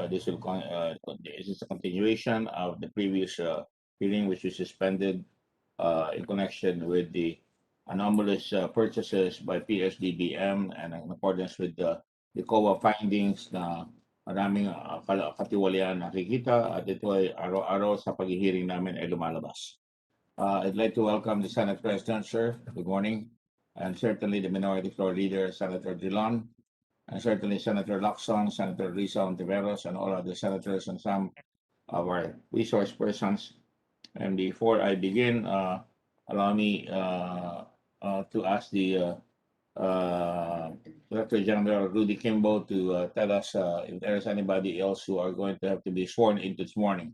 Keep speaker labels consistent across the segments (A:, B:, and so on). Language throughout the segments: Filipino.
A: this is a continuation of the previous hearing, which was suspended in connection with the anomalous purchases by PS-DBM and in accordance with the COA findings na maraming katiwalian nakikita at ito ay araw-araw sa paghihiring namin ay lumalabas. I'd like to welcome the Senate President, sir. Good morning. And certainly the Minority Floor Leader, Senator Dillon, and certainly Senator Lacson, Senator Risa Ontiveros, and all other senators and some of our resource persons. And before I begin, allow me to ask the Director General Rudy Kimbo to tell us if there's anybody else who are going to have to be sworn in this morning.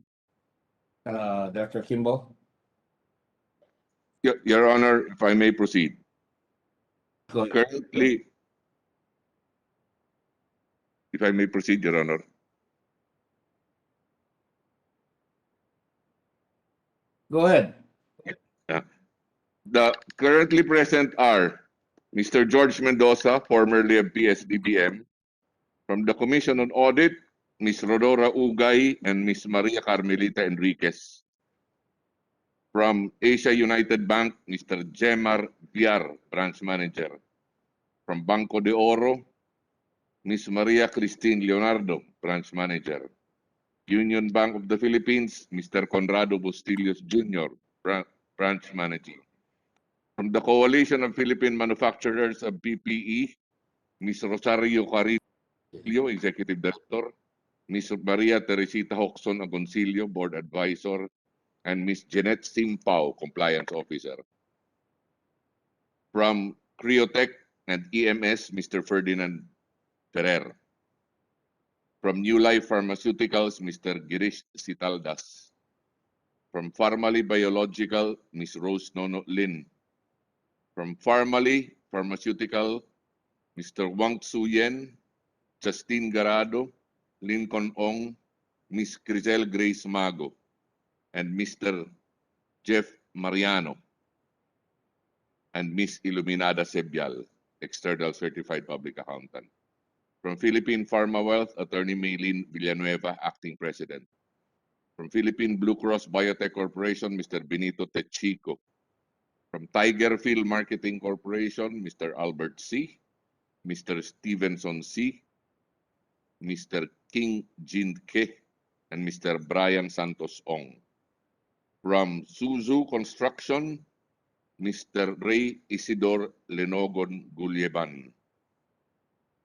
A: Director Kimbo?
B: Your Honor, if I may proceed.
A: Go ahead.
B: Currently, if I may proceed, Your Honor.
A: Go ahead.
B: The currently present are Mr. George Mendoza, formerly of PS-DBM. From the Commission on Audit, Ms. Rodora Ugay and Ms. Maria Carmelita Enriquez. From Asia United Bank, Mr. Jemar Villar, Branch Manager. From Banco de Oro, Ms. Maria Christine Leonardo, Branch Manager. Union Bank of the Philippines, Mr. Conrado Bustillos Jr., Branch Manager. From the Coalition of Philippine Manufacturers of PPE, Ms. Rosario Carrillo, Executive Director, Ms. Maria Teresita Hoxon Agoncillo, Board Advisor, and Ms. Jeanette Simpao, Compliance Officer. From Criotech and EMS, Mr. Ferdinand Ferrer. From New Life Pharmaceuticals, Mr. Girish Sitaldas. From Pharmally Biological, Ms. Rose Nono Lin. From Pharmally Pharmaceutical, Mr. Wang Tsuyen, Justine Garado, Lincoln Ong, Ms. Crisel Grace Mago, and Mr. Jeff Mariano, and Ms. Iluminada Sebial, External Certified Public Accountant. From Philippine Pharma Wealth, Attorney Maylene Villanueva, Acting President. From Philippine Blue Cross Biotech Corporation, Mr. Benito Techico. From Tigerfield Marketing Corporation, Mr. Albert C., Mr. Stevenson C., Mr. King Jin Ke, and Mr. Brian Santos Ong. From Suzu Construction, Mr. Ray Isidore Lenogon Gulyeban.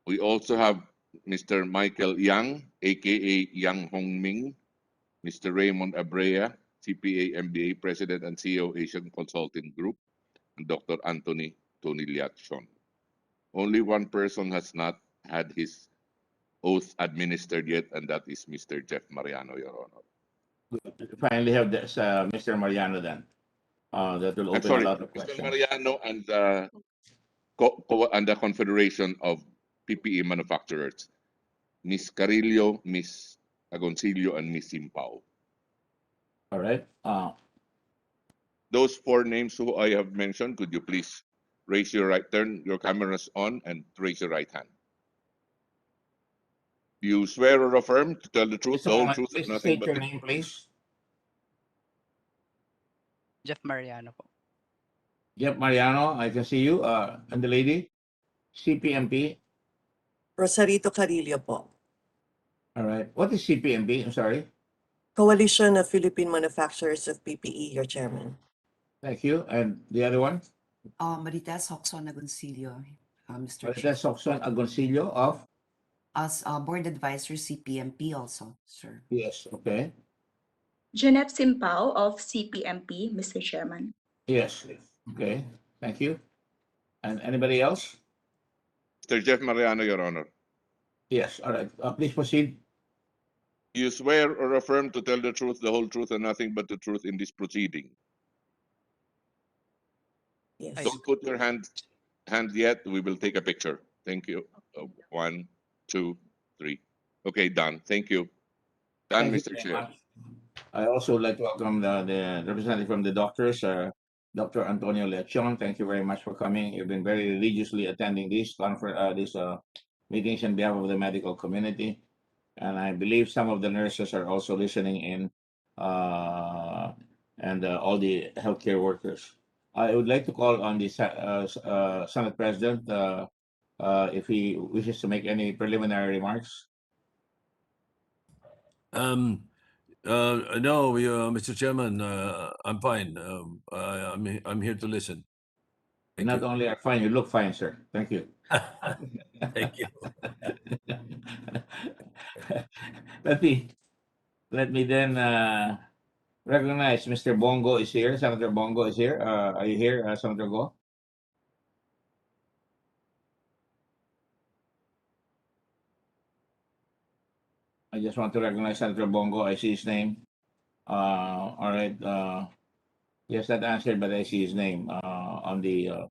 B: We also have Mr. Michael Yang, aka Yang Hongming, Mr. Raymond Abrea, CPA MBA President and CEO Asian Consulting Group, and Dr. Anthony Toniliachon. Only one person has not had his oath administered yet, and that is Mr. Jeff Mariano, Your Honor.
A: Finally have this, Mr. Mariano then. That will open a lot of questions.
B: Mr. Mariano and the Confederation of PPE Manufacturers, Ms. Carillo, Ms. Agoncillo, and Ms. Simpao.
A: All right.
B: Those four names who I have mentioned, could you please turn your cameras on and raise your right hand. Do you swear or affirm to tell the truth, the whole truth, and nothing but
A: your name, please.
C: Jeff Mariano po.
A: Jeff Mariano, I can see you. And the lady? CPMP.
D: Rosarito Carillo po.
A: All right. What is CPMP? I'm sorry.
D: Coalition of Philippine Manufacturers of PPE, your chairman.
A: Thank you. And the other one?
E: Marites Hoxon Agoncillo, Mr.
A: Marites Hoxon Agoncillo of?
E: As board advisor, CPMP also, sir.
A: Yes, okay.
F: Jeanette Simpao of CPMP, Mr. Chairman.
A: Yes, okay. Thank you. And anybody else?
B: Mr. Jeff Mariano, Your Honor.
A: Yes, all right. Please proceed.
B: You swear or affirm to tell the truth, the whole truth, and nothing but the truth in this proceeding.
D: Yes.
B: Don't put your hand yet. We will take a picture. Thank you. 1, 2, 3. Okay, done. Thank you. Done,
A: Thank you
B: Mr.
A: very
B: Chair.
A: much. I also would like to welcome the representative from the doctors, Dr. Antonio Leachon. Thank you very much for coming. You've been very religiously attending these meetings on behalf of the medical community. and I believe some of the nurses are also listening in, and all the healthcare workers. I would like to call on the Senate President if he wishes to make any preliminary remarks.
G: No, Mr. Chairman, I'm fine. I'm here to listen. Thank
A: Not
G: you.
A: only are fine, you look fine, sir. Thank you.
G: Thank you.
A: Let me then recognize Mr. Bongo is here. Senator Bongo is here. Are you here, Senator Go? I just want to recognize Senator Bongo. I see his name. All right. Yes, that answered, but I see his name on the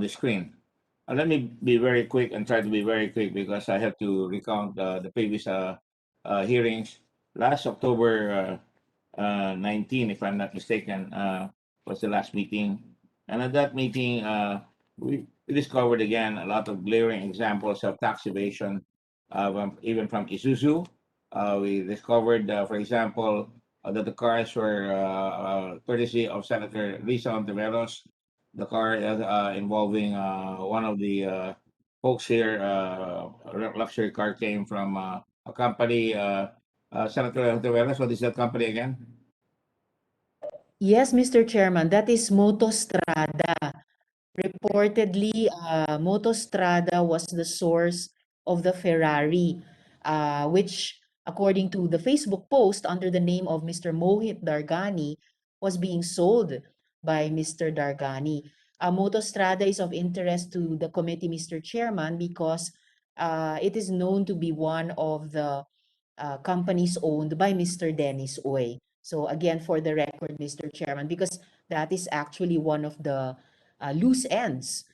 A: screen. Let me be very quick and try to be very quick because I have to recount the previous hearings. Last October 19, if I'm not mistaken, was the last meeting. And at that meeting, we discovered again a lot of glaring examples of tax evasion, even from Isuzu. We discovered, for example, that the cars were courtesy of Senator Risa Ontiveros. The car involving one of the folks here, luxury car came from a company. Senator Ontiveros, what is that company again?
H: Yes, Mr. Chairman, that is Motostrada. Reportedly, Motostrada was the source of the Ferrari, which, according to the Facebook post under the name of Mr. Mohit Dargani, was being sold by Mr. Dargani. Motostrada is of interest to the committee, Mr. Chairman, because it is known to be one of the companies owned by Mr. Dennis Uy. So again, for the record, Mr. Chairman, because that is actually one of the loose ends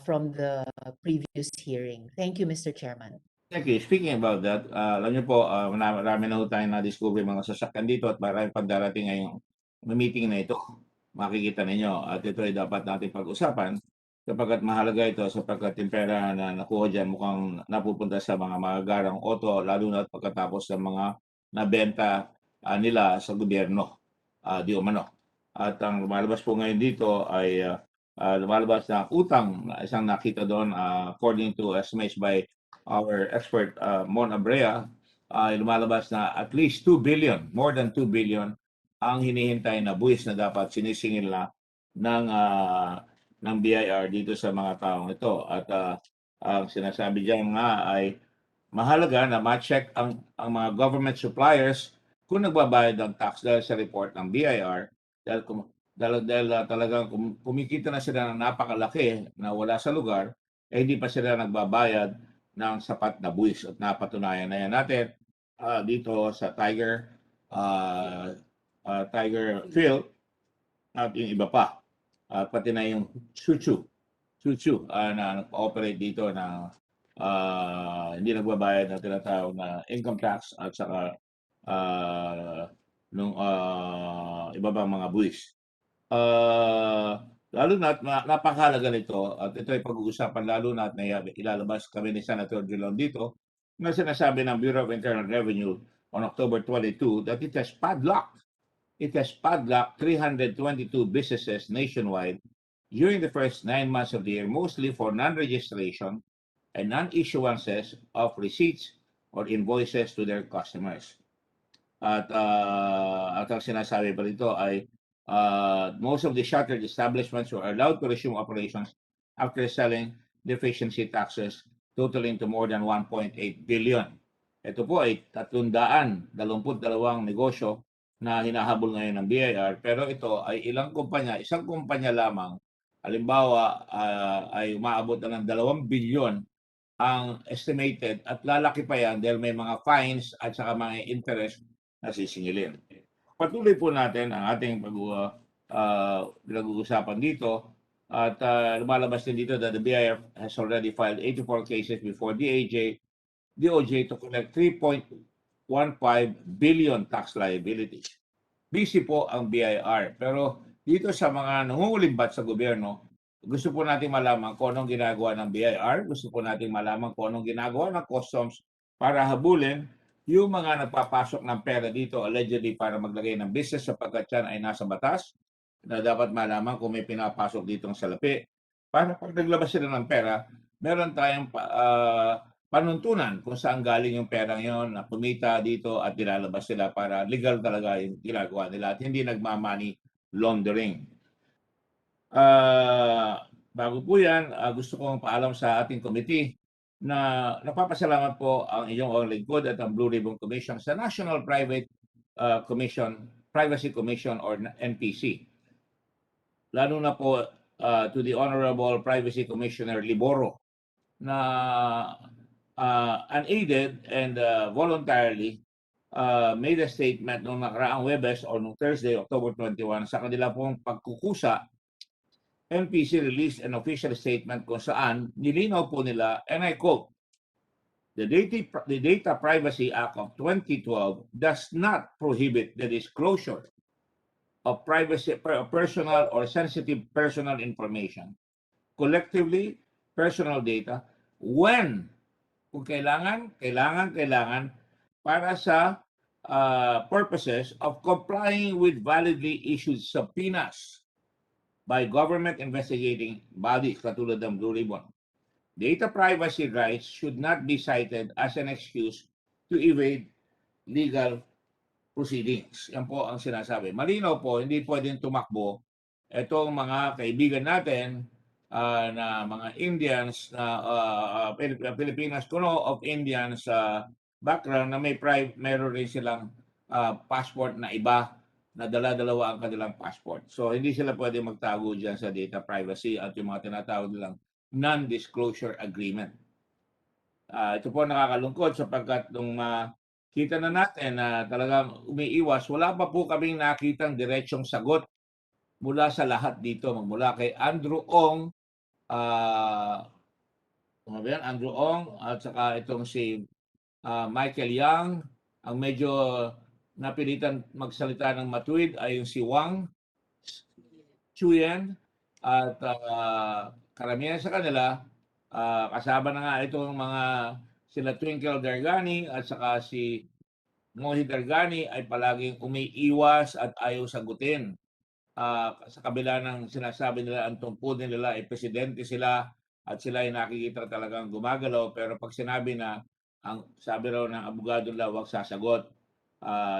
H: from the previous hearing. Thank you, Mr. Chairman.
A: Thank you. Speaking about that, alam niyo po, marami na ho tayong na-discover mga sasakyan dito at marami pang darating ngayong meeting na ito. Makikita ninyo at ito ay dapat natin pag-usapan sapagkat mahalaga ito sapagkat yung pera na nakuha dyan mukhang napupunta sa mga magagarang auto lalo na pagkatapos ng mga nabenta nila sa gobyerno di umano. At ang lumalabas po ngayon dito ay lumalabas na utang na isang nakita doon according to estimates by our expert Mon Abrea, lumalabas na at least 2 billion, more than 2 billion ang hinihintay na buwis na dapat sinisingil na ng BIR dito sa mga taong ito. At ang sinasabi diyan nga ay mahalaga na ma-check ang mga government suppliers kung nagbabayad ng tax dahil sa report ng BIR dahil talagang kumikita na sila ng napakalaki na wala sa lugar, hindi pa sila nagbabayad ng sapat na buwis at napatunayan na yan natin dito sa Tiger Field at yung iba pa. Pati na yung Chuchu na nag-operate dito na hindi nagbabayad ng tinatawag na income tax at saka nung iba bang mga buwis. Lalo na napakahalaga nito at ito ay pag-uusapan lalo na at ilalabas kami ni Senator Drilon dito na sinasabi ng Bureau of Internal Revenue on October 22 that it has padlocked 322 businesses nationwide during the first 9 months of the year, mostly for non-registration and non-issuances of receipts or invoices to their customers. At ang sinasabi pa dito ay most of the shuttered establishments were allowed to resume operations after selling deficiency taxes totaling to more than 1.8 billion. Ito po ay 322 negosyo na hinahabol ngayon ng BIR, pero ito ay isang kumpanya lamang. Halimbawa, ay umaabot na ng 2 billion ang estimated at lalaki pa yan dahil may mga fines at saka mga interest na sisingilin. Patuloy po natin ang ating pinag-uusapan dito at lumalabas din dito that the BIR has already filed 84 cases before DOJ to collect 3.15 billion tax liabilities. Busy po ang BIR pero dito sa mga nangungulimbat sa gobyerno, gusto po natin malaman kung anong ginagawa ng BIR, gusto po natin malaman kung anong ginagawa ng customs para habulin yung mga nagpapasok ng pera dito allegedly para maglagay ng business sapagkat yan ay nasa batas na dapat malaman kung may pinapasok ditong salapi. Para pag naglabas sila ng pera, meron tayong panuntunan kung saan galing yung perang yon na kumita dito at nilalabas sila para legal talaga yung ginagawa nila at hindi nagmamani laundering. Bago po yan, gusto kong paalam sa ating committee na napapasalamat po ang inyong lingkod at ang Blue Ribbon Commission sa National Privacy Commission or NPC. Lalo na po to the Honorable Privacy Commissioner Liboro na unaided and voluntarily made a statement noong nakaraang Webes or noong Thursday, October 21, sa kanila pong pagkukusa. NPC released an official statement kung saan nilinaw po nila, and I quote, the Data Privacy Act of 2012 does not prohibit the disclosure of personal or sensitive personal information, collectively personal data, when, kung kailangan para sa purposes of complying with validly issued subpoenas by government investigating bodies katulad ng Blue Ribbon. Data privacy rights should not be cited as an excuse to evade legal proceedings. Yan po ang sinasabi. Malinaw po, hindi pwedeng tumakbo itong mga kaibigan natin na mga Indians, Filipinas, kuno of Indians background na meron rin silang passport na iba na dala-dalawa ang kanilang passport. So hindi sila pwede magtago dyan sa data privacy at yung mga tinatawag nilang non-disclosure agreement. Ito po nakakalungkot sapagkat nung kita na natin na talagang umiiwas, wala pa po kaming nakitang diretsong sagot mula sa lahat dito, mula kay Andrew Ong, Andrew Ong at saka itong si Michael Yang. Ang medyo napilitan magsalita ng matuwid ay yung si Wang Chuyen at karamihan sa kanila kasama na nga itong mga sila Twinkle Dargani at saka si Mohit Dargani ay palaging umiiwas at ayaw sagutin. Sa kabila ng sinasabi nila ang tungkol nila ay presidente sila at sila ay nakikita talagang gumagalaw, pero pag sinabi na ang sabi raw ng abogado nila huwag sasagot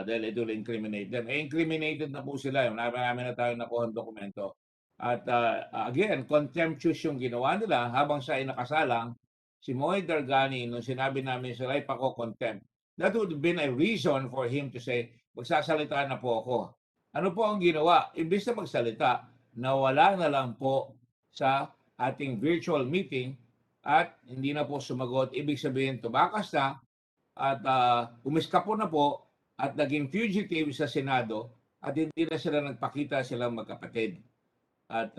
A: dahil ito will incriminate them. Incriminated na po sila. Marami na tayong nakuha ng dokumento. At again, contemptuous yung ginawa nila habang siya ay nakasalang. Si Mohit Dargani, nung sinabi namin sila ay pako-contempt, that would have been a reason for him to say, magsasalita na po ako. Ano po ang ginawa? Imbis na magsalita, nawala na lang po sa ating virtual meeting at hindi na po sumagot. Ibig sabihin, tumakas na at umiskapo na po at naging fugitive sa Senado at hindi na sila nagpakita silang magkapatid. At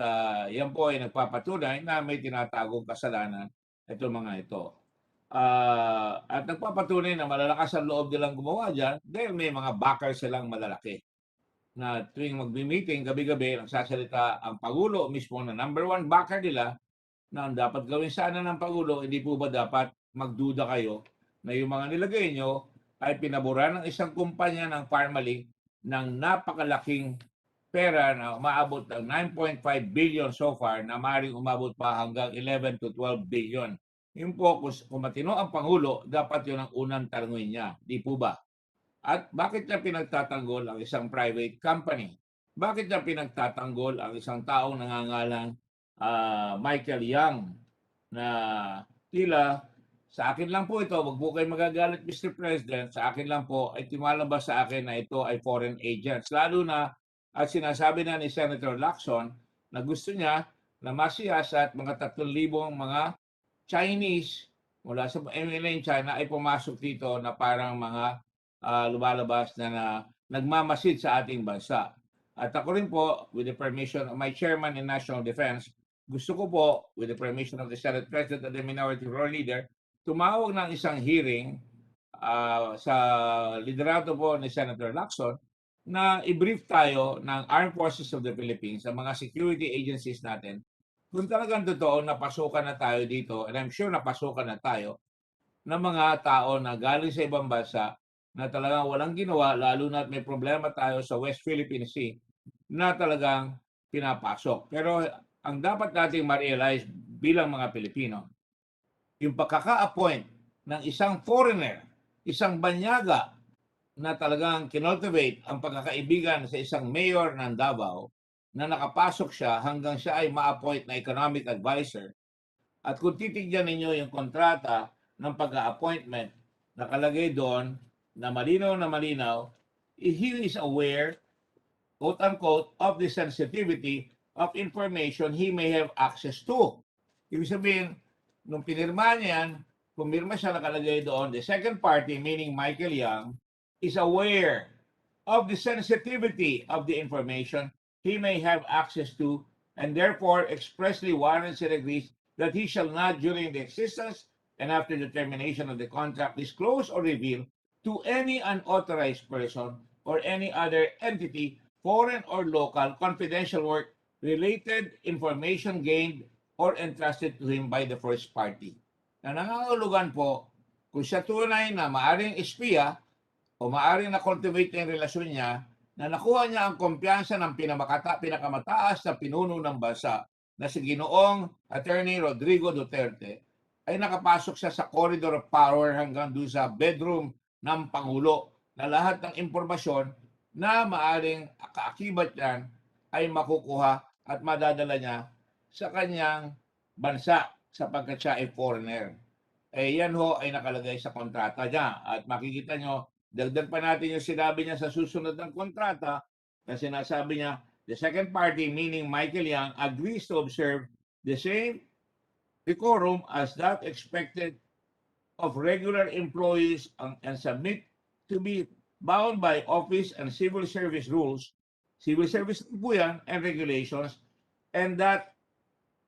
A: yan po ay nagpapatunay na may tinatagong kasalanan itong mga ito. At nagpapatunay na malalakas ang loob nilang gumawa dyan dahil may mga backers silang malalaki. Na tuwing magbi-meeting, gabi-gabi, nagsasalita ang Pangulo mismo na number one backer nila na ang dapat gawin sana ng Pangulo, hindi po ba dapat magduda kayo na yung mga nilagay nyo ay pinabura ng isang kumpanya ng Pharmally ng napakalaking pera na umaabot ng 9.5 billion so far na maaaring umabot pa hanggang 11 to 12 billion. Yung po, kung matino ang Pangulo, dapat yun ang unang tanungin niya. Di po ba? At bakit niya pinagtatanggol ang isang private company? Bakit niya pinagtatanggol ang isang taong nangangalang Michael Yang na tila sa akin lang po ito, wag po kayo magagalit Mr. President, sa akin lang po ay tumalabas sa akin na ito ay foreign agents. Lalo na at sinasabi na ni Senator Lacson na gusto niya na masiyasat mga 3,000 mga Chinese mula sa MLA in China ay pumasok dito na parang mga lumalabas na nagmamasid sa ating bansa. At ako rin po, with the permission of my chairman in National Defense, gusto ko po, with the permission of the Senate President and the Minority Floor Leader, tumawag ng isang hearing sa liderato po ni Senator Lacson na i-brief tayo ng Armed Forces of the Philippines, sa mga security agencies natin, kung talagang totoo napasukan na tayo dito, and I'm sure napasukan na tayo, ng mga tao na galing sa ibang bansa na talagang walang ginawa, lalo na may problema tayo sa West Philippine Sea na talagang pinapasok. Pero ang dapat nating ma-realize bilang mga Pilipino, yung pagkaka-appoint ng isang foreigner, isang banyaga na talagang kinultivate ang pagkakaibigan sa isang mayor ng Davao na nakapasok siya hanggang siya ay ma-appoint na economic advisor. At kung titignan ninyo yung kontrata ng pagka-appointment, nakalagay doon na malinaw, he is aware, quote-unquote, of the sensitivity of information he may have access to. Ibig sabihin, nung pinirma niya yan, pumirma siya, nakalagay doon, the second party, meaning Michael Young, is aware of the sensitivity of the information he may have access to, and therefore expressly warrants and agrees that he shall not, during the existence and after the termination of the contract, disclose or reveal to any unauthorized person or any other entity, foreign or local, confidential work related information gained or entrusted to him by the first party. Na nangangahulugan po, kung siya tunay na maaring espiya o maaring na-cultivate yung relasyon niya, na nakuha niya ang kumpiyansa ng pinakamataas na pinuno ng bansa na si Ginoong Attorney Rodrigo Duterte, ay nakapasok siya sa corridor of power hanggang doon sa bedroom ng Pangulo na lahat ng impormasyon na maaring kaakibat yan ay makukuha at madadala niya sa kanyang bansa sapagkat siya ay foreigner. Yan ho ay nakalagay sa kontrata niya. At makikita nyo, dagdag pa natin yung sinabi niya sa susunod ng kontrata na sinasabi niya, the second party, meaning Michael Young, agrees to observe the same decorum as that expected of regular employees and submit to be bound by office and civil service rules, civil service po yan, and regulations, and that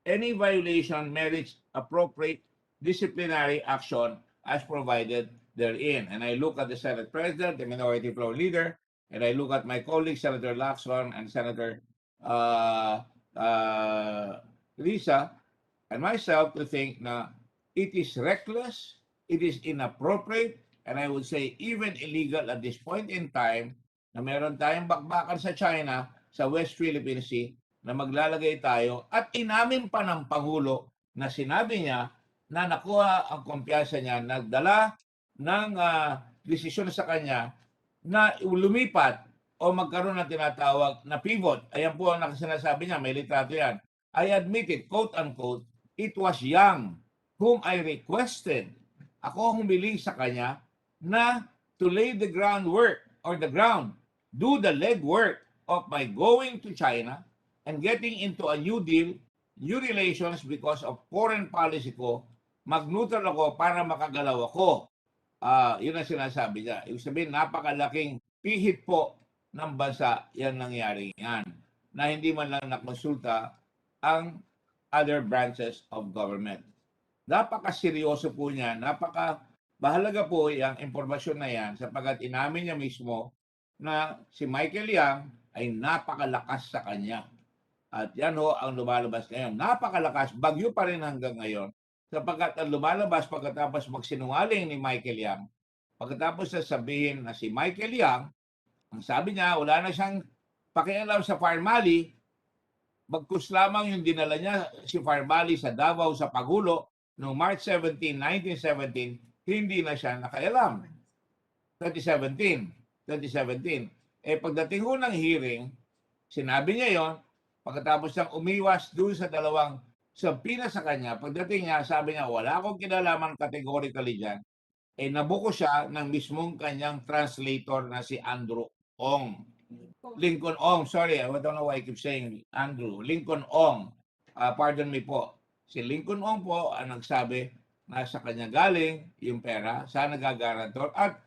A: any violation merits appropriate disciplinary action as provided therein. And I look at the Senate President, the Minority Floor Leader, and I look at my colleagues, Senator Lacson and Senator Risa, and myself to think na it is reckless, it is inappropriate, and I would say even illegal at this point in time na meron tayong bakbakan sa China, sa West Philippine Sea, na maglalagay tayo at inamin pa ng Pangulo na sinabi niya na nakuha ang kumpiyansa niya, nagdala ng desisyon sa kanya na lumipat o magkaroon ng tinatawag na pivot. Ayan po ang nakasinasabi niya, may litrato yan. I admitted, quote-unquote, it was Young whom I requested. Ako humiling sa kanya na to lay the groundwork or the ground, do the legwork of my going to China and getting into a new deal, new relations because of foreign policy ko, mag-neutral ako para makagalaw ako. Yun ang sinasabi niya. Ibig sabihin, napakalaking pihit po ng bansa yan nangyari yan, na hindi man lang nakonsulta ang other branches of government. Napakaseryoso po niya, napakabahalaga po yung impormasyon na yan sapagkat inamin niya mismo na si Michael Young ay napakalakas sa kanya. At yan ho ang lumalabas ngayon. Napakalakas, bagyo pa rin hanggang ngayon. Sapagkat ang lumalabas pagkatapos magsinungaling ni Michael Young, pagkatapos sasabihin na si Michael Young, ang sabi niya, wala na siyang pakialam sa Pharmally, bagkus lamang yung dinala niya si Pharmally sa Davao sa Pagulo noong March 17, 1917, hindi na siya nakailam. 2017. Pagdating ho ng hearing, sinabi niya yon, pagkatapos siyang umiwas doon sa dalawang sampina sa kanya, pagdating niya, sabi niya, wala akong kinalaman categorically dyan, nabuko siya ng mismong kanyang translator na si Andrew Ong. Lincoln Ong, sorry, I don't know why I keep saying Andrew. Lincoln Ong, pardon me po. Si Lincoln Ong po ang nagsabi na sa kanya galing yung pera, sa nagagarantor, at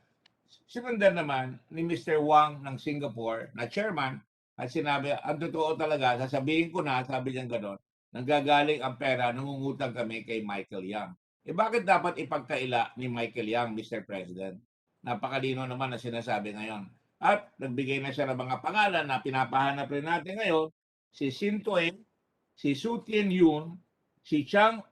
A: sinundan naman ni Mr. Wang ng Singapore na chairman at sinabi, ang totoo talaga, sasabihin ko na, sabi niya gano'n, nanggagaling ang pera, nangungutang kami kay Michael Young. Bakit dapat ipagkaila ni Michael Young, Mr. President? Napakalino naman na sinasabi ngayon. At nagbigay na siya ng mga pangalan na pinapahanap rin natin ngayon, si Sin Tuen, si Su Tien Yun, si Chang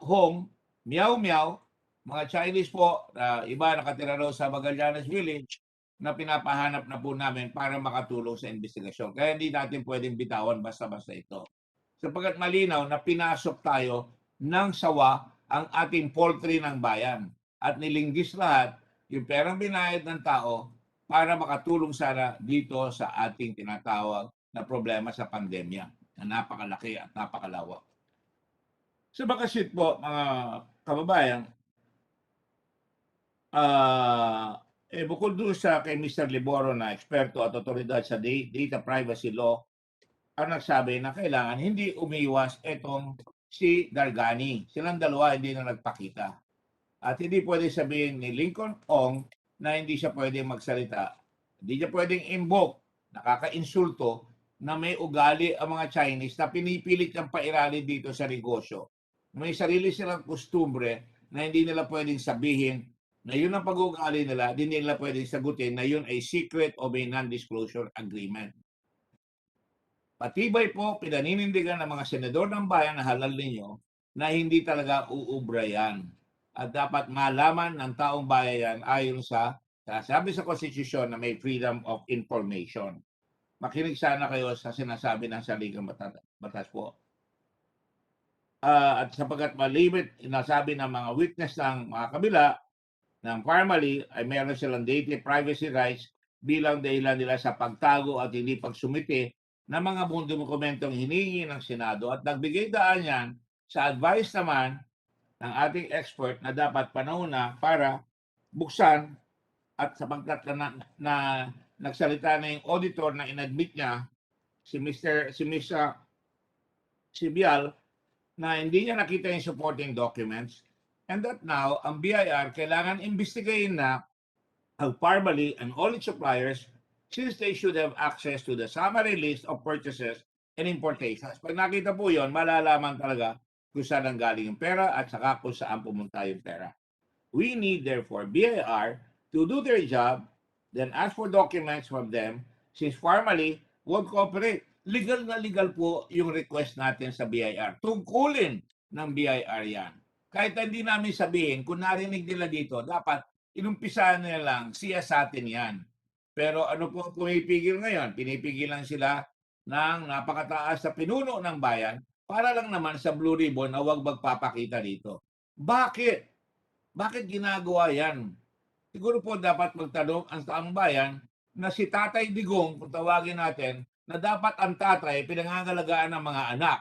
A: Hong, Miao Miao, mga Chinese po, iba nakatira raw sa Magallanes Village, na pinapahanap na po namin para makatulong sa investigasyon. Kaya hindi natin pwedeng bitawan basta-basta ito. Sapagkat malinaw na pinasok tayo ng sawa ang ating poultry ng bayan at nilinggis lahat yung perang binayad ng tao para makatulong sana dito sa ating tinatawag na problema sa pandemya na napakalaki at napakalawak. Sa bakasit po, mga kababayan, bukod doon sa kay Mr. Liboro na eksperto at otoridad sa data privacy law, ang nagsabi na kailangan hindi umiwas itong si Dargani. Silang dalawa hindi na nagpakita. At hindi pwede sabihin ni Lincoln Ong na hindi siya pwedeng magsalita. Hindi siya pwedeng invoke, nakaka-insulto na may ugali ang mga Chinese na pinipilit ang pairali dito sa negosyo. May sarili silang kustumbre na hindi nila pwedeng sabihin na yun ang pag-uugali nila, hindi nila pwedeng sagutin na yun ay secret of a non-disclosure agreement. Patibay po, pinaninindigan ng mga senador ng bayan na halal ninyo na hindi talaga uubra yan. At dapat malaman ng taong bayan ayon sa sabi sa konstitusyon na may freedom of information. Makinig sana kayo sa sinasabi ng saligang batas po. At sapagkat malimit, inasabi ng mga witness ng mga kabila ng Pharmally ay meron silang data privacy rights bilang dahilan nila sa pagtago at hindi pagsumite ng mga dokumentong hinihingi ng Senado at nagbigay daan yan sa advice naman ng ating expert na dapat panahon na para buksan at sapagkat na nagsalita na yung auditor na inadmit niya si Bial na hindi niya nakita yung supporting documents and that now ang BIR kailangan imbestigahin na ang Pharmally and all its suppliers since they should have access to the summary list of purchases and importations. Pag nakita po yon, malalaman talaga kung saan ang galing yung pera at saka kung saan pumunta yung pera. We need therefore BIR to do their job, then ask for documents from them since Pharmally won't cooperate. Legal na legal po yung request natin sa BIR. Tungkulin ng BIR yan. Kahit hindi namin sabihin, kung narinig nila dito, dapat inumpisahan nila lang, siya sa atin yan. Pero ano po pumipigil ngayon? Pinipigil lang sila ng napakataas sa pinuno ng bayan para lang naman sa Blue Ribbon na huwag magpapakita dito. Bakit? Bakit ginagawa yan? Siguro po dapat magtanong ang taong bayan na si Tatay Digong, kung tawagin natin, na dapat ang tatay pinangangalagaan ng mga anak,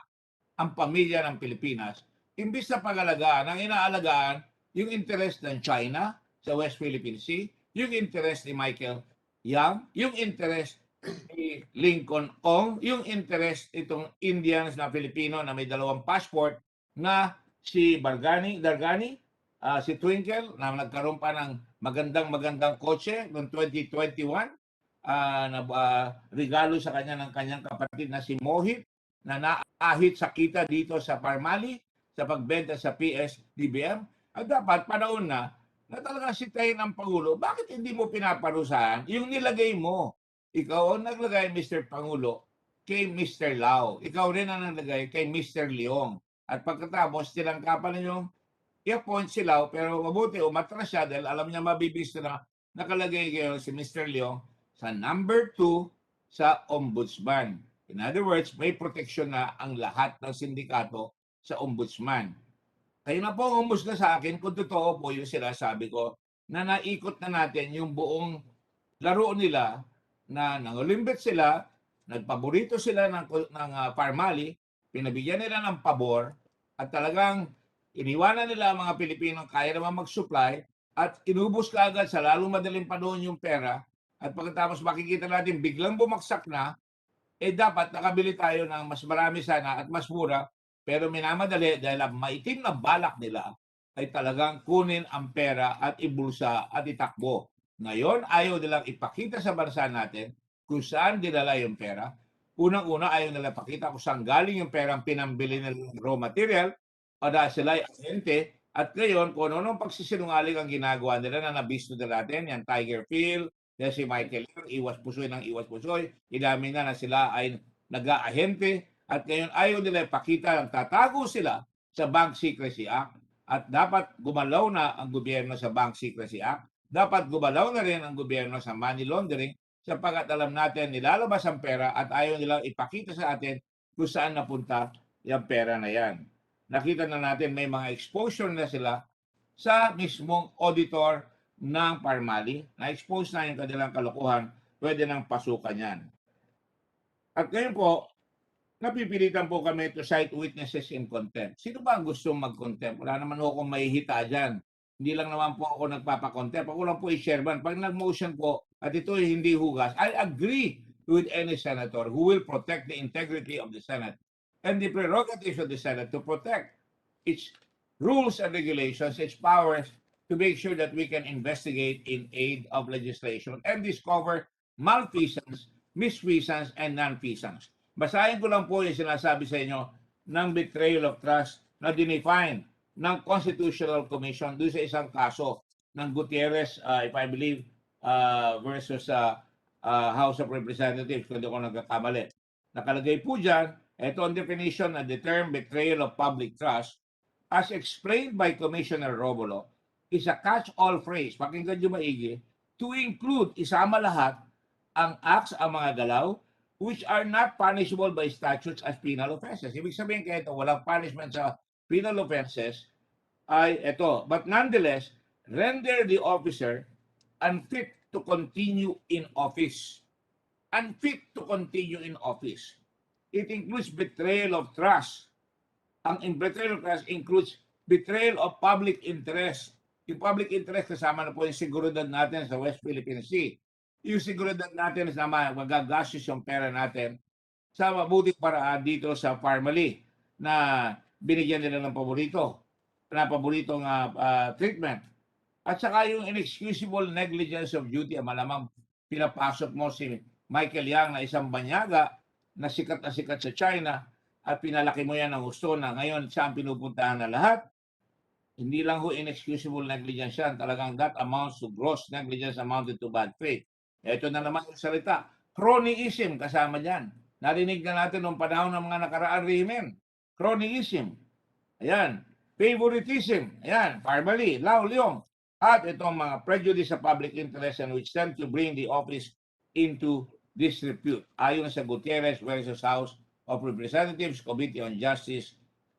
A: ang pamilya ng Pilipinas, imbis na pag-alagaan, ang inaalagaan yung interest ng China sa West Philippine Sea, yung interest ni Michael Yang, yung interest ni Lincoln Ong, yung interest itong Indians na Filipino na may 2 passport na si Dargani, si Twinkle na nagkaroon pa ng magandang kotse noong 2021 na regalo sa kanya ng kanyang kapatid na si Mohit na naahit sa kita dito sa Pharmally sa pagbenta sa PS-DBM. At dapat panahon na talaga sitahin ng Pangulo, bakit hindi mo pinaparusahan yung nilagay mo? Ikaw ang naglagay, Mr. Pangulo, kay Mr. Lau. Ikaw rin ang naglagay kay Mr. Leong. At pagkatapos, tinangkapan ninyong i-appoint si Lau, pero mabuti umatras siya dahil alam niya mabibis na nakalagay kayo si Mr. Leong sa number 2 sa ombudsman. In other words, may proteksyon na ang lahat ng sindikato sa ombudsman. Kayo na po umusga sa akin kung totoo po yung sinasabi ko na naikot na natin yung buong laro nila na nangulimbit sila, nagpaborito sila ng Pharmally, pinabigyan nila ng pabor at talagang iniwanan nila ang mga Pilipinong kaya naman mag-supply at inubos ka agad sa lalong madaling panahon yung pera at pagkatapos makikita natin biglang bumagsak na, dapat nakabili tayo ng mas marami sana at mas mura. Pero minamadali dahil ang maitim na balak nila ay talagang kunin ang pera at ibulsa at itakbo. Ngayon, ayaw nilang ipakita sa bansa natin kung saan dinala yung pera. Unang-una, ayaw nila ipakita kung saan galing yung pera ang pinambili ng raw material o dahil sila ay ahente. At ngayon, kung ano-anong pagsisinungaling ang ginagawa nila na nabisto na natin, yung Tiger Phil, yan si Michael, iwas pusoy ng iwas pusoy, ilamin na sila ay nag-aahente. At ngayon ayaw nila ipakita, tatago sila sa Bank Secrecy Act. At dapat gumalaw na ang gobyerno sa Bank Secrecy Act. Dapat gumalaw na rin ang gobyerno sa money laundering sapagkat alam natin nilalabas ang pera at ayaw nilang ipakita sa atin kung saan napunta yung pera na yan. Nakita na natin may mga exposure na sila sa mismong auditor ng Pharmally. Na-expose na yung kanilang kalokohan, pwede nang pasukan yan. At ngayon po, napipilitan po kami to cite witnesses in contempt. Sino ba ang gustong mag-contempt? Wala naman ako kung mahihita dyan. Hindi lang naman po ako nagpapa-contempt. Ako lang po i-chairman. Pag nag-motion po at ito ay hindi hugas, I agree with any senator who will protect the integrity of the Senate and the prerogatives of the Senate to protect its rules and regulations, its powers to make sure that we can investigate in aid of legislation and discover malfeasance, misfeasance, and nonfeasance. Basahin ko lang po yung sinasabi sa inyo ng betrayal of trust na dinefine ng Constitutional Commission doon sa isang kaso ng Gutierrez, if I believe, versus House of Representatives, kung di ako nagkakamali. Nakalagay po dyan, ito ang definition of the term betrayal of public trust as explained by Commissioner Robolo is a catch-all phrase, pakinggan nyo maigi, to include, isama lahat, ang acts, ang mga galaw, which are not punishable by statutes as penal offenses. Ibig sabihin kaya ito, walang punishment sa penal offenses, ay ito. But nonetheless, render the officer unfit to continue in office. Unfit to continue in office. It includes betrayal of trust. Ang betrayal of trust includes betrayal of public interest. Yung public interest kasama na po yung seguridad natin sa West Philippine Sea. Yung seguridad natin na magagastos yung pera natin sa mabuting paraan dito sa Pharmally na binigyan nila ng paboritong treatment. At saka yung inexcusable negligence of duty, malamang pinapasok mo si Michael Yang na isang banyaga na sikat sa China at pinalaki mo yan ng gusto na ngayon siya ang pinupuntahan na lahat. Hindi lang ho inexcusable negligence yan. Talagang that amounts to gross negligence amounted to bad faith. Ito na naman yung salita. Cronyism kasama dyan. Narinig na natin noong panahon ng mga nakaraan rehimen. Cronyism. Ayan. Favoritism. Ayan. Pharmally. Lao Leong. At itong mga prejudice sa public interest and which tend to bring the office into disrepute. Ayon sa Gutierrez versus House of Representatives Committee on Justice,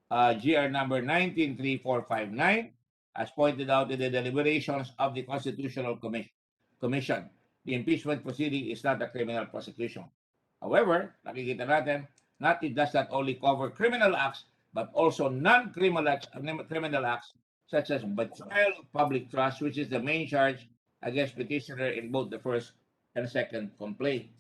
A: GR number 193459, as pointed out in the deliberations of the Constitutional Commission. The impeachment proceeding is not a criminal prosecution. However, nakikita natin, it does not only cover criminal acts, but also non-criminal acts, such as betrayal of public trust, which is the main charge against petitioner in both the first and second complaint.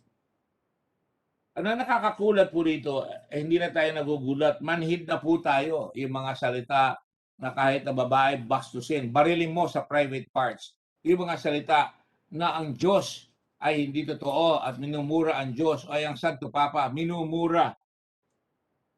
A: Ano nakakakulat po dito, hindi na tayo nagugulat, manhid na po tayo yung mga salita na kahit na babae bastusin, barilin mo sa private parts. Yung mga salita na ang Diyos ay hindi totoo at minumura ang Diyos ay ang Santo Papa, minumura.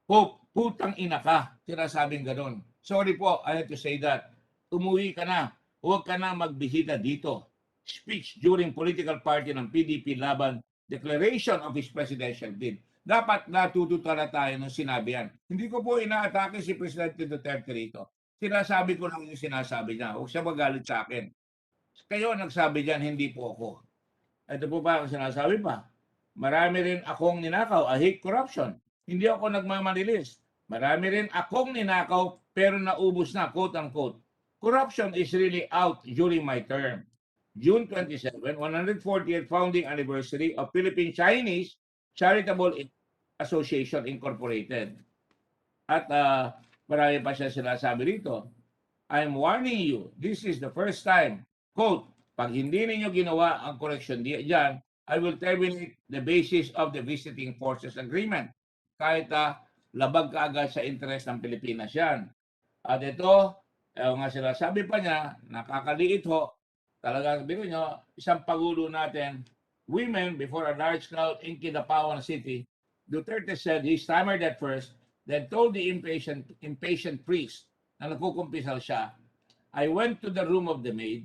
A: Pope, putang ina ka, sinasabing ganun. Sorry po, I have to say that. Umuwi ka na, huwag ka na magbisita dito. Speech during political party ng PDP laban declaration of his presidential bid. Dapat natututo na tayo nung sinabi yan. Hindi ko po inaatake si Presidente Duterte rito. Sinasabi ko lang yung sinasabi niya. Huwag siya magalit sa akin. Kayo nagsabi dyan, hindi po ako. Ito po ba ang sinasabi pa? Marami rin akong ninakaw. I hate corruption. Hindi ako nagmamanilis. Marami rin akong ninakaw pero naubos na, quote-unquote. Corruption is really out during my term. June 27, 148th founding anniversary of Philippine-Chinese Charitable Association Incorporated. At marami pa siya sinasabi rito. I'm warning you, this is the first time, quote, pag hindi ninyo ginawa ang correction diyan, I will terminate the basis of the Visiting Forces Agreement. Kahit labag ka agad sa interest ng Pilipinas yan. At ito, nga sinasabi pa niya, nakakaliit ho, talagang biro nyo, isang pagulo natin, women before a large crowd in Kidapawan City, Duterte said he stammered at first, then told the impatient priest na nagkukumpisal siya, I went to the room of the maid.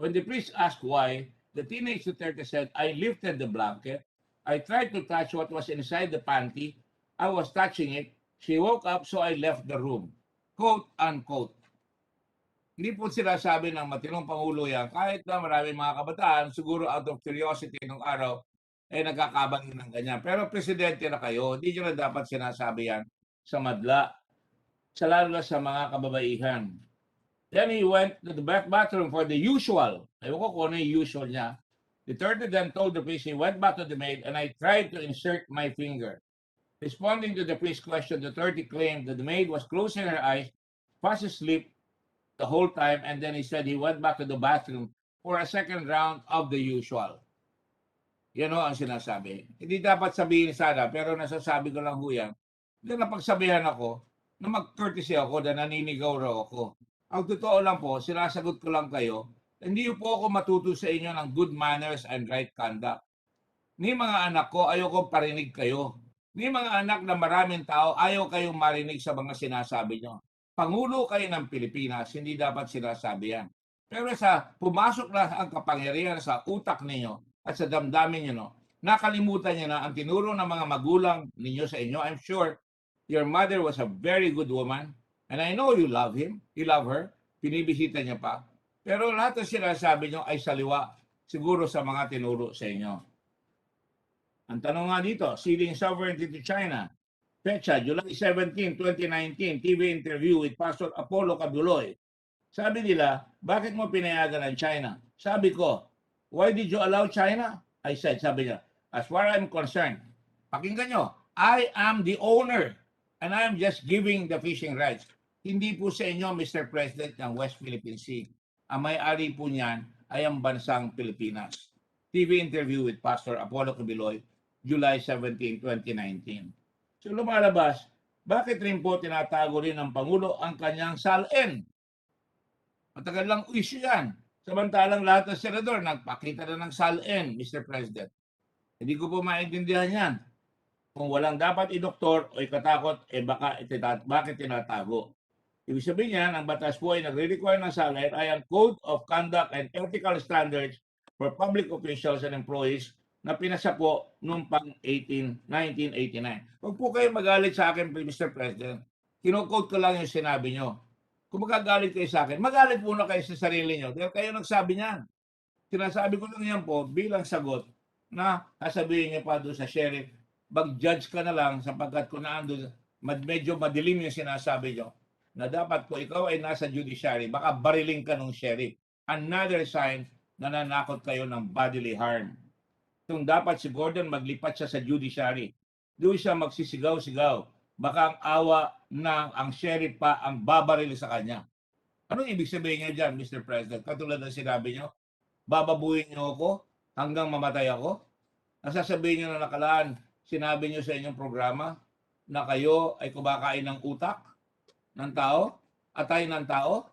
A: When the priest asked why, the teenage Duterte said, I lifted the blanket. I tried to touch what was inside the panty. I was touching it. She woke up, so I left the room. Quote, unquote. Hindi po sinasabi ng matinong Pangulo yan, kahit na maraming mga kabataan, siguro out of curiosity nung araw, nagkakabangin ng ganyan. Pero presidente na kayo, hindi nyo na dapat sinasabi yan sa madla, sa lalo na sa mga kababaihan. Then he went to the back bathroom for the usual. Ewan ko kung ano yung usual niya. The 30 then told the priest he went back to the maid and I tried to insert my finger. Responding to the priest's question, the 30 claimed that the maid was closing her eyes, fast asleep the whole time, and then he said he went back to the bathroom for a second round of the usual. Yan ho ang sinasabi. Hindi dapat sabihin sana, pero nasasabi ko lang ho yan. Then napagsabihan ako na mag-courtesy ako na naninigaw raw ako. Ang totoo lang po, sinasagot ko lang kayo, hindi po ako matuto sa inyo ng good manners and right conduct. Ni mga anak ko, ayoko parinig kayo. Ni mga anak na maraming tao, ayaw kayong marinig sa mga sinasabi nyo. Pangulo kayo ng Pilipinas, hindi dapat sinasabi yan. Pero sa pumasok na ang kapangyarihan sa utak ninyo at sa damdamin nyo, nakalimutan nyo na ang tinuro ng mga magulang ninyo sa inyo. I'm sure your mother was a very good woman and I know you love him, you love her, pinibisita niya pa. Pero lahat ng sinasabi nyo ay saliwa siguro sa mga tinuro sa inyo. Ang tanong nga dito, ceding sovereignty to China. Pecha, July 17, 2019, TV interview with Pastor Apollo Cabuloy. Sabi nila, bakit mo pinayagan ng China? Sabi ko, why did you allow China? I said, sabi niya, as far as I'm concerned, pakinggan nyo, I am the owner and I am just giving the fishing rights. Hindi po sa inyo, Mr. President, ng West Philippine Sea. Ang may-ari po niyan ay ang bansang Pilipinas. TV interview with Pastor Apollo Cabuloy, July 17, 2019. So lumalabas, bakit rin po tinatago rin ng Pangulo ang kanyang salin? Matagal lang issue yan. Samantalang lahat ng senador nagpakita na ng salin, Mr. President. Hindi ko po maintindihan yan. Kung walang dapat i-doktor o ikatakot, bakit tinatago? Ibig sabihin yan, ang batas po ay nagre-require ng salin ay ang Code of Conduct and Ethical Standards for Public Officials and Employees na pinasa po noong pang 1989. Huwag po kayo magalit sa akin, Mr. President. Kino-quote ko lang yung sinabi nyo. Kung magagalit kayo sa akin, magalit muna kayo sa sarili nyo. Dahil kayo nagsabi niyan. Sinasabi ko lang yan po bilang sagot na sasabihin niyo pa doon sa sheriff, mag-judge ka na lang sapagkat kung naandun, medyo madilim yung sinasabi nyo na dapat po ikaw ay nasa judiciary, baka bariling ka ng sheriff. Another sign na nanakot kayo ng bodily harm. Kung dapat si Gordon maglipat siya sa judiciary, doon siya magsisigaw-sigaw. Baka ang awa ng ang sheriff pa ang babaril sa kanya. Ano ibig sabihin niya dyan, Mr. President? Katulad ng sinabi niyo, bababuhin niyo ako hanggang mamatay ako? Nasasabihin niyo na nakalaan, sinabi niyo sa inyong programa na kayo ay kumakain ng utak ng tao, atay ng tao?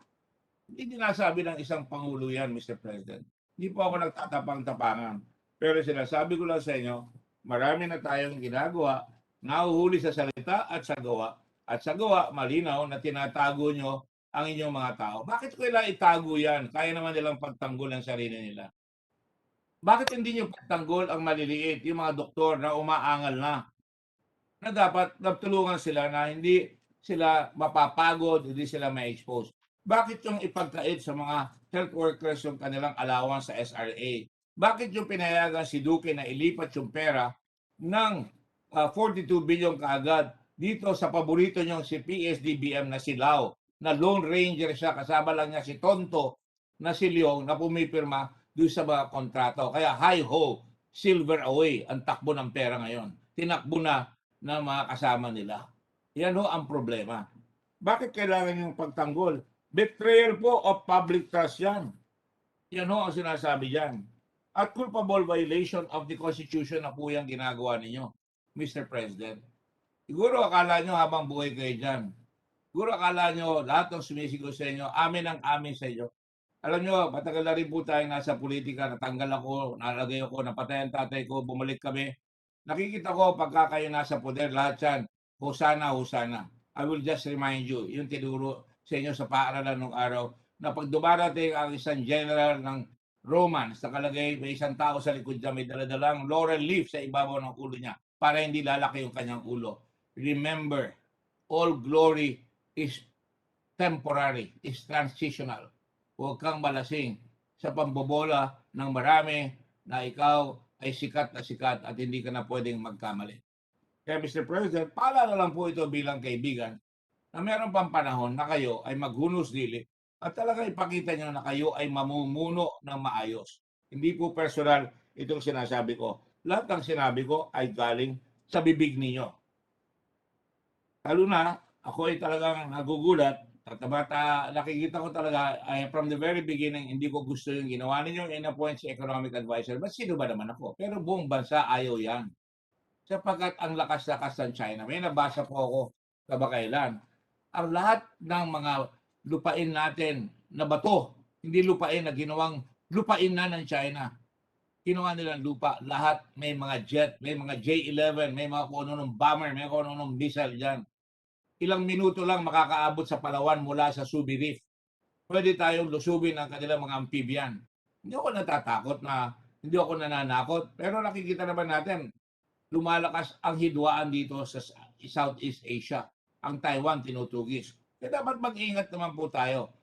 A: Hindi dinasabi ng isang Pangulo yan, Mr. President. Hindi po ako nagtatapang-tapangan. Pero sinasabi ko lang sa inyo, marami na tayong ginagawa, nahuhuli sa salita at sa gawa. At sa gawa, malinaw na tinatago nyo ang inyong mga tao. Bakit kailangan itago yan? Kaya naman nilang pagtanggol ang sarili nila. Bakit hindi nyo pagtanggol ang maliliit, yung mga doktor na umaangal na dapat nagtulungan sila na hindi sila mapapagod, hindi sila ma-expose? Bakit yung ipagkait sa mga health workers yung kanilang allowance sa SRA? Bakit yung pinayagan si Duque na ilipat yung pera ng 42 billion kaagad dito sa paborito niyong si PS-DBM na si Lau, na Lone Ranger siya, kasama lang niya si Tonto na si Leong na pumipirma doon sa mga kontrato. Kaya hi-ho, silver away ang takbo ng pera ngayon. Tinakbo na ng mga kasama nila. Yan ho ang problema. Bakit kailangan yung pagtanggol? Betrayal po of public trust yan. Yan ho ang sinasabi dyan. At culpable violation of the Constitution na po yung ginagawa ninyo, Mr. President. Siguro akala nyo habang buhay kayo dyan. Siguro akala nyo lahat ng sumisigaw sa inyo, amin ang amin sa inyo. Alam nyo, matagal na rin po tayong nasa politika, natanggal ako, nalagay ako, napatay ang tatay ko, bumalik kami. Nakikita ko pagka kayo nasa poder, lahat yan, husana, husana. I will just remind you, yung tinuro sa inyo sa paaralan ng araw, na pag dumarating ang isang general ng Romans, nakalagay may isang tao sa likod niya, may daladalang laurel leaf sa ibabaw ng ulo niya para hindi lalaki yung kanyang ulo. Remember, all glory is temporary, is transitional. Huwag kang malasing sa pambobola ng marami na ikaw ay sikat at hindi ka na pwedeng magkamali. Kaya Mr. President, paalala lang po ito bilang kaibigan na meron pang panahon na kayo ay maghunos dili at talaga ipakita nyo na kayo ay mamumuno ng maayos. Hindi po personal itong sinasabi ko. Lahat ng sinabi ko ay galing sa bibig ninyo. Lalo na, ako ay talagang nagugulat at nakikita ko talaga from the very beginning, hindi ko gusto yung ginawa ninyo in-appoint si economic advisor. But sino ba naman ako? Pero buong bansa ayaw yan. Sapagkat ang lakas-lakas ng China. May nabasa po ako kabakailan. Ang lahat ng mga lupain natin na bato, hindi lupain na ginawang lupain na ng China. Ginawa nilang lupa, lahat may mga jet, may mga J-11, may mga kung ano ng bomber, may kung ano ng missile dyan. Ilang minuto lang makakaabot sa Palawan mula sa Subi Reef. Pwede tayong lusubin ang kanilang mga amphibian. Hindi ako natatakot hindi ako nananakot. Pero nakikita naman natin, lumalakas ang hidwaan dito sa Southeast Asia. Ang Taiwan tinutugis. Kaya dapat mag-ingat naman po tayo.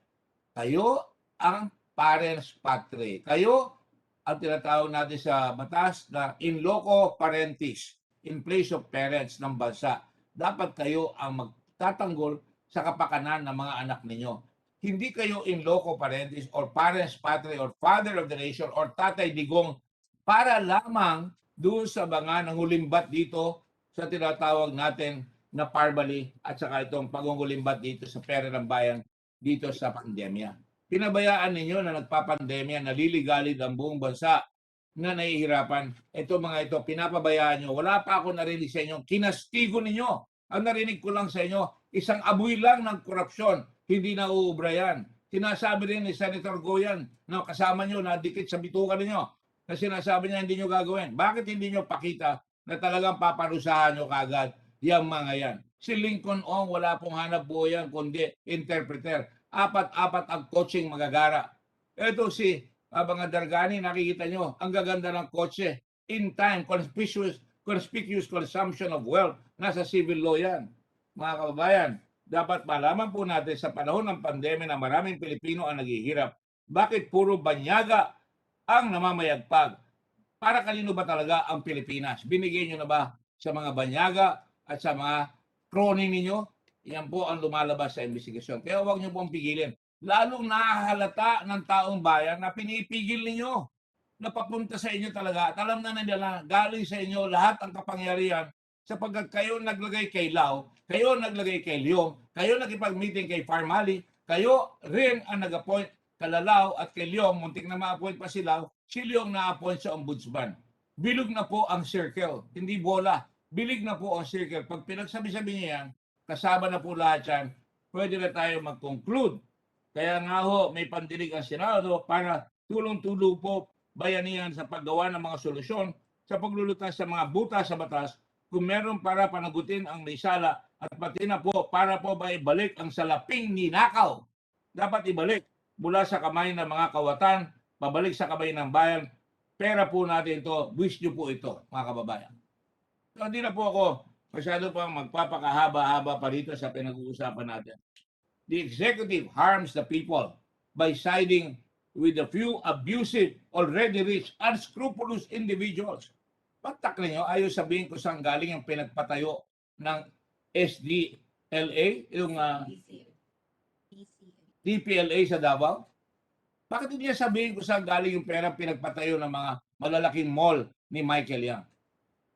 A: Kayo ang parents patri. Kayo ang tinatawag natin sa batas na in loco parentis, in place of parents ng bansa. Dapat kayo ang magtatanggol sa kapakanan ng mga anak ninyo. Hindi kayo in loco parentis or parents patri or father of the nation or tatay digong para lamang doon sa mga nangulimbat dito sa tinatawag natin na Pharmally at saka itong pagungulimbat dito sa pera ng bayan dito sa pandemya. Pinabayaan ninyo na nagpapandemya, naliligalid ang buong bansa na nahihirapan. Ito mga ito, pinapabayaan nyo. Wala pa ako narinig sa inyo. Kinastigo ninyo. Ang narinig ko lang sa inyo, isang abuy lang ng korupsyon. Hindi na uubra yan. Sinasabi rin ni Senator Goyan na kasama nyo na dikit sa bitukan ninyo na sinasabi niya hindi nyo gagawin. Bakit hindi nyo pakita na talagang paparusahan nyo kagad yung mga yan? Si Lincoln Ong, wala pong hanap buhay yan, kundi interpreter. Apat-apat ang coaching magagara. Ito si mga Dargani, nakikita nyo, ang gaganda ng kotse. In time, conspicuous consumption of wealth. Nasa civil law yan. Mga kababayan, dapat malaman po natin sa panahon ng pandemya na maraming Pilipino ang naghihirap. Bakit puro banyaga ang namamayagpag? Para kanino ba talaga ang Pilipinas? Binigay nyo na ba sa mga banyaga at sa mga crony ninyo? Yan po ang lumalabas sa investigasyon. Kaya huwag nyo pong pigilin. Lalong nahahalata ng taong bayan na pinipigil ninyo na papunta sa inyo talaga. At alam na nila, galing sa inyo lahat ang kapangyarihan sapagkat kayo naglagay kay Lau, kayo naglagay kay Leong, kayo nagipag-meeting kay Pharmally, kayo rin ang nag-appoint Kalalaw at kay Leong, muntik na ma-appoint pa si Lau, si Leong na-appoint sa ombudsman. Bilog na po ang circle, hindi bola. Bilig na po ang circle. Pag pinagsabi-sabi niya yan, kasama na po lahat yan, pwede na tayo mag-conclude. Kaya nga ho, may pandinig ang Senado para tulong-tulong po bayanihan sa paggawa ng mga solusyon sa paglulutas sa mga butas sa batas kung meron para panagutin ang naisala at pati na po para po ba ibalik ang salaping ninakaw. Dapat ibalik mula sa kamay ng mga kawatan, pabalik sa kamay ng bayan. Pera po natin ito, wish nyo po ito, mga kababayan. So, hindi na po ako masyado pang magpapakahaba-haba pa rito sa pinag-uusapan natin. The executive harms the people by siding with a few abusive, already rich, unscrupulous individuals. Patak ninyo, ayaw sabihin ko saan galing yung pinagpatayo ng SDLA, yung DPLA sa Davao. Bakit hindi niya sabihin kung saan galing yung pera pinagpatayo ng mga malalaking mall ni Michael Yang?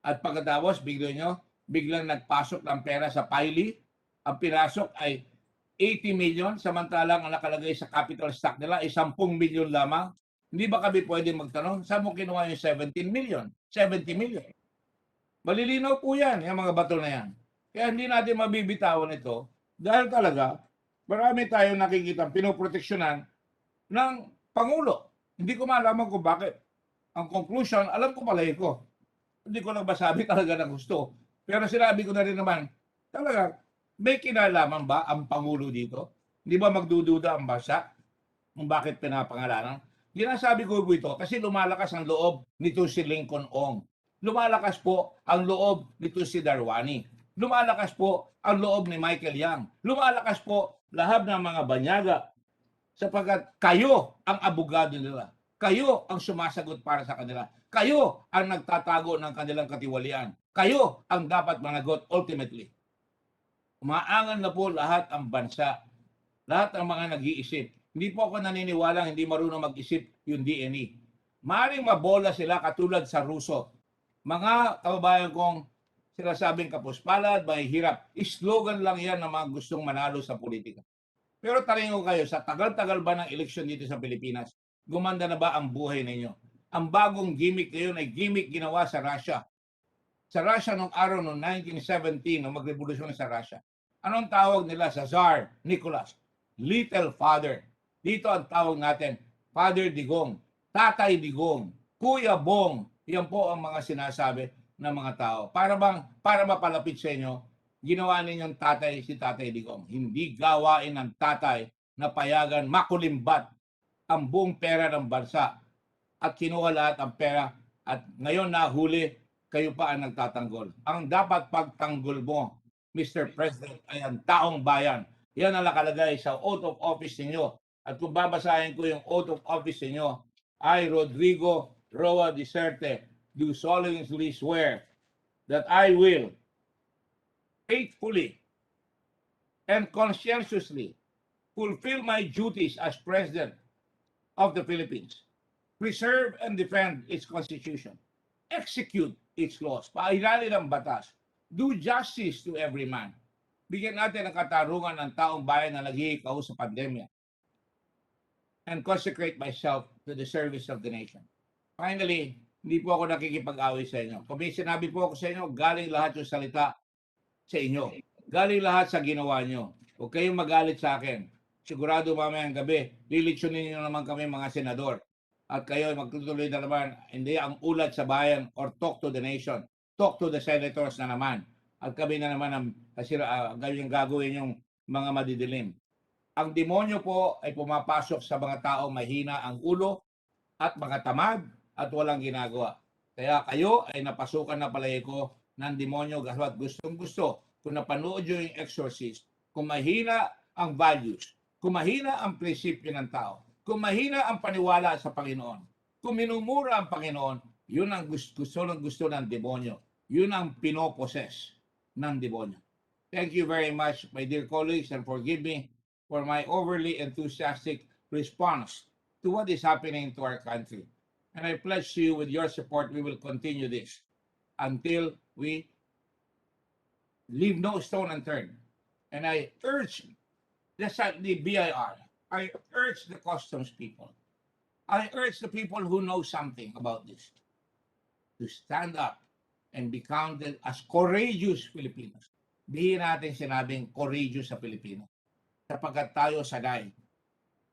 A: At pagkatapos, biglang nagpasok ng pera sa Pili. Ang pinasok ay 80 million, samantalang ang nakalagay sa capital stock nila ay 10 million lamang. Hindi ba kami pwede magtanong, saan mo kinuha yung 17 million? 70 million. Malilinaw po yan, yung mga bato na yan. Kaya hindi natin mabibitawan ito dahil talaga marami tayong nakikita pinoproteksyonan ng Pangulo. Hindi ko malaman kung bakit. Ang conclusion, alam ko pala ko. Hindi ko lang masabi talaga ng gusto. Pero sinabi ko na rin naman, talaga, may kinalaman ba ang Pangulo dito? Hindi ba magdududa ang bansa kung bakit pinapangalanan? Ginasabi ko po ito kasi lumalakas ang loob nito si Lincoln Ong. Lumalakas po ang loob nito si Darwani. Lumalakas po ang loob ni Michael Yang. Lumalakas po lahab ng mga banyaga sapagkat kayo ang abogado nila. Kayo ang sumasagot para sa kanila. Kayo ang nagtatago ng kanilang katiwalian. Kayo ang dapat managot ultimately. Umaangal na po lahat ang bansa, lahat ng mga nag-iisip. Hindi po ako naniniwalang hindi marunong mag-isip yung DNE. Maring mabola sila katulad sa Ruso. Mga kababayan kong sinasabing kapuspalad, may hirap. Slogan lang yan ng mga gustong manalo sa politika. Pero talingo kayo, sa tagal-tagal ba ng eleksyon dito sa Pilipinas, gumanda na ba ang buhay ninyo? Ang bagong gimmick ngayon ay gimmick ginawa sa Russia. Sa Russia nung araw noong 1917, nung magrevolusyon sa Russia. Anong tawag nila sa Tsar Nicholas? Little Father. Dito ang tawag natin, Father Digong, Tatay Digong, Kuya Bong. Yan po ang mga sinasabi ng mga tao. Para mapalapit sa inyo, ginawa ninyong tatay si Tatay Digong. Hindi gawain ng tatay na payagan makulimbat ang buong pera ng bansa at kinuha lahat ang pera at ngayon nahuli, kayo pa ang nagtatanggol. Ang dapat pagtanggol mo, Mr. President, ay ang taong bayan. Yan ang nakalagay sa oath of office ninyo. At kung babasahin ko yung oath of office ninyo, I, Rodrigo Roa Diserte, do solemnly swear that I will faithfully and conscientiously fulfill my duties as President of the Philippines, preserve and defend its Constitution, execute its laws, pairali ng batas, do justice to every man, bigyan natin ang katarungan ng taong bayan na naghihikaw sa pandemya, and consecrate myself to the service of the nation. Finally, hindi po ako nakikipag-away sa inyo. Kung may sinabi po ako sa inyo, galing lahat yung salita sa inyo. Galing lahat sa ginawa nyo. Huwag kayong magalit sa akin. Sigurado mamayang gabi, lilitsunin nyo naman kami mga senador. At kayo magtutuloy na naman, hindi ang ulat sa bayan or talk to the nation. Talk to the senators na naman. At kami na naman ang gagawin yung mga madidilim. Ang demonyo po ay pumapasok sa mga tao mahina ang ulo at mga tamad at walang ginagawa. Kaya kayo ay napasukan na palagi ko ng demonyo at gustong-gusto kung napanood nyo yung Exorcist, kung mahina ang values, kung mahina ang prinsipyo ng tao, kung mahina ang paniwala sa Panginoon, kung minumura ang Panginoon, yun ang gusto ng demonyo. Yun ang pinoposes ng demonyo. Thank you very much, my dear colleagues, and forgive me for my overly enthusiastic response to what is happening to our country. And I pledge to you, with your support, we will continue this until we leave no stone unturned. And I urge the BIR, I urge the customs people, I urge the people who know something about this to stand up and be counted as courageous Filipinos. Di natin sinabing courageous sa Pilipinas. Sapagkat tayo sanay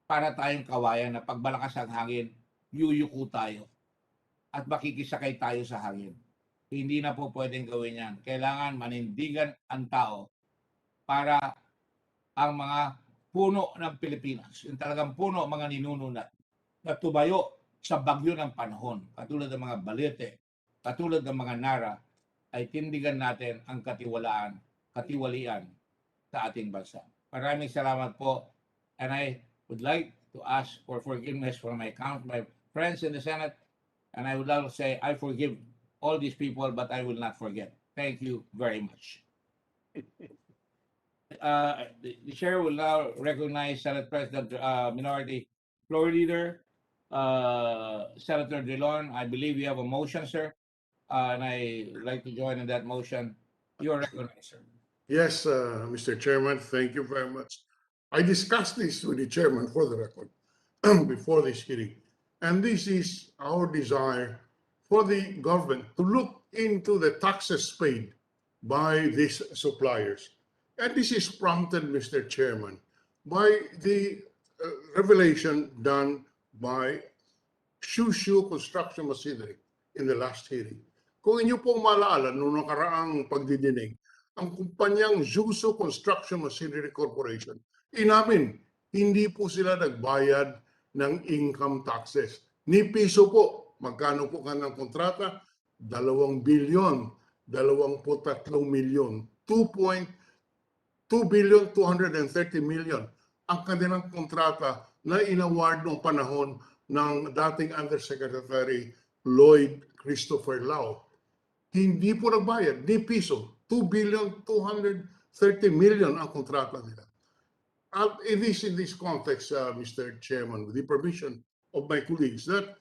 A: para tayong kawayan na pagbalakas ang hangin, yuyuko tayo at makikisakay tayo sa hangin. Hindi na po pwedeng gawin yan. Kailangan manindigan ang tao para ang mga puno ng Pilipinas, yung talagang puno, mga ninununat, na tumayo sa bagyo ng panahon, katulad ng mga Balete, katulad ng mga Nara, ay tindigan natin ang katiwalian sa ating bansa. Maraming salamat po. And I would like to ask for forgiveness for my friends in the Senate. And I would like to say, I forgive all these people, but I will not forget. Thank you very much. The chair will now recognize Senate President Minority Floor Leader, Senator Drilon. I believe you have a motion, sir. And I like to join in that motion. You are recognized, sir.
I: Yes, Mr. Chairman, thank you very much. I discussed this with the chairman for the record before this hearing. And this is our desire for the government to look into the taxes paid by these suppliers. And this is prompted, Mr. Chairman, by the revelation done by Shushu Construction Machinery in the last hearing. Kung inyo pong maalala, noong nakaraang pagdidinig, ang kumpanyang Shushu Construction Machinery Corporation, inamin, hindi po sila nagbayad ng income taxes. Ni piso po, magkano po kanilang kontrata? 2 bilyon, 23 milyon, 2.3 2,230,000,000 ang kanilang kontrata na inaward noong panahon ng dating Undersecretary Lloyd Christopher Lau. Hindi po nagbayad, ni piso. 2,230,000,000 ang kontrata nila. It is in this context, Mr. Chairman, with the permission of my colleagues, that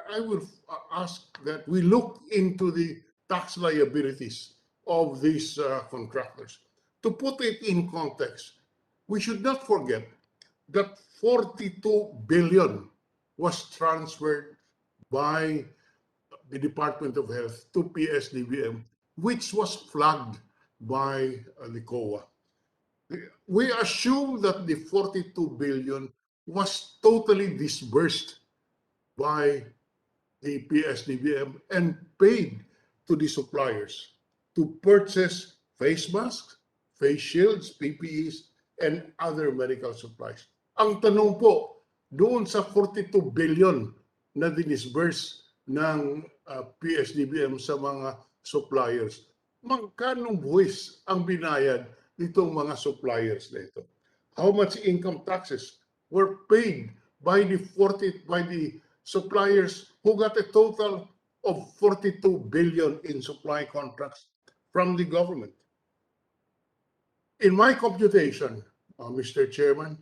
I: I will ask that we look into the tax liabilities of these contractors. To put it in context, we should not forget that 42 billion was transferred by the Department of Health to PS-DBM, which was flagged by the COA. We assume that the 42 billion was totally disbursed by the PS-DBM and paid to the suppliers to purchase face masks, face shields, PPEs, and other medical supplies. Ang tanong po, doon sa 42 billion na dinisburse ng PS-DBM sa mga suppliers, magkano buwis ang binayad nitong mga suppliers na ito? How much income taxes were paid by the suppliers who got a total of 42 billion in supply contracts from the government? In my computation, Mr. Chairman,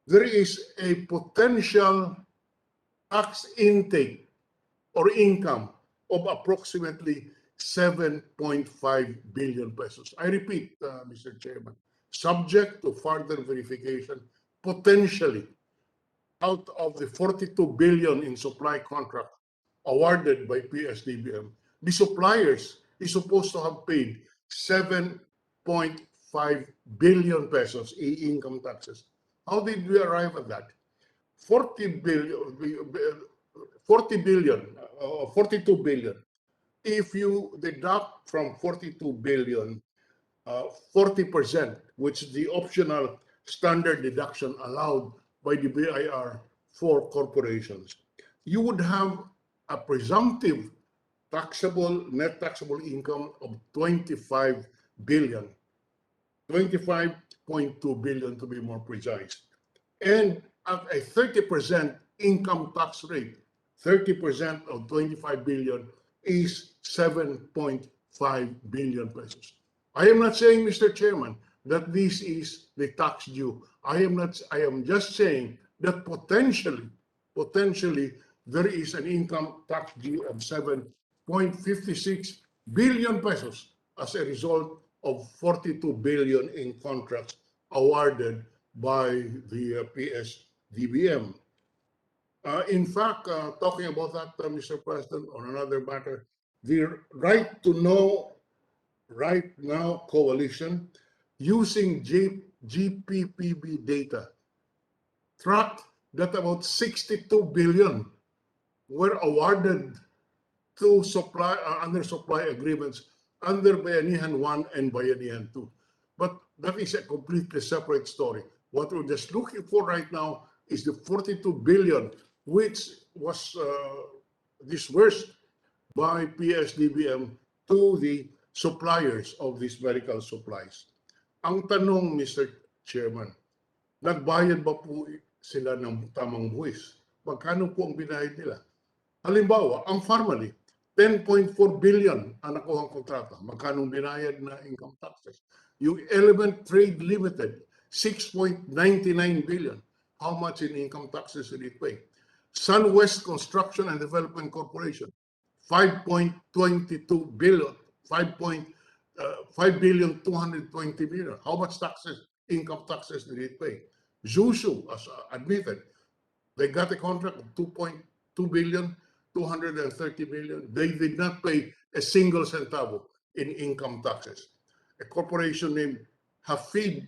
I: there is a potential tax intake or income of approximately 7.5 billion pesos. I repeat, Mr. Chairman, subject to further verification, potentially out of the 42 billion in supply contract awarded by PS-DBM, the suppliers is supposed to have paid 7.5 billion pesos in income taxes. How did we arrive at that? 42 billion. If you deduct from 42 billion, 40%, which is the optional standard deduction allowed by the BIR for corporations, you would have a presumptive net taxable income of 25 billion, 25.2 billion to be more precise. And at a 30% income tax rate, 30% of 25 billion is 7.5 billion pesos. I am not saying, Mr. Chairman, that this is the tax due. I am just saying that potentially there is an income tax due of 7.56 billion pesos as a result of 42 billion in contracts awarded by the PS-DBM. In fact, talking about that, Mr. President, on another matter, the Right to Know Right Now Coalition, using GPPB data, tracked that about 62 billion were awarded to supply under supply agreements under Bayanihan 1 and Bayanihan 2. But that is a completely separate story. What we're just looking for right now is the 42 billion, which was disbursed by PS-DBM to the suppliers of these medical supplies. Ang tanong, Mr. Chairman, nagbayad ba po sila ng tamang buwis? Magkano po ang binayad nila? Halimbawa, ang Pharmally, 10.4 billion ang nakuhang kontrata. Magkano binayad na income taxes? Yung Element Trade Limited, 6.99 billion. How much in income taxes did it pay? SunWest Construction and Development Corporation, 5.22 billion, 5,220 million. How much taxes, income taxes did it pay? Zushu, as admitted, they got a contract of 2.2 billion, 230 million. They did not pay a single centavo in income taxes. A corporation named Hafid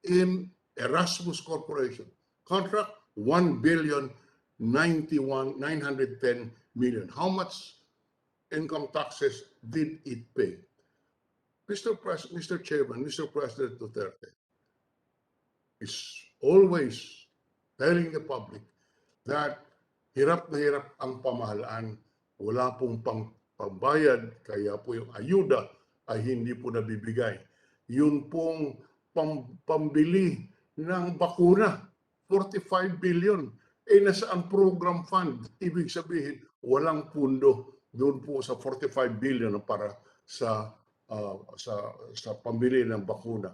I: in Erasmus Corporation, contract 1,910 million. How much income taxes did it pay? Mr. Chairman, Mr. President Duterte is always telling the public that hirap na hirap ang pamahalaan, wala pong pambayad, kaya po yung ayuda ay hindi po nabibigay. yun pong pambili ng bakuna, 45 billion. Nasa ang program fund, ibig sabihin, walang pundo doon po sa 45 billion para sa pambili ng bakuna.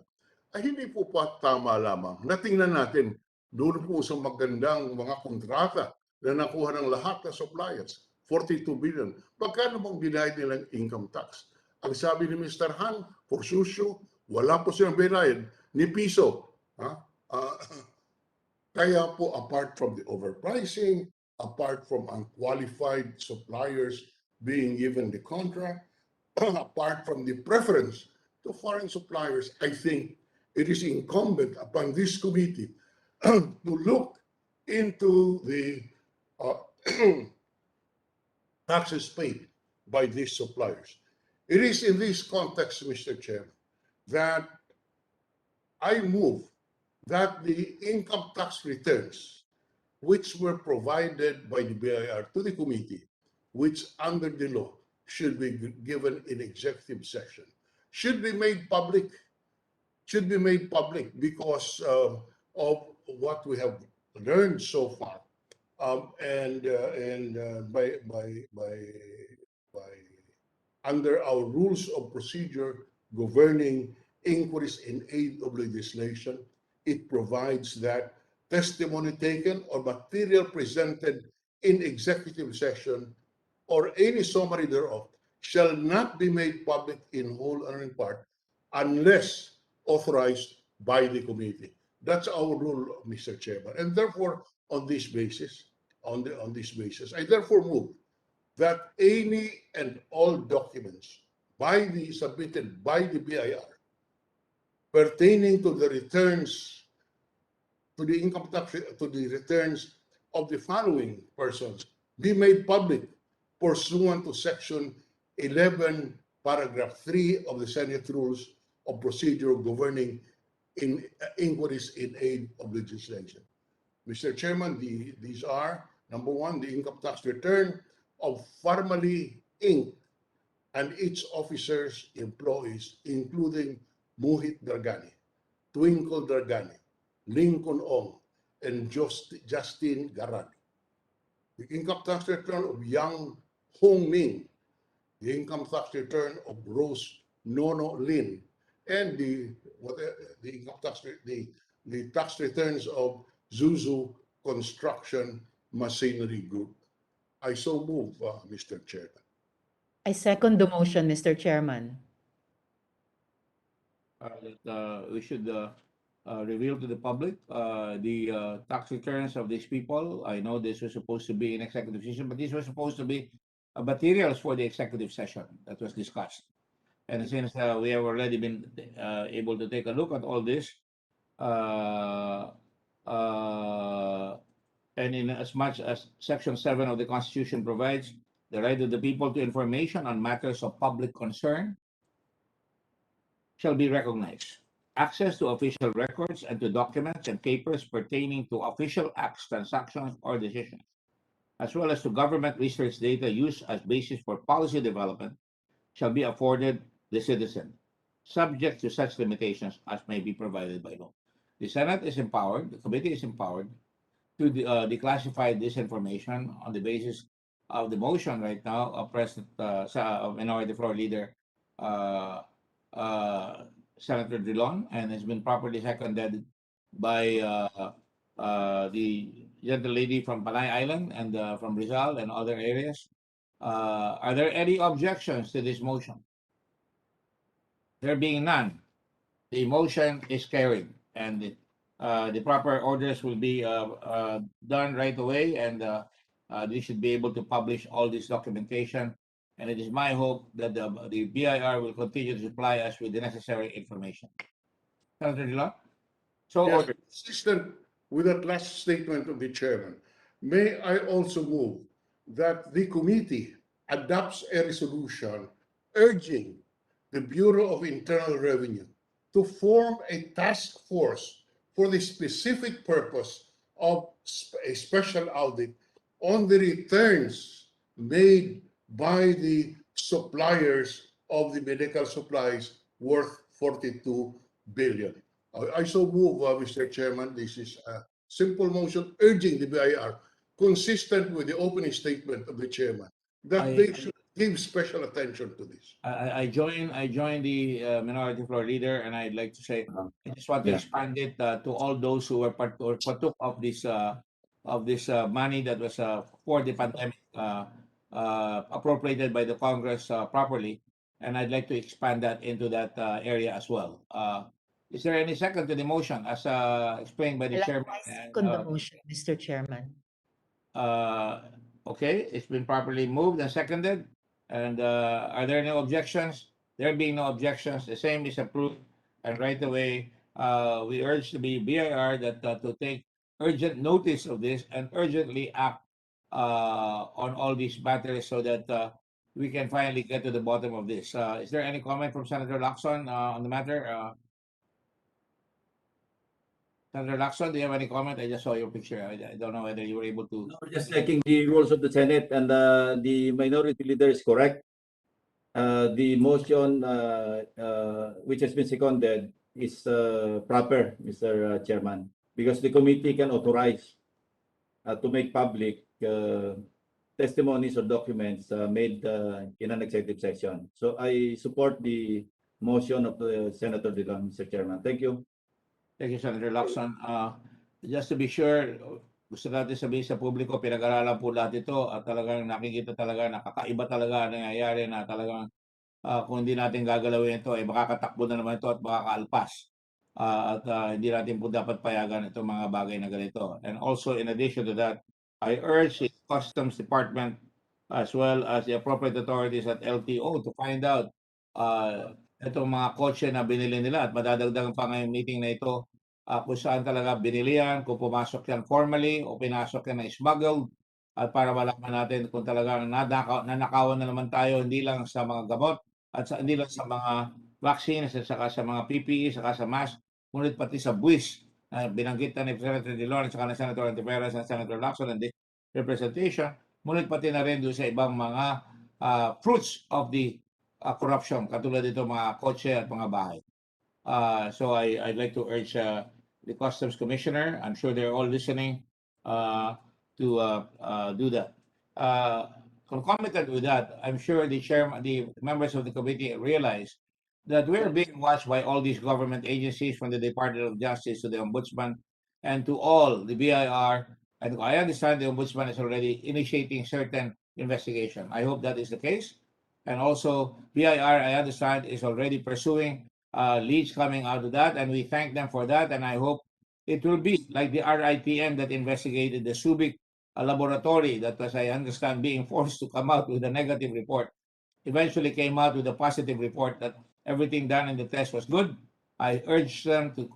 I: Ay hindi po pa tama lamang. Natingnan natin doon po sa magandang mga kontrata na nakuha ng lahat ng suppliers, 42 billion. Pagkano bang binayad nilang income tax? Ang sabi ni Mr. Han, for Shushu, wala po silang binayad ni piso. Kaya po, apart from the overpricing, apart from unqualified suppliers being given the contract, apart from the preference to foreign suppliers, I think it is incumbent upon this committee to look into the taxes paid by these suppliers. It is in this context, Mr. Chairman, that I move that the income tax returns which were provided by the BIR to the committee, which under the law should be given in executive session, should be made public because of what we have learned so far, and by under our rules of procedure governing inquiries in aid of legislation, it provides that testimony taken or material presented in executive session or any summary thereof shall not be made public in whole or in part unless authorized by the committee. That's our rule, Mr. Chairman. And therefore, on this basis, I therefore move that any and all documents submitted by the BIR pertaining to the returns to the income tax, to the returns of the following persons be made public pursuant to section 11 paragraph 3 of the Senate Rules of Procedure governing inquiries in aid of legislation. Mr. Chairman, these are, number one, the income tax return of Pharmally Inc. and its officers, employees, including Muhit Dargani, Twinkle Dargani, Lincoln Ong, and Justin Garani. The income tax return of Yang Hong Ming, the income tax return of Rose Nono Lin, and the tax returns of Zuzu Construction Machinery Group. I so move, Mr. Chairman.
H: I second the motion, Mr. Chairman.
A: We should reveal to the public the tax returns of these people. I know this was supposed to be an executive session, but this was supposed to be materials for the executive session that was discussed. And since we have already been able to take a look at all this, and in as much as Section 7 of the Constitution provides the right of the people to information on matters of public concern shall be recognized. Access to official records and to documents and papers pertaining to official acts, transactions, or decisions, as well as to government research data used as basis for policy development, shall be afforded the citizen, subject to such limitations as may be provided by law. The Senate is empowered, the committee is empowered to declassify this information on the basis of the motion right now of President Minority Floor Leader Senator Drilon, and has been properly seconded by the gentle lady from Panay Island and from Rizal and other areas. Are there any objections to this motion? There being none, the motion is carried, and the proper orders will be done right away, and they should be able to publish all this documentation. And it is my hope that the BIR will continue to supply us with the necessary information. Senator Dillon? So
I: Yes,
A: ordered.
I: consistent with that last statement of the chairman, may I also move that the committee adopts a resolution urging the Bureau of Internal Revenue to form a task force for the specific purpose of a special audit on the returns made by the suppliers of the medical supplies worth 42 billion. I so move, Mr. Chairman. This is a simple motion urging the BIR, consistent with the opening statement of the chairman, that they should give special attention to this.
A: I join the minority floor leader, and I'd like to say I just want to
J: Yeah.
A: expand it to all those who were partook of this money that was for the pandemic appropriated by the Congress properly, and I'd like to expand that into that area as well. Is there any second to the motion as explained by the chairman?
H: I second the motion, Mr. Chairman.
A: Okay, it's been properly moved and seconded. And are there no objections? There being no objections, the same is approved. And right away, we urge the BIR that to take urgent notice of this and urgently act on all these matters so that we can finally get to the bottom of this. Is there any comment from Senator Lacson on the matter? Senator Lacson, do you have any comment? I just saw your picture. I don't know whether you were able to.
J: No, just checking the rules of the Senate, and the minority leader is correct. The motion which has been seconded is proper, Mr. Chairman, because the committee can authorize to make public testimonies or documents made in an executive session. So I support the motion of Senator Dillon, Mr. Chairman. Thank you.
A: Thank you, Senator Lacson. Just to be sure, gusto natin sabihin sa publiko, pinag-aralan po lahat ito at talagang nakikita talaga, nakakaiba talaga ang nangyayari na talagang kung hindi natin gagalawin ito, makakatakbo na naman ito at makakaalpas. At hindi natin po dapat payagan itong mga bagay na ganito. And also, in addition to that, I urge the Customs Department as well as the appropriate authorities at LTO to find out itong mga kotse na binili nila at madadagdagan pa ngayong meeting na ito kung saan talaga binili yan, kung pumasok yan formally o pinasok yan na smuggled at para malaman natin kung talagang nanakawan na naman tayo hindi lang sa mga gamot at hindi lang sa mga vaccines at saka sa mga PPE, saka sa mask, ngunit pati sa buwis na binanggit na ni Senator Dillon at saka ni Senator Antiveros at Senator Lacson and the representation, ngunit pati na rin doon sa ibang mga fruits of the corruption, katulad dito mga kotse at mga bahay. So I'd like to urge the Customs Commissioner, I'm sure they're all listening, to do that. Concomitant with that, I'm sure the members of the committee realize that we're being watched by all these government agencies, from the Department of Justice to the Ombudsman and to all the BIR. And I understand the Ombudsman is already initiating certain investigation. I hope that is the case. And also, BIR, I understand, is already pursuing leads coming out of that, and we thank them for that. And I hope it will be like the RITM that investigated the Subic laboratory that was, I understand, being forced to come out with a negative report. Eventually came out with a positive report that everything done in the test was good. I urge them to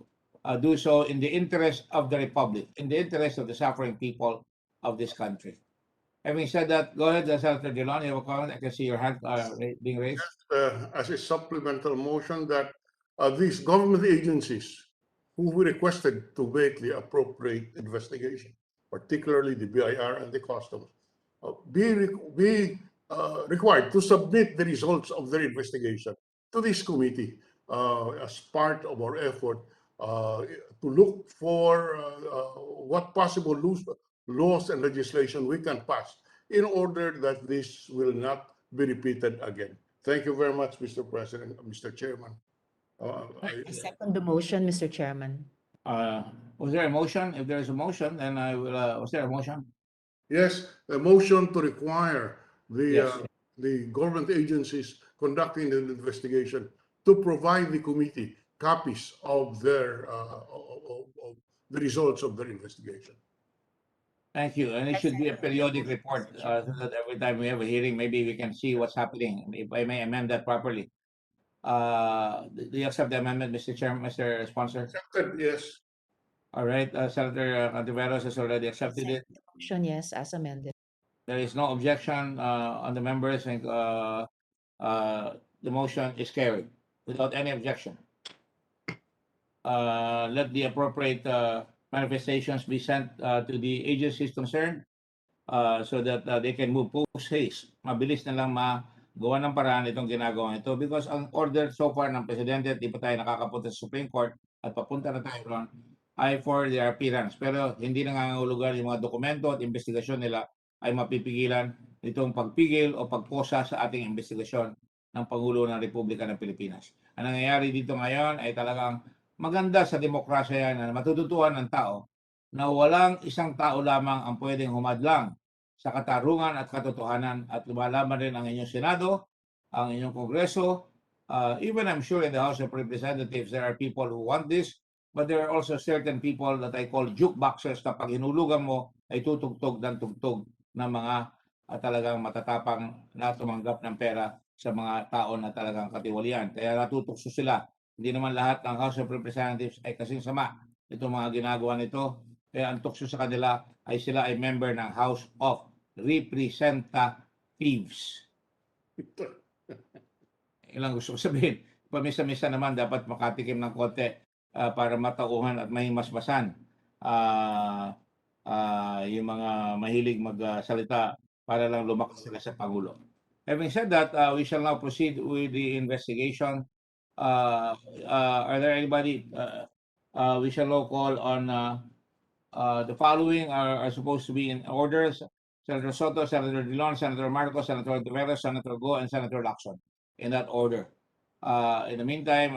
A: do so in the interest of the Republic, in the interest of the suffering people of this country. Having said that, go ahead, Senator Dillon, you have a comment? I can see your hand being raised.
I: As a supplemental motion that these government agencies who we requested to make the appropriate investigation, particularly the BIR and the Customs, be required to submit the results of their investigation to this committee as part of our effort to look for what possible laws and legislation we can pass in order that this will not be repeated again. Thank you very much, Mr. President, Mr. Chairman.
H: I second the motion, Mr. Chairman.
A: Was there a motion? If there is a motion, then I will. Was there a motion?
I: Yes, a motion to require
A: Yes.
I: the government agencies conducting the investigation to provide the committee copies of their of the results of their investigation.
A: Thank you. And it should be a periodic report so that every time we have a hearing, maybe we can see what's happening. If I may amend that properly. Do you accept the amendment, Mr. Chairman, Mr. Sponsor?
I: Accepted, yes.
A: All right. Senator Antiveros has already accepted it.
H: The motion, yes, as amended.
A: There is no objection on the members, and the motion is carried without any objection. Let the appropriate manifestations be sent to the agencies concerned so that they can move post haste. Mabilis na lang gawa ng paraan itong ginagawa ito because ang order so far ng Presidente at di pa tayo nakakapunta sa Supreme Court at papunta na tayo ron ay for their appearance. Pero hindi nangangahulugan yung mga dokumento at investigasyon nila ay mapipigilan itong pagpigil o pagposa sa ating investigasyon ng Pangulo ng Republika ng Pilipinas. Ang nangyayari dito ngayon ay talagang maganda sa demokrasya yan na matututuhan ng tao na walang isang tao lamang ang pwedeng humadlang sa katarungan at katotohanan at lumalaban rin ang inyong Senado, ang inyong Kongreso. Even I'm sure in the House of Representatives there are people who want this, but there are also certain people that I call jukeboxers na pag hinulugan mo ay tutugtog ng tugtog ng mga talagang matatapang na tumanggap ng pera sa mga tao na talagang katiwalian. Kaya natutukso sila. Hindi naman lahat ng House of Representatives ay kasing sama itong mga ginagawa nito. Kaya ang tukso sa kanila ay sila ay member ng House of Representatives. Ilang gusto ko sabihin. Pamisa-misa naman dapat makatikim ng konti para matauhan at mahimasmasan yung mga mahilig magsalita para lang lumakas sila sa Pangulo. Having said that, we shall now proceed with the investigation. Are there anybody? We shall now call on the following are supposed to be in order: Senator Soto, Senator Dillon, Senator Marcos, Senator Rivera, Senator Go, and Senator Lacson, in that order. In the meantime,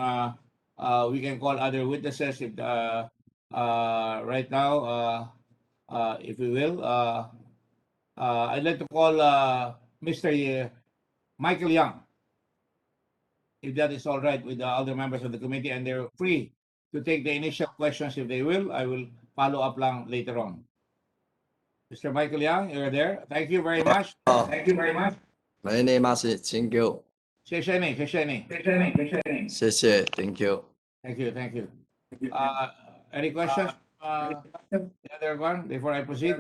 A: we can call other witnesses if right now, if we will. I'd like to call Mr. Michael Young, if that is all right with the other members of the committee, and they're free to take the initial questions if they will. I will follow up lang later on. Mr. Michael Young, you're there. Thank you very much. Thank you very much.
K: 没你马是请求，
A: 谢谢你，谢谢你。
K: 谢谢，Thank you。
A: Thank you, thank you. Any questions? The other one before I proceed?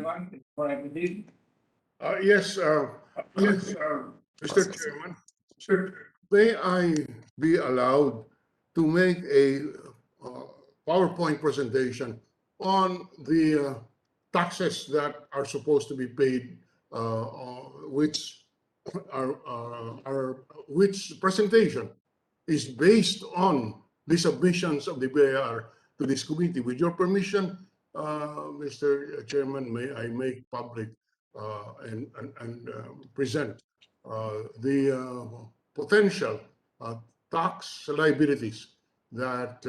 I: Yes, Mr. Chairman, may I be allowed to make a PowerPoint presentation on the taxes that are supposed to be paid, which which presentation is based on the submissions of the BIR to this committee. With your permission, Mr. Chairman, may I make public and present the potential tax liabilities that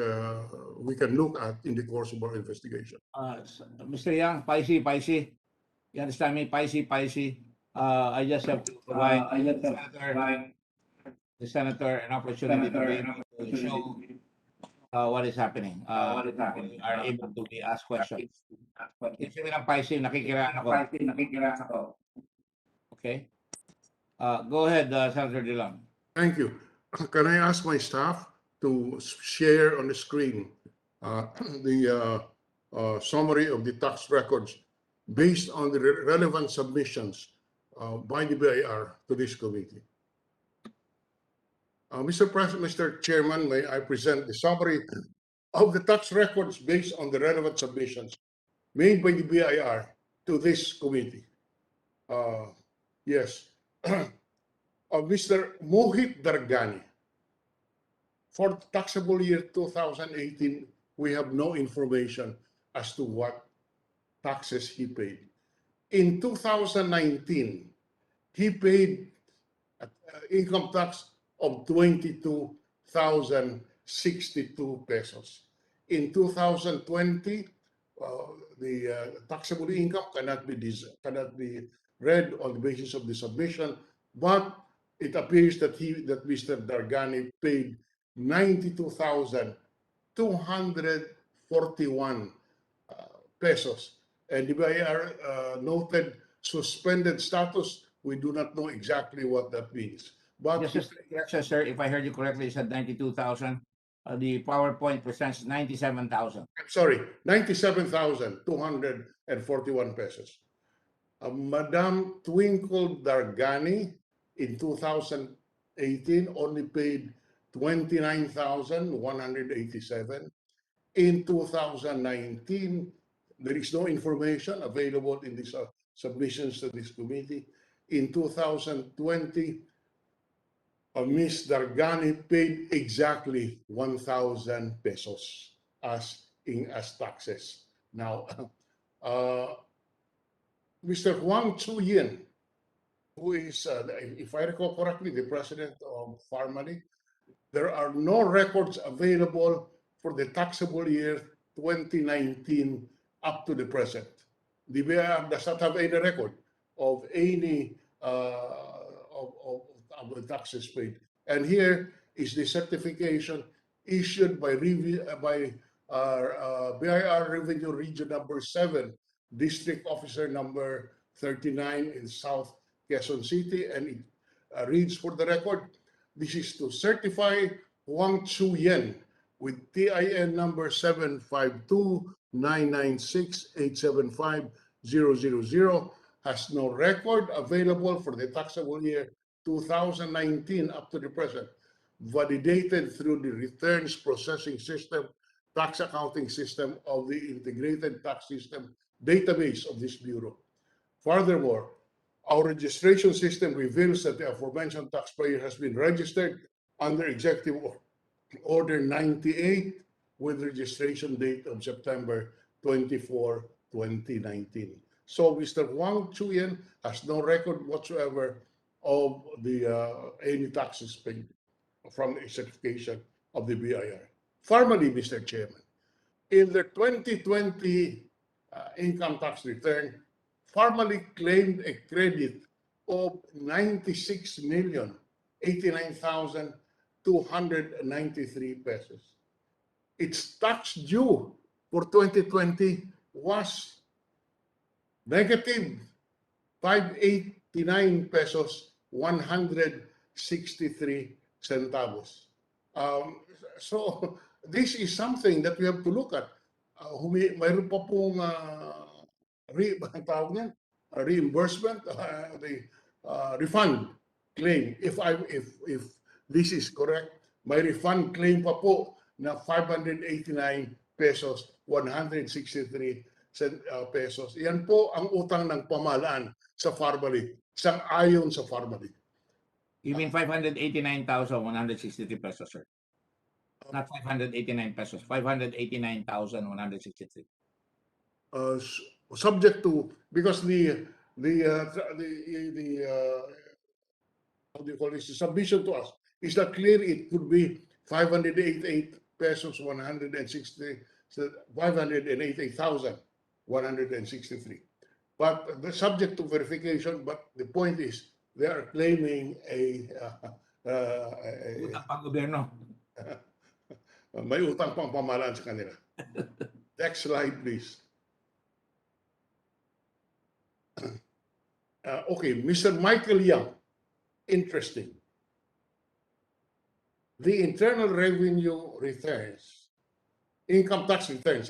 I: we can look at in the course of our investigation.
A: Mr. Young, Paisi. You understand me? Paisi. I just have to provide the senator an opportunity to be able to show what is happening. We are able to be asked questions. Kasi lang Paisi, nakikiraan ako. Okay. Go ahead, Senator Dillon.
I: Thank you. Can I ask my staff to share on the screen the summary of the tax records based on the relevant submissions by the BIR to this committee? Mr. Chairman, may I present the summary of the tax records based on the relevant submissions made by the BIR to this committee? Yes. Mr. Mohit Dargani. For taxable year 2018, we have no information as to what taxes he paid. In 2019, he paid income tax of 22,062 pesos. In 2020, the taxable income cannot be read on the basis of the submission, but it appears that Mr. Dargani paid 92,241 pesos, and the BIR noted suspended status. We do not know exactly what that means. But
A: Just correction, sir, if I heard you correctly, you said 92,000. The PowerPoint presents 97,000.
I: I'm sorry, 97,241 pesos. Madam Twinkle Dargani in 2018 only paid 29,187. In 2019, there is no information available in these submissions to this committee. In 2020, Ms. Dargani paid exactly 1,000 pesos as taxes. Now, Mr. Huang Chuyin, who is, if I recall correctly, the president of Pharmally, there are no records available for the taxable year 2019 up to the present. The BIR does not have any record of any of the taxes paid. And here is the certification issued by BIR Revenue Region number 7, District Officer number 39 in South Quezon City, and it reads for the record, this is to certify Huang Chu Yen with TIN number 752-996-875-000 has no record available for the taxable year 2019 up to the present, validated through the returns processing system, tax accounting system of the integrated tax system database of this bureau. Furthermore, our registration system reveals that the aforementioned taxpayer has been registered under Executive Order 98 with registration date of September 24, 2019. So Mr. Huang Chuyen has no record whatsoever of the any taxes paid from a certification of the BIR. Formally, Mr. Chairman, in the 2020 income tax return, formally claimed a credit of 96,089,293 pesos. Its tax due for 2020 was negative 589 pesos 163 centavos. So this is something that we have to look at. Mayroon pa pong reimbursement, the refund claim. If this is correct, may refund claim pa po na 589 pesos 163 pesos. Yan po ang utang ng pamahalaan sa Pharmally, sang-ayon sa Pharmally.
A: You mean 589,163 pesos, sir? Not 589 pesos, 589,163.
I: Subject to, because the how do you call this, the submission to us is not clear. It could be 588 pesos 588,163, but the subject to verification. But the point is they are claiming
A: Utang pang gobyerno.
I: may utang pang pamahalaan sa kanila. Next slide, please. Okay, Mr. Michael Young, interesting. The internal revenue returns, income tax returns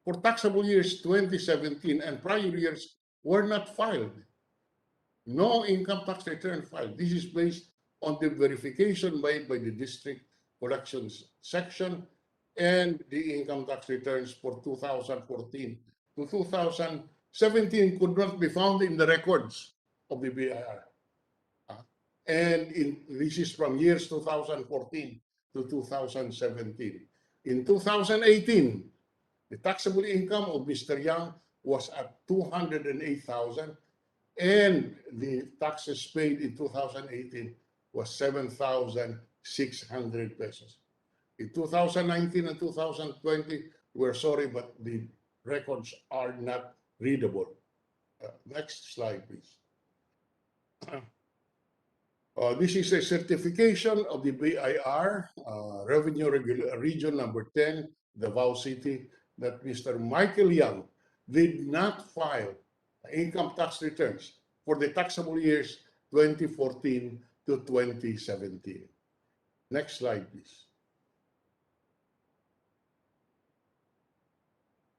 I: for taxable years 2017 and prior years were not filed. No income tax return filed. This is based on the verification made by the district collections section and the income tax returns for 2014 to 2017 could not be found in the records of the BIR. And this is from years 2014 to 2017. In 2018, the taxable income of Mr. Young was at 208,000, and the taxes paid in 2018 was 7,600 pesos. In 2019 and 2020, we're sorry, but the records are not readable. Next slide, please. This is a certification of the BIR, Revenue Region number 10, Davao City, that Mr. Michael Young did not file income tax returns for the taxable years 2014 to 2017. Next slide, please.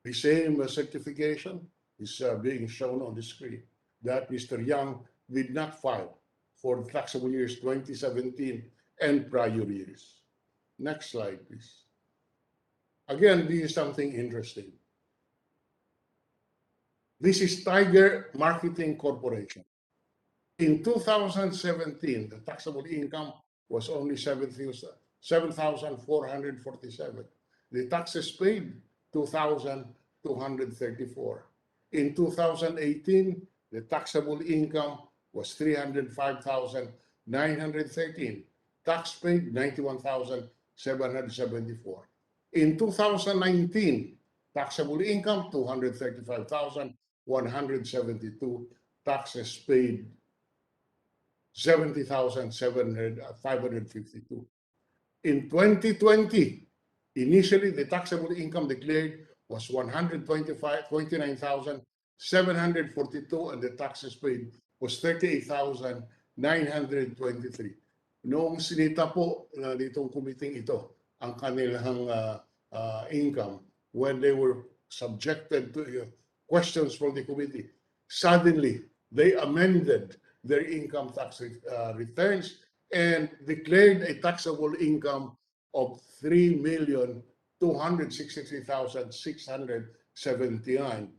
I: The same certification is being shown on the screen that Mr. Young did not file for the taxable years 2017 and prior years. Next slide, please. Again, this is something interesting. This is Tiger Marketing Corporation. In 2017, the taxable income was only 7,447. The taxes paid, 2,234. In 2018, the taxable income was 305,913. Tax paid, 91,774. In 2019, taxable income, 235,172. Taxes paid, 70,552. In 2020, initially the taxable income declared was 129,742 and the taxes paid was 38,923. Noong sinita po nitong committee ito ang kanilang income when they were subjected to questions from the committee, suddenly they amended their income tax returns and declared a taxable income of 3,263,671,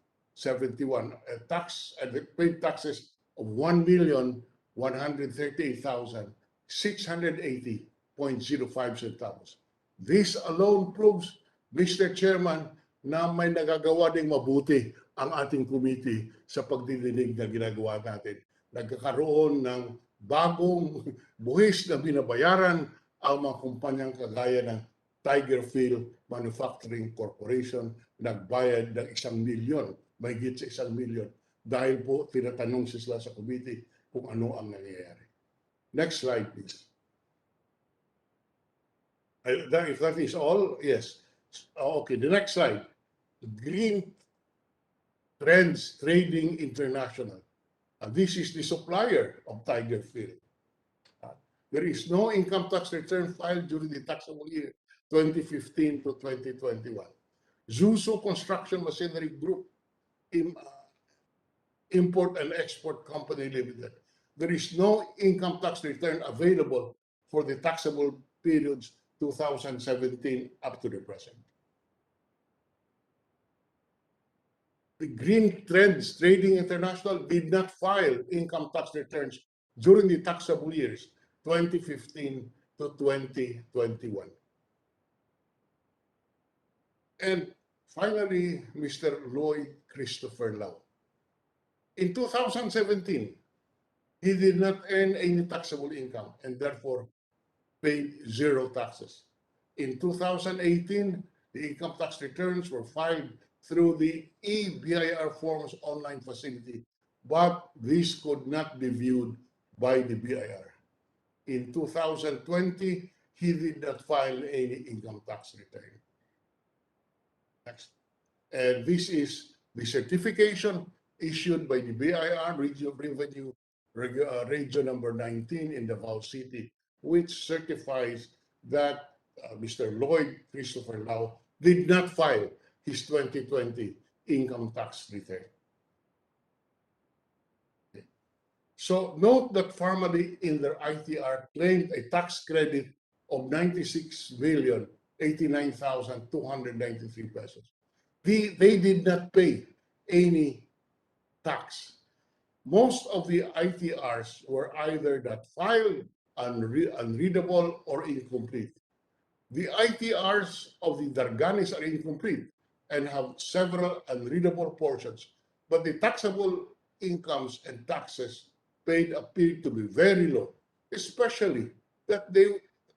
I: tax and paid taxes of 1,138,680.05 centavos. This alone proves, Mr. Chairman, na may nagagawa ding mabuti ang ating committee sa pagdidinig na ginagawa natin. Nagkakaroon ng bagong buwis na binabayaran ang mga kumpanyang kagaya ng Tigerfield Manufacturing Corporation, nagbayad ng 1 milyon, mahigit sa 1 milyon, dahil po tinatanong sila sa committee kung ano ang nangyayari. Next slide, please. If that is all, yes. Okay, the next slide. Green Trends Trading International. This is the supplier of Tigerfield. There is no income tax return filed during the taxable year 2015 to 2021. Zuso Construction Machinery Group, Import and Export Company Limited. There is no income tax return available for the taxable periods 2017 up to the present. The Green Trends Trading International did not file income tax returns during the taxable years 2015 to 2021. And finally, Mr. Lloyd Christopher Lau. In 2017, he did not earn any taxable income and therefore paid 0 taxes. In 2018, the income tax returns were filed through the e-BIR forms online facility, but this could not be viewed by the BIR. In 2020, he did not file any income tax return. Next. And this is the certification issued by the BIR Region Revenue Region number 19 in Davao City, which certifies that Mr. Lloyd Christopher Lau did not file his 2020 income tax return. Okay. So note that Pharmally in their ITR claimed a tax credit of 96,089,293 pesos. They did not pay any tax. Most of the ITRs were either not filed, unreadable, or incomplete. The ITRs of the Darganis are incomplete and have several unreadable portions, but the taxable incomes and taxes paid appear to be very low, especially that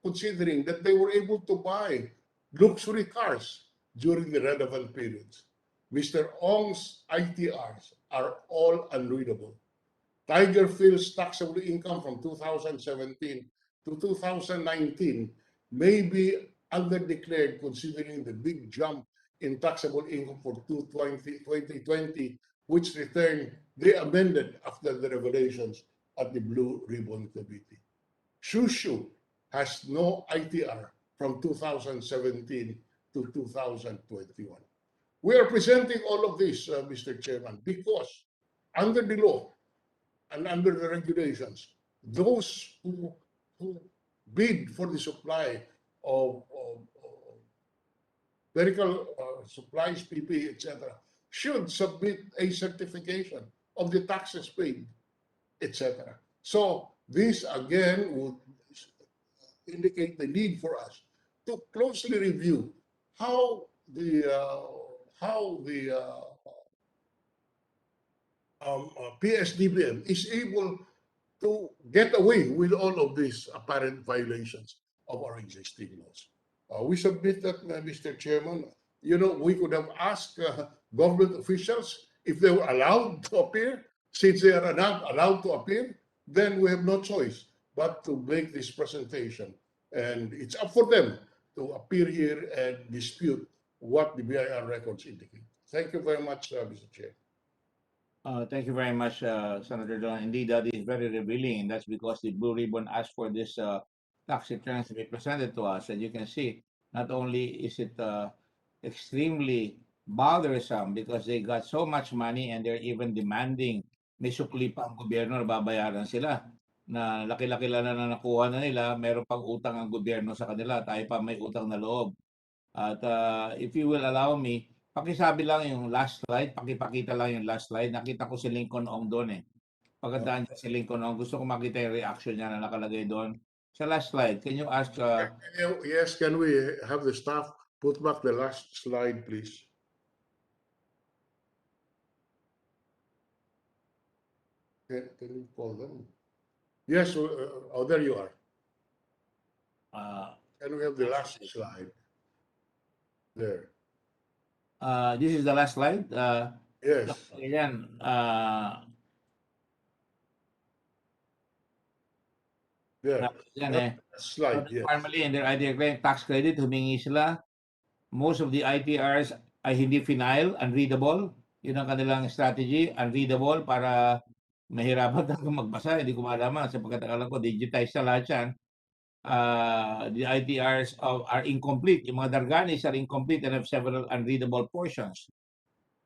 I: considering that they were able to buy luxury cars during the relevant periods. Mr. Ong's ITRs are all unreadable. Tigerfield's taxable income from 2017 to 2019 may be underdeclared considering the big jump in taxable income for 2020, which return they amended after the revelations at the Blue Ribbon Committee. Shushu has no ITR from 2017 to 2021. We are presenting all of this, Mr. Chairman, because under the law and under the regulations, those who bid for the supply of medical supplies, PPE, etc., should submit a certification of the taxes paid, etc. So this again would indicate the need for us to closely review how the PS-DBM is able to get away with all of these apparent violations of our existing laws. We submit that, Mr. Chairman. You know, we could have asked government officials if they were allowed to appear. Since they are not allowed to appear, then we have no choice but to make this presentation. And it's up for them to appear here and dispute what the BIR records indicate. Thank you very much, Mr. Chair.
A: Thank you very much, Senator Don. Indeed, that is very revealing, and that's because the Blue Ribbon asked for this tax returns to be presented to us. And you can see, not only is it extremely bothersome because they got so much money and they're even demanding may sukli pa ang gobyerno na babayaran sila. Na laki-laki lang na nakuha na nila, meron pang utang ang gobyerno sa kanila, tayo pa may utang na loob. At if you will allow me, pakisabi lang yung last slide, pakipakita lang yung last slide. Nakita ko si Lincoln Ong doon eh. Pagkandaan niya si Lincoln Ong, gusto ko makita yung reaction niya na nakalagay doon. Sa last slide, can you ask...
I: Yes, can we have the staff put back the last slide, please? Can you call them? Yes, oh, there you are. Can we have the last slide? There.
A: This is the last slide.
I: Yes.
A: Ayan.
I: There.
A: Yan eh.
I: Slide, yes.
A: Pharmally, and their ITR claim tax credit, humingi sila. Most of the ITRs ay hindi final, unreadable. Yun ang kanilang strategy, unreadable para mahirapan talaga magbasa. Hindi ko malaman sa pagkatakalan ko, digitize sa lahat yan. The ITRs are incomplete. Yung mga darganis are incomplete and have several unreadable portions.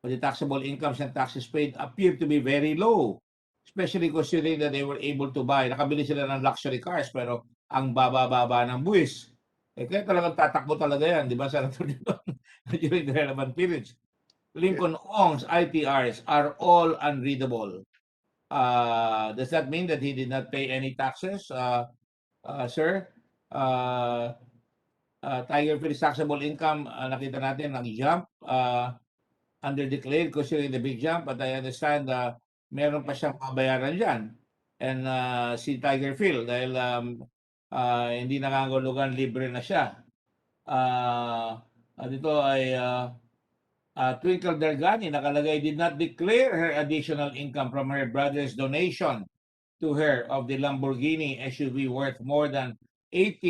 A: But the taxable incomes and taxes paid appear to be very low. Especially considering that they were able to buy. Nakabili sila ng luxury cars pero ang baba-baba ng buwis. Eh kaya talagang tatakbo talaga yan, di ba, Senator Dillon? During the relevant periods. Lincoln Ong's ITRs are all unreadable. Does that mean that he did not pay any taxes, sir? Tiger Phil's taxable income, nakita natin, nag-jump, underdeclared considering the big jump, but I understand meron pa siyang babayaran dyan. And si Tiger Phil, dahil hindi nangangulugan, libre na siya. Dito ay Twinkle Dergani, nakalagay, did not declare her additional income from her brother's donation to her of the Lamborghini SUV worth more than 25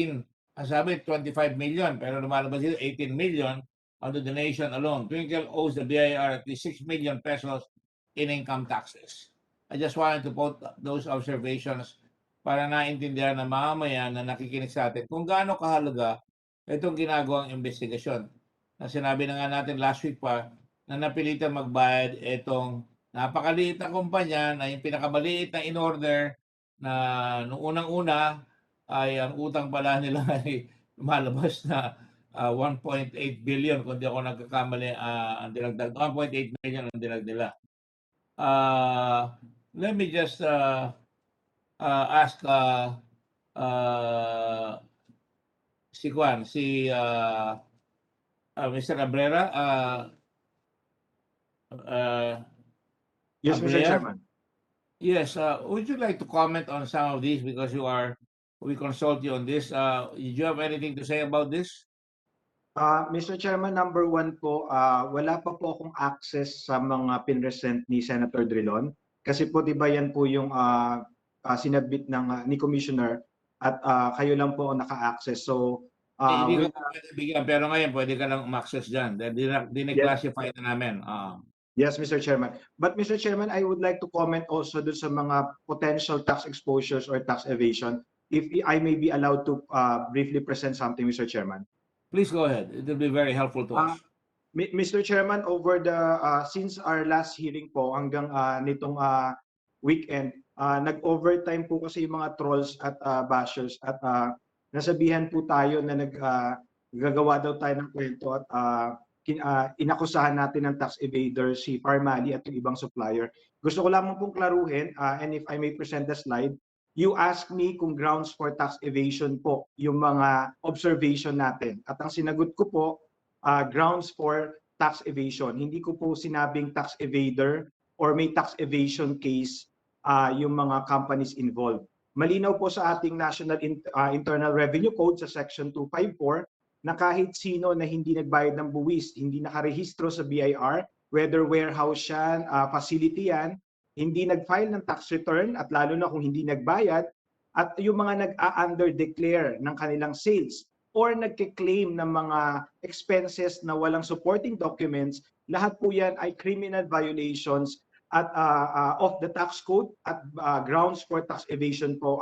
A: million, pero lumalabas dito 18 million on the donation alone. Twinkle owes the BIR at least 6 million pesos in income taxes. I just wanted to put those observations para naintindihan ng mamamayan na nakikinig sa atin kung gaano kahalaga itong ginagawang investigasyon. Na sinabi na nga natin last week pa na napilitan magbayad itong napakaliit na kumpanya na yung pinakamaliit na in-order na noong unang-una ay ang utang pala nila ay malabas na 1.8 billion kung di ako nagkakamali, ang dinagdag 1.8 million ang dinagdag nila. Let me just ask si Juan, si Mr. Abrera.
L: Yes, Mr.
A: Abrera?
L: Chairman.
A: Yes, would you like to comment on some of these because we consult you on this. Do you have anything to say about this?
L: Mr. Chairman, number one po, wala pa po akong access sa mga pinresent ni Senator Drilon. Kasi po diba yan po yung sinabit ng ni Commissioner at kayo lang po naka-access. So,
A: hindi ko pwede bigyan, pero ngayon pwede ka lang umaccess dyan. Dine-classify na namin.
L: Yes, Mr. Chairman. But Mr. Chairman, I would like to comment also dun sa mga potential tax exposures or tax evasion. If I may be allowed to briefly present something, Mr. Chairman.
A: Please go ahead. It will be very helpful to us.
L: Mr. Chairman, over the since our last hearing po hanggang nitong weekend, nag-overtime po kasi yung mga trolls at bashers at nasabihan po tayo na naggagawa daw tayo ng kwento at inakusahan natin ng tax evader si Pharmally at yung ibang supplier. Gusto ko lamang pong klaruhin and if I may present the slide, you asked me kung grounds for tax evasion po yung mga observation natin. At ang sinagot ko po, grounds for tax evasion. Hindi ko po sinabing tax evader or may tax evasion case yung mga companies involved. Malinaw po sa ating National Internal Revenue Code sa Section 254 na kahit sino na hindi nagbayad ng buwis, hindi nakarehistro sa BIR, whether warehouse yan, facility yan, hindi nag-file ng tax return at lalo na kung hindi nagbayad, at yung mga nag-under-declare ng kanilang sales or nagke-claim ng mga expenses na walang supporting documents, lahat po yan ay criminal violations at of the tax code at grounds for tax evasion po,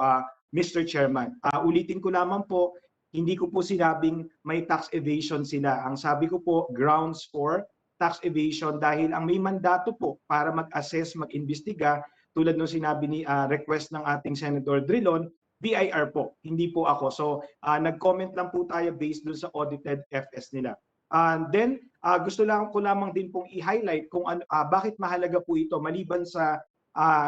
L: Mr. Chairman. Ulitin ko lamang po, hindi ko po sinabing may tax evasion sila. Ang sabi ko po, grounds for tax evasion dahil ang may mandato po para mag-assess, mag-imbestiga, tulad ng sinabi ni request ng ating Senator Drilon, BIR po, hindi po ako. So nag-comment lang po tayo based dun sa audited FS nila. Then gusto lang ko lamang din pong i-highlight kung bakit mahalaga po ito maliban sa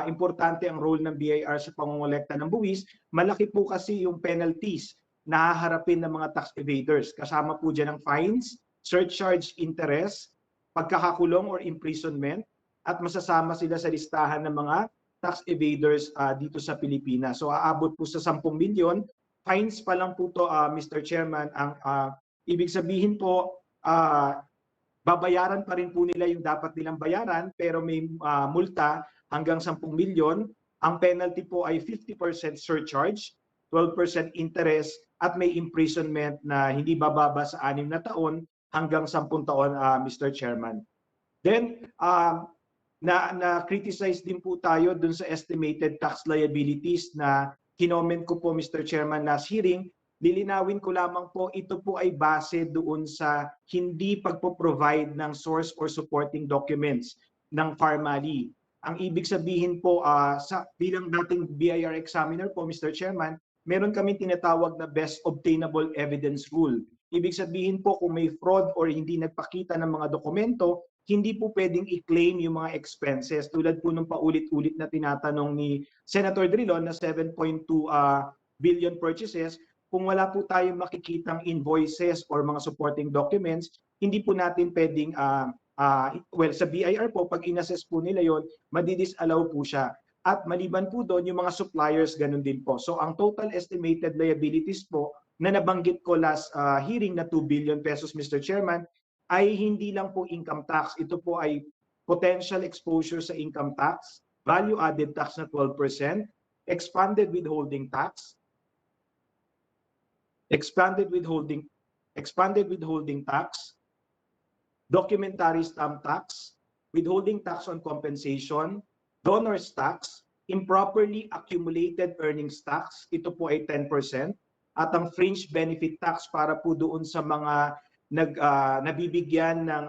L: importante ang role ng BIR sa pangongolekta ng buwis, malaki po kasi yung penalties na haharapin ng mga tax evaders. Kasama po dyan ang fines, surcharge interest, pagkakakulong or imprisonment, at masasama sila sa listahan ng mga tax evaders dito sa Pilipinas. So aabot po sa 10 milyon. Fines pa lang po to, Mr. Chairman. Ang ibig sabihin po, babayaran pa rin po nila yung dapat nilang bayaran, pero may multa hanggang 10 milyon. Ang penalty po ay 50% surcharge, 12% interest, at may imprisonment na hindi bababa sa 6 na taon hanggang 10 taon, Mr. Chairman. Then, na-criticize din po tayo dun sa estimated tax liabilities na kinoment ko po, Mr. Chairman, last hearing. Lilinawin ko lamang po, ito po ay base doon sa hindi pagpo-provide ng source or supporting documents ng Pharmally. Ang ibig sabihin po, bilang dating BIR examiner po, Mr. Chairman, meron kami tinatawag na best obtainable evidence rule. Ibig sabihin po kung may fraud or hindi nagpakita ng mga dokumento, hindi po pwedeng i-claim yung mga expenses. Tulad po ng paulit-ulit na tinatanong ni Senator Drilon na 7.2 billion purchases, kung wala po tayong makikitang invoices or mga supporting documents, hindi po natin pwedeng, sa BIR po, pag in-assess po nila yon, madi-disallow po siya. At maliban po doon, yung mga suppliers, ganun din po. So ang total estimated liabilities po na nabanggit ko last hearing na 2 billion pesos, Mr. Chairman, ay hindi lang po income tax. Ito po ay potential exposure sa income tax, value-added tax na 12%, expanded withholding tax, documentary stamp tax, withholding tax on compensation, donor's tax, improperly accumulated earnings tax, ito po ay 10%, at ang fringe benefit tax para po doon sa mga nabibigyan ng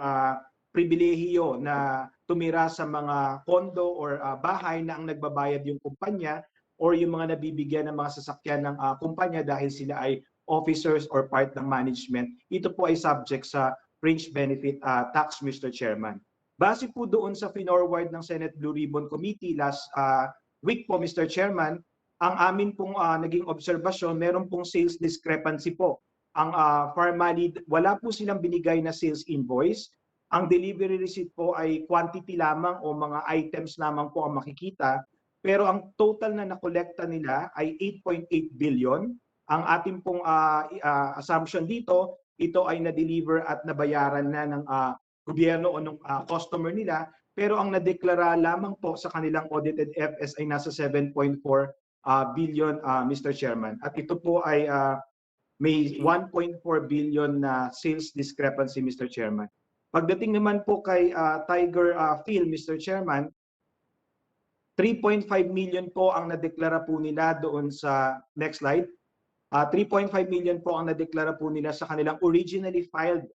L: pribilehiyo na tumira sa mga kondo or bahay na ang nagbabayad yung kumpanya, or yung mga nabibigyan ng mga sasakyan ng kumpanya dahil sila ay officers or part ng management. Ito po ay subject sa fringe benefit tax, Mr. Chairman. Base po doon sa finorward ng Senate Blue Ribbon Committee last week po, Mr. Chairman, ang amin pong naging obserbasyon, meron pong sales discrepancy po. Ang Pharmally, wala po silang binigay na sales invoice. Ang delivery receipt po ay quantity lamang o mga items lamang po ang makikita. Pero ang total na nakolekta nila ay 8.8 billion. Ang ating pong assumption dito, ito ay na-deliver at nabayaran na ng gobyerno o ng customer nila, pero ang nadeklara lamang po sa kanilang audited FS ay nasa 7.4 billion, Mr. Chairman. At ito po ay may 1.4 billion na sales discrepancy, Mr. Chairman. Pagdating naman po kay Tiger Phil, Mr. Chairman, 3.5 million po ang nadeklara po nila doon sa next slide. 3.5 million po ang nadeklara po nila sa kanilang originally filed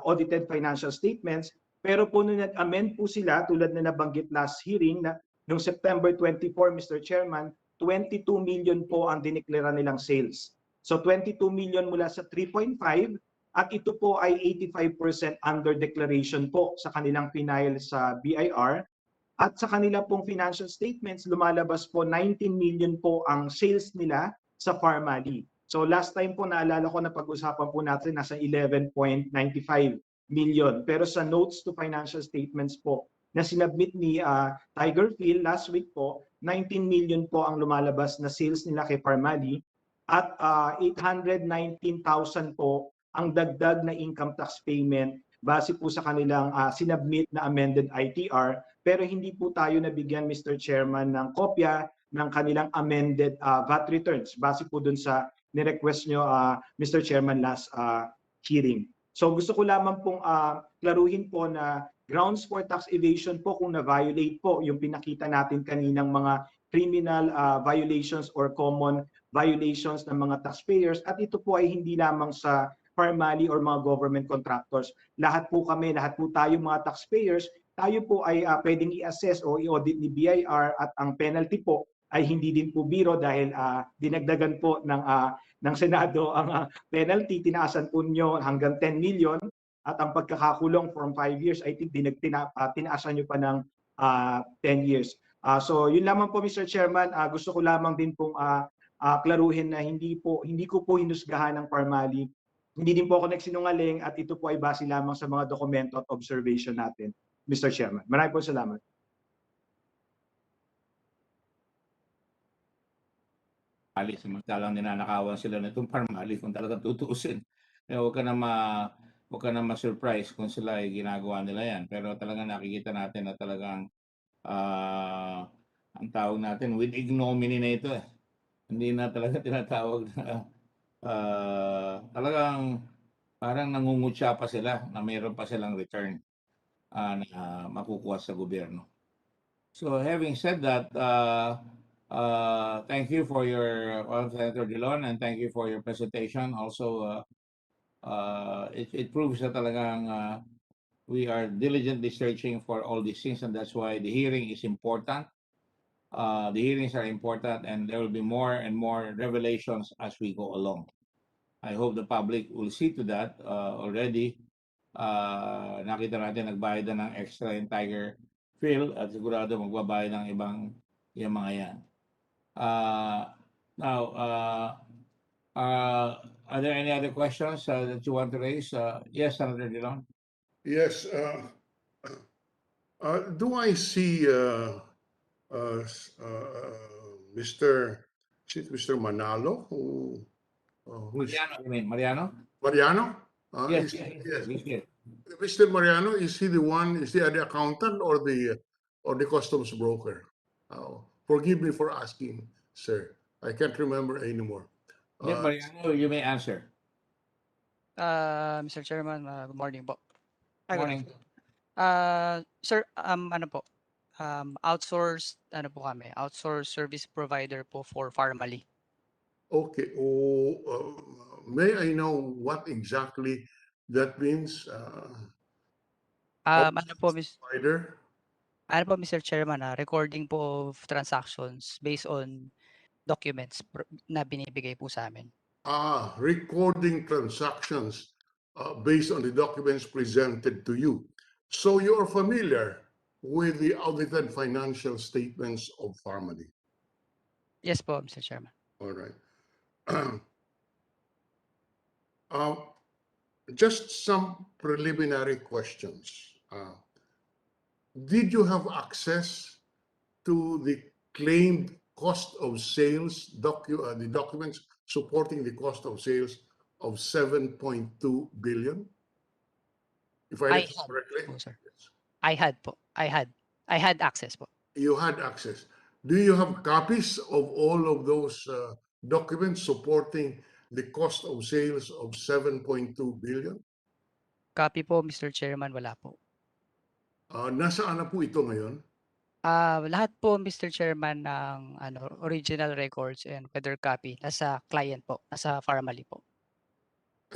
L: audited financial statements, pero po nung nag-amend po sila, tulad na nabanggit last hearing, na noong September 24, Mr. Chairman, 22 million po ang dineklara nilang sales. So 22 million mula sa 3.5, at ito po ay 85% under declaration po sa kanilang final sa BIR. At sa kanila pong financial statements, lumalabas po 19 million po ang sales nila sa Pharmally. So last time po naalala ko na pag-usapan po natin nasa 11.95 million. Pero sa notes to financial statements po na sinubmit ni Tiger Phil last week po, 19 million po ang lumalabas na sales nila kay Pharmally at 819,000 po ang dagdag na income tax payment base po sa kanilang sinubmit na amended ITR, pero hindi po tayo nabigyan, Mr. Chairman, ng kopya ng kanilang amended VAT returns base po dun sa ni-request nyo, Mr. Chairman, last hearing. So gusto ko lamang pong klaruhin po na grounds for tax evasion po kung na-violate po yung pinakita natin kaninang mga criminal violations or common violations ng mga taxpayers, at ito po ay hindi lamang sa Pharmally or mga government contractors. Lahat po kami, lahat po tayo mga taxpayers, tayo po ay pwedeng i-assess o i-audit ni BIR, at ang penalty po ay hindi din po biro dahil dinagdagan po ng Senado ang penalty, tinaasan po nyo hanggang 10 million, at ang pagkakakulong from 5 years, I think tinaasan nyo pa ng 10 years. So yun lamang po, Mr. Chairman. Gusto ko lamang din pong klaruhin na hindi ko po hinusgahan ng Pharmally. Hindi din po ako nagsinungaling, at ito po ay base lamang sa mga dokumento at observation natin, Mr. Chairman. Maraming po salamat.
A: Samantalang ninanakawan sila nitong Pharmally kung talagang tutuusin. Huwag ka na ma-surprise kung sila ay ginagawa nila yan. Pero talagang nakikita natin na talagang ang tawag natin with ignominy na ito eh. Hindi na talaga tinatawag na talagang parang nangungutya pa sila na mayroon pa silang return na makukuha sa gobyerno. So having said that, thank you for your Senator Dillon, and thank you for your presentation. Also, it proves that talagang we are diligently searching for all these things, and that's why the hearing is important. The hearings are important, and there will be more and more revelations as we go along. I hope the public will see to that already. Nakita natin nagbayad na ng extra yung Tiger Phil, at sigurado magbabayad ng ibang yung mga yan. Now, are there any other questions that you want to raise? Yes, Senator Dillon.
I: Yes. Do I see Mr. Manalo, who's
A: Mariano, you mean Mariano?
I: Mariano?
A: Yes,
I: Yes.
A: he's here.
I: Mr. Mariano, is he the accountant or the customs broker? Forgive me for asking, sir. I can't remember anymore.
A: Yes, Mariano, you may answer.
C: Mr. Chairman, good morning po.
A: Good morning.
C: Sir, ano po? Outsourced service provider po for Pharmally.
I: Okay. May I know what exactly that means?
C: Ano po,
I: Provider?
C: Mr. Chairman, recording po of transactions based on documents na binibigay po sa amin.
I: Recording transactions based on the documents presented to you. So you are familiar with the audited financial statements of Pharmally.
C: Yes po, Mr. Chairman.
I: All right. Just some preliminary questions. Did you have access to the claimed cost of sales, the documents supporting the cost of sales of 7.2 billion? If I recall correctly?
C: Po, sir. I had access po.
I: You had access. Do you have copies of all of those documents supporting the cost of sales of 7.2 billion?
C: Copy po, Mr. Chairman, wala po.
I: Nasaan na po ito ngayon?
C: Lahat po, Mr. Chairman, ng original records and further copy nasa client po, nasa Pharmally po.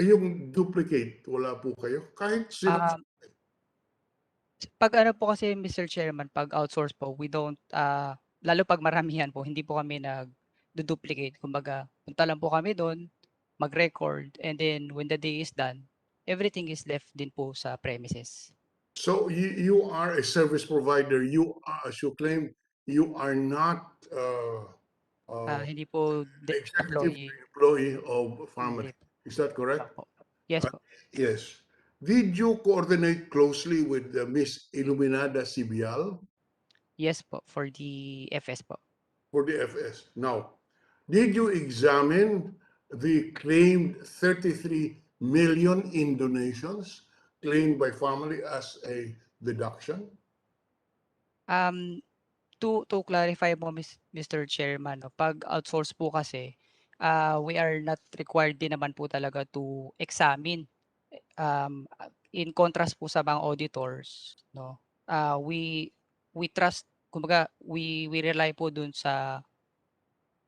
I: Yung duplicate, wala po kayo? Kahit sila.
C: Pag po kasi, Mr. Chairman, pag outsource po, we don't, lalo pag maramihan po, hindi po kami nag-duplicate. Kumbaga, punta lang po kami doon, mag-record, and then when the day is done, everything is left din po sa premises.
I: So you are a service provider. You are, as you claim, you are not
C: Hindi po
I: executive
C: employee.
I: employee of Pharmally.
C: Hindi
I: Is that correct?
C: po. Yes po.
I: Yes. Did you coordinate closely with Miss Iluminada Sibial
C: Yes po, for the FS po.
I: for the FS? Now, did you examine the claimed 33 million in donations claimed by Pharmally as a deduction?
C: To clarify po, Mr. Chairman, no, pag outsource po kasi, we are not required din naman po talaga to examine. In contrast po sa mga auditors, no, we trust, kumbaga, we rely po dun sa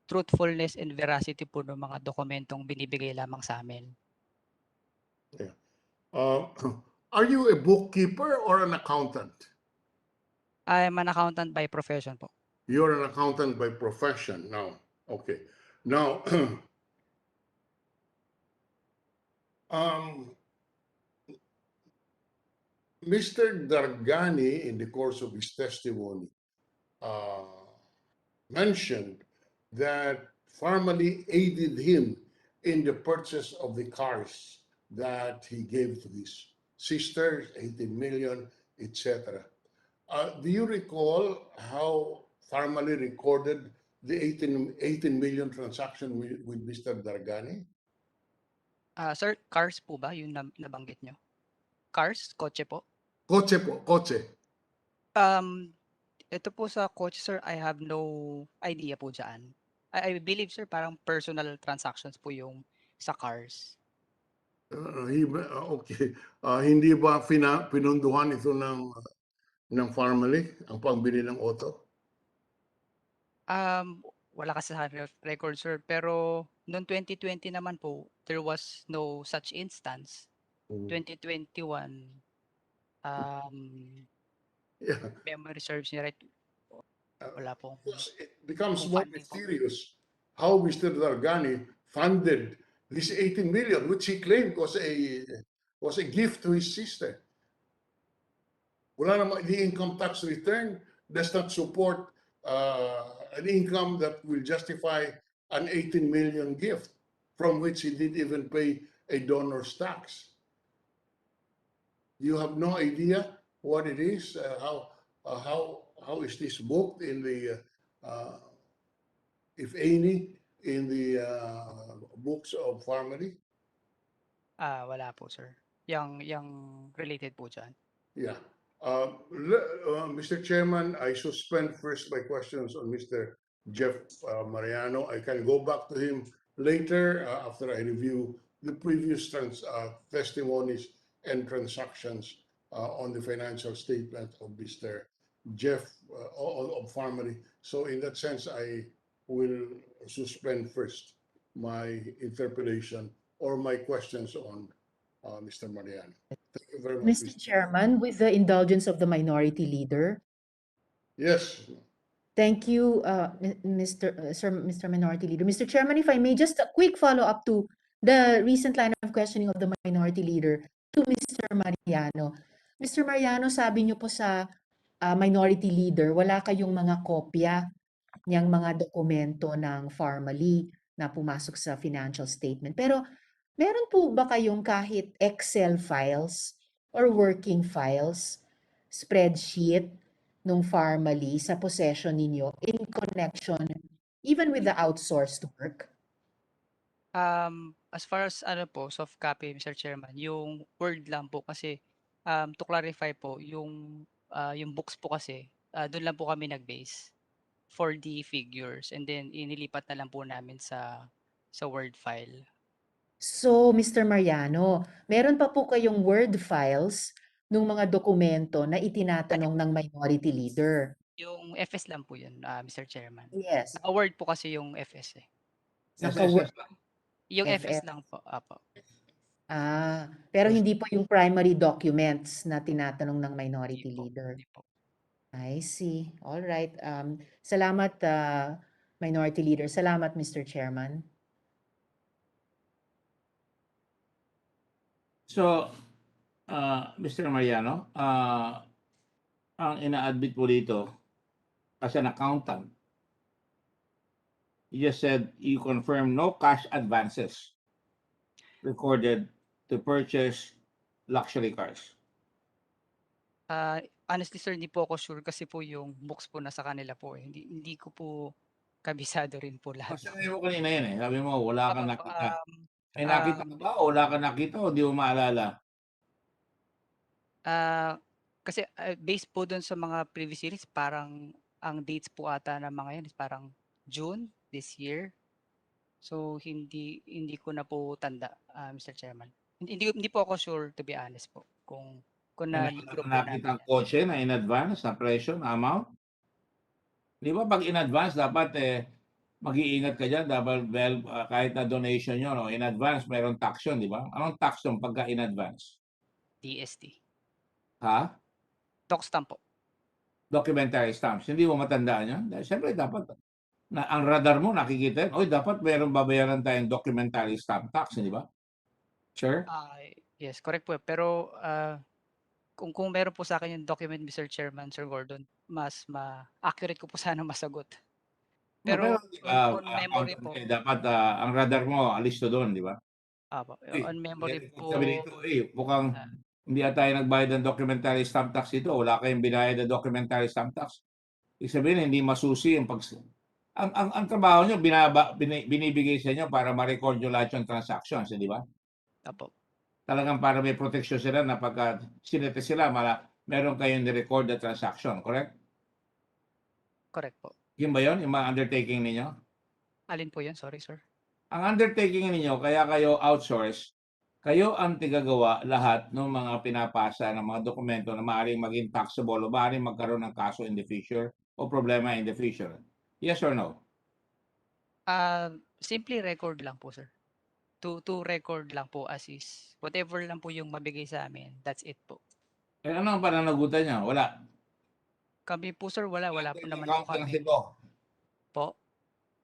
C: truthfulness and veracity po ng mga dokumentong binibigay lamang sa amin.
I: Yeah. Are you a bookkeeper or an accountant?
C: I'm an accountant by profession po.
I: You're an accountant by profession now. Okay. Now, Mr. Dargani, in the course of his testimony, mentioned that Pharmally aided him in the purchase of the cars that he gave to his sisters, 18 million, etc. Do you recall how Pharmally recorded the 18 million transaction with Mr. Dargani?
C: Sir, cars po ba yung nabanggit nyo? Cars? Kotse po?
I: Kotse po, kotse.
C: Ito po sa kotse, sir, I have no idea po dyan. I believe, sir, parang personal transactions po yung sa cars.
I: Okay. Hindi ba pinunduhan ito ng Pharmally ang pagbili ng auto?
C: Wala kasi sa record, sir, pero noong 2020 naman po, there was no such instance. 2021,
I: Yeah.
C: memory serves me right, wala po.
I: Because it becomes
C: Kung
I: more
C: funding po.
I: mysterious how Mr. Dargani funded this 18 million, which he claimed was a gift to his sister. Wala naman, the income tax return does not support an income that will justify an 18 million gift from which he didn't even pay a donor's tax. You have no idea what it is, how is this booked in the, if any, in the books of Pharmally?
C: Wala po, sir. Yang related po dyan.
I: Yeah. Mr. Chairman, I suspend first my questions on Mr. Jeff Mariano. I can go back to him later after I review the previous testimonies and transactions on the financial statement of Mr. Jeff of Pharmally. So in that sense, I will suspend first my interpellation or my questions on Mr. Mariano. Thank you very much,
H: Mr. Chairman, with the indulgence of the minority leader,
I: Yes.
H: thank you, Mr. Minority Leader. Mr. Chairman, if I may, just a quick follow-up to the recent line of questioning of the Minority Leader to Mr. Mariano. Mr. Mariano, sabi niyo po sa Minority Leader, wala kayong mga kopya niyang mga dokumento ng Pharmally na pumasok sa financial statement. Pero meron po ba kayong kahit Excel files or working files, spreadsheet nung Pharmally sa possession ninyo in connection even with the outsourced work?
C: As far as ano po, soft copy, Mr. Chairman, yung Word lang po kasi to clarify po, yung books po kasi, doon lang po kami nag-base for the figures and then inilipat na lang po namin sa Word file.
H: So, Mr. Mariano, meron pa po kayong Word files nung mga dokumento na itinatanong ng Minority Leader?
C: Yung FS lang po yun, Mr. Chairman.
H: Yes.
C: Naka-Word po kasi yung FS eh.
H: Naka-Word.
C: Yung FS
H: FS.
C: lang po, apo.
H: Pero hindi po yung primary documents na tinatanong ng Minority
C: Hindi po,
H: Leader.
C: hindi po.
H: I see. All right. Salamat, Minority Leader. Salamat, Mr. Chairman.
A: So, Mr. Mariano, ang ina-admit po dito as an accountant, you just said you confirm no cash advances recorded to purchase luxury cars.
C: Honestly sir, hindi po ako sure kasi po yung books po nasa kanila po eh. Hindi ko po kabisado rin po lahat.
A: Sabi mo kanina yun eh. Sabi mo wala kang
C: Opo,
A: nakita. May nakita ka ba o wala kang nakita o di mo maalala?
C: kasi based po dun sa mga previous series, parang ang dates po ata ng mga yan is parang June this year. So hindi ko na po tanda, Mr. Chairman. Hindi po ako sure to be honest po kung
A: May
C: na-libro po
A: nakita
C: namin.
A: ang kotse na in advance na presyo, na amount? Di ba pag in advance dapat mag-iingat ka dyan, dapat kahit na donation yun, in advance mayroong tax yun, di ba? Anong tax yun pagka in advance?
C: DST.
A: Ha?
C: Doc stamp po.
A: Documentary stamps. Hindi mo matandaan yan? Siyempre dapat na ang radar mo nakikita yun. Oy, dapat mayroong babayaran tayong documentary stamp tax, di ba? Sure?
C: Yes, correct po. Pero kung meron po sa akin yung document, Mr. Chairman, Sir Gordon, mas accurate ko po sana masagot. Pero on memory po,
A: dapat ang radar mo alis to doon, di ba?
C: on memory po,
A: Sabi dito, mukhang hindi tayo nagbayad ng documentary stamp tax dito. Wala kayong binayad ng documentary stamp tax. Ibig sabihin, hindi masusi yung ang trabaho nyo, binibigay sa inyo para ma-record yung lahat yung transactions, di ba?
C: Apo.
A: Talagang para may protection sila na pagka sinete sila, meron kayong ni-record na transaction, correct?
C: Correct po.
A: Yun ba yun? Yung mga undertaking ninyo?
C: Alin po yun? Sorry, sir.
A: Ang undertaking ninyo, kaya kayo outsource, kayo ang tigagawa lahat ng mga pinapasa ng mga dokumento na maaaring maging taxable o maaaring magkaroon ng kaso in the future o problema in the future. Yes or no?
C: Simply record lang po, sir. To record lang po as is. Whatever lang po yung mabigay sa amin, that's it po.
A: Ano ang pananagutan niya? Wala.
C: Kami po, sir, wala po naman po
A: Accountancy
C: kami.
A: law.
C: Po.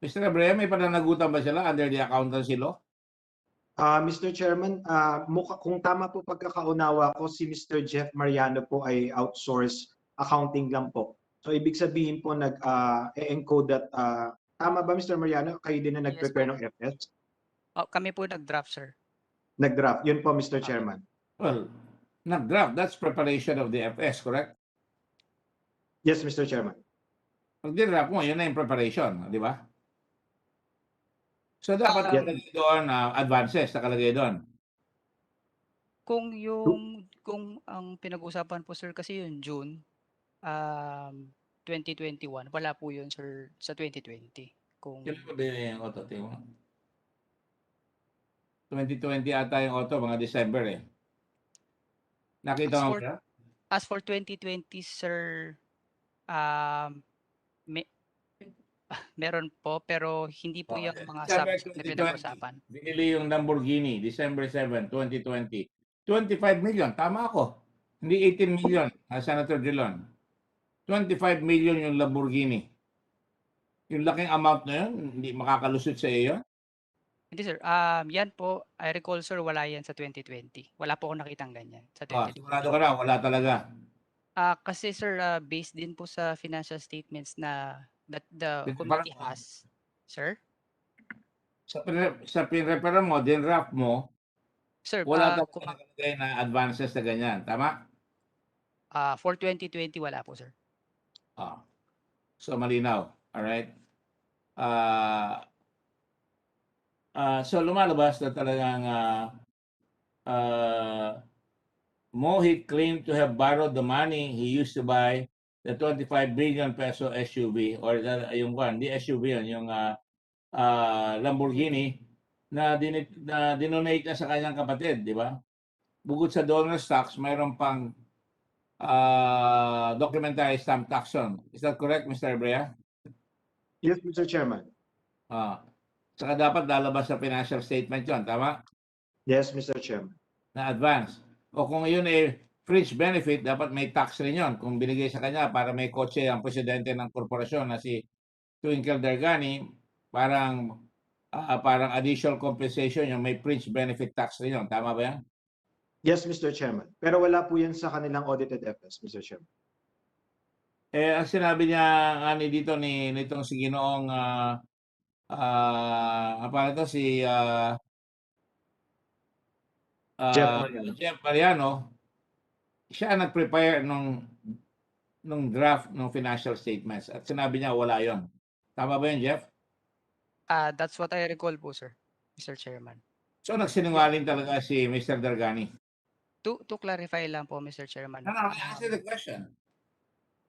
A: Mr. Abreu, may pananagutan ba sila under the accountancy law?
L: Mr. Chairman, kung tama po pagkakaunawa ko, si Mr. Jeff Mariano po ay outsource accounting lang po. So ibig sabihin po nag-encode that, tama ba Mr. Mariano? Kayo din na nag-prepare ng FS?
C: Kami po nag-draft, sir.
L: Nag-draft. Yun po, Mr. Chairman.
A: Well, nag-draft, that's preparation of the FS, correct?
L: Yes, Mr. Chairman.
A: Pag din-draft mo, yun na yung preparation, di ba? So dapat nakalagay doon, advances, nakalagay doon.
C: Kung ang pinag-usapan po, sir, kasi yung June 2021, wala po yun, sir, sa 2020.
A: Kailan ba din yung auto? 2020 ata yung auto, mga December eh. Nakita mo ba?
C: As for 2020, sir, meron po, pero hindi po yung mga subject na pinag-usapan.
A: Binili yung Lamborghini, December 7, 2020. 25 million, tama ako. Hindi 18 million, Senator Dillon. 25 million yung Lamborghini. Yung laking amount na yun, hindi makakalusot sa iyo.
C: Hindi sir, yan po, I recall sir, wala yan sa 2020. Wala po akong nakitang ganyan sa 2020.
A: Sigurado ka na, wala talaga.
C: Kasi sir, based din po sa financial statements na that the committee has. Sir?
A: Sa pinrepara mo, din-wrap mo,
C: sir,
A: wala talaga nakalagay na advances na ganyan. Tama?
C: For 2020, wala po sir.
A: So malinaw. Alright? So lumalabas na talagang Mohit claimed to have borrowed the money he used to buy the 25 billion peso SUV or yung di SUV yun, yung Lamborghini na dinonate na sa kanyang kapatid, di ba? Bukod sa donor stocks, mayroon pang documentary stamp tax on. Is that correct, Mr. Brea?
L: Yes, Mr. Chairman.
A: Saka dapat lalabas sa financial statement yon, tama?
L: Yes, Mr. Chairman.
A: Na advance. O kung yun fringe benefit, dapat may tax rin yun. Kung binigay sa kanya para may kotse ang presidente ng korporasyon na si Twinkle Dargani, parang additional compensation yung may fringe benefit tax rin yun. Tama ba yan?
L: Yes, Mr. Chairman. Pero wala po yan sa kanilang audited FS, Mr. Chairman.
A: Ang sinabi niya nga dito nitong si Ginoong apa na to si
L: Jeff Mariano.
A: Jeff Mariano, siya ang nag-prepare nung draft ng financial statements at sinabi niya wala yon. Tama ba yun, Jeff?
C: That's what I recall po, sir, Mr. Chairman.
A: So nagsinungaling talaga si Mr. Dargani.
C: To clarify lang po, Mr. Chairman.
A: No, answer the question.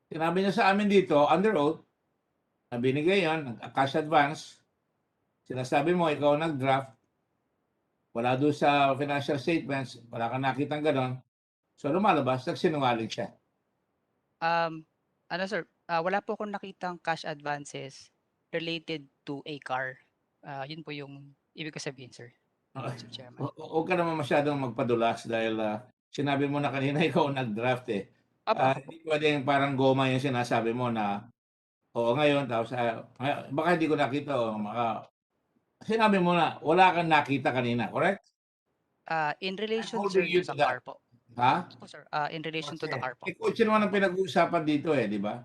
A: Sinabi niya sa amin dito, under oath, na binigay yon, cash advance, sinasabi mo, ikaw nag-draft, wala doon sa financial statements, wala kang nakitang ganon, so lumalabas, nagsinungaling siya.
C: Ano sir, wala po akong nakitang cash advances related to a car. Yun po yung ibig ko sabihin, sir. Mr. Chairman.
A: Huwag ka naman masyadong magpadulas dahil sinabi mo na kanina ikaw nag-draft eh.
C: Apa.
A: Hindi pwedeng parang goma yung sinasabi mo na oo ngayon, tapos baka hindi ko nakita o sinabi mo na wala kang nakita kanina, correct?
C: In relation,
A: I'm
C: sir,
A: holding you
C: to
A: to
C: the
A: that.
C: car po.
A: Ha?
C: Po, sir, in relation to the car po.
A: Kotse naman ang pinag-uusapan dito eh, di ba?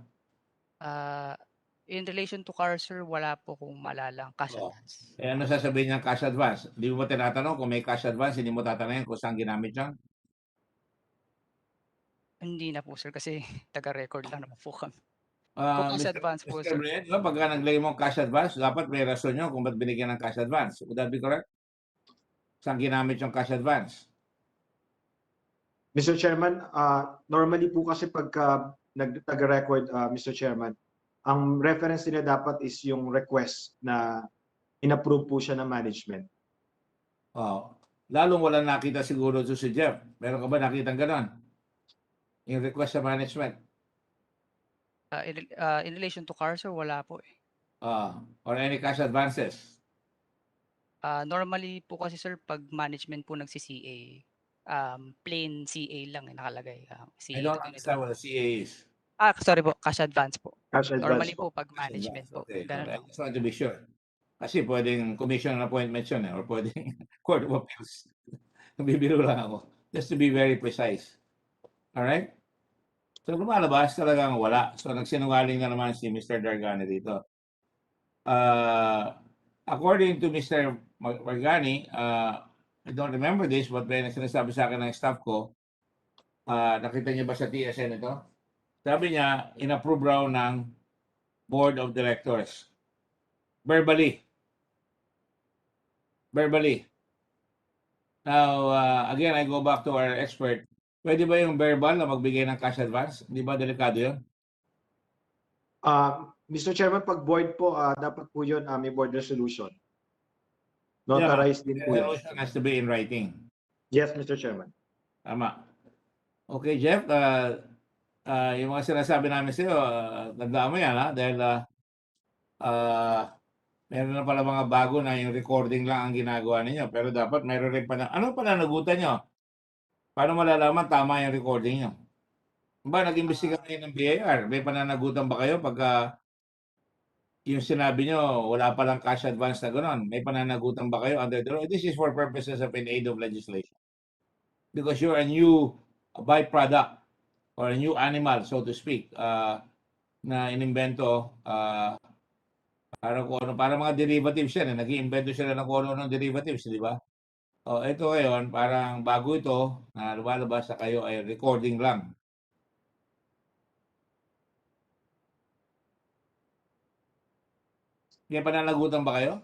C: In relation to car, sir, wala po kung malalang cash
A: Oo.
C: advance.
A: Ano sasabihin niyang cash advance? Hindi mo ba tinatanong kung may cash advance, hindi mo tatanungin kung saan ginamit yan?
C: Hindi na po, sir, kasi taga-record lang naman po kami. Kung cash advance po,
A: Mr.
C: sir.
A: Brett, di ba, pagka naglagay mo cash advance, dapat may rason nyo kung ba't binigyan ng cash advance. Would that be correct? Saan ginamit yung cash advance?
L: Mr. Chairman, normally po kasi pagka nag-record, Mr. Chairman, ang reference nila dapat is yung request na in-approve po siya ng management.
A: Lalong walang nakita siguro to si Jeff. Meron ka ba nakitang ganon? Yung request sa management?
C: In relation to car, sir, wala po eh.
A: Or any cash advances?
C: Normally po kasi, sir, pag management po nagsi-CA, plain CA lang nakalagay.
A: I don't understand what a CA is.
C: Sorry po, cash advance po.
L: Cash advance
C: Normally
L: po.
C: po pag management po.
A: Okay.
C: Ganun
A: I
C: lang.
A: just want to be sure. Kasi pwedeng commission appointment yun or pwedeng court of appeals. Bibiro lang ako. Just to be very precise. Alright? So lumalabas talagang wala. So nagsinungaling na naman si Mr. Dargani dito. According to Mr. Dargani, I don't remember this, but when sinasabi sa akin ng staff ko, nakita niyo ba sa TSN ito? Sabi niya, in-approve raw ng Board of Directors. Verbally. Now, again, I go back to our expert. Pwede ba yung verbal na magbigay ng cash advance? Di ba delikado yun?
L: Mr. Chairman, pag board po, dapat po yun may board resolution. Notarized din po yun.
A: Resolution has to be in writing.
L: Yes, Mr. Chairman.
A: Tama. Okay, Jeff, yung mga sinasabi namin sa'yo, tandaan mo yan, ha? Dahil meron na pala mga bago na yung recording lang ang ginagawa ninyo. Pero dapat meron rin pa ano pananagutan nyo? Paano malalaman tama yung recording nyo? Ba, nag-imbestiga kayo ng BIR? May pananagutan ba kayo pagka yung sinabi nyo, wala palang cash advance na gano'n? May pananagutan ba kayo under the law? This is for purposes of in aid of legislation. Because you're a new byproduct or a new animal, so to speak, na inimbento para mga derivatives yan. Nag-iimbento sila ng kung ano ng derivatives, di ba? Ito ngayon, parang bago ito na lumalabas sa kayo ay recording lang. May pananagutan ba kayo?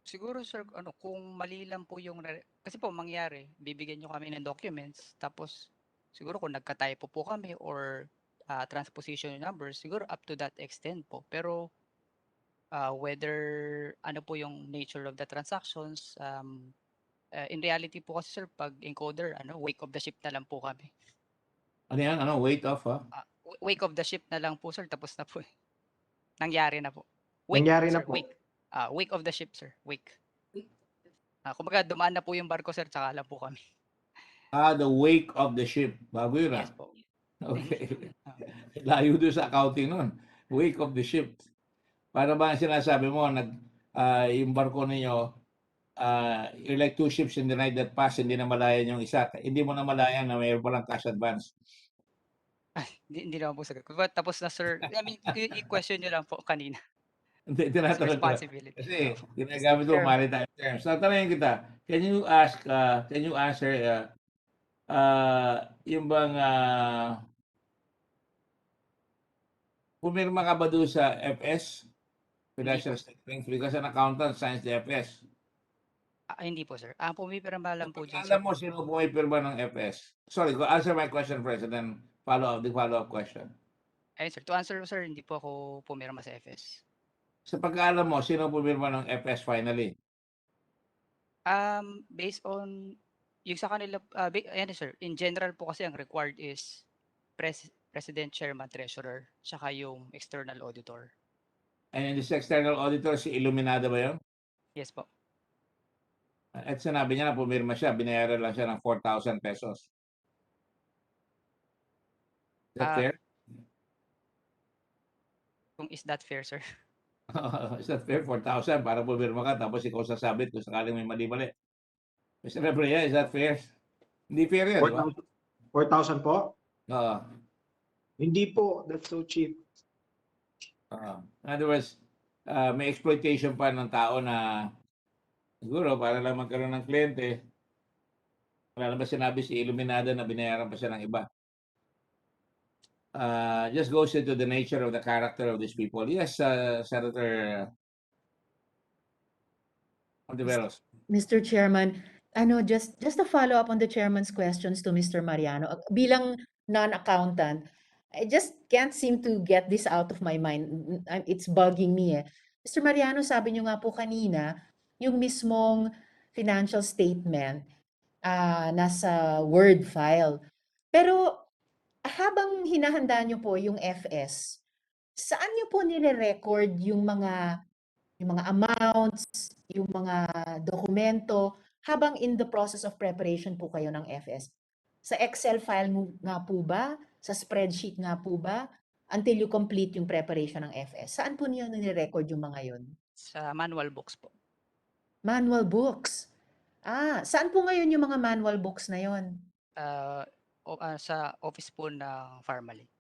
C: Siguro, sir, kung mali lang po yung kasi po mangyari, bibigyan nyo kami ng documents, tapos siguro kung nagka-typo po kami or transposition numbers, siguro up to that extent po. Pero whether ano po yung nature of the transactions, in reality po kasi, sir, pag encoder, wake of the ship na lang po kami.
A: Ano yan? Wait off, ha?
C: Wake of the ship na lang po, sir, tapos na po eh. Nangyari na po.
L: Nangyari na
C: sir,
L: po.
C: Wake of the ship, sir. Wake. Kumbaga, dumaan na po yung barko, sir, tsaka lang po kami.
A: The wake of the ship. Bago yun,
C: Yes po.
A: Okay. Layo doon sa accounting nun. Wake of the ship. Para ba ang sinasabi mo, yung barko ninyo, you're like two ships in the night that pass, hindi na malayan yung isa. Hindi mo na malayan na mayroon palang cash advance.
C: Hindi naman po sagot ko. But tapos na sir, I mean, i-question nyo lang po kanina.
A: Hindi,
C: It's
A: tinatanong ko.
C: responsibility.
A: Kasi
C: Opo.
A: ginagamit mo
H: Chair.
A: maritime terms. Tatanungin kita, can you answer, yung bang, pumirma ka ba doon sa FS? Financial statements? Because an accountant signs the FS.
C: Hindi po sir. Ang pumipirma lang po dyan
A: Alam
C: sir.
A: mo sino pumipirma ng FS? Sorry, go answer my question first and then the follow-up question.
C: Ayun sir, to answer sir, hindi po ako pumirma sa FS.
A: Sa pagkaalam mo, sino pumirma ng FS finally?
C: Based on yung sa kanila, ayan sir, in general po kasi ang required is President, Chairman, Treasurer, tsaka yung external auditor.
A: And this external auditor, si Illuminada ba yun?
C: Yes po.
A: At sinabi niya na pumirma siya, binayaran lang siya ng 4,000 pesos. Is that fair?
C: Kung is that fair sir?
A: Is that fair? 4,000 para pumirma ka tapos ikaw sasabit kung sakaling may mali-mali. Mr. Rebrea, is that fair? Hindi fair yan, di ba?
L: 4,000 po?
A: Oo.
L: Hindi po. That's so cheap.
A: In other words, may exploitation pa ng tao na siguro para lang magkaroon ng kliyente. Wala naman sinabi si Illuminada na binayaran pa siya ng iba. Just goes into the nature of the character of these people. Yes, Senator Ontiveros.
H: Mr. Chairman, just a follow up on the chairman's questions to Mr. Mariano. Bilang non-accountant, I just can't seem to get this out of my mind. It's bugging me eh. Mr. Mariano, sabi niyo nga po kanina, yung mismong financial statement, nasa Word file. Pero habang hinahanda niyo po yung FS, saan niyo po nire-record yung mga amounts, yung mga dokumento, habang in the process of preparation po kayo ng FS? Sa Excel file mo nga po ba? Sa spreadsheet nga po ba? Until you complete yung preparation ng FS. Saan po niyo nire-record yung mga yon?
C: Sa manual books po.
H: Manual books. Saan po ngayon yung mga manual books na yon?
C: Sa office po ng Pharmally.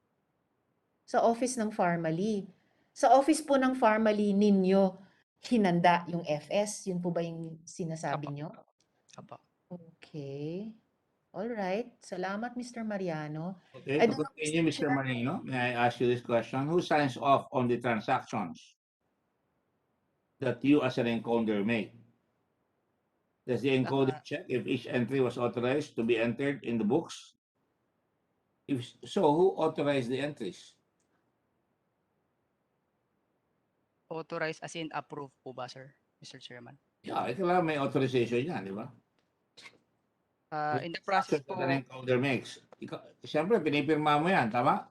H: Sa office ng Pharmally. Sa office po ng Pharmally ninyo, hinanda yung FS? Yun po ba yung sinasabi nyo?
C: Apo.
H: Okay. All right. Salamat, Mr. Mariano.
A: Okay,
H: I
A: to
H: don't know,
A: continue, Mr. Marino, may I ask you this question? Who signs off on the transactions that you as an encoder make? Does the encoder check if each entry was authorized to be entered in the books? If so, who authorized the entries?
C: Authorized as in approved po ba sir, Mr. Chairman?
A: Yeah, kailangan may authorization yan, di ba?
C: In the process
A: Transaction
C: po,
A: that an encoder makes. Siyempre, pinipirma mo yan, tama?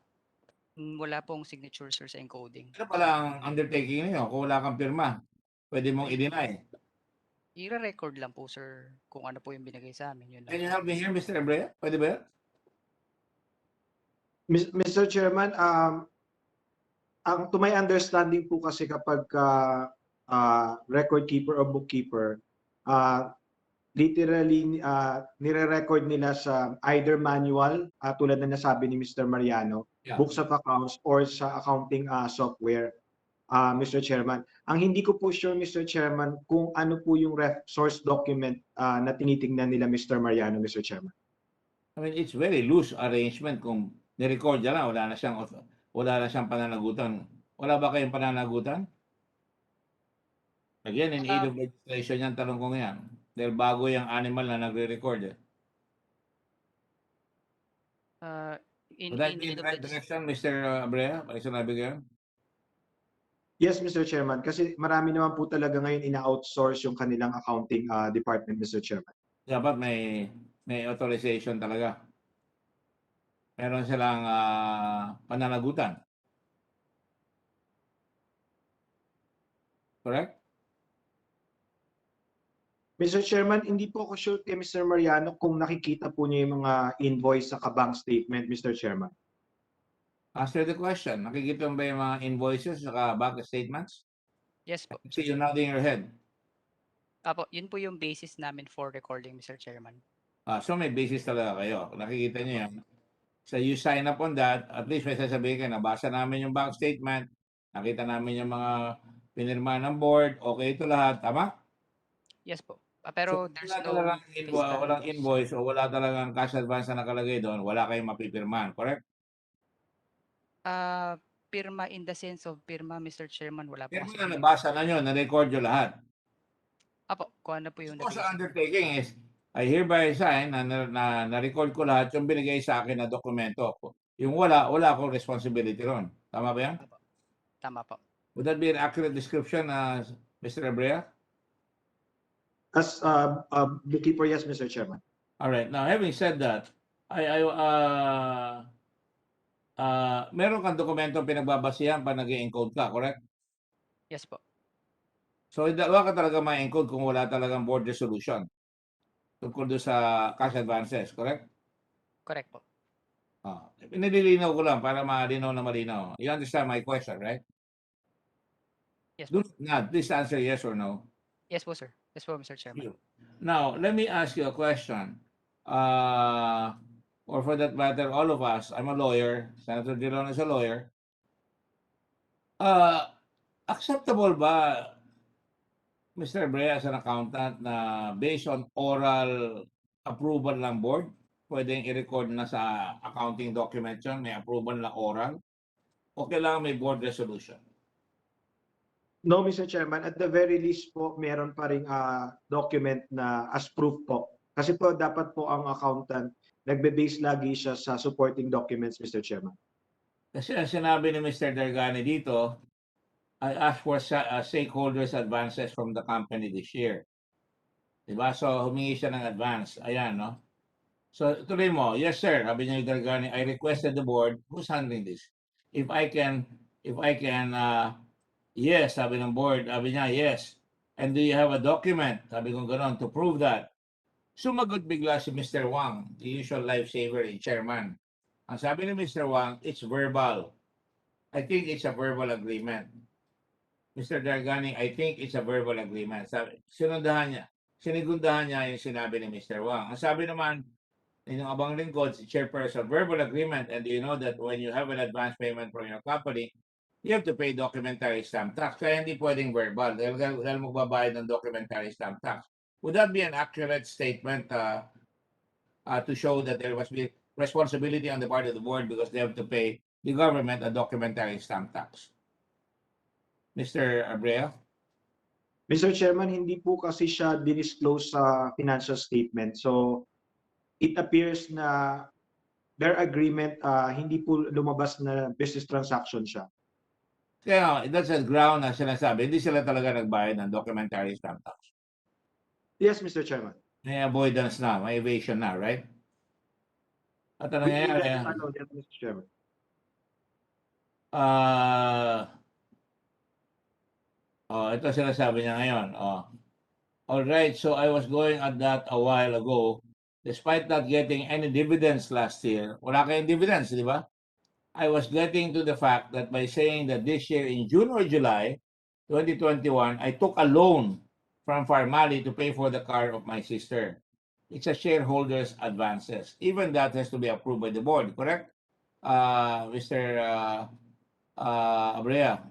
C: wala pong signature sir sa encoding.
A: Ano pala ang undertaking niyo kung wala kang pirma? Pwede mong i-deny.
C: I-record lang po sir kung ano po yung binigay sa amin. Yun lang.
A: Can you help me here, Mr. Ebrea? Pwede ba yan?
L: Mr. Chairman, to my understanding po kasi kapag record keeper o bookkeeper, literally nire-record nila sa either manual, tulad na nasabi ni Mr. Mariano, books of accounts, or sa accounting software, Mr. Chairman. Ang hindi ko po sure, Mr. Chairman, kung ano po yung source document na tinitingnan nila, Mr. Mariano, Mr. Chairman.
A: I mean, it's very loose arrangement kung ni-record niya lang, wala na siyang pananagutan. Wala ba kayong pananagutan? Again, in aid of legislation yan, tanong ko yan. Dahil bago yung animal na nagre-record eh. Would that be in the right direction, Mr. Abrea? Pag sinabi ko yan?
L: Yes, Mr. Chairman. Kasi marami naman po talaga ngayon ina-outsource yung kanilang accounting department, Mr. Chairman.
A: Dapat may authorization talaga. Meron silang pananagutan. Correct?
L: Mr. Chairman, hindi po ako sure kay Mr. Mariano kung nakikita po niya yung mga invoice sa bank statement, Mr. Chairman.
A: Answer the question. Nakikita mo ba yung mga invoices sa bank statements?
C: Yes po.
A: See you nodding your head.
C: Apo, yun po yung basis namin for recording, Mr. Chairman.
A: So may basis talaga kayo. Nakikita niyo yan. So you sign up on that, at least may sasabihin kayo, nabasa namin yung bank statement, nakita namin yung mga pinirma ng board, okay ito lahat, tama?
C: Yes po. Pero
A: So,
C: there's
A: wala
C: no
A: talagang
C: physical
A: walang
C: loss.
A: invoice o wala talagang cash advance na nakalagay doon, wala kayong mapipirmahan, correct?
C: Pirma in the sense of pirma, Mr. Chairman, wala po
A: Pirma
C: kasi
A: na
C: kami.
A: nabasa na nyo, na-record nyo lahat.
C: Apo, kung ano po yung
A: So, sa
C: nabasa.
A: undertaking is, I hereby sign na record ko lahat yung binigay sa akin na dokumento. Yung wala akong responsibility ron. Tama ba yan?
C: Apo. Tama po.
A: Would that be an accurate description, Mr. Abrea?
L: As bookkeeper, yes, Mr. Chairman.
A: All right. Now, having said that, meron kang dokumento pinagbabasihan pa nag-encode ka, correct?
C: Yes po.
A: So, wala ka talaga ma-encode kung wala talagang board resolution tungkol doon sa cash advances, correct?
C: Correct po.
A: Pinililinaw ko lang para malinaw na malinaw. You understand my question, right?
C: Yes po.
A: Do not. Please answer yes or no.
C: Yes po, sir. Yes po, Mr. Chairman.
A: Now, let me ask you a question. Or for that matter, all of us, I'm a lawyer, Senator Dillon is a lawyer. Acceptable ba, Mr. Brea, as an accountant, na based on oral approval ng board, pwedeng i-record na sa accounting document yun, may approval na oral? O kailangan may board resolution?
L: No, Mr. Chairman, at the very least po, meron pa ring document na as proof po. Kasi po, dapat po ang accountant, nagbe-base lagi siya sa supporting documents, Mr. Chairman.
A: Kasi ang sinabi ni Mr. Dargani dito, I asked for stakeholders advances from the company this year. Diba? So, humingi siya ng advance. Ayan, no? So, tuloy mo, yes sir, sabi niya yung Dargani, I requested the board, who's handling this? If I can, yes, sabi ng board, sabi niya, yes. And do you have a document? Sabi ko gano'n, to prove that. Sumagot bigla si Mr. Wang, the usual lifesaver and chairman. Ang sabi ni Mr. Wang, it's verbal. I think it's a verbal agreement. Mr. Dargani, I think it's a verbal agreement. Sabi, sinigundahan niya yung sinabi ni Mr. Wang. Ang sabi naman, yung abang lingkod, si chairperson, verbal agreement, and you know that when you have an advance payment from your company, you have to pay documentary stamp tax. Kaya hindi pwedeng verbal dahil magbabayad ng documentary stamp tax. Would that be an accurate statement to show that there must be responsibility on the part of the board because they have to pay the government a documentary stamp tax? Mr. Abrea?
L: Mr. Chairman, hindi po kasi siya dinisclose sa financial statement. So, it appears na their agreement, hindi po lumabas na business transaction siya.
A: Kaya that's a ground na sinasabi, hindi sila talaga nagbayad ng documentary stamp tax.
L: Yes, Mr. Chairman.
A: May avoidance na, may evasion na, right? At ano
L: We
A: nangyayari?
L: follow that, Mr. Chairman.
A: Ito sinasabi niya ngayon. All right, so I was going at that a while ago. Despite not getting any dividends last year, wala kayong dividends, di ba? I was getting to the fact that by saying that this year in June or July 2021, I took a loan from Pharmally to pay for the car of my sister. It's a shareholders advances. Even that has to be approved by the board, correct? Mr. Abrea.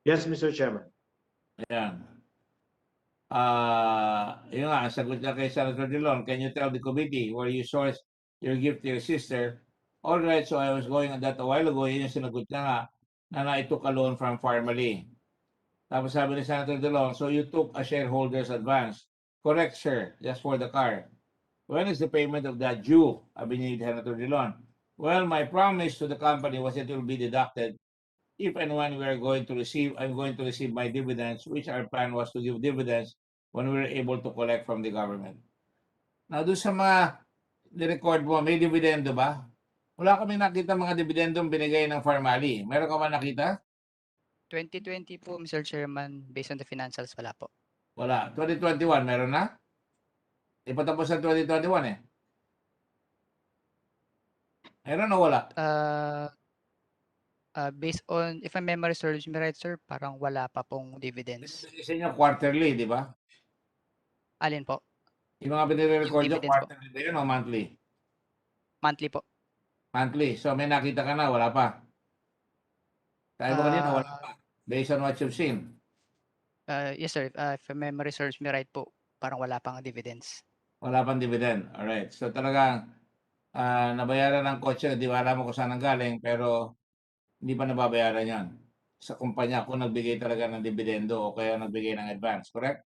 L: Yes, Mr. Chairman.
A: Ayan. Yun nga, ang sagot niya kay Senator Dillon, can you tell the committee where you source your gift to your sister? All right, so I was going at that a while ago, yun yung sinagot niya nga, na I took a loan from Pharmally. Tapos sabi ni Senator Dillon, so you took a shareholder's advance. Correct, sir, just for the car. When is the payment of that due? Sabi ni Senator Dillon. Well, my promise to the company was it will be deducted if and when we are going to receive, I'm going to receive my dividends, which our plan was to give dividends when we were able to collect from the government. Now, doon sa mga nirecord mo, may dividendo ba? Wala kami nakita mga dividendong binigay ng Pharmally. Meron ka ba nakita?
C: 2020 po, Mr. Chairman, based on the financials, wala po.
A: Wala. 2021, meron na? Ipatapos ang 2021 eh. Meron o wala?
C: Based on, if my memory serves me right, sir, parang wala pa pong dividends.
A: Isa niyo quarterly, di ba?
C: Alin po?
A: Yung mga binire-record nyo,
C: dividends po.
A: quarterly ba yun o monthly?
C: Monthly po.
A: Monthly. So may nakita ka na, wala pa. Sabi mo kanina, wala
C: Ah,
A: pa. Based on what you've seen.
C: yes sir, if memory serves me right po, parang wala pang dividends.
A: Wala pang dividend. Alright. So talagang nabayaran ng kotse, di ba alam mo kung saan ang galing, pero hindi pa nababayaran yan. Sa kumpanya kung nagbigay talaga ng dividendo o kaya nagbigay ng advance. Correct?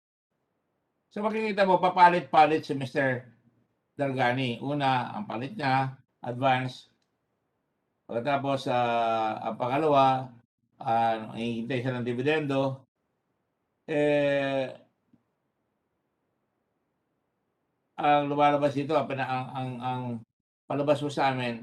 A: So makikita mo, papalit-palit si Mr. Dargani. Una, ang palit niya, advance. Pagkatapos, ang pangalawa, hihintay siya ng dividendo. Ang lumalabas dito, ang palabas mo sa amin,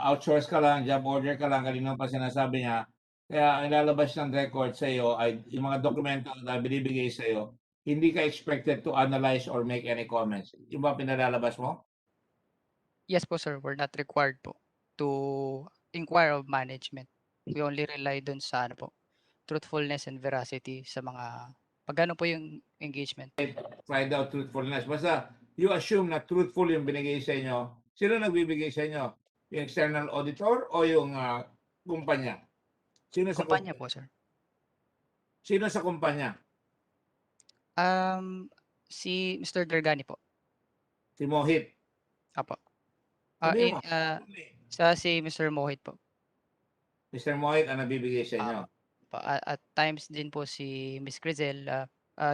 A: outsource ka lang, job order ka lang, kanina pa sinasabi niya. Kaya ang ilalabas ng record sa iyo ay yung mga dokumento na binibigay sa iyo, hindi ka expected to analyze or make any comments. Yung ba pinalalabas mo?
C: Yes po sir, we're not required po to inquire of management. We only rely dun sa ano po, truthfulness and veracity sa mga pag ano po yung engagement.
A: Find out truthfulness. Basta you assume na truthful yung binigay sa inyo. Sino nagbibigay sa inyo? Yung external auditor o yung kumpanya? Sino sa
C: Kumpanya po sir.
A: Sino sa kumpanya?
C: Si Mr. Dargani po.
A: Si Mohit.
C: Apo.
A: Sabihin mo.
C: Si Mr. Mohit po.
A: Mr. Mohit ang nabibigay sa inyo.
C: At times din po si Miss Crizel,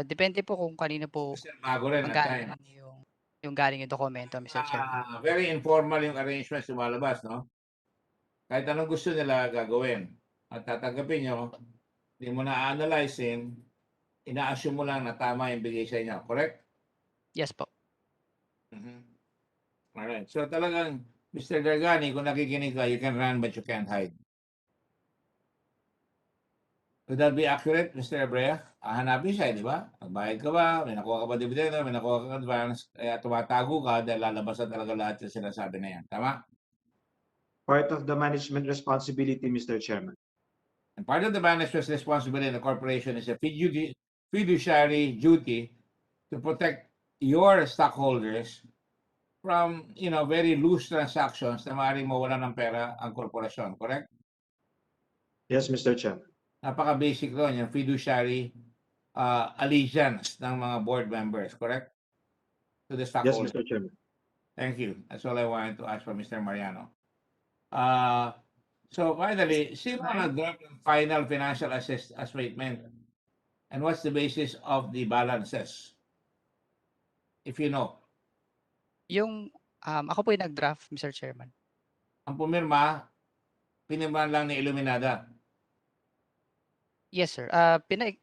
C: depende po kung kanino po
A: Mr. Bago rin
C: ang
A: at
C: galing
A: times.
C: yung galing yung dokumento, Mr. Chairman.
A: Very informal yung arrangements lumalabas, no? Kahit anong gusto nila gagawin at tatanggapin nyo, hindi mo na-analyzein, ina-assume mo lang na tama yung bigay sa inyo. Correct?
C: Yes po.
A: Alright. So talagang, Mr. Dargani, kung nakikinig ka, you can run but you can't hide. Would that be accurate, Mr. Abrea? Hanapin siya, di ba? Nagbayad ka ba? May nakuha ka ba dividendo? May nakuha ka advance? Kaya tumatago ka dahil lalabas na talaga lahat yung sinasabi na yan. Tama?
L: Part of the management responsibility, Mr. Chairman.
A: And part of the management's responsibility in the corporation is a fiduciary duty to protect your stockholders from, very loose transactions na maaaring mawalan ng pera ang korporasyon. Correct?
L: Yes, Mr. Chairman.
A: Napaka-basic doon, yung fiduciary allegiance ng mga board members. Correct? To the
L: Yes,
A: stockholders.
L: Mr. Chairman.
A: Thank you. That's all I wanted to ask from Mr. Mariano. So finally, sino ang nag-draft ng final financial statement? And what's the basis of the balances? If you know.
C: Yung ako po yung nag-draft, Mr. Chairman.
A: Ang pumirma, pinirmahan lang ni Illuminada.
C: Yes, sir.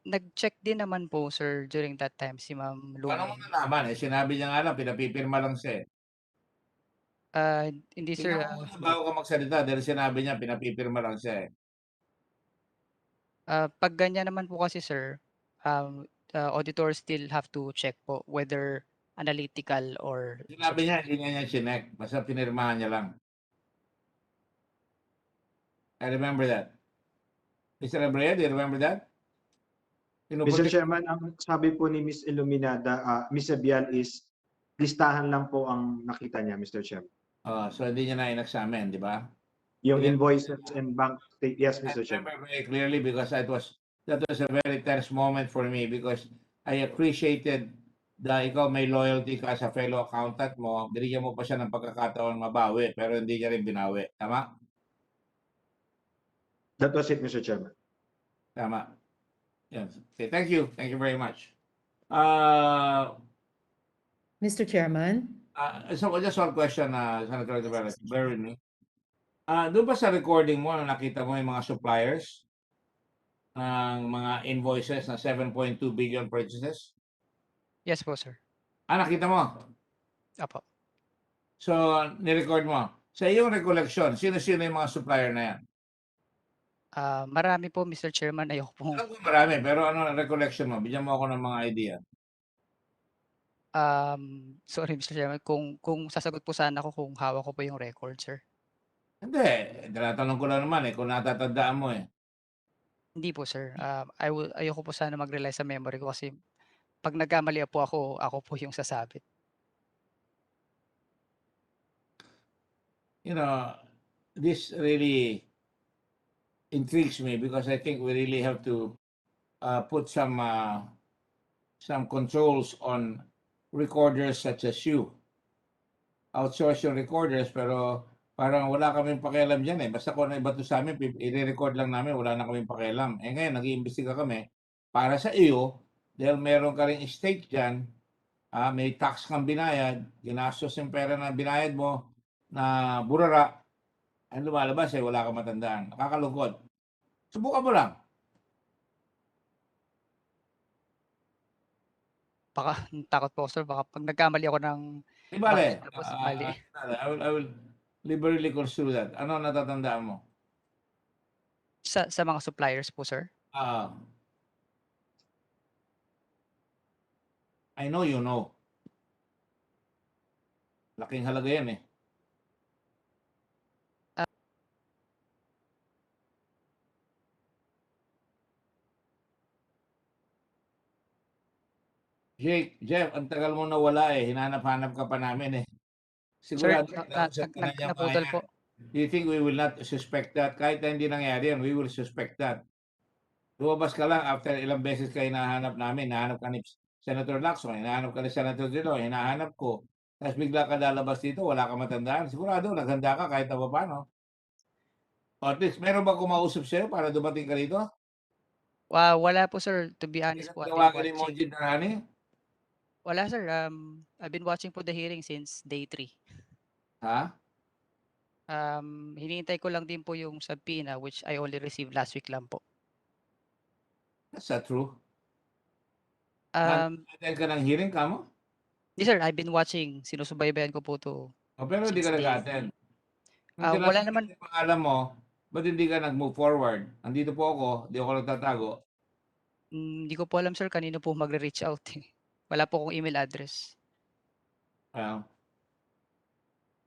C: Nag-check din naman po, sir, during that time si Ma'am
A: Paano mo
C: Lumi.
A: nalaman? Sinabi niya nga lang, pinapipirma lang siya.
C: Hindi, sir.
A: Tingnan mo muna bago ka magsalita dahil sinabi niya, pinapipirma lang siya.
C: Pag ganyan naman po kasi, sir, auditors still have to check po whether analytical or
A: Sinabi niya, hindi niya chinek. Basta pinirmahan niya lang. I remember that. Mr. Abreu, do you remember that?
L: Mr. Chairman, ang sabi po ni Ms. Illuminada, Ms. Abial is listahan lang po ang nakita niya, Mr. Chairman.
A: So hindi niya na in-examine, di ba?
L: Yung invoices and bank state, yes, Mr.
A: I
L: Chairman.
A: remember very clearly because that was a very tense moment for me because I appreciated ikaw may loyalty ka sa fellow accountant mo, binigyan mo pa siya ng pagkakataon mabawi, pero hindi niya rin binawi. Tama?
L: That was it, Mr. Chairman.
A: Tama. Yes. Okay, thank you. Thank you very much.
H: Mr. Chairman?
A: So just one question, Senator Rivera, bear with me. Doon ba sa recording mo, nakita mo yung mga suppliers ng mga invoices na 7.2 billion purchases?
C: yes po, sir.
A: Nakita mo?
C: Apo.
A: So, nirecord mo. Sa iyong recollection, sino-sino yung mga supplier na yan?
C: Marami po, Mr. Chairman. Ayoko po.
A: Alam ko marami, pero ano ang recollection mo? Bigyan mo ako ng mga idea.
C: Sorry, Mr. Chairman. Kung sasagot po sana ako kung hawak ko po yung record, sir.
A: Hindi, tinatanong ko lang naman kung natatandaan mo .
C: Hindi po, sir. Ayoko po sana mag-rely sa memory ko kasi pag nagkamali po ako po yung sasabit.
A: You know, this really intrigues me because I think we really have to put some controls on recorders such as you. Outsource yung recorders pero parang wala kaming pakialam dyan eh. Basta kung ano iba to sa amin, i-record lang namin, wala na kaming pakialam. Eh ngayon, nag-iimbestiga kami para sa iyo dahil meron ka rin stake dyan, may tax kang binayad, ginastos yung pera na binayad mo na burara, ang lumalabas eh, wala kang matandaan. Nakakalungkot. Subukan mo lang.
C: Baka takot po sir, baka pag nagkamali ako ng
A: Di bale,
C: budget tapos mali.
A: I will liberally construe that. Ano natatandaan mo?
C: Sa mga suppliers po sir.
A: I know you know. Laking halaga yan eh. Jake, Jeff, ang tagal mo nawala eh. Hinanap-hanap ka pa namin eh.
C: Sir,
A: Sigurado nakausap ka na niya mga
C: naputol
A: yan.
C: po.
A: Do you think we will not suspect that? Kahit na hindi nangyari yan, we will suspect that. Lumabas ka lang after ilang beses ka hinahanap namin. Hinahanap ka ni Senator Lacson, hinahanap ka ni Senator Dilo, hinahanap ko. Tapos bigla ka lalabas dito, wala ka matandaan. Sigurado, naghanda ka kahit na paano. O at least, meron ba kumausap sa'yo para dumating ka dito?
C: Wala po sir, to be honest po. I've been
A: Tawagan ni
C: watching.
A: Monjin Darhani?
C: Wala sir, I've been watching po the hearing since day 3.
A: Ha?
C: Hinihintay ko lang din po yung subpoena which I only received last week lang po.
A: That's not true.
C: Um,
A: Attend ka ng hearing ka mo?
C: Yes sir, I've been watching. Sinusubaybayan ko po to.
A: O, pero hindi ka
C: Since day-
A: nag-attend. Kung
C: wala
A: tinatanong
C: naman.
A: yung pangalan mo, ba't hindi ka nag-move forward? Andito po ako, di ako nagtatago.
C: Hindi ko po alam sir kanino po magre-reach out eh. Wala po akong email address.
A: Well,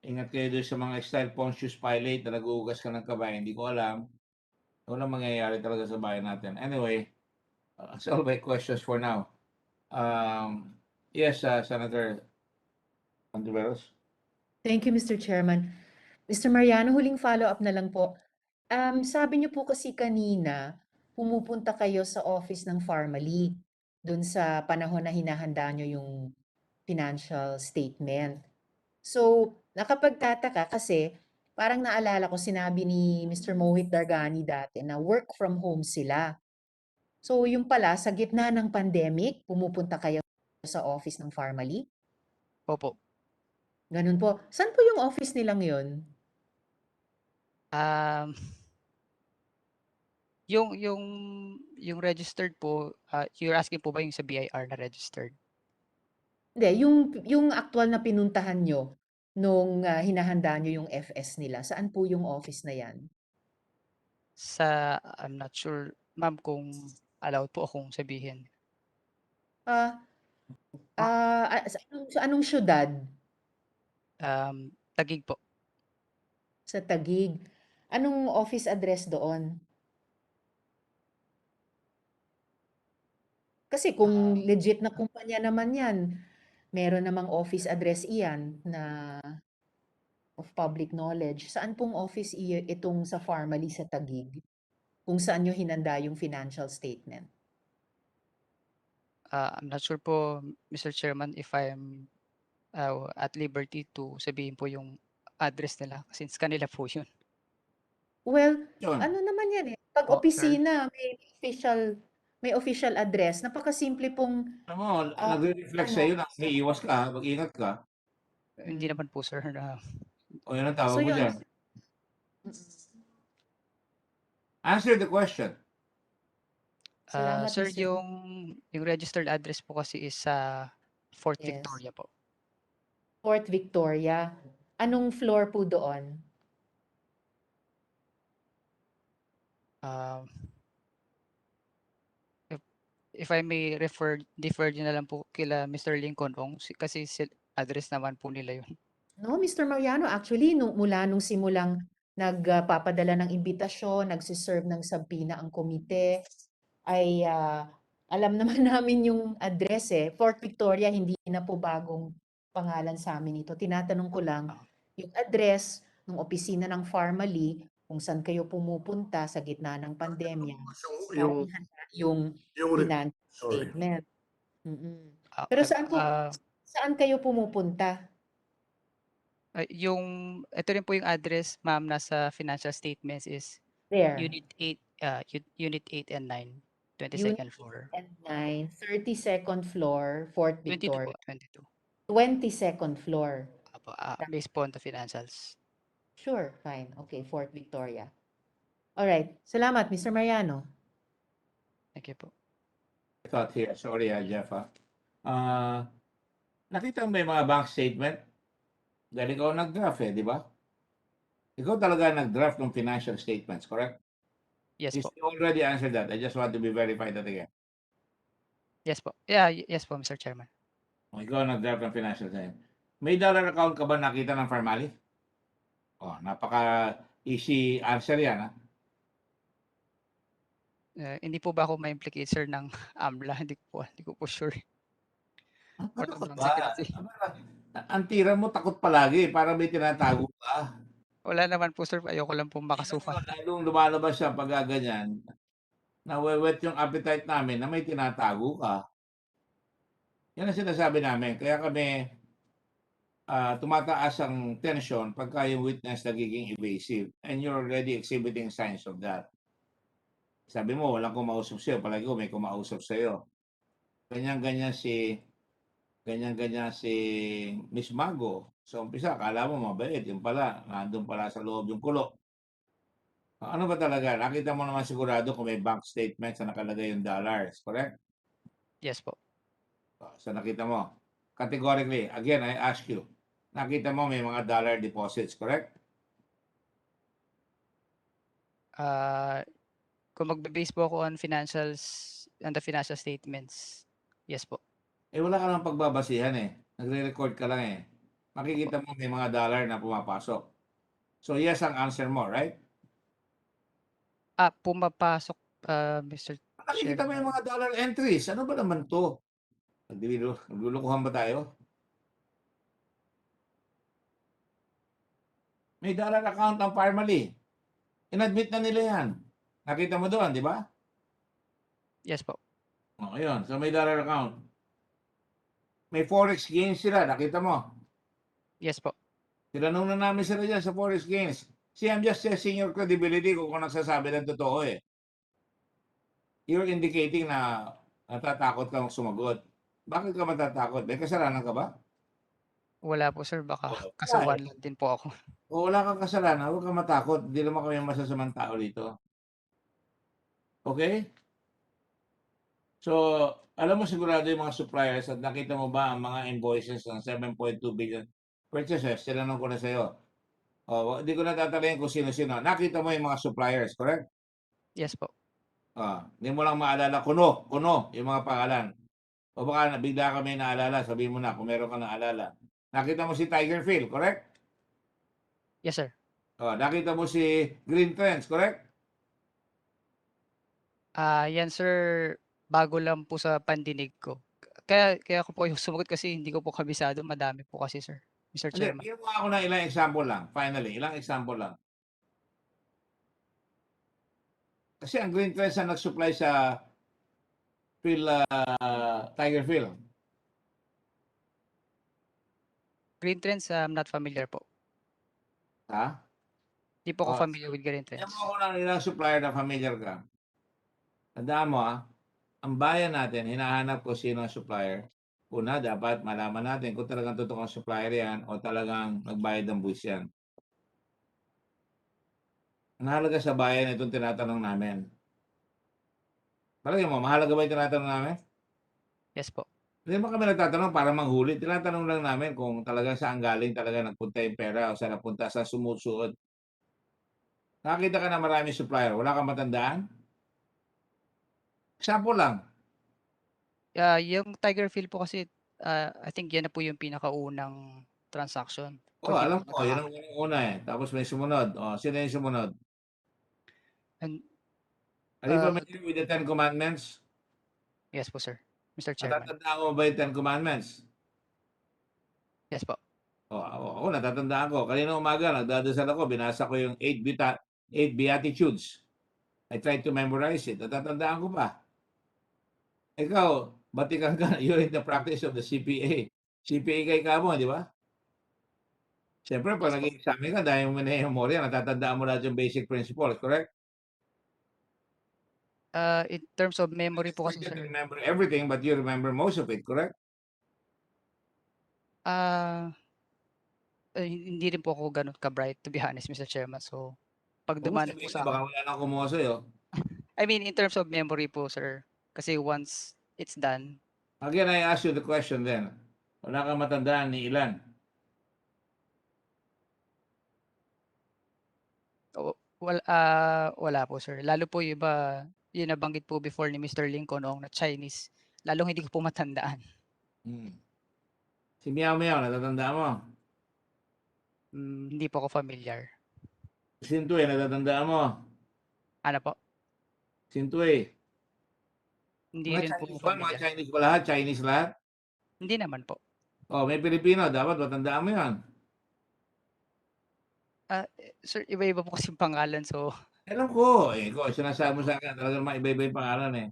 A: ingat kayo doon sa mga style Pontius Pilate na nag-uugas ka ng kabay. Hindi ko alam. Walang mangyayari talaga sa bayan natin. Anyway, that's all my questions for now. Yes, Senator Antiveros.
H: Thank you, Mr. Chairman. Mr. Mariano, huling follow-up na lang po. Sabi niyo po kasi kanina, pumupunta kayo sa office ng Pharmally dun sa panahon na hinahanda niyo yung financial statement. So, nakapagtataka kasi parang naalala ko sinabi ni Mr. Mohit Dargani dati na work from home sila. So, yung pala, sa gitna ng pandemic, pumupunta kayo sa office ng Pharmally?
C: Opo.
H: Ganun po. Saan po yung office nilang yun?
C: Yung registered po, you're asking po ba yung sa BIR na registered?
H: Hindi, yung actual na pinuntahan nyo nung hinahanda nyo yung FS nila, saan po yung office na yan?
C: I'm not sure, ma'am, kung allowed po akong sabihin.
H: Sa anong syudad?
C: Taguig po.
H: Sa Taguig. Anong office address doon? Kasi kung legit na kumpanya naman yan, meron namang office address iyan na of public knowledge. Saan pong office itong sa Pharmally sa Taguig? Kung saan nyo hinanda yung financial statement?
C: I'm not sure po, Mr. Chairman, if I'm at liberty to sabihin po yung address nila since kanila po yun.
H: Well,
A: Yun.
H: ano naman yan eh. Pag
C: Oh,
H: opisina, may official address. Napakasimple pong
A: Alam mo, nagre-reflect sa'yo na iiwas ka, mag-ingat ka.
C: hindi naman po sir na
A: O yun ang tawag
H: So
A: mo
H: yun.
A: dyan. Answer the question.
H: Salamat,
C: sir,
H: Mr.
C: yung registered address po kasi is sa Fort
H: Yes.
C: Victoria po.
H: Fort Victoria. Anong floor po doon?
C: If I may defer nyo na lang po kila Mr. Lincoln Ong kasi address naman po nila yun.
H: No, Mr. Mariano, actually, mula nung simulang nagpapadala ng imbitasyon, nagsiserve ng subpoena ang komite, ay Alam naman namin yung address eh. Fort Victoria, hindi na po bagong pangalan sa amin ito. Tinatanong ko lang yung address ng opisina ng Pharmally, kung saan kayo pumupunta sa gitna ng pandemya para
I: Yung,
H: ihanda yung
I: yung,
H: financial
I: sorry.
H: statement. Pero saan kayo pumupunta?
C: Ito rin po yung address, ma'am, nasa financial statements is
H: There.
C: Unit 8, Unit 8 and 9, 22nd
H: Unit
C: floor.
H: and 9, 32nd floor, Fort
C: 22 po,
H: Victoria.
C: 22.
H: 22nd floor.
C: Apo, based po on the financials.
H: Sure, fine. Okay, Fort Victoria. All right. Salamat, Mr. Mariano.
C: Thank you po.
A: I thought here, sorry Jeff nakita mo ba yung mga bank statement? Dahil ikaw nag-draft di ba? Ikaw talaga nag-draft ng financial statements, correct?
C: Yes po.
A: You already answered that. I just want to be verified that again.
C: Yes po. Yeah, yes po, Mr. Chairman.
A: Ikaw nag-draft ng financial statement. May dollar account ka ba nakita ng Pharmally? Napaka-easy answer yan, ha?
C: Hindi po ba ako ma-implicate, sir, ng AMLA? Hindi ko po sure. Or
A: Ano
C: ng
A: ka
C: bank
A: ba?
C: secrecy.
A: Ang tira mo takot palagi para may tinatago ka.
C: Wala naman po, sir. Ayoko lang po makasuhan.
A: Lalong lumalabas siya pag ganyan, nawewet yung appetite namin na may tinatago ka. Yan ang sinasabi namin. Kaya kami tumataas ang tension pagka yung witness nagiging evasive. And you're already exhibiting signs of that. Sabi mo, walang kumausap sa'yo. Palagi ko may kumausap sa'yo. Ganyan-ganyan si Miss Mago. Sa umpisa, akala mo mabait. Yung pala, nandun pala sa loob yung kulo. Ano ba talaga? Nakita mo naman sigurado kung may bank statements na nakalagay yung dollars, correct?
C: Yes po.
A: So nakita mo. Categorically, again, I ask you, nakita mo may mga dollar deposits, correct?
C: Kung magbe-base po ako on the financial statements, yes po.
A: Wala ka lang pagbabasihan Nagre-record ka lang Makikita mo may mga dollar na pumapasok. So yes ang answer mo, right?
C: Pumapasok, Mr.
A: Nakikita mo yung mga dollar entries. Ano ba naman to? Naglulukuhan ba tayo? May dollar account ang Pharmally. In-admit na nila yan. Nakita mo doon, di ba?
C: Yes po.
A: Ayun. So may dollar account. May forex gains sila. Nakita mo?
C: Yes po.
A: Tinanong na namin sila dyan sa forex gains. See, I'm just testing your credibility kung nagsasabi ng totoo You're indicating na natatakot kang sumagot. Bakit ka matatakot? May kasalanan ka ba?
C: Wala po, sir. Baka kasuhan lang din po ako.
A: O wala kang kasalanan, huwag kang matakot. Hindi naman kami masasamang tao dito. Okay? So, alam mo sigurado yung mga suppliers at nakita mo ba ang mga invoices ng 7.2 billion purchases? Tinanong ko na sa'yo. Hindi ko natatalayan kung sino-sino. Nakita mo yung mga suppliers, correct?
C: Yes po.
A: Hindi mo lang maalala, kuno, yung mga pangalan. O baka bigla ka may naalala, sabihin mo na kung meron ka naalala. Nakita mo si Tiger Phil, correct?
C: Yes, sir.
A: Nakita mo si Green Trends, correct?
C: Yan, sir. Bago lang po sa pandinig ko. Kaya ako po yung sumagot kasi hindi ko po kabisado. Madami po kasi, sir. Mr. Chairman.
A: Bigyan mo ako ng ilang example lang. Finally, ilang example lang. Kasi ang Green Trends na nag-supply sa Tiger Phil.
C: Green Trends, I'm not familiar po.
A: Ha?
C: Hindi po ako familiar with Green
A: Bigyan
C: Trends.
A: mo ako ng ilang supplier na familiar ka. Tandaan mo ang bayan natin, hinahanap ko sino ang supplier. Una, dapat malaman natin kung talagang totoo ang supplier yan o talagang nagbayad ng buwis yan. Mahalaga sa bayan itong tinatanong namin. Palagay mo, mahalaga ba yung tinatanong namin?
C: Yes po.
A: Hindi mo kami nagtatanong para manghuli. Tinatanong lang namin kung talaga saan galing talaga nagpunta yung pera o saan napunta, saan sumusuot. Nakakita ka na maraming supplier. Wala kang matandaan? Example lang.
C: Yung Tiger Phil po kasi, I think yan na po yung pinakaunang transaction.
A: Alam ko, yan ang una Tapos may sumunod. Sino yung sumunod?
C: And,
A: Are you familiar with the Ten Commandments?
C: Yes po, sir. Mr. Chairman.
A: Natatandaan mo ba yung Ten Commandments?
C: Yes po.
A: Ako natatandaan ko. Kanina umaga, nagdadasal ako, binasa ko yung eight Beatitudes. I tried to memorize it. Natatandaan ko pa. Ikaw, batikan ka, you're in the practice of the CPA. CPA kay ka mo, di ba? Siyempre, pag
C: Yes po.
A: nag-examine ka, dahil mo na-memorya, natatandaan mo lahat yung basic principles, correct?
C: In terms of memory po kasi,
A: You
C: sir.
A: remember everything, but you remember most of it, correct?
C: Hindi rin po ako ganun ka-bright, to be honest, Mr. Chairman. So, pag
A: Huwag mo
C: dumaan po
A: sabihin
C: sa
A: na baka
C: akin,
A: wala nang kumuha sa'yo.
C: I mean, in terms of memory po, sir, kasi once it's done,
A: Again, I ask you the question then. Wala kang matandaan ni ilan?
C: wala po, sir. Lalo po yung iba, yung nabanggit po before ni Mr. Lincoln noong na Chinese, lalong hindi ko po matandaan.
A: Si Miao Miao, natatandaan mo?
C: Hindi po ako familiar.
A: Sintue, natatandaan mo?
C: Ano po?
A: Sintue.
C: Hindi
A: Mga
C: rin po
A: Chinese
C: ako
A: ba? Mga
C: familiar.
A: Chinese ba lahat? Chinese lahat?
C: Hindi naman po.
A: Oh, may Pilipino. Dapat matandaan mo yan.
C: Sir, iba-iba po kasi pangalan, so
A: Alam ko. Ikaw, sinasabi mo sa akin. Talagang iba-iba yung pangalan eh.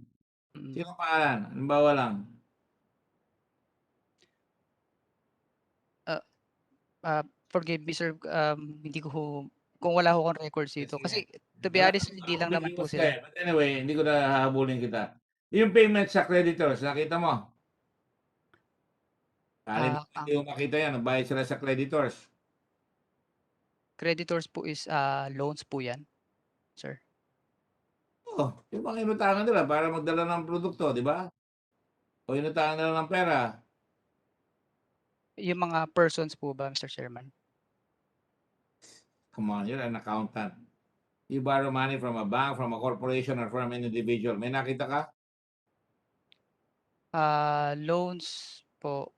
A: Sino ang pangalan? Halimbawa lang.
C: forgive me, sir, hindi ko kung wala ho akong records dito. Kasi, to be honest, hindi lang naman po sila.
A: But anyway, hindi ko na hahabulin kita. Yung payment sa creditors, nakita mo? Hindi mo makita yan. Nagbayad sila sa creditors.
C: Creditors po is loans po yan, sir.
A: Yung mga inutangan nila para magdala ng produkto, di ba? O inutangan nila ng pera.
C: Yung mga persons po ba, Mr. Chairman?
A: Come on, you're an accountant. You borrow money from a bank, from a corporation, or from an individual. May nakita ka?
C: Loans po,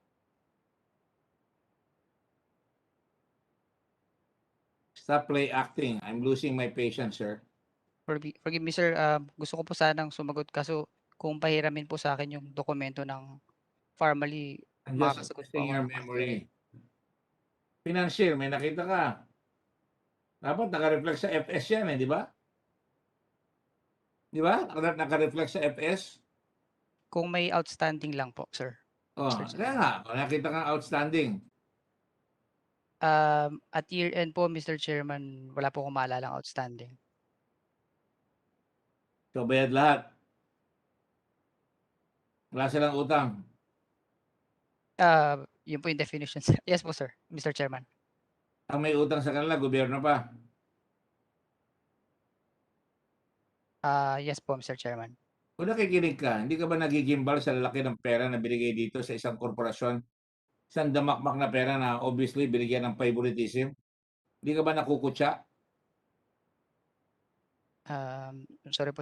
A: Stop play acting. I'm losing my patience, sir.
C: forgive me, sir, gusto ko po sanang sumagot kaso kung pahiramin po sa akin yung dokumento ng Pharmally,
A: I'm just
C: makakasagot po
A: testing
C: ako
A: your
C: ng
A: memory.
C: accurate.
A: Financier, may nakita ka. Dapat naka-reflect sa FS yan di ba? Di ba? Naka-reflect sa FS.
C: Kung may outstanding lang po, sir. Mr.
A: Kaya
C: Chairman.
A: nga, nakita kang outstanding.
C: At year-end po, Mr. Chairman, wala po akong maalalang outstanding.
A: So, bayad lahat. Wala silang utang.
C: Yun po yung definition, sir. Yes po, sir, Mr. Chairman.
A: Ang may utang sa kanila, gobyerno pa.
C: Yes po, Mr. Chairman.
A: Kung nakikinig ka, hindi ka ba nagigimbal sa lalaki ng pera na binigay dito sa isang korporasyon? Isang damakmak na pera na obviously binigyan ng favoritism? Hindi ka ba nakukutsa?
C: Sorry po,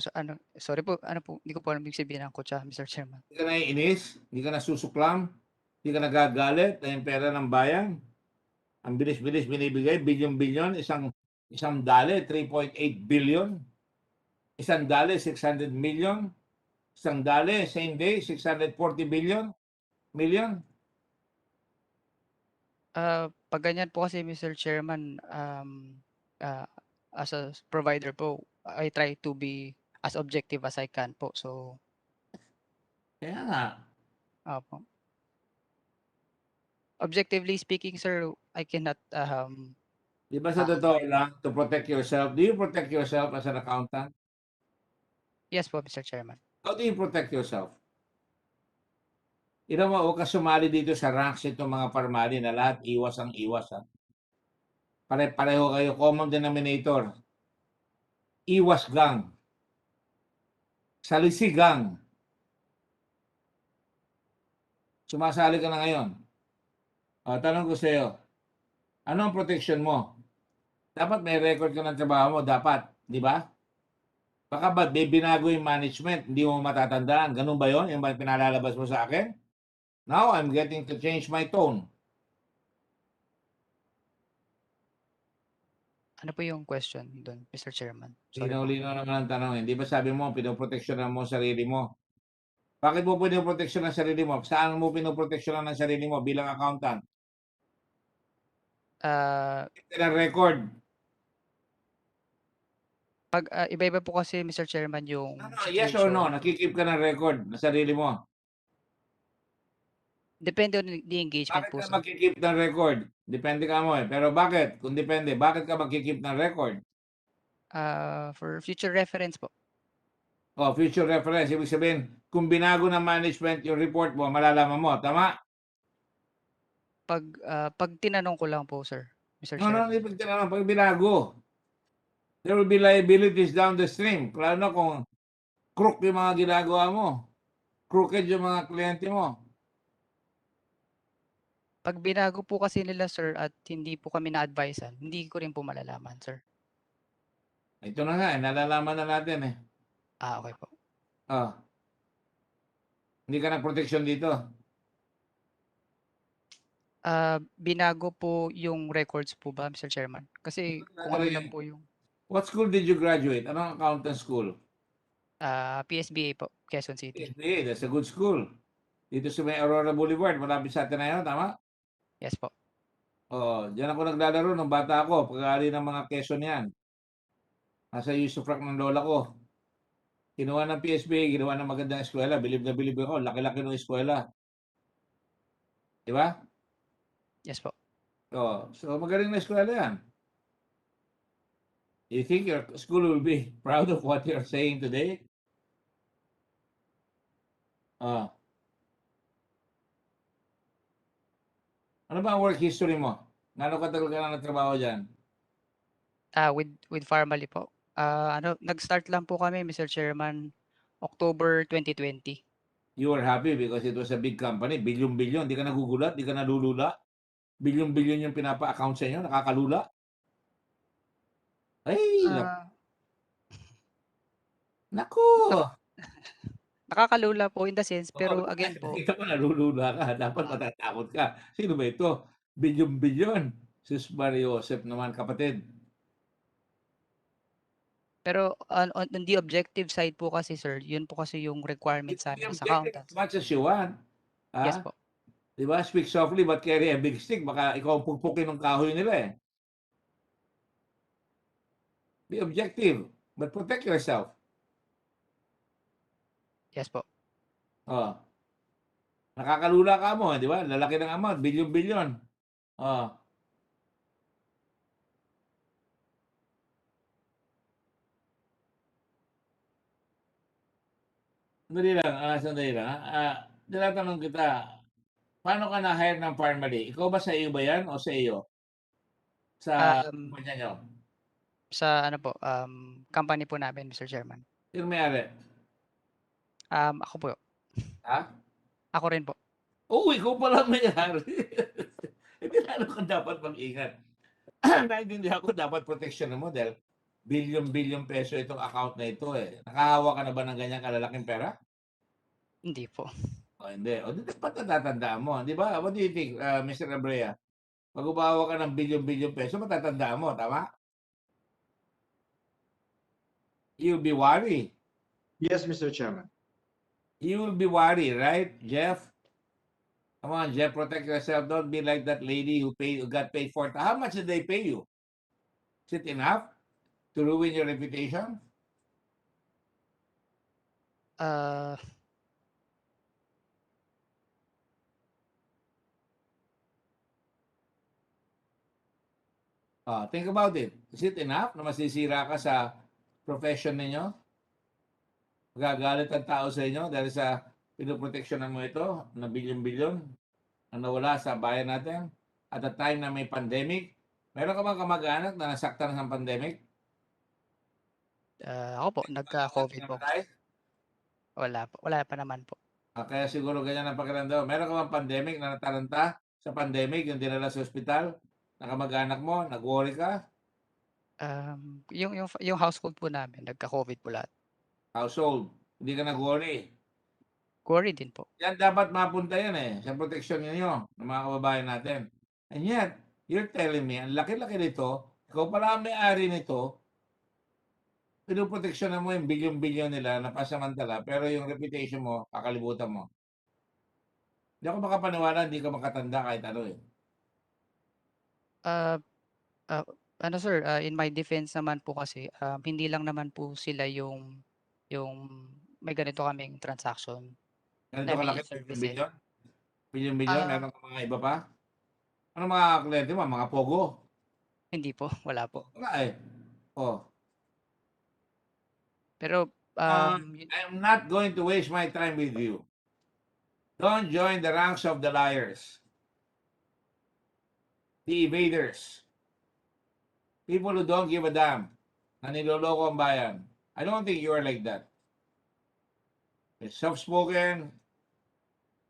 C: sorry po, hindi ko po alam ibig sabihin ng kutsa, Mr. Chairman.
A: Hindi ka naiinis? Hindi ka nasusuklam? Hindi ka nagagalit na yung pera ng bayan? Ang bilis-bilis binibigay, billion-billion, isang dali, 3.8 billion. Isang dali, 600 million. Isang dali, same day, 640 million.
C: Pag ganyan po kasi, Mr. Chairman, as a provider po, I try to be as objective as I can po. So,
A: Kaya nga.
C: opo. Objectively speaking, sir, I cannot
A: Di ba sa totoo lang, to protect yourself, do you protect yourself as an accountant?
C: Yes po, Mr. Chairman.
A: How do you protect yourself? Ina mo, huwag ka sumali dito sa ranks itong mga Pharmally na lahat iwas ang iwas. Pare-pareho kayo, common denominator. Iwas gang. Salisi gang. Sumasali ka na ngayon. Tanong ko sa iyo, ano ang protection mo? Dapat may record ka ng trabaho mo, dapat. Di ba? Baka ba binago yung management, hindi mo matatandaan. Ganun ba yun? Yung ba pinalalabas mo sa akin? Now, I'm getting to change my tone.
C: Ano po yung question doon, Mr. Chairman? Sorry po.
A: Linaw-linaw naman ang tanong. Hindi ba sabi mo, pinoproteksyonan mo sarili mo? Bakit mo pinoproteksyon ang sarili mo? Saan mo pinoproteksyonan ang sarili mo bilang accountant?
C: Ah,
A: Keep ka ng record.
C: iba-iba po kasi Mr. Chairman yung
A: Yes or no?
C: situation.
A: Nakikip ka ng record na sarili mo.
C: Depende on the engagement
A: Bakit
C: po,
A: ka
C: sir.
A: magkikip ng record? Depende ka mo eh. Pero bakit? Kung depende, bakit ka magkikip ng record?
C: For future reference po.
A: Oh, future reference. Ibig sabihin, kung binago ng management yung report mo, malalaman mo. Tama?
C: Pag tinanong ko lang po, sir, Mr.
A: No,
C: Chairman.
A: ibig tinanong, pag binago, there will be liabilities down the stream. Lalo na kung crook yung mga ginagawa mo. Crooked yung mga kliyente mo.
C: Pag binago po kasi nila, sir, at hindi po kami na-advisean, hindi ko rin po malalaman, sir.
A: Ito na nga, nalalaman na natin eh.
C: Okay po.
A: Oh. Hindi ka nag-protection dito.
C: Binago po yung records po ba, Mr. Chairman? Kasi kung ano lang po yung
A: What school did you graduate? Anong accountant school?
C: PSBA po, Quezon City.
A: PSBA, that's a good school. Dito sa may Aurora Boulevard, malapit sa atin na yun, tama?
C: Yes po.
A: Oh, diyan ako naglalaro nung bata ako, pag-aari ng mga Quezon yan. Nasa Yusufrak ng lola ko. Kinuha ng PSBA, ginawa ng magandang eskwela. Bilib na bilib ako, laki-laki ng eskwela. Di ba?
C: Yes po.
A: So magaling na eskwela yan. You think your school will be proud of what you're saying today? Ano ba ang work history mo? Gano'ng katagal ka na nagtrabaho dyan?
C: With Pharmally po. Nag-start lang po kami, Mr. Chairman, October 2020.
A: You were happy because it was a big company, bilyon-bilyon. Di ka nagugulat, di ka nalulula. Bilyon-bilyon yung pinapa-account sa inyo, nakakalula. Ay, naku!
C: Nakakalula po in the sense, pero again po,
A: Nakita mo, nalulula ka. Dapat matatakot ka. Sino ba ito? Bilyon-bilyon. Sus Mario Joseph naman, kapatid.
C: pero on the objective side po kasi, sir, yun po kasi yung requirement sa amin as accountants.
A: As much as you want.
C: Yes po.
A: Di ba? Speak softly but carry a big stick. Baka ikaw ang pugpukin ng kahoy nila eh. Be objective, but protect yourself.
C: Yes po.
A: Nakakalula ka mo, di ba? Lalaki ng amount, bilyon-bilyon. Sandali lang. Tinatanong kita, paano ka na-hire ng Pharmally? Ikaw ba sa iyo ba yan o sa iyo? Sa kumpanya nyo?
C: Sa ano po, company po namin, Mr. Chairman.
A: Sino may-ari?
C: Ako po.
A: Ha?
C: Ako rin po.
A: Oo, ikaw pala may-ari. Hindi lalo ka dapat mag-ingat. Naintindihan ko, dapat protection mo dahil bilyon-bilyon peso itong account na ito eh. Nakahawa ka na ba ng ganyang kalalaking pera?
C: Hindi po.
A: Hindi. O, dapat natatandaan mo. Di ba? What do you think, Mr. Abrea? Pag umahawa ka ng bilyon-bilyon peso, matatandaan mo. Tama? You'll be worried.
L: Yes, Mr. Chairman.
A: You will be worried, right, Jeff? Come on, Jeff, protect yourself. Don't be like that lady who got paid for it. How much did they pay you? Is it enough to ruin your reputation? Think about it. Is it enough na masisira ka sa profession ninyo? Magagalit ang tao sa inyo dahil sa pinoproteksyonan mo ito na bilyon-bilyon na nawala sa bayan natin at the time na may pandemic. Meron ka bang kamag-anak na nasaktan ng pandemic?
C: Ako po, nagka-COVID po. Wala po. Wala pa naman po.
A: Kaya siguro ganyan ang pakiramdam. Meron ka bang pandemic na nataranta sa pandemic, yung dinala sa ospital? Na kamag-anak mo, nag-worry ka?
C: Yung household po namin, nagka-COVID po lahat.
A: Household, hindi ka nag-worry.
C: Worry din po.
A: Yan dapat mapunta yan eh, sa proteksyon ninyo ng mga kababayan natin. And yet, you're telling me, ang laki-laki nito, ikaw pala ang may-ari nito, Pinoproteksyonan mo yung bilyon-bilyon nila na pasamantala, pero yung reputation mo, kakalimutan mo. Hindi ako makapaniwala, hindi ka makatanda kahit ano eh.
C: Ah, ah, ano sir, in my defense naman po kasi, hindi lang naman po sila yung may ganito kaming transaction
A: Ganito
C: na may
A: kalaki,
C: services.
A: bilyon-bilyon? Bilyon-bilyon,
C: Ah,
A: meron ka mga iba pa? Ano mga kliyente mo? Mga pogo?
C: hindi po, wala po.
A: Wala eh. Oh.
C: Pero
A: I'm not going to waste my time with you. Don't join the ranks of the liars, the evaders, people who don't give a damn, na niloloko ang bayan. I don't think you are like that. You're soft-spoken,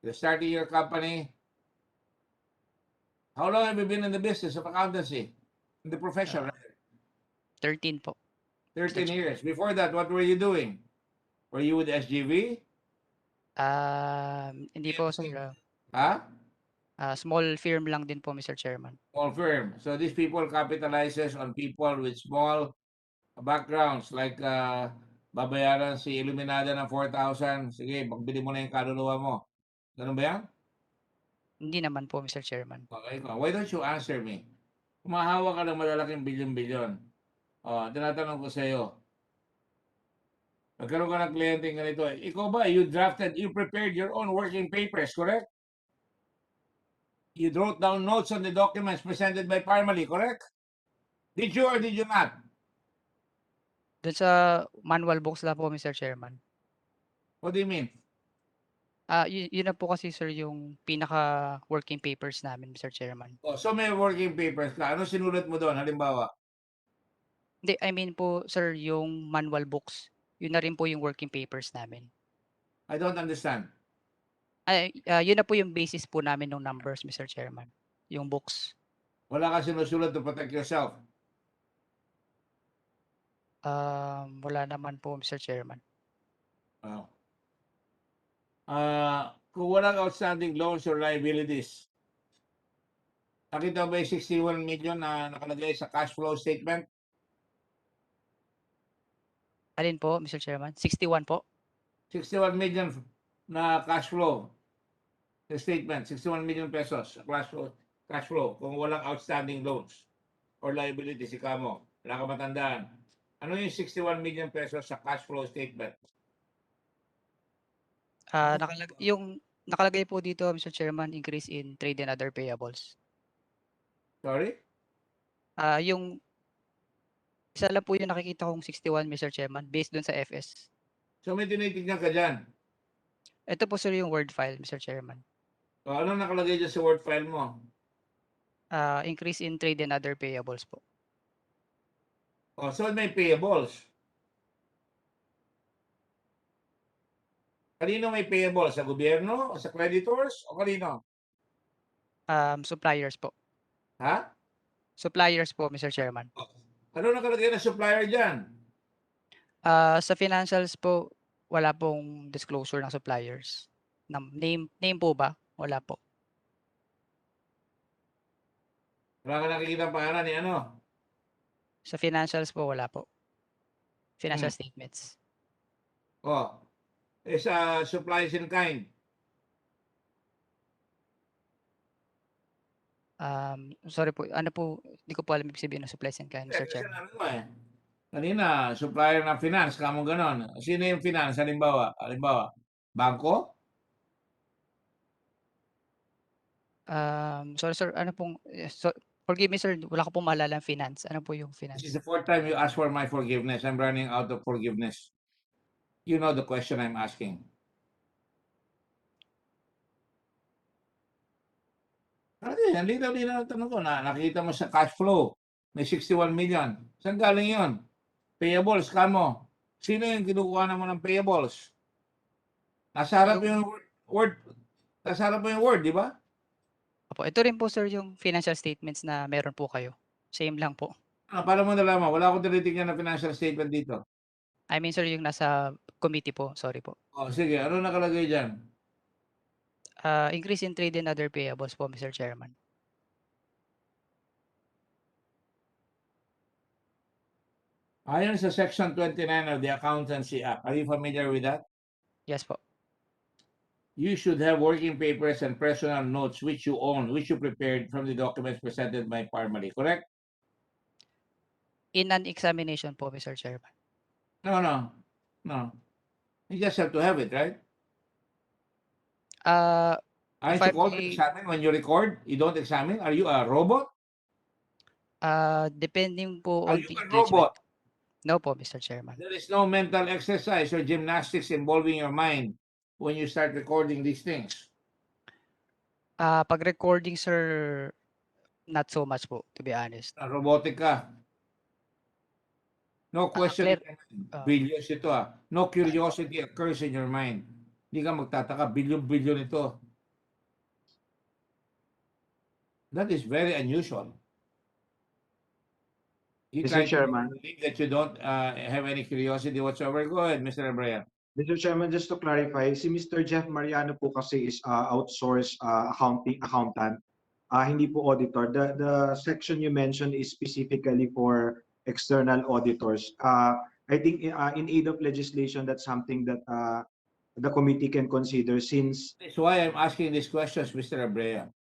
A: you're starting your company. How long have you been in the business of accountancy? In the profession, right?
C: 13 po.
A: 13
C: Mr. Chair.
A: years. Before that, what were you doing? Were you with SGV?
C: Hindi po sir,
A: Huh?
C: small firm lang din po, Mr. Chairman.
A: Small firm. So these people capitalizes on people with small backgrounds like babayaran si Iluminada ng 4,000. Sige, magbili mo na yung kaluluwa mo. Ganun ba yan?
C: Hindi naman po, Mr. Chairman.
A: Okay. Why don't you answer me? Kumahawa ka ng malalaking bilyon-bilyon. Tinatanong ko sa iyo. Nagkaroon ka ng kliyente ganito. Ikaw ba, you prepared your own working papers, correct? You wrote down notes on the documents presented by Pharmally, correct? Did you or did you not?
C: Doon sa manual books lang po, Mr. Chairman.
A: What do you mean?
C: Yun na po kasi sir yung pinaka working papers namin, Mr. Chairman.
A: So may working papers ka. Ano sinulat mo doon? Halimbawa?
C: Hindi, I mean po sir yung manual books. Yun na rin po yung working papers namin.
A: I don't understand.
C: Yun na po yung basis po namin ng numbers, Mr. Chairman. Yung books.
A: Wala ka sinusulat to protect yourself.
C: Wala naman po, Mr. Chairman.
A: Kung walang outstanding loans or liabilities, nakita ba yung 61 million na nakalagay sa cash flow statement?
C: Alin po, Mr. Chairman? 61 po?
A: 61 million na cash flow statement, 61 million pesos cash flow kung walang outstanding loans or liabilities, ika mo, wala ka matandaan. Ano yung 61 million pesos sa cash flow statement?
C: Yung nakalagay po dito, Mr. Chairman, increase in trade and other payables.
A: Sorry?
C: Yung isa lang po yung nakikita kong 61, Mr. Chairman, based dun sa FS.
A: So may tinitignan ka dyan.
C: Ito po sir yung word file, Mr. Chairman.
A: So, ano nakalagay dyan sa word file mo?
C: Increase in trade and other payables po.
A: So may payables. Kanino may payables? Sa gobyerno? O sa creditors? O kanino?
C: Suppliers po.
A: Ha?
C: Suppliers po, Mr. Chairman.
A: Ano nakalagay na supplier dyan?
C: Sa financials po, wala pong disclosure ng suppliers. Name po ba? Wala po.
A: Wala ka nakikita pangalan ni ano?
C: Sa financials po, wala po. Financial statements.
A: Sa supplies in kind.
C: Sorry po, ano po, hindi ko po alam ibig sabihin ng supplies and kind, Mr.
A: Kasi
C: Chairman.
A: kanina, supplier ng finance, kamo ganon. Sino yung finance? Halimbawa, bangko?
C: Sorry sir, ano pong, forgive me sir, wala ko pong maalala ang finance. Ano po yung
A: This
C: finance?
A: is the fourth time you ask for my forgiveness. I'm running out of forgiveness. You know the question I'm asking. Ang linaw-linaw ang tanong ko na nakita mo sa cash flow, may 61 million. Saan galing yon? Payables, kamo. Sino yung kinukuha mo ng payables? Nasa harap yung word. Nasa harap mo yung word, di ba?
C: Opo, ito rin po sir yung financial statements na meron po kayo. Same lang po.
A: Para mo nalaman, wala akong tinitingnan na financial statement dito.
C: I mean sir, yung nasa committee po, sorry po.
A: Sige, ano nakalagay dyan?
C: Increase in trade and other payables po, Mr. Chairman.
A: Ayon sa Section 29 of the Accountancy Act, are you familiar with that?
C: Yes po.
A: You should have working papers and personal notes which you own, which you prepared from the documents presented by Pharmally, correct?
C: In an examination po, Mr. Chairman.
A: No. You just have to have it, right?
C: If
A: Aren't you
C: I
A: called to
C: may,
A: examine when you record? You don't examine? Are you a robot?
C: depending po
A: Are
C: on
A: you
C: the
A: a
C: engagement.
A: robot?
C: No po, Mr. Chairman.
A: There is no mental exercise or gymnastics involving your mind when you start recording these things.
C: Pag recording, sir, not so much po, to be honest.
A: Robotic ka. No question
C: clear-
A: in your mind. Billions ito No curiosity occurs in your mind. Hindi ka magtataka, billion-billion ito. That is very unusual. You
L: Mr.
A: try to
L: Chairman.
A: believe that you don't have any curiosity whatsoever. Go ahead, Mr. Abreu.
L: Mr. Chairman, just to clarify, si Mr. Jeff Mariano po kasi is outsourced accountant, hindi po auditor. The section you mentioned is specifically for external auditors. I think in aid of legislation, that's something that the committee can consider since.
A: That's why I'm asking these questions, Mr. Abreu.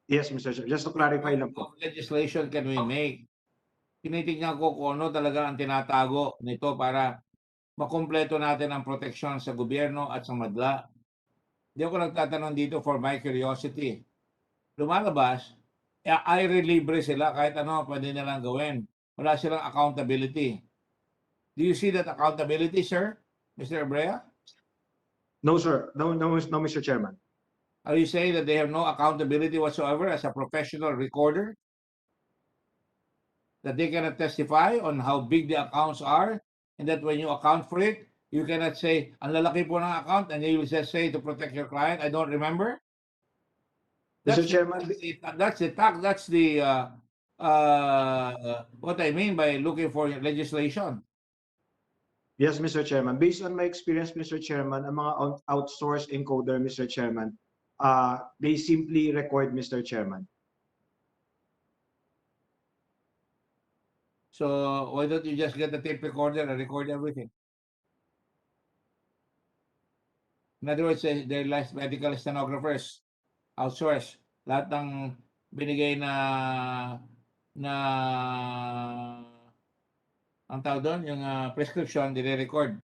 L: Yes, Mr. Chairman. Just to clarify lang po.
A: What legislation can we make? Tinitingnan ko kung ano talaga ang tinatago nito para makumpleto natin ang proteksyon sa gobyerno at sa madla. Hindi ako nagtatanong dito for my curiosity. Lumalabas, aire libre sila kahit ano pwede nilang gawin. Wala silang accountability. Do you see that accountability, sir? Mr. Abreu?
L: No, sir. No, Mr. Chairman.
A: Are you saying that they have no accountability whatsoever as a professional recorder? That they cannot testify on how big the accounts are, and that when you account for it, you cannot say, ang lalaki po ng account, and you will just say to protect your client, I don't remember?
L: Mr. Chairman,
A: That's the what I mean by looking for legislation.
L: yes, Mr. Chairman. Based on my experience, Mr. Chairman, ang mga outsourced encoder, Mr. Chairman, they simply record, Mr. Chairman.
A: So why don't you just get a tape recorder and record everything? In other words, they're like medical stenographers, outsourced. Lahat ng binigay na ang tawag doon, yung prescription, dire-record.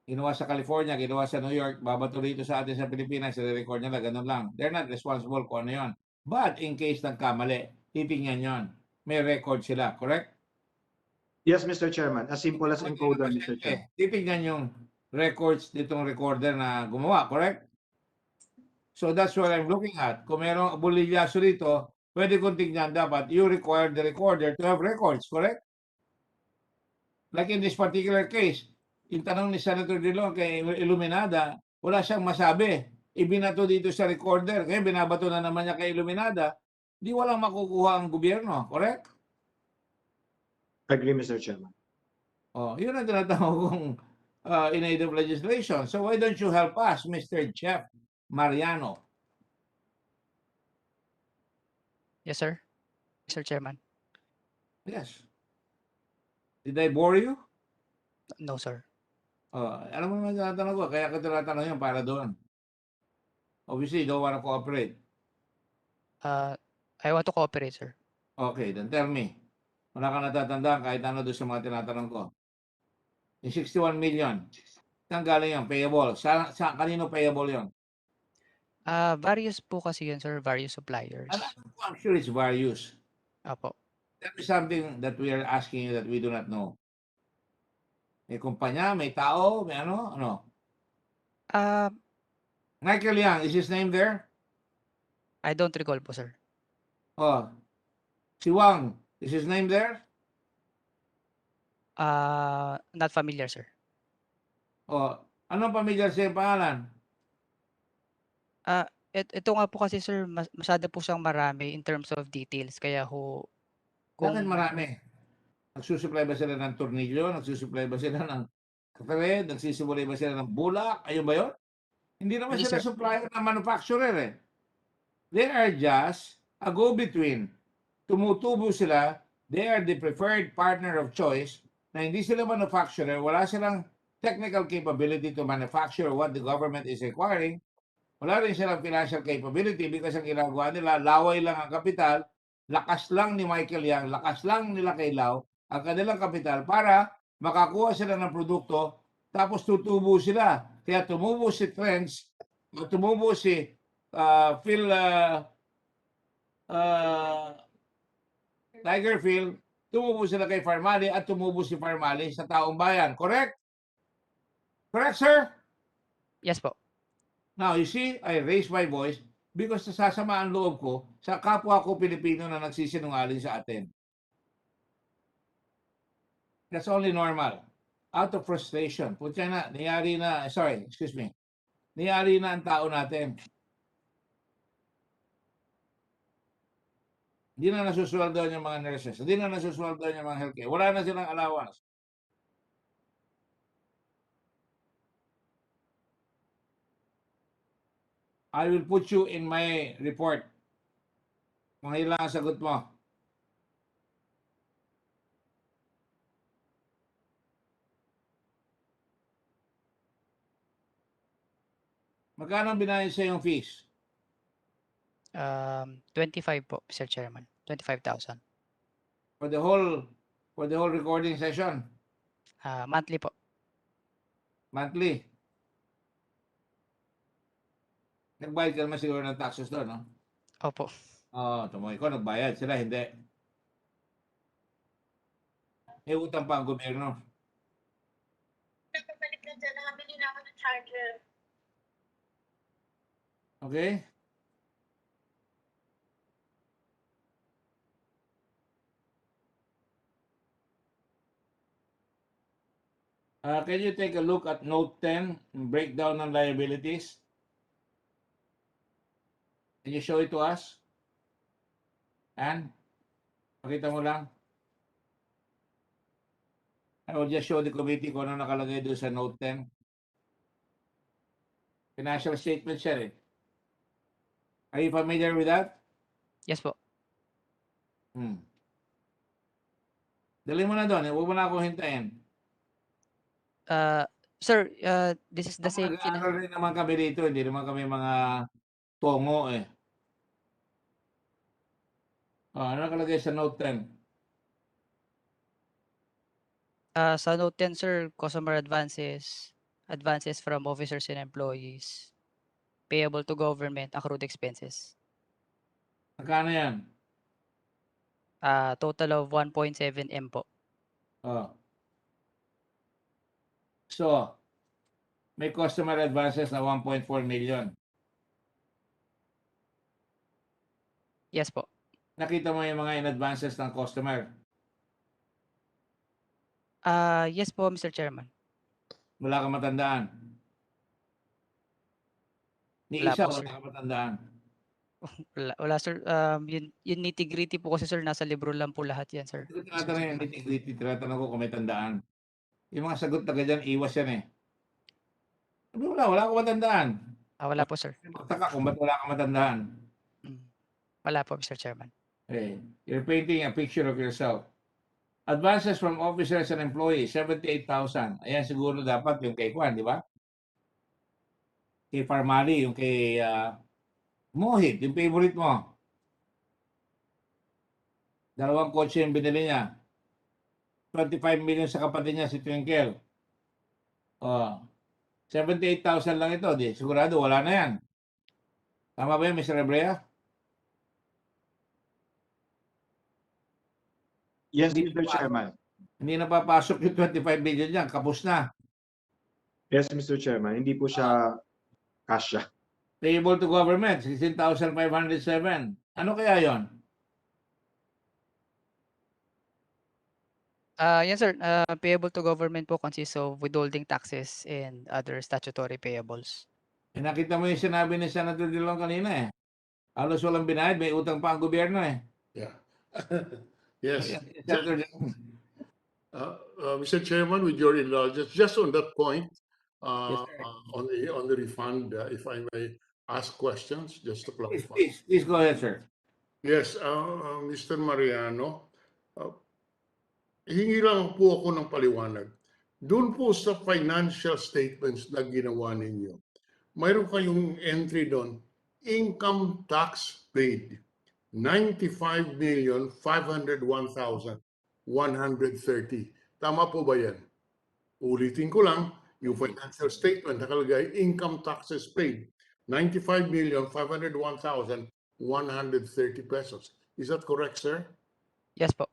A: Ginawa sa California, ginawa sa New York, babato rito sa atin sa Pilipinas, dire-record nila, ganun lang. They're not responsible kung ano yun. But in case nagkamali, titingnan yon. May record sila, correct?
L: Yes, Mr. Chairman. As simple as encoder, Mr. Chairman.
A: Titingnan yung records nitong recorder na gumawa, correct? So that's what I'm looking at. Kung merong bolilyaso rito, pwede kong tingnan dapat you require the recorder to have records, correct? Like in this particular case, yung tanong ni Senator Dillon kay Illuminada, wala siyang masabi. Ibinato dito sa recorder, kaya binabato na naman niya kay Illuminada, di walang makukuha ang gobyerno, correct?
L: Agree, Mr. Chairman.
A: Oh, yun ang tinatawag kong in aid of legislation. So why don't you help us, Mr. Jeff Mariano?
C: Yes, sir. Mr. Chairman.
A: Yes. Did I bore you?
C: No, sir.
A: Alam mo naman tinatanong ko, kaya ko tinatanong yun para doon. Obviously, you don't want to cooperate.
C: I want to cooperate, sir.
A: Okay, then tell me. Wala ka natatandaan kahit ano doon sa mga tinatanong ko. Yung 61 million, saan galing yun? Payable. Kanino payable yun?
C: Various po kasi yun, sir. Various suppliers.
A: I'm sure it's various.
C: Apo.
A: That is something that we are asking you that we do not know. May kumpanya, may tao, may ano? Michael Yang, is his name there?
C: I don't recall po, sir.
A: Si Wang, is his name there?
C: Not familiar, sir.
A: Anong pamilyar siya yung pangalan?
C: Ito nga po kasi, sir, masyado po siyang marami in terms of details. Kaya ho,
A: Bakit marami? Nagsusupply ba sila ng tornilyo? Nagsusupply ba sila ng thread? Nagsusupply ba sila ng bulak? Ayun ba yun? Hindi naman
C: Hindi,
A: sila
C: sir.
A: supplier ng manufacturer eh. They are just a go-between. Tumutubo sila. They are the preferred partner of choice na hindi sila manufacturer, wala silang technical capability to manufacture what the government is requiring, wala rin silang financial capability because ang ginagawa nila, laway lang ang kapital, lakas lang ni Michael Yang, lakas lang nila kay Lau, ang kanilang kapital para makakuha sila ng produkto, tapos tutubo sila. Kaya tumubo si Trends, tumubo si Phil Tigerfield, tumubo sila kay Pharmally at tumubo si Pharmally sa taong bayan. Correct? Correct, sir?
C: Yes po.
A: Now, you see, I raise my voice because nasasama ang loob ko sa kapwa ko Pilipino na nagsisinungaling sa atin. That's only normal. Out of frustration. Putya na, niyari na, sorry, excuse me. Niyari na ang tao natin. Hindi na nasusweldoan yung mga nurses. Hindi na nasusweldoan yung mga healthcare. Wala na silang allowance. I will put you in my report. Kung ilang ang sagot mo. Magkano binayad sa yung fees?
C: 25 po, Mr. Chairman. 25,000.
A: For the whole recording session?
C: Monthly po.
A: Monthly? Nagbayad ka naman siguro ng taxes doon, no?
C: Opo.
A: Oo, tumoy ko, nagbayad. Sila hindi. May utang pa ang gobyerno. Okay? Can you take a look at note 10, breakdown ng liabilities? Can you show it to us? And, pakita mo lang. I will just show the committee kung ano nakalagay doon sa note 10. Financial statement siya eh. Are you familiar with that?
C: Yes po.
A: Dali mo na doon. Huwag mo na akong hintayin.
C: Sir, this is the same
A: Nag-aaral rin naman kami dito. Hindi naman kami mga tongo eh. Ano nakalagay sa note 10?
C: Sa note 10, sir, customer advances from officers and employees, payable to government, accrued expenses.
A: Magkano yan?
C: Total of 1.7 M po.
A: So, may customer advances na 1.4 million.
C: Yes po.
A: Nakita mo yung mga in-advances ng customer?
C: Yes po, Mr. Chairman.
A: Wala kang matandaan? Ni
C: Wala
A: isa,
C: po,
A: wala
C: sir.
A: kang matandaan?
C: Wala, sir. Yung nitty-gritty po kasi, sir, nasa libro lang po lahat yan, sir.
A: Hindi ko tinatanong yung nitty-gritty, tinatanong ko kung may tandaan. Yung mga sagot na ganyan, iwas yan eh. Wala akong matandaan.
C: Wala po, sir.
A: Magtaka kung ba't wala kang matandaan.
C: Wala po, Mr. Chairman.
A: Okay. You're painting a picture of yourself. Advances from officers and employees, 78,000. Ayan siguro dapat yung kay Kwan, di ba? Kay Pharmally, yung kay Mohit, yung favorite mo. Dalawang kotse yung binili niya. 25 million sa kapatid niya, si Twinkle. 78,000 lang ito. Di, sigurado, wala na yan. Tama ba yun, Mr. Ebrea?
L: Yes, Mr. Chairman.
A: Hindi na papasok yung 25 million niyan. Kapos na.
L: Yes, Mr. Chairman. Hindi po siya kasya.
A: Payable to government, 16,507. Ano kaya yon?
C: Yes, sir. Payable to government po consists of withholding taxes and other statutory payables.
A: Nakita mo yung sinabi ni Senator Dilong kanina eh. Halos walang binayad, may utang pa ang gobyerno eh.
I: Yeah. Yes.
A: Senator Dilong.
I: Mr. Chairman, with your indulgence, just on that point,
A: Yes,
I: on the refund, if I may ask questions, just to clarify.
A: Please go ahead, sir.
I: Yes, Mr. Mariano, hingi lang po ako ng paliwanag. Doon po sa financial statements na ginawa ninyo, mayroon kayong entry doon, income tax paid, 95,501,130. Tama po ba yan? Ulitin ko lang, yung financial statement nakalagay, income taxes paid, 95,501,130 pesos. Is that correct, sir?
C: Yes po.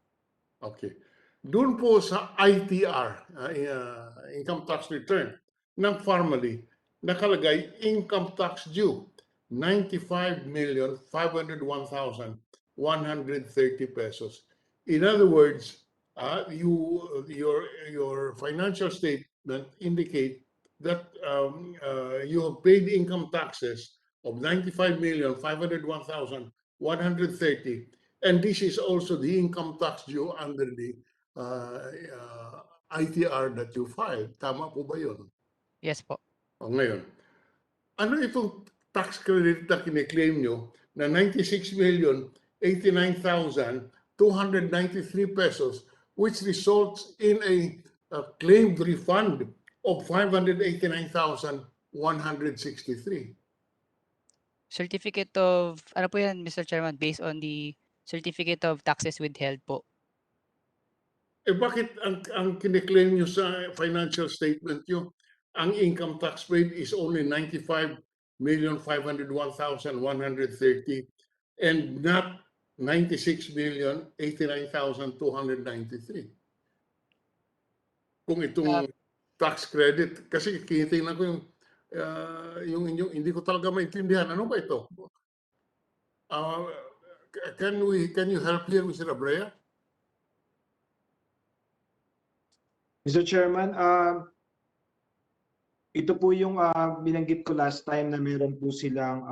I: Okay. Doon po sa ITR, income tax return, ng Pharmally, nakalagay income tax due, 95,501,130 pesos. In other words, your financial statement indicate that you have paid income taxes of 95,501,130, and this is also the income tax due under the ITR that you filed. Tama po ba yun?
C: Yes po.
I: O ngayon, ano itong tax credit na kiniklaim nyo na 96,089,293 pesos, which results in a claimed refund of 589,163?
C: Certificate of, ano po yan, Mr. Chairman, based on the certificate of taxes withheld po.
I: Eh bakit ang kiniklaim nyo sa financial statement nyo, ang income tax paid is only 95,501,130 and not 96,089,293? Kung itong tax credit, kasi kinitingnan ko yung inyong, hindi ko talaga maintindihan. Ano ba ito? Can you help here, Mr. Abrea?
L: Mr. Chairman, ito po yung binanggit ko last time na meron po silang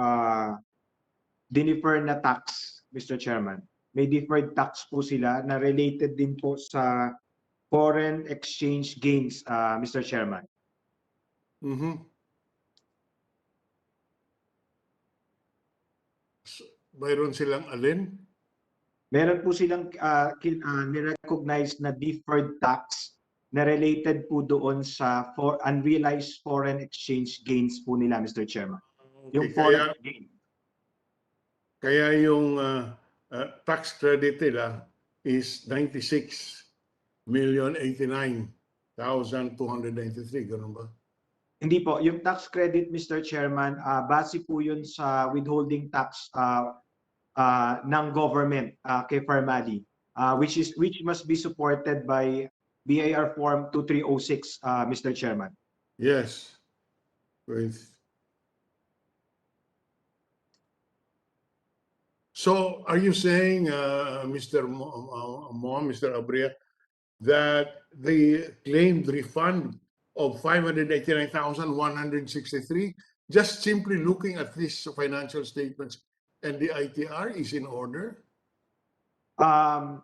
L: dinifer na tax, Mr. Chairman. May deferred tax po sila na related din po sa foreign exchange gains, Mr. Chairman.
I: Mayroon silang alin?
L: Meron po silang nirecognize na deferred tax na related po doon sa unrealized foreign exchange gains po nila, Mr. Chairman. Yung foreign gain.
I: Kaya yung tax credit nila is 96,089,293, ganun ba?
L: Hindi po, yung tax credit, Mr. Chairman, base po yun sa withholding tax ng government kay Pharmally, which must be supported by BIR Form 2306, Mr. Chairman.
I: Yes. With So are you saying, Mr. Mr. Abria, that the claimed refund of 589,163, just simply looking at these financial statements and the ITR is in order?
L: I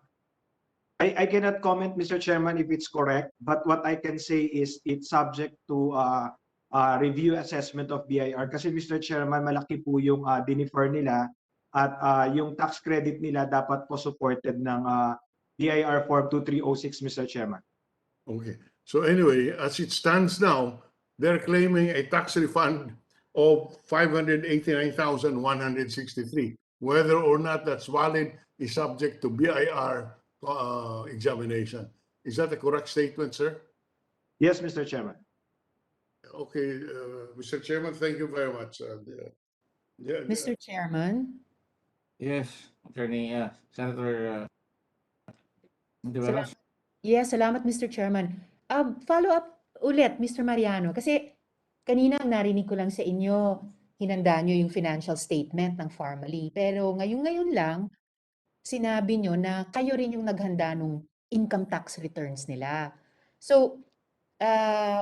L: cannot comment, Mr. Chairman, if it's correct, but what I can say is it's subject to review assessment of BIR. Kasi, Mr. Chairman, malaki po yung dinifer nila at yung tax credit nila dapat po supported ng BIR Form 2306, Mr. Chairman.
I: Okay. So anyway, as it stands now, they're claiming a tax refund of 589,163. Whether or not that's valid is subject to BIR examination. Is that a correct statement, sir?
L: Yes, Mr. Chairman.
I: Okay, Mr. Chairman, thank you very much.
H: Mr. Chairman?
A: Yes, Attorney Senator Ontiveros.
H: Yes, salamat Mr. Chairman. Follow up ulit, Mr. Mariano, kasi kanina ang narinig ko lang sa inyo, hinanda nyo yung financial statement ng Pharmally. Pero ngayon lang, sinabi nyo na kayo rin yung naghanda nung income tax returns nila. So,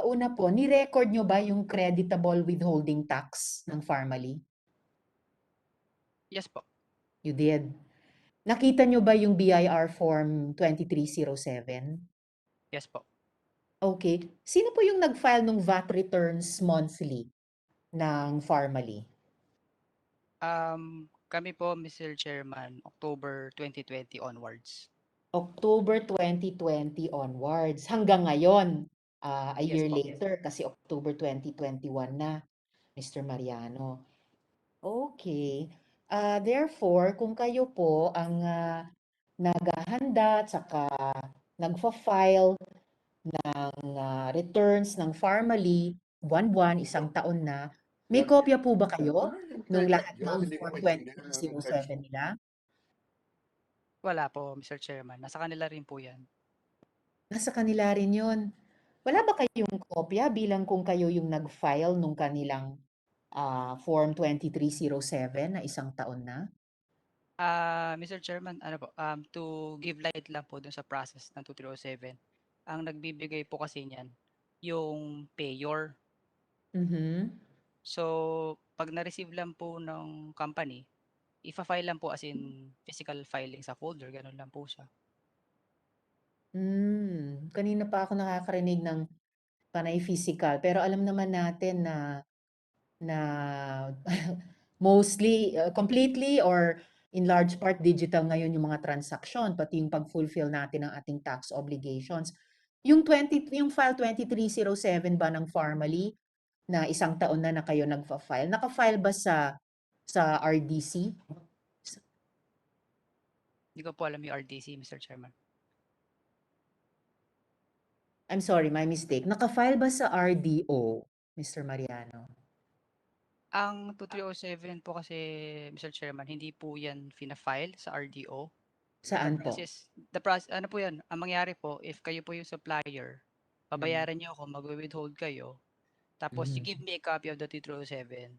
H: una po, ni-record nyo ba yung creditable withholding tax ng Pharmally?
C: Yes po.
H: You did. Nakita nyo ba yung BIR Form 2307?
C: Yes po.
H: Okay. Sino po yung nag-file ng VAT returns monthly ng Pharmally?
C: Kami po, Mr. Chairman, October 2020 onwards.
H: October 2020 onwards hanggang ngayon, a
C: Yes
H: year
C: po.
H: later kasi October 2021 na, Mr. Mariano. Okay. Therefore, kung kayo po ang naghahanda at saka nagfa-file ng returns ng Pharmally, buwan-buwan, isang taon na, may kopya po ba kayo nung lahat ng Form 2307 nila?
C: Wala po, Mr. Chairman. Nasa kanila rin po yan.
H: Nasa kanila rin yun. Wala ba kayong kopya bilang kung kayo yung nag-file nung kanilang Form 2307 na isang taon na?
C: Mr. Chairman, ano po, to give light lang po dun sa process ng 2307, ang nagbibigay po kasi niyan, yung payor.
H: Mhm.
C: So, pag na-receive lang po ng company, ifa-file lang po as in physical filing sa folder, ganun lang po siya.
H: Kanina pa ako nakakarinig ng panay physical, pero alam naman natin na mostly, completely or in large part digital ngayon yung mga transaksyon, pati yung pag-fulfill natin ng ating tax obligations. Yung file 2307 ba ng Pharmally na isang taon na kayo nagfa-file, naka-file ba sa RDC?
C: Hindi ko po alam yung RDC, Mr. Chairman.
H: I'm sorry, my mistake. Naka-file ba sa RDO, Mr. Mariano?
C: Ang 2307 po kasi, Mr. Chairman, hindi po yan fina-file sa RDO.
H: Saan po?
C: Ano po yan, ang mangyari po, if kayo po yung supplier, babayaran niyo ako, mag-withhold kayo, tapos you give me a copy of the 2307,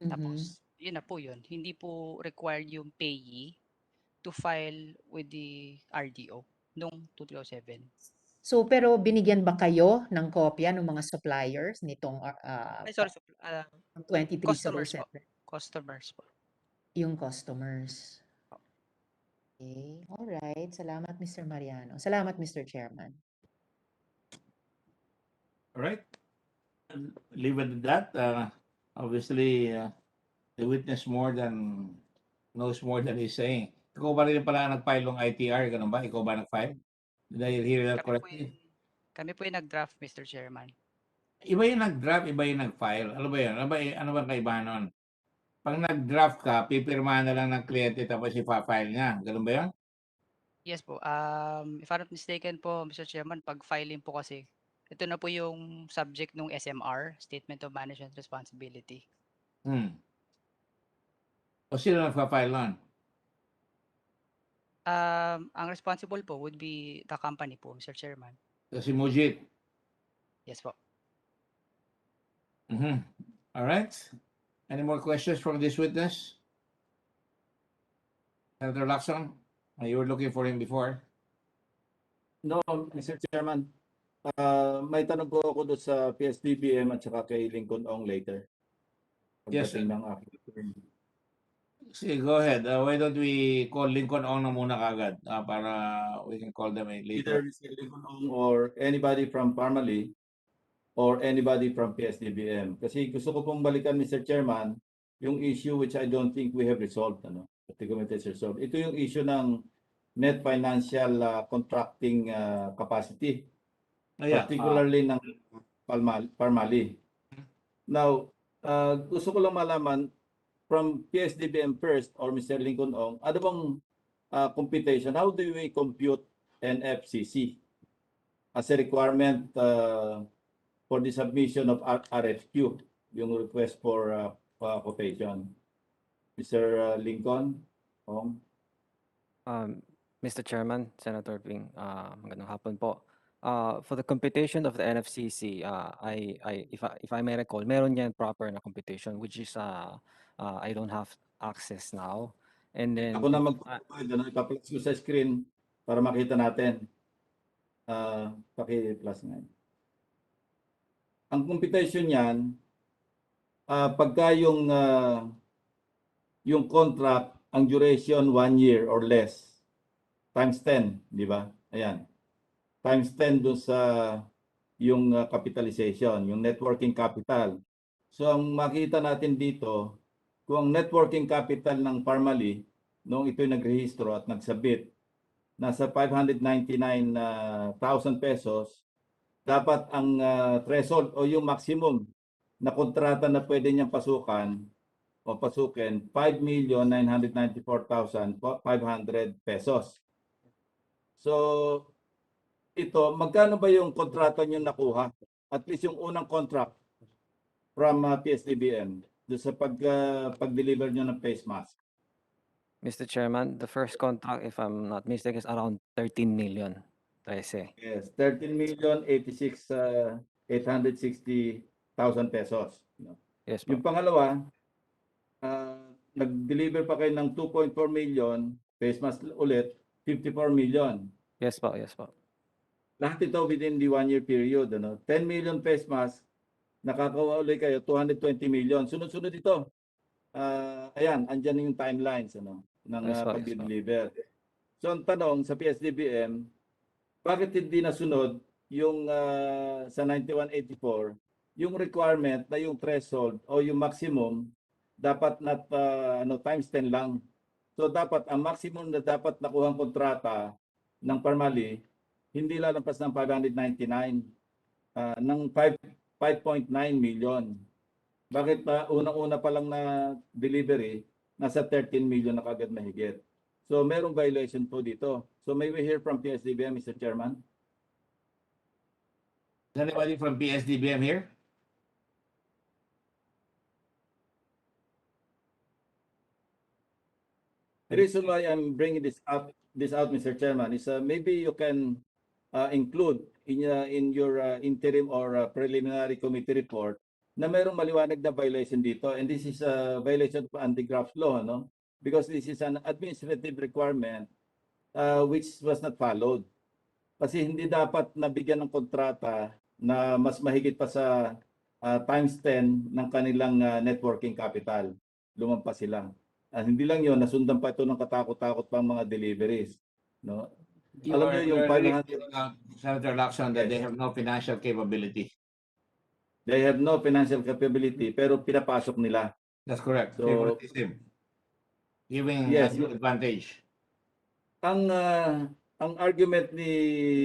C: tapos yun na po yun. Hindi po required yung payee to file with the RDO nung 2307.
H: So, pero binigyan ba kayo ng kopya ng mga suppliers nitong
C: Ay, sorry, customers po.
H: 2307?
C: Customers po.
H: Yung customers. Okay. Alright. Salamat, Mr. Mariano. Salamat, Mr. Chairman.
A: All right. Leave it at that. Obviously, the witness knows more than he's saying. Ikaw ba rin pala nag-file ng ITR? Ganun ba? Ikaw ba nag-file? Did I hear that correctly?
C: Kami po yung nag-draft, Mr. Chairman.
A: Iba yung nag-draft, iba yung nag-file. Ano ba yun? Ano ba kaibahan nun? Pag nag-draft ka, pipirmahan na lang ng kliyente tapos ipa-file niya. Ganun ba yun?
C: Yes po. If I'm not mistaken po, Mr. Chairman, pag filing po kasi, ito na po yung subject ng SMR, Statement of Management Responsibility.
A: O sino nagpa-file nun?
C: Ang responsible po would be the company po, Mr. Chairman.
A: Si Mujit.
C: Yes po.
A: All right. Any more questions from this witness? Senator Lacson, you were looking for him before.
J: No, Mr. Chairman. May tanong po ako doon sa PS-DBM at saka kay Lincoln Ong later.
A: Yes, sir.
J: Pagdating ng aking turn.
A: Sige, go ahead. Why don't we call Lincoln Ong na muna kagad para we can call them later.
J: Either Mr. Lincoln Ong or anybody from Pharmally or anybody from PS-DBM. Kasi gusto ko pong balikan, Mr. Chairman, yung issue which I don't think we have resolved. Procurement is resolved. Ito yung issue ng net financial contracting capacity. Particularly ng Pharmally. Now, gusto ko lang malaman from PS-DBM first or Mr. Lincoln Ong, ano bang computation? How do we compute NFCC as a requirement for the submission of RFQ, yung request for quotation? Mr. Lincoln Ong?
M: Mr. Chairman, Senator Ping, magandang hapon po. For the computation of the NFCC, if I may recall, meron yan proper na computation, which is I don't have access now. And then
J: Ako na ipa-plus ko sa screen para makita natin. Paki-plus nga. Ang computation niyan, pagka yung contract, ang duration 1 year or less, times 10, di ba? Ayan. Times 10 doon sa yung capitalization, yung net working capital. So ang makita natin dito, kung ang net working capital ng Pharmally, nung ito'y nagrehistro at nagsabit, nasa 599,000 pesos, dapat ang threshold o yung maximum na kontrata na pwede niyang pasukan o pasukin 5,994,500 pesos. So ito, magkano ba yung kontrata niyo nakuha? At least yung unang contract from PS-DBM doon sa pag-deliver niyo ng face mask.
M: Mr. Chairman, the first contract, if I'm not mistaken, is around 13 million.
J: Yes, 13,860,000 pesos.
M: Yes po.
J: Yung pangalawa, nag-deliver pa kayo ng 2.4 million, face mask ulit, 54 million.
M: Yes po, yes po.
J: Lahat ito within the 1-year period. 10 million face mask, nakakawa ulit kayo, 220 million. Sunod-sunod ito. Ayan, andyan yung timelines ng
M: Yes po, yes po.
J: pag-deliver. So ang tanong sa PS-DBM, bakit hindi nasunod yung sa 9184, yung requirement na yung threshold o yung maximum dapat not times 10 lang. So dapat ang maximum na dapat nakuhang kontrata ng Pharmally hindi lalampas ng 599 ng 5.9 million. Bakit pa unang-una pa lang na delivery nasa 13 million na kagad mahigit? So merong violation po dito. So may we hear from PS-DBM, Mr. Chairman?
A: Is anybody from PS-DBM here?
J: The reason why I'm bringing this out, Mr. Chairman, is maybe you can include in your interim or preliminary committee report na mayroong maliwanag na violation dito, and this is a violation of anti-graft law, no? Because this is an administrative requirement which was not followed. Kasi hindi dapat nabigyan ng kontrata na mas mahigit pa sa times 10 ng kanilang networking capital. Lumampas sila. Hindi lang yon, nasundan pa ito ng katakot-takot pang mga deliveries. No? Alam niyo yung 500...
A: Senator Lacson, that they have no financial capability.
J: They have no financial capability, pero pinapasok nila.
A: That's correct.
J: So,
A: favoritism. Giving
J: yes,
A: advantage.
J: Ang argument ni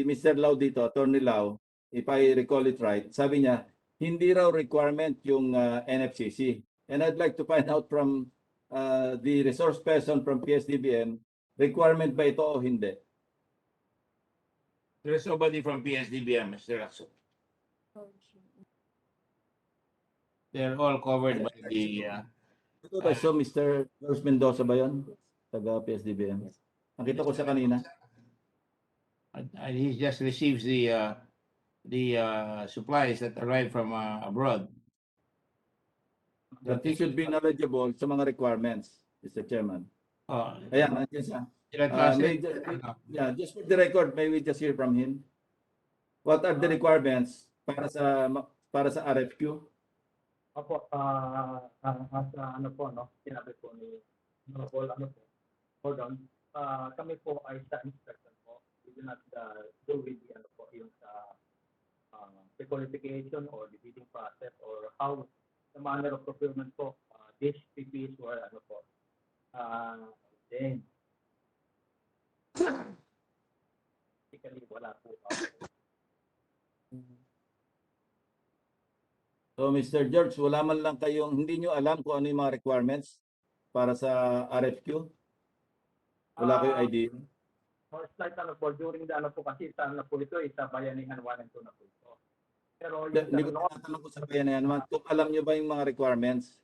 J: Mr. Lau dito, Attorney Lau, if I recall it right, sabi niya, hindi raw requirement yung NFCC. And I'd like to find out from the resource person from PS-DBM, requirement ba ito o hindi?
A: There is nobody from PS-DBM, Mr. Lacson. They're all covered by the...
J: I saw Mr. Carlos Mendoza ba yun? Taga PS-DBM. Nakita ko siya kanina.
A: He just receives the supplies that arrive from abroad.
J: But he should be knowledgeable sa mga requirements, Mr. Chairman. Ayan, nandiyan siya. Just for the record, may we just hear from him? What are the requirements para sa RFQ?
N: Opo, ano po, no? Sinabi po ni Paul, hold on. Kami po ay sa inspection po. We do not do with the, yung sa pre-qualification or the bidding process or how the manner of procurement po. These PPs were, then, basically, wala po.
J: So, Mr. George, wala man lang kayong, hindi nyo alam kung ano yung mga requirements para sa RFQ? Wala kayong idea?
N: Most like during the kasi sa ito, isa bayanihan 1 and 2 na po ito. Pero
J: Hindi ko tinatanong ko sa bayanihan naman, kung alam nyo ba yung mga requirements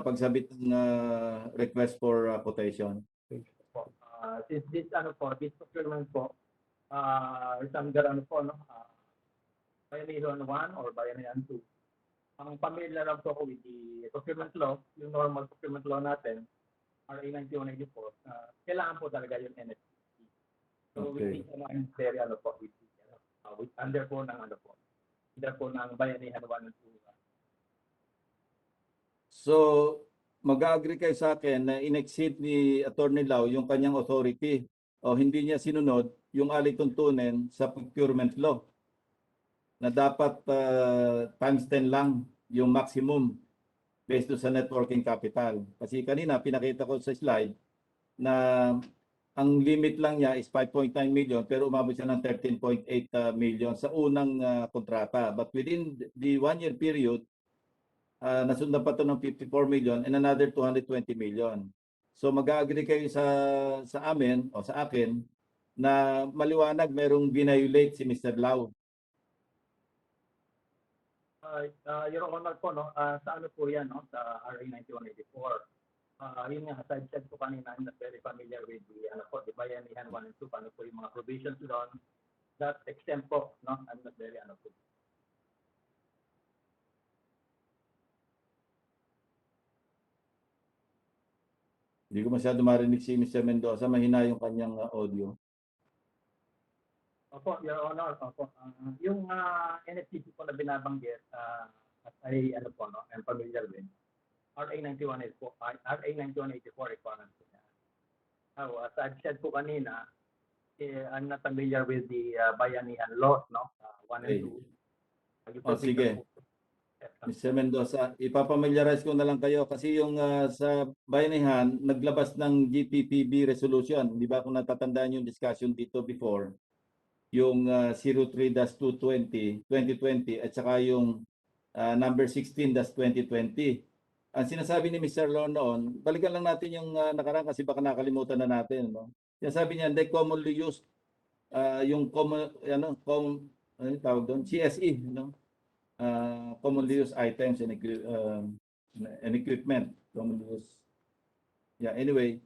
J: pagsabit ng request for quotation?
N: Since this this procurement po is under bayanihan 1 or bayanihan 2. Ang familiar lang po ako with the procurement law, yung normal procurement law natin, RA 9184, kailangan po talaga yung NFCC. So
J: Okay.
N: with very with under po ng under po ng bayanihan 1 and 2.
J: So, mag-agree kayo sa akin na in-exceed ni Attorney Lau yung kanyang authority o hindi niya sinunod yung alituntunin sa procurement law na dapat times 10 lang yung maximum based sa networking capital. Kasi kanina pinakita ko sa slide na ang limit lang niya is 5.9 million pero umabot siya ng 13.8 million sa unang kontrata. But within the 1-year period, nasundan pa ito ng 54 million and another 220 million. So mag-agree kayo sa amin o sa akin na maliwanag merong binayulate si Mr. Lau.
N: Your Honor po, no, sa ano po yan, no, sa RA 9184. Yun nga, aside said po kanina, I'm not very familiar with the, ano po, the Bayanihan 1 and 2, ano po yung mga provisions doon. That extent po, no, I'm not very, ano po.
J: Hindi ko masyado marinig si Mr. Mendoza, mahina yung kanyang audio.
N: Opo, Your Honor, opo. Yung NFCC po na binabanggit, at ay, ano po, no, I'm familiar with. RA 9184 requirement po niya. As I've said po kanina, I'm not familiar with the Bayanihan laws, no? 1 and 2.
J: Sige. Mr. Mendoza, ipapamiliarize ko na lang kayo kasi yung sa Bayanihan, naglabas ng GPPB resolution. Di ba kung natatandaan yung discussion dito before? Yung 03-220, 2020 at saka yung number 16-2020. Ang sinasabi ni Mr. Law noon, balikan lang natin yung nakaraan kasi baka nakalimutan na natin, no? Sinasabi niya, they commonly used yung common ano tawag doon, CSE, no? Commonly used items and equipment, commonly used. Yeah, anyway,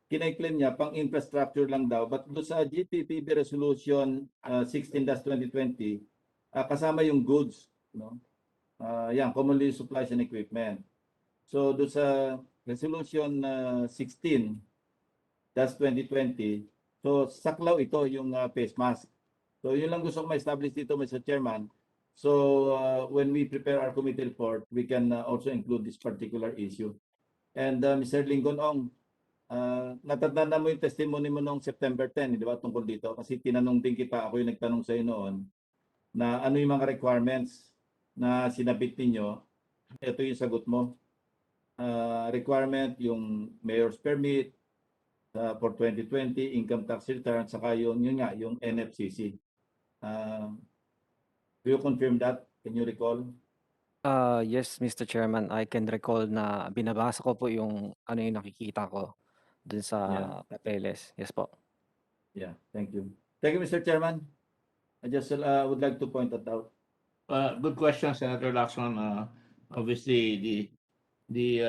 J: kinay-claim niya pang infrastructure lang daw, but doon sa GPPB resolution 16-2020 kasama yung goods, no? Yan, commonly used supplies and equipment. So doon sa resolution 16-2020, so saklaw ito yung face mask. So yun lang gusto ko ma-establish dito, Mr. Chairman. So when we prepare our committee report, we can also include this particular issue. And Mr. Lingon Ong, natatanda mo yung testimony mo noong September 10, di ba, tungkol dito? Kasi tinanong din kita, ako yung nagtanong sa iyo noon, na ano yung mga requirements na sinabit ninyo. Ito yung sagot mo. Requirement, yung mayor's permit for 2020, income tax return, saka yun nga, yung NFCC. Do you confirm that? Can you recall?
M: Yes, Mr. Chairman, I can recall na binabasa ko po yung ano yung nakikita ko dun sa papeles. Yes po.
J: Yeah, thank you. Thank you, Mr. Chairman. I just would like to point that out.
A: Good question, Senator Lacson. Obviously, the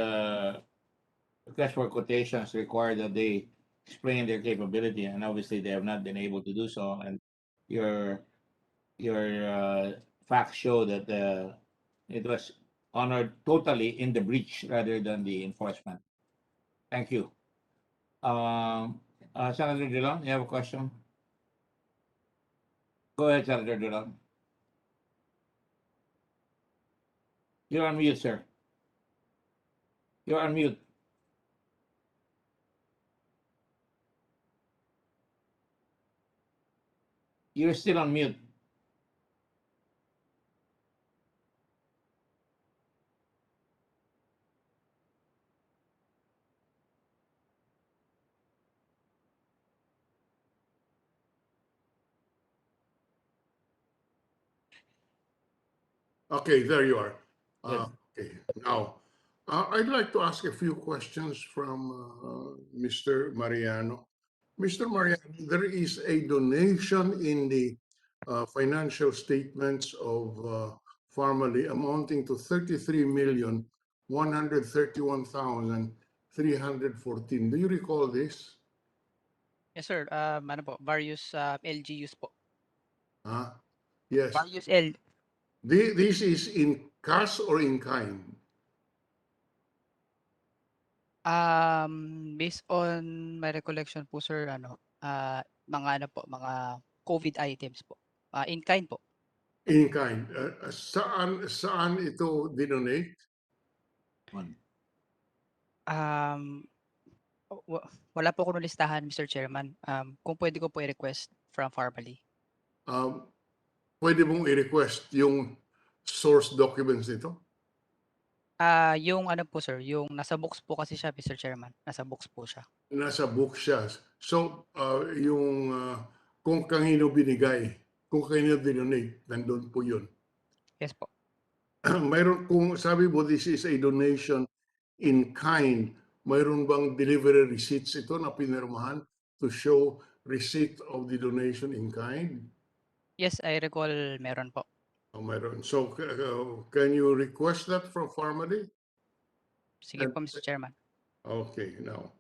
A: request for quotations require that they explain their capability, and obviously they have not been able to do so. And your facts show that it was honored totally in the breach rather than the enforcement. Thank you. Senator Dillon, you have a question? Go ahead, Senator Dillon. You're on mute, sir. You're on mute. You're still on mute.
I: Okay, there you are.
A: Good.
I: Okay, now I'd like to ask a few questions from Mr. Mariano. Mr. Mariano, there is a donation in the financial statements of Pharmally amounting to 33,131,314. Do you recall this?
C: Yes, sir. Ano po, various LGUs po.
I: Yes.
C: Various L.
I: This is in cash or in kind?
C: Based on my recollection po, sir, mga ano po, mga COVID items po. In kind po.
I: In kind. Saan ito dinonate?
C: Wala po ko listahan, Mr. Chairman. Kung pwede ko po i-request from Pharmally.
I: Pwede mong i-request yung source documents nito?
C: Yung ano po sir, yung nasa box po kasi siya, Mr. Chairman. Nasa box po siya.
I: Nasa book siya. So, kung kanino binigay, kung kanino dinonate, nandun po yun.
C: Yes po.
I: Mayroon, kung sabi mo this is a donation in kind, mayroon bang delivery receipts ito na pinirmahan to show receipt of the donation in kind?
C: Yes, I recall meron po.
I: Mayroon. So, can you request that from Pharmally?
C: Sige po, Mr. Chairman.
I: Okay, now.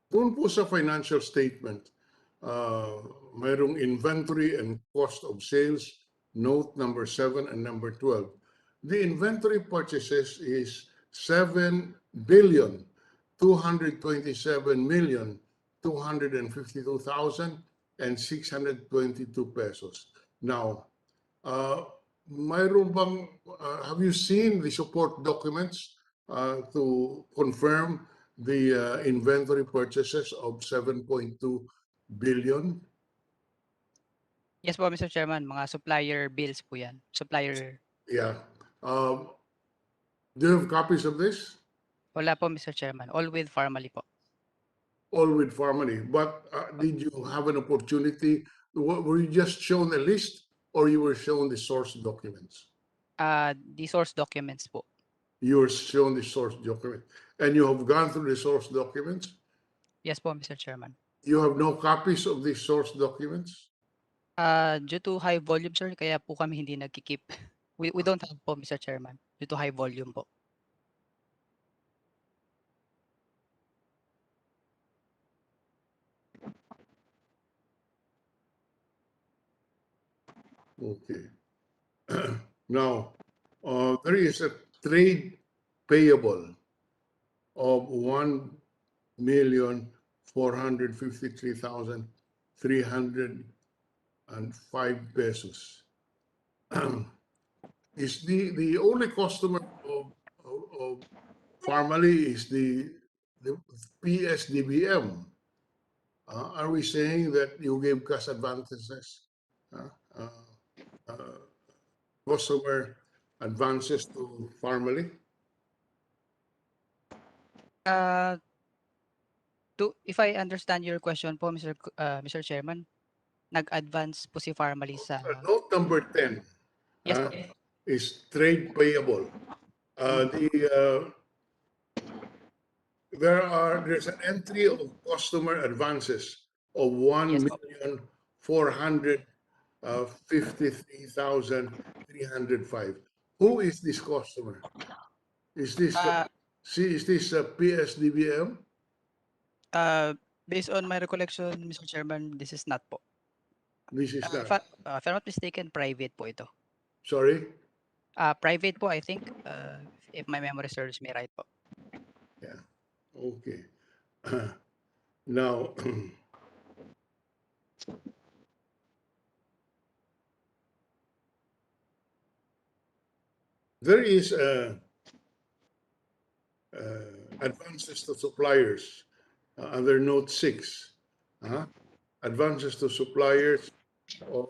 I: Kung po sa financial statement, mayroong inventory and cost of sales, note number 7 and number 12. The inventory purchases is 7,227,252,622 pesos. Now, mayroon bang, have you seen the support documents to confirm the inventory purchases of 7.2 billion?
C: Yes po, Mr. Chairman. Mga supplier bills po yan. Supplier.
I: Yeah. Do you have copies of this?
C: Wala po, Mr. Chairman. All with Pharmally po.
I: All with Pharmally. But did you have an opportunity? Were you just shown a list or you were shown the source documents?
C: The source documents po.
I: You were shown the source document. And you have gone through the source documents?
C: Yes po, Mr. Chairman.
I: You have no copies of the source documents?
C: Due to high volume, sir, kaya po kami hindi nagkikip. We don't have po, Mr. Chairman, due to high volume po.
I: Okay. Now, there is a trade payable of 1,453,305 pesos. Is the only customer of Pharmally is the PS-DBM. Are we saying that you gave cash advantages? Customer advances to Pharmally?
C: If I understand your question po, Mr. Chairman, nag-advance po si Pharmally sa...
I: Note number 10
C: Yes po.
I: is trade payable. There's an entry of customer advances of 1,453,305. Who is this customer? Is this PS-DBM?
C: Based on my recollection, Mr. Chairman, this is not po.
I: This is
C: If
I: not.
C: I'm not mistaken, private po ito.
I: Sorry?
C: Private po, I think, if my memory serves me right po.
I: Yeah. Okay. Now, there is advances to suppliers under note 6. Advances to suppliers of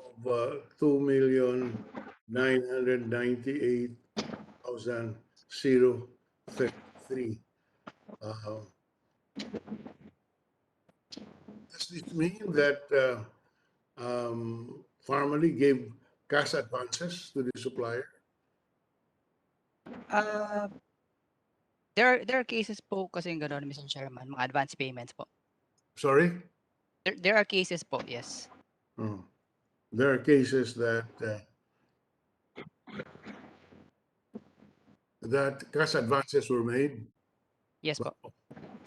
I: 2,998,033. Does this mean that Pharmally gave cash advances to the supplier?
C: There are cases po kasi gano'n, Mr. Chairman, mga advance payments po.
I: Sorry?
C: There are cases po, yes.
I: There are cases that that cash advances were made.
C: Yes po.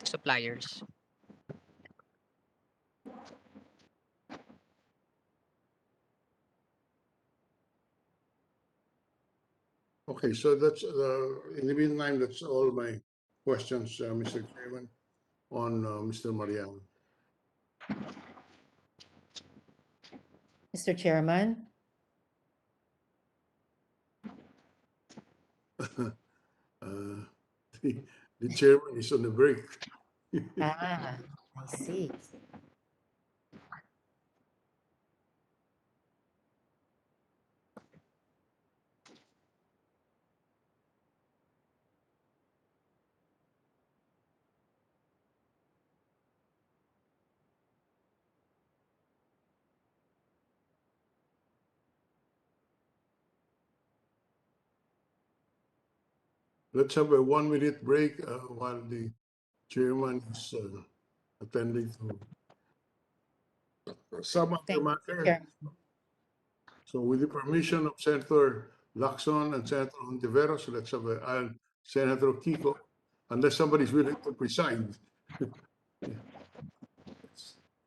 C: Suppliers.
I: Okay, so that's in the meantime, that's all my questions, Mr. Chairman, on Mr. Mariano.
H: Mr. Chairman?
I: The chairman is on the break.
H: I see.
I: let's have a 1-minute break while the chairman is attending to some other
H: Thank you, Mr.
I: matter.
H: Chairman.
I: So with the permission of Senator Lacson and Senator Ontiveros, let's have Senator Kiko, unless somebody's willing to preside.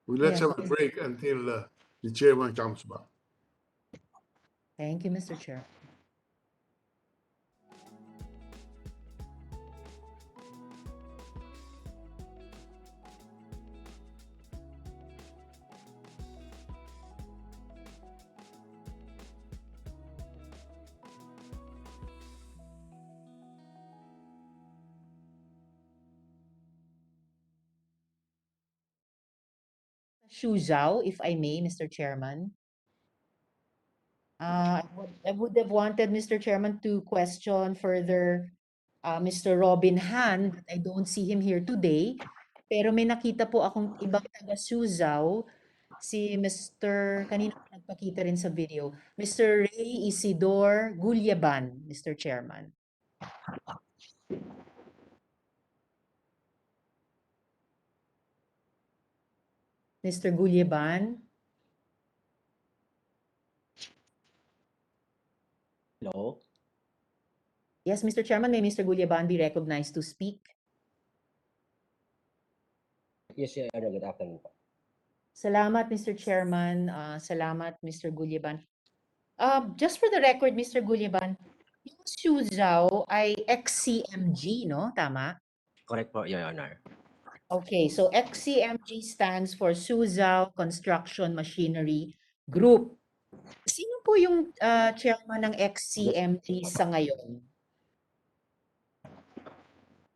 I: Let's have a break until the chairman comes back.
H: Thank you, Mr. Chair. Xu Zhao, if I may, Mr. Chairman. I would have wanted, Mr. Chairman, to question further Mr. Robin Han, but I don't see him here today. Pero may nakita po akong ibang taga Suzhou, si Mr. kanina po nagpakita rin sa video, Mr. Ray Isidore Gulyaban, Mr. Chairman. Mr. Gulyaban.
O: Hello?
H: Yes, Mr. Chairman, may Mr. Gulyaban be recognized to speak?
O: Yes, Your Honor. Good afternoon po.
H: Salamat, Mr. Chairman. Salamat, Mr. Gulyaban. Just for the record, Mr. Gulyaban, yung Suzhou ay XCMG, no? Tama?
O: Correct po, Your Honor.
H: Okay, so XCMG stands for Suzhou Construction Machinery Group. Sino po yung chairman ng XCMG sa ngayon?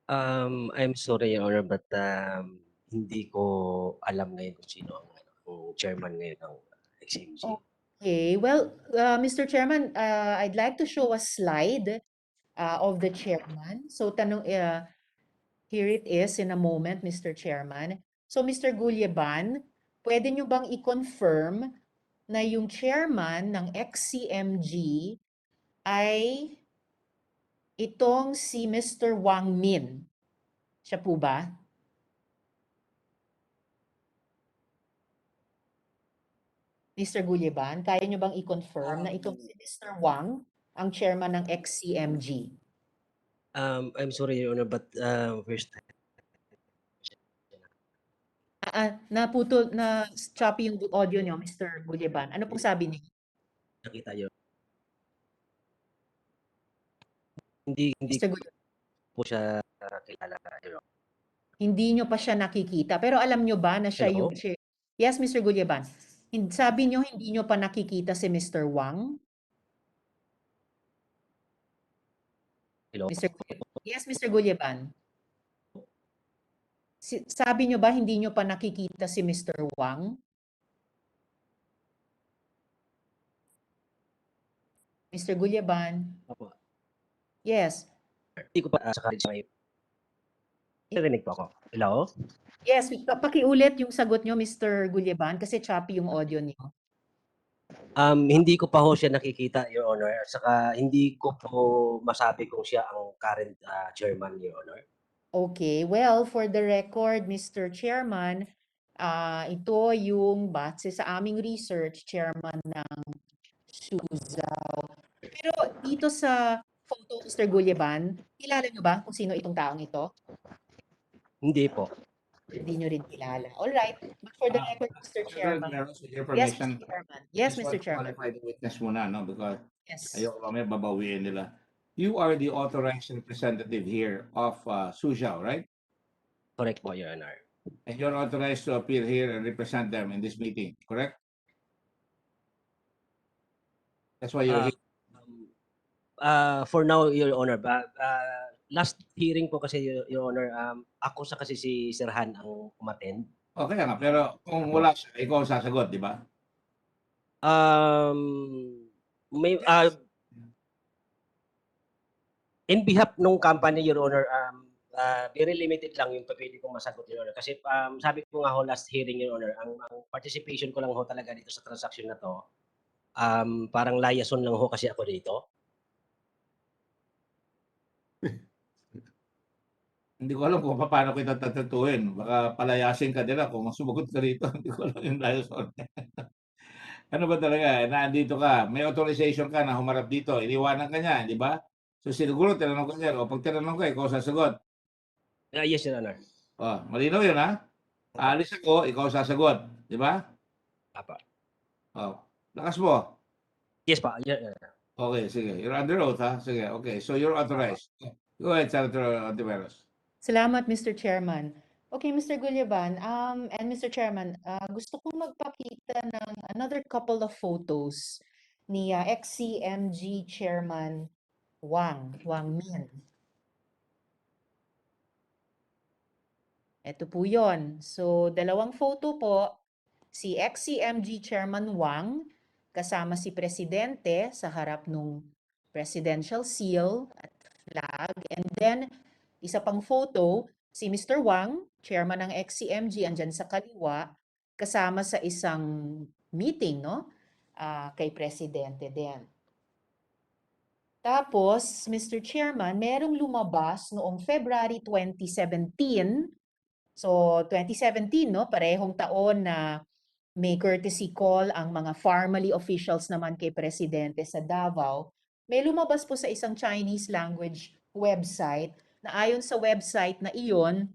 O: I'm sorry, Your Honor, but hindi ko alam ngayon kung sino ang chairman ngayon ng XMG.
H: Okay, well, Mr. Chairman, I'd like to show a slide of the chairman. So here it is in a moment, Mr. Chairman. So Mr. Gulyaban, pwede nyo bang i-confirm na yung chairman ng XCMG ay itong si Mr. Wang Min? Siya po ba? Mr. Gulyaban, kaya nyo bang i-confirm na itong si Mr. Wang ang chairman ng XCMG?
O: I'm sorry, Your Honor, but first
H: Naputol, na choppy yung audio nyo, Mr. Gulyaban. Ano pong sabi niyo?
O: nakita yun. Hindi
H: Mr. Gulyaban,
O: po siya kilala, Your Honor.
H: hindi nyo pa siya nakikita. Pero alam nyo ba na siya
O: Hello?
H: yung chair? Yes, Mr. Gulyaban. Sabi nyo hindi nyo pa nakikita si Mr. Wang?
O: Hello?
H: Yes, Mr. Gulyaban. Sabi nyo ba hindi nyo pa nakikita si Mr. Wang? Mr. Gulyaban.
O: Opo.
H: Yes.
O: Hindi ko pa sa college may narinig po ako. Hello?
H: Yes, pakiulit yung sagot nyo, Mr. Gulyaban, kasi choppy yung audio niyo.
O: Hindi ko pa ho siya nakikita, Your Honor. At saka hindi ko po masabi kung siya ang current chairman, Your Honor.
H: Okay, well, for the record, Mr. Chairman, ito yung batse sa aming research, chairman ng Suzhou. Pero dito sa photo, Mr. Gulyaban, kilala nyo ba kung sino itong taong ito?
O: Hindi po.
H: Hindi nyo rin kilala. All right, but for the record, Mr. Chairman.
A: With your
H: Yes,
A: permission,
H: Mr. Chairman. Yes,
A: just
H: Mr.
A: want to
H: Chairman.
A: qualify the witness muna, no? Because
H: Yes.
A: ayoko mamaya babawiin nila. You are the authorized representative here of Suzhou, right?
O: Correct po, Your Honor.
A: And you're authorized to appear here and represent them in this meeting, correct? That's why you're here.
O: For now, Your Honor, last hearing po kasi, Your Honor, ako sa kasi si Sir Han ang umattend.
A: Okay nga, pero kung wala siya, ikaw ang sasagot, di ba?
O: May in behalf ng company, Your Honor, very limited lang yung pwede kong masagot, Your Honor. Kasi sabi ko nga ho last hearing, Your Honor, ang participation ko lang ho talaga dito sa transaction na to, parang liaison lang ho kasi ako dito.
A: Hindi ko alam kung paano kita tatratuhin. Baka palayasin ka nila kung sumagot ka rito. Hindi ko alam yung liaison. Ano ba talaga? Nandito ka, may authorization ka na humarap dito. Iniwanan ka niya, di ba? So siguro tinanong ka niya, o pag tinanong ka, ikaw sasagot.
O: Yes, Your Honor.
A: Oh, malinaw yun ha? Aalis ako, ikaw sasagot. Di ba?
O: Apa.
A: Oh, lakas mo.
O: Yes pa, Your Honor.
A: Okay, sige. You're under oath ha? Sige, okay. So you're authorized. Go ahead, Senator Ontiveros.
H: Salamat, Mr. Chairman. Okay, Mr. Gulyaban, and Mr. Chairman, gusto kong magpakita ng another couple of photos ni ex-CMG Chairman Wang Min. Ito po yon. So, dalawang photo po, si ex-CMG Chairman Wang kasama si Presidente sa harap nung presidential seal at flag. And then, isa pang photo, si Mr. Wang, chairman ng ex-CMG, andyan sa kaliwa, kasama sa isang meeting, no? Kay Presidente din. Tapos, Mr. Chairman, merong lumabas noong February 2017. So, 2017, no? Parehong taon na may courtesy call ang mga Pharmally officials naman kay Presidente sa Davao. May lumabas po sa isang Chinese language website na ayon sa website na iyon,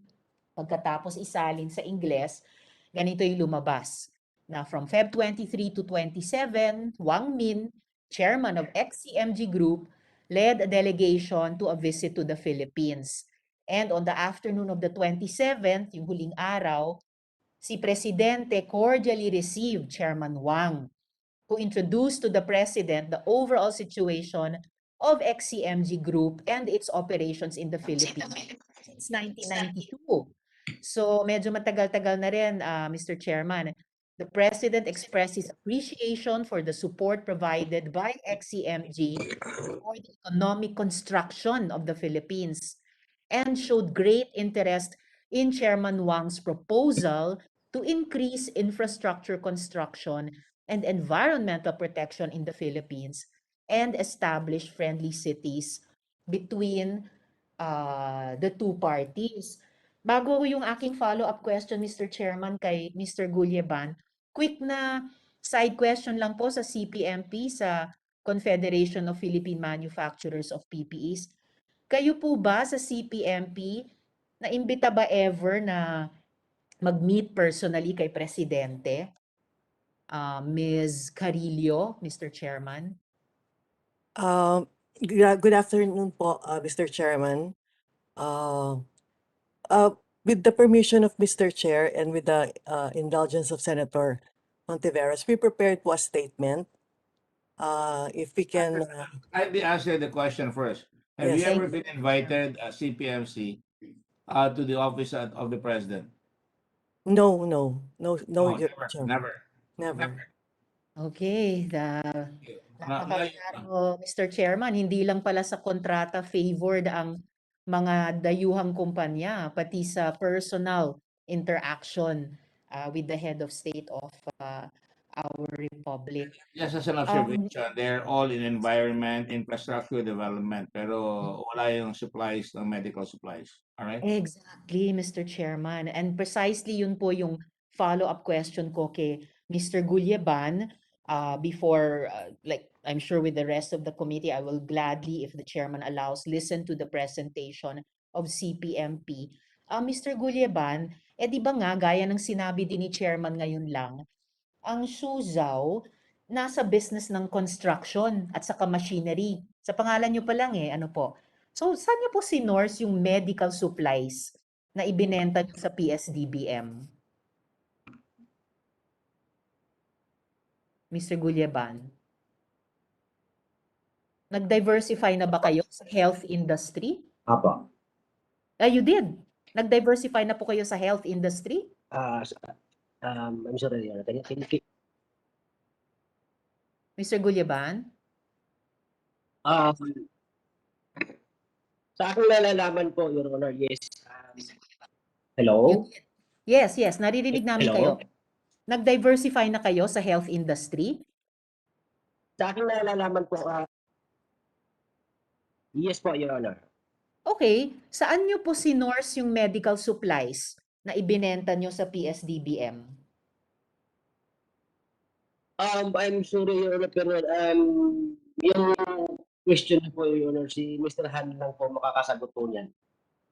H: pagkatapos isalin sa Ingles, ganito yung lumabas. Na from Feb 23 to 27, Wang Min, chairman of ex-CMG Group, led a delegation to a visit to the Philippines. And on the afternoon of the 27th, yung huling araw, si Presidente cordially received Chairman Wang, who introduced to the President the overall situation of ex-CMG Group and its operations in the Philippines since 1992. So medyo matagal-tagal na rin, Mr. Chairman. The President expressed his appreciation for the support provided by ex-CMG for the economic construction of the Philippines and showed great interest in Chairman Wang's proposal to increase infrastructure construction and environmental protection in the Philippines and establish friendly cities between the two parties. Bago yung aking follow-up question, Mr. Chairman, kay Mr. Gulyeban, quick na side question lang po sa CPMP, sa Confederation of Philippine Manufacturers of PPEs. Kayo po ba sa CPMP, naimbita ba ever na mag-meet personally kay Presidente? Ms. Carillo, Mr. Chairman?
D: Good afternoon po, Mr. Chairman. With the permission of Mr. Chair and with the indulgence of Senator Ontiveros, we prepared po a statement. If we can,
A: I'd be answering the question first. Have
D: Yes.
A: you ever been invited as CPMC to the office of the President?
D: no,
A: No,
D: Your
A: never,
D: Chairman.
A: never.
D: Never.
H: Okay, napakaklaro, Mr. Chairman, hindi lang pala sa kontrata favored ang mga dayuhang kumpanya, pati sa personal interaction with the head of state of our republic.
A: Just as an observation, they're all in environment, infrastructure development, pero wala yung supplies, ng medical supplies. All right?
H: Exactly, Mr. Chairman. And precisely yun po yung follow-up question ko kay Mr. Gulyeban before, like, I'm sure with the rest of the committee, I will gladly, if the chairman allows, listen to the presentation of CPMP. Mr. Gulyeban, di ba nga, gaya ng sinabi din ni chairman ngayon lang, ang Suzhou nasa business ng construction at saka machinery. Sa pangalan nyo pa lang ano po. So, saan nyo po sinorse yung medical supplies na ibinenta nyo sa PS-DBM? Mr. Gulyeban. Nag-diversify na ba kayo sa health industry?
O: Apa.
H: You did. Nag-diversify na po kayo sa health industry?
O: I'm sorry, Your Honor. Can you
H: Mr. Gulyeban?
O: sa aking nalalaman po, Your Honor, yes. Hello?
H: Yes. Naririnig namin kayo.
O: Hello?
H: Nag-diversify na kayo sa health industry?
O: Sa aking nalalaman po, yes po, Your Honor.
H: Okay, saan nyo po sinorse yung medical supplies na ibinenta nyo sa PS-DBM?
O: I'm sorry, Your Honor, pero yung question po, Your Honor, si Mr. Han lang po makakasagot po niyan.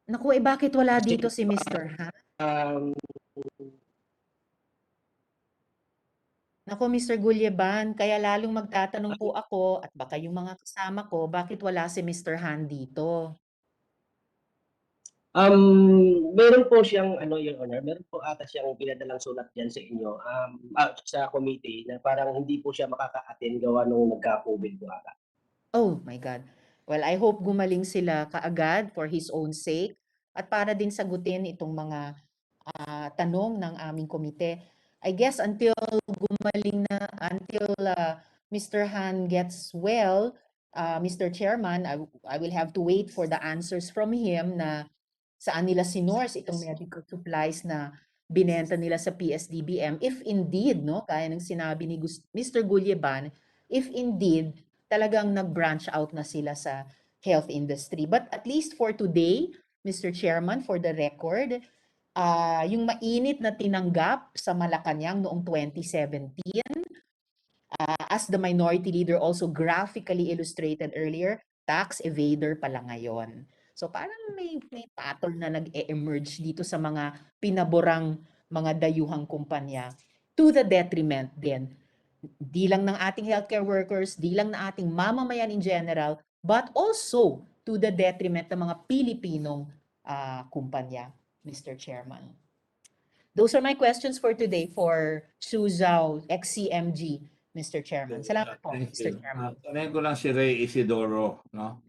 H: Naku, eh bakit wala
O: Kasi,
H: dito si Mr. Han? Naku, Mr. Gulyeban, kaya lalong magtatanong po ako at baka yung mga kasama ko, bakit wala si Mr. Han dito?
O: meron po siyang, Your Honor, meron po ata siyang pinadalang sulat dyan sa inyo, sa committee, na parang hindi po siya makaka-attend gawa nung nagka-COVID po ata.
H: Oh my God. Well, I hope gumaling sila kaagad for his own sake at para din sagutin itong mga tanong ng aming komite. I guess until gumaling na, until Mr. Han gets well, Mr. Chairman, I will have to wait for the answers from him na saan nila sinorse itong medical supplies na binenta nila sa PS-DBM. If indeed, no, kaya ng sinabi ni Mr. Gulyeban, if indeed talagang nag-branch out na sila sa health industry. But at least for today, Mr. Chairman, for the record, yung mainit na tinanggap sa Malacanang noong 2017, as the minority leader also graphically illustrated earlier, tax evader pala ngayon. So parang may pattern na nag-e-emerge dito sa mga pinaborang mga dayuhang kumpanya to the detriment din. Di lang ng ating healthcare workers, di lang ng ating mamamayan in general, but also to the detriment ng mga Pilipinong kumpanya, Mr. Chairman. Those are my questions for today for Su Zhao, ex-CMG, Mr. Chairman. Salamat po,
A: Thank
H: Mr.
A: you.
H: Chairman.
A: Tanungin ko lang si Ray Isidoro, no?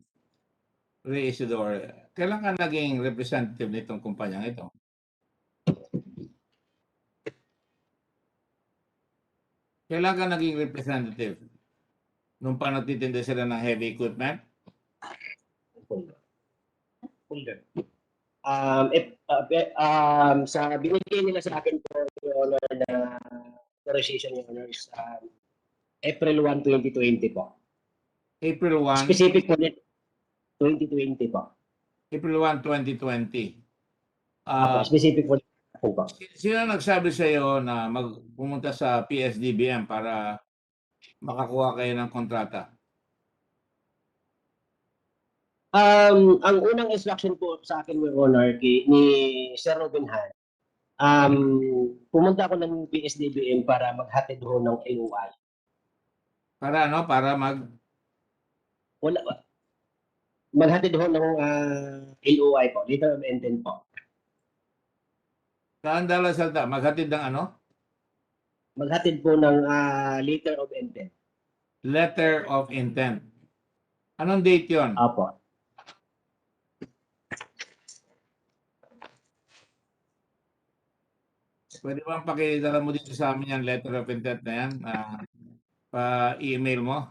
A: Ray Isidoro, kailan ka naging representative nitong kumpanyang ito? Kailan ka naging representative? Nung pa nagtitinda sila ng heavy equipment?
O: Sa binigay nila sa akin po, Your Honor, na authorization, Your Honor, is April 1, 2020 po.
A: April 1?
O: Specific po net 2020 po.
A: April 1, 2020.
O: Specific po po.
A: Sino nagsabi sa iyo na pumunta sa PS-DBM para makakuha kayo ng kontrata?
O: Ang unang instruction po sa akin, Your Honor, ni Sir Robin Han, pumunta ako ng PS-DBM para maghatid ho ng LOI.
A: Para ano? Para
O: maghatid ho ng LOI po, letter of intent po.
A: Saan dala salta? Maghatid ng ano?
O: Maghatid po ng letter of intent.
A: Letter of intent. Anong date yon?
O: Apo.
A: Pwede bang pakidala mo dito sa amin yan, letter of intent na yan? Pa-email mo?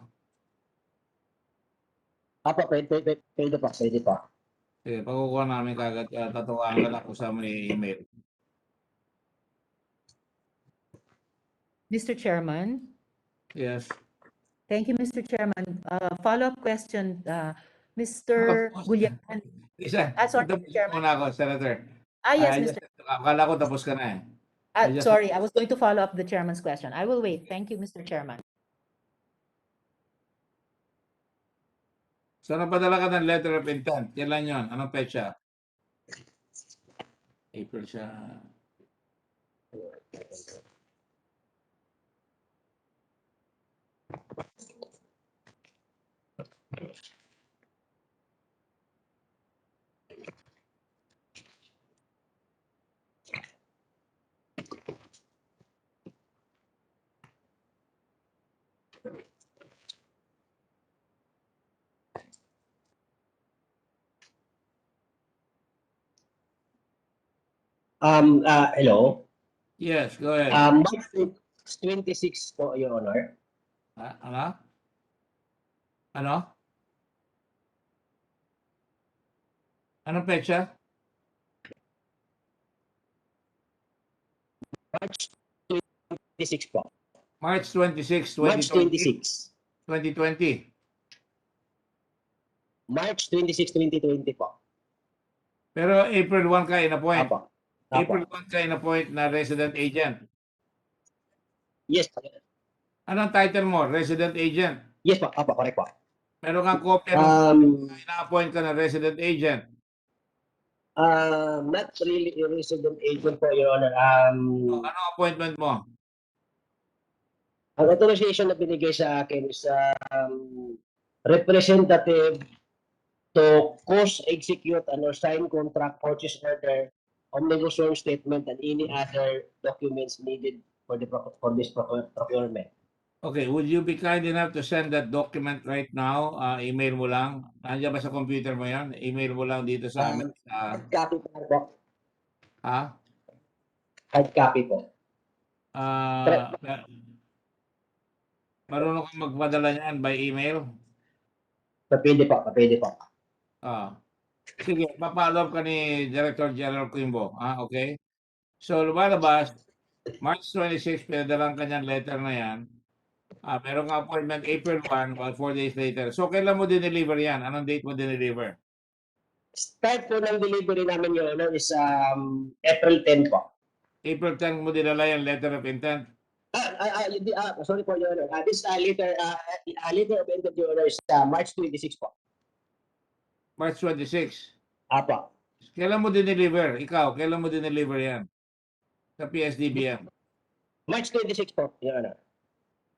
O: Apo, pwede po.
A: Sige, pakukuha namin kagad. Tatawaan ka lang kung saan mo i-email.
H: Mr. Chairman?
A: Yes.
H: Thank you, Mr. Chairman. Follow-up question, Mr. Gulyeban. Sorry, Mr. Chairman.
A: Muna ako, Senator.
H: Yes, Mr.
A: Akala ko tapos ka na eh.
H: Sorry, I was going to follow up the chairman's question. I will wait. Thank you, Mr. Chairman.
A: So, napadala ka ng letter of intent. Kailan yun? Anong petsa? April siya.
O: Hello?
A: Yes, go ahead.
O: March 26 po, Your Honor.
A: Ano? Ano? Anong petsa?
O: March 26 po.
A: March 26, 2020.
O: March 26.
A: 2020.
O: March 26, 2020 po.
A: Pero April 1 ka in-appoint.
O: Apo.
A: April
O: Apo.
A: 1 ka in-appoint na resident agent.
O: Yes.
A: Anong title mo? Resident agent.
O: Yes po. Apo, correct po.
A: Meron kang kopya ng ina-appoint ka na resident agent.
O: Not really a resident agent po, Your Honor.
A: Anong appointment mo?
O: Ang authorization na binigay sa akin is representative to cause, execute, and or sign contract, purchase order, omnibus loan statement, and any other documents needed for this procurement.
A: Okay, would you be kind enough to send that document right now? Email mo lang. Nandiyan ba sa computer mo yan? Email mo lang dito sa amin.
O: Hard copy po.
A: Ha?
O: Hard copy po.
A: Marunong kang magpadala niyan by email?
O: Pwede po.
A: Sige, papalove ka ni Director General Quimbo. Okay? So, lumalabas, March 26, pinadalang kanyang letter na yan. Meron ka appointment April 1, about 4 days later. So, kailan mo dineliver yan? Anong date mo dineliver?
O: Start po ng delivery namin, Your Honor, is April 10 po.
A: April 10 mo dinala yung letter of intent?
O: Sorry po, Your Honor. This letter of intent, Your Honor, is March 26 po.
A: March 26.
O: Apo.
A: Kailan mo dineliver? Ikaw, kailan mo dineliver yan? Sa PS-DBM?
O: March 26 po, Your Honor.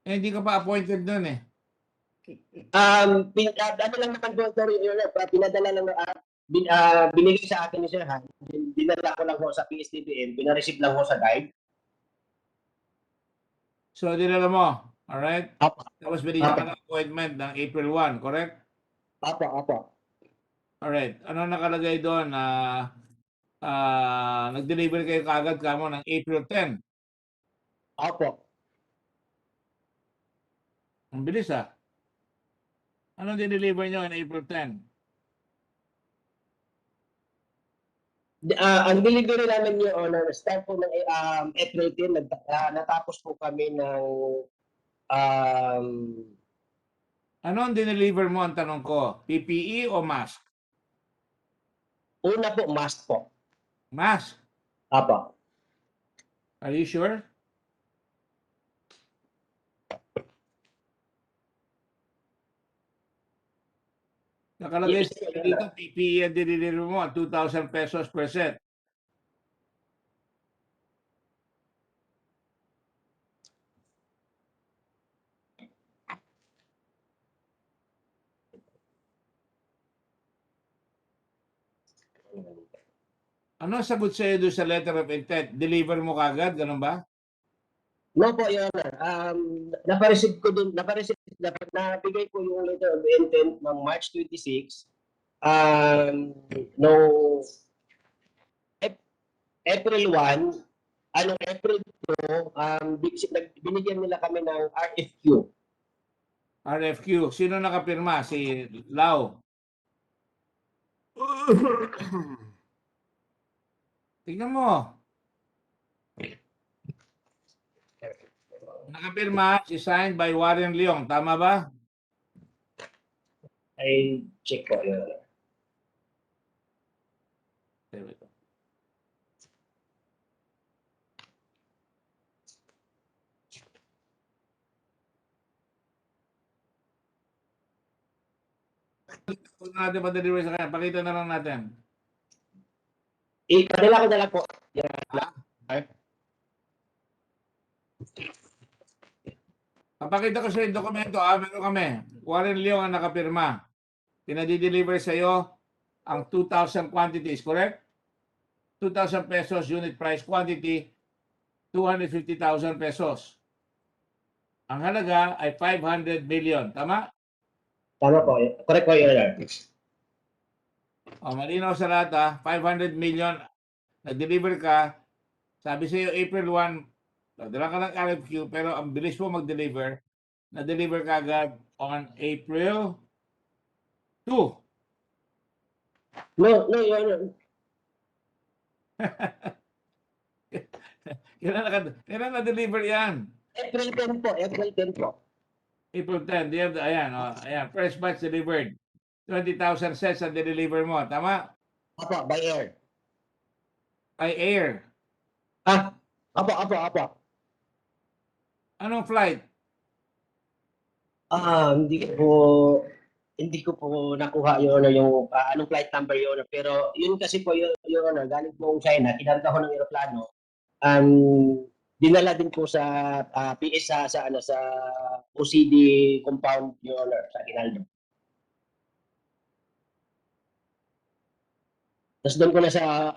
A: Hindi ka pa appointed nun eh.
O: Ano lang naman po, Your Honor, pinadala lang, binigay sa akin ni Sir Han, dinala ko lang po sa PS-DBM, pinareceive lang po sa guide.
A: So, dinala mo. Alright?
O: Apo.
A: Tapos binigyan ka ng appointment ng April 1, correct?
O: Apo.
A: Alright. Ano nakalagay doon na nag-deliver kayo kaagad kamo ng April 10?
O: Apo.
A: Ang bilis Anong dineliver nyo in April 10?
O: Ang delivery namin, Your Honor, start po ng April 10, natapos po kami ng
A: Ano ang dineliver mo, ang tanong ko? PPE o mask?
O: una po, mask po.
A: Mask?
O: Apo.
A: Are you sure? Nakalagay
O: Yes,
A: sa dito, PPE ang dineliver mo, 2,000 pesos per set. Ano ang sagot sa iyo doon sa letter of intent? Deliver mo kagad, ganun ba?
O: No po, Your Honor. Napareceive ko din, nabigay ko yung letter of intent ng March 26. No, April 1, April 2, binigyan nila kami ng RFQ.
A: RFQ. Sino nakapirma? Si Lau. Tingnan mo. Nakapirma, si signed by Warren Leong. Tama ba?
O: I check po, Your Honor.
A: Huwag natin pa-deliver sa kanya. Pakita na lang natin.
O: Padala ko na lang po.
A: Okay. Papakita ko sa yung dokumento. Meron kami. Warren Leong ang nakapirma. Pinadi-deliver sa iyo ang 2,000 quantities, correct? 2,000 pesos unit price quantity, 250,000 pesos. Ang halaga ay 500 million. Tama?
O: Tama po. Correct po, Your Honor.
A: Malinaw sa lahat 500 million. Nag-deliver ka. Sabi sa iyo, April 1, nadala ka ng RFQ, pero ang bilis mo mag-deliver. Na-deliver ka agad on April 2.
O: No, Your Honor.
A: Kailan na-deliver yan?
O: April 10 po. April 10 po.
A: April 10. Ayan, first batch delivered. 20,000 sets ang deliver mo. Tama?
O: Apo, by air.
A: By air.
O: Apo.
A: Anong flight?
O: Hindi ko po nakuha Your Honor yung anong flight number Your Honor. Pero yun kasi po Your Honor, galing po China, kinarga ko ng eroplano. Dinala din po sa PS sa OCD compound Your Honor, sa Aguinaldo. Tapos doon ko na sa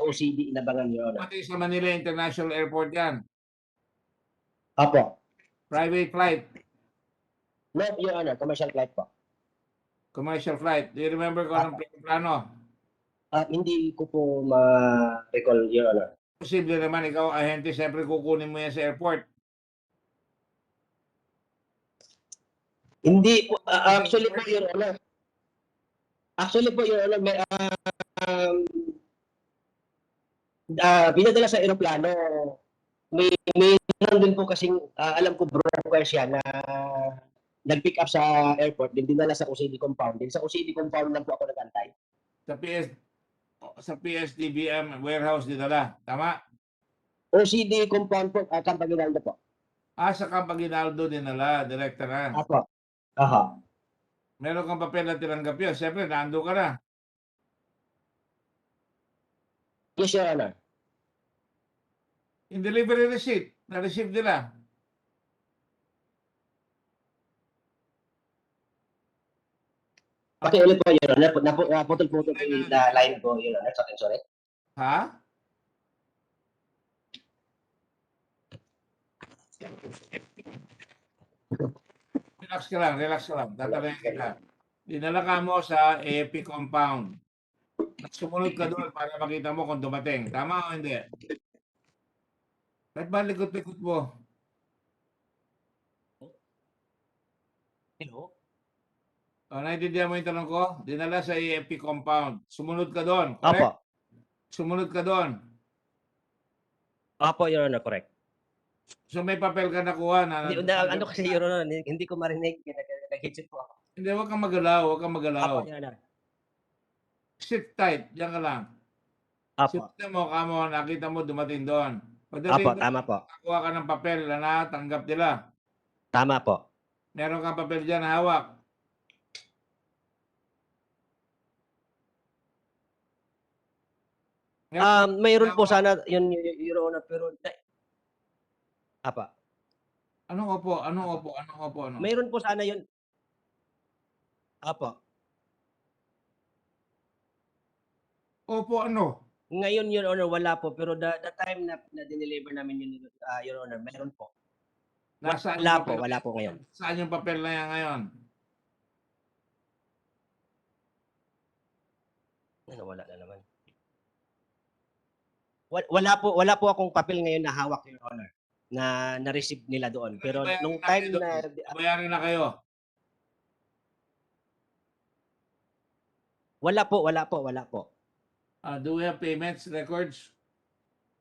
O: OCD inabangan Your Honor.
A: Pati sa Manila International Airport yan.
O: Apo.
A: Private flight.
O: No, Your Honor, commercial flight po.
A: Commercial flight. Do you remember kung anong plano?
O: Hindi ko po ma-recall Your Honor.
A: Posible naman ikaw, ahente, siyempre kukunin mo yan sa airport.
O: Hindi po, actually po Your Honor. May pinadala sa eroplano. May din po kasing alam ko broker siya na nag-pick up sa airport, din dinala sa OCD compound. Din sa OCD compound lang po ako nag-antay.
A: Sa PS-DBM warehouse dinala. Tama?
O: OCD compound po, Camp Aguinaldo po.
A: Sa Camp Aguinaldo dinala, direkta na.
O: Apo. Aha.
A: Meron kang papel na tinanggap yun. Siyempre, nando ka na.
O: Yes, Your Honor.
A: In delivery receipt, na-receive nila.
O: Pakiulit po, Your Honor. Naputol-putol po yung line ko, Your Honor. Sorry.
A: Ha? Relax ka lang. Tatalayan kita. Dinala ka mo sa AFP compound. Sumunod ka doon para makita mo kung dumating. Tama o hindi? Ba't ba likot-likot mo?
O: Hello?
A: Naintindihan mo yung tanong ko? Dinala sa AFP compound. Sumunod ka doon. Correct?
O: Apo.
A: Sumunod ka doon.
O: Apo, Your Honor, correct.
A: So may papel ka nakuha na...
O: Ano kasi, Your Honor, hindi ko marinig. Nag-headset po ako.
A: Hindi, huwag kang magalaw.
O: Apo, Your Honor.
A: Sit tight. Diyan ka lang.
O: Apo.
A: Sit mo, nakita mo dumating doon.
O: Apo, tama po.
A: Nakuha ka ng papel na natanggap nila.
O: Tama po.
A: Meron kang papel dyan na hawak.
O: Mayroon po sana yun, Your Honor, pero... Apa.
A: Anong opo?
O: Mayroon po sana yun. Apa.
A: Opo, ano?
O: Ngayon, Your Honor, wala po. Pero the time na dineliver namin yun, Your Honor, mayroon po. Wala po ngayon.
A: Saan yung papel na yan ngayon?
O: Wala na naman. Wala po akong papel ngayon na hawak, Your Honor, na na-receive nila doon. Pero nung time na...
A: Bayaran na kayo?
O: Wala po.
A: Do we have payments records?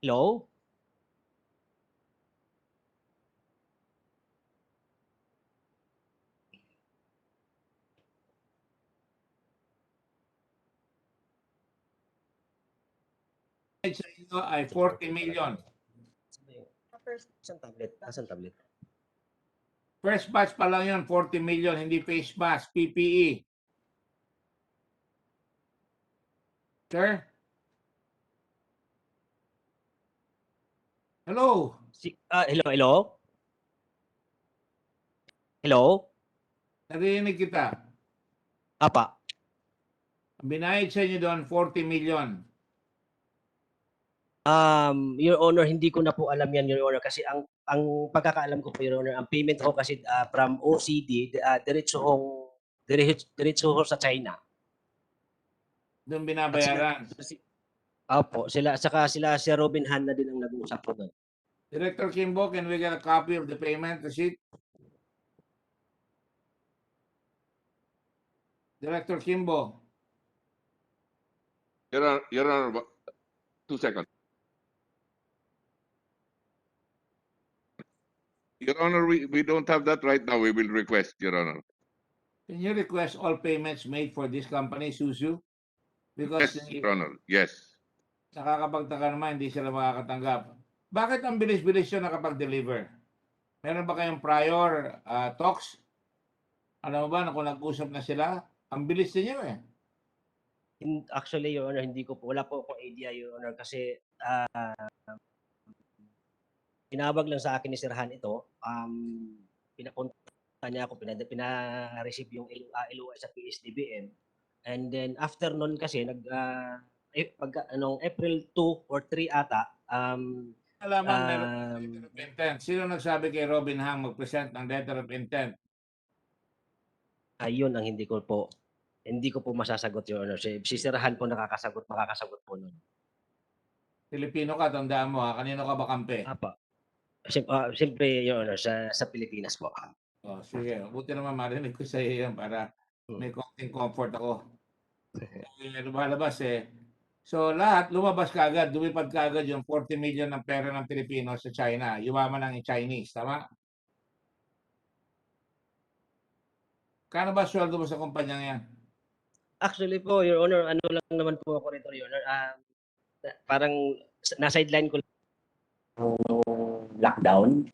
O: Hello?
A: Sa inyo ay 40 million.
O: Asan tablet?
A: First batch pa lang yun, 40 million, hindi face mask, PPE. Sir? Hello?
O: Hello? Hello?
A: Narinig kita.
O: Apa.
A: Binayad sa inyo doon, 40 million.
O: Your Honor, hindi ko na po alam yan, Your Honor, kasi ang pagkakaalam ko po, Your Honor, ang payment ko kasi from OCD, diretso sa China.
A: Doon binabayaran.
O: Opo, sila si Robin Han na din ang nag-uusap po doon.
A: Director Kimbo, can we get a copy of the payment receipt? Director Kimbo.
B: Your Honor, 2 seconds. Your Honor, we don't have that right now. We will request, Your Honor.
A: Can you request all payments made for this company, Suzu? Because
B: Yes, Your Honor. Yes.
A: nakakapagtaka naman, hindi sila makakatanggap. Bakit ang bilis-bilis yun nakapag-deliver? Meron ba kayong prior talks? Alam mo ba na kung nag-usap na sila? Ang bilis ninyo eh.
O: Actually, Your Honor, hindi ko po, wala po akong idea, Your Honor, kasi tinawag lang sa akin ni Sir Han ito. Pinapunta niya ako, pina-receive yung LOI sa PS-DBM. And then after nun kasi anong April 2 or 3 ata,
A: Alaman meron letter of intent. Sino nagsabi kay Robin Hang mag-present ng letter of intent?
O: ayun ang hindi ko po masasagot, Your Honor. Si Sir Han po makakasagot po nun.
A: Pilipino ka, tandaan mo ha. Kanino ka ba kampe?
O: Apa. Siyempre, Your Honor, sa Pilipinas po.
A: Oh, sige. Buti naman marinig ko sa iyo yan para may konting comfort ako. Lumalabas eh. So lahat, lumabas ka agad, lumipad ka agad yung 40 million ng pera ng Pilipino sa China. Yumaman ng Chinese, tama? Kano ba sweldo mo sa kumpanyang yan?
O: Actually po, Your Honor, ano lang naman po ako rito, Your Honor. Parang na-sideline ko lockdown.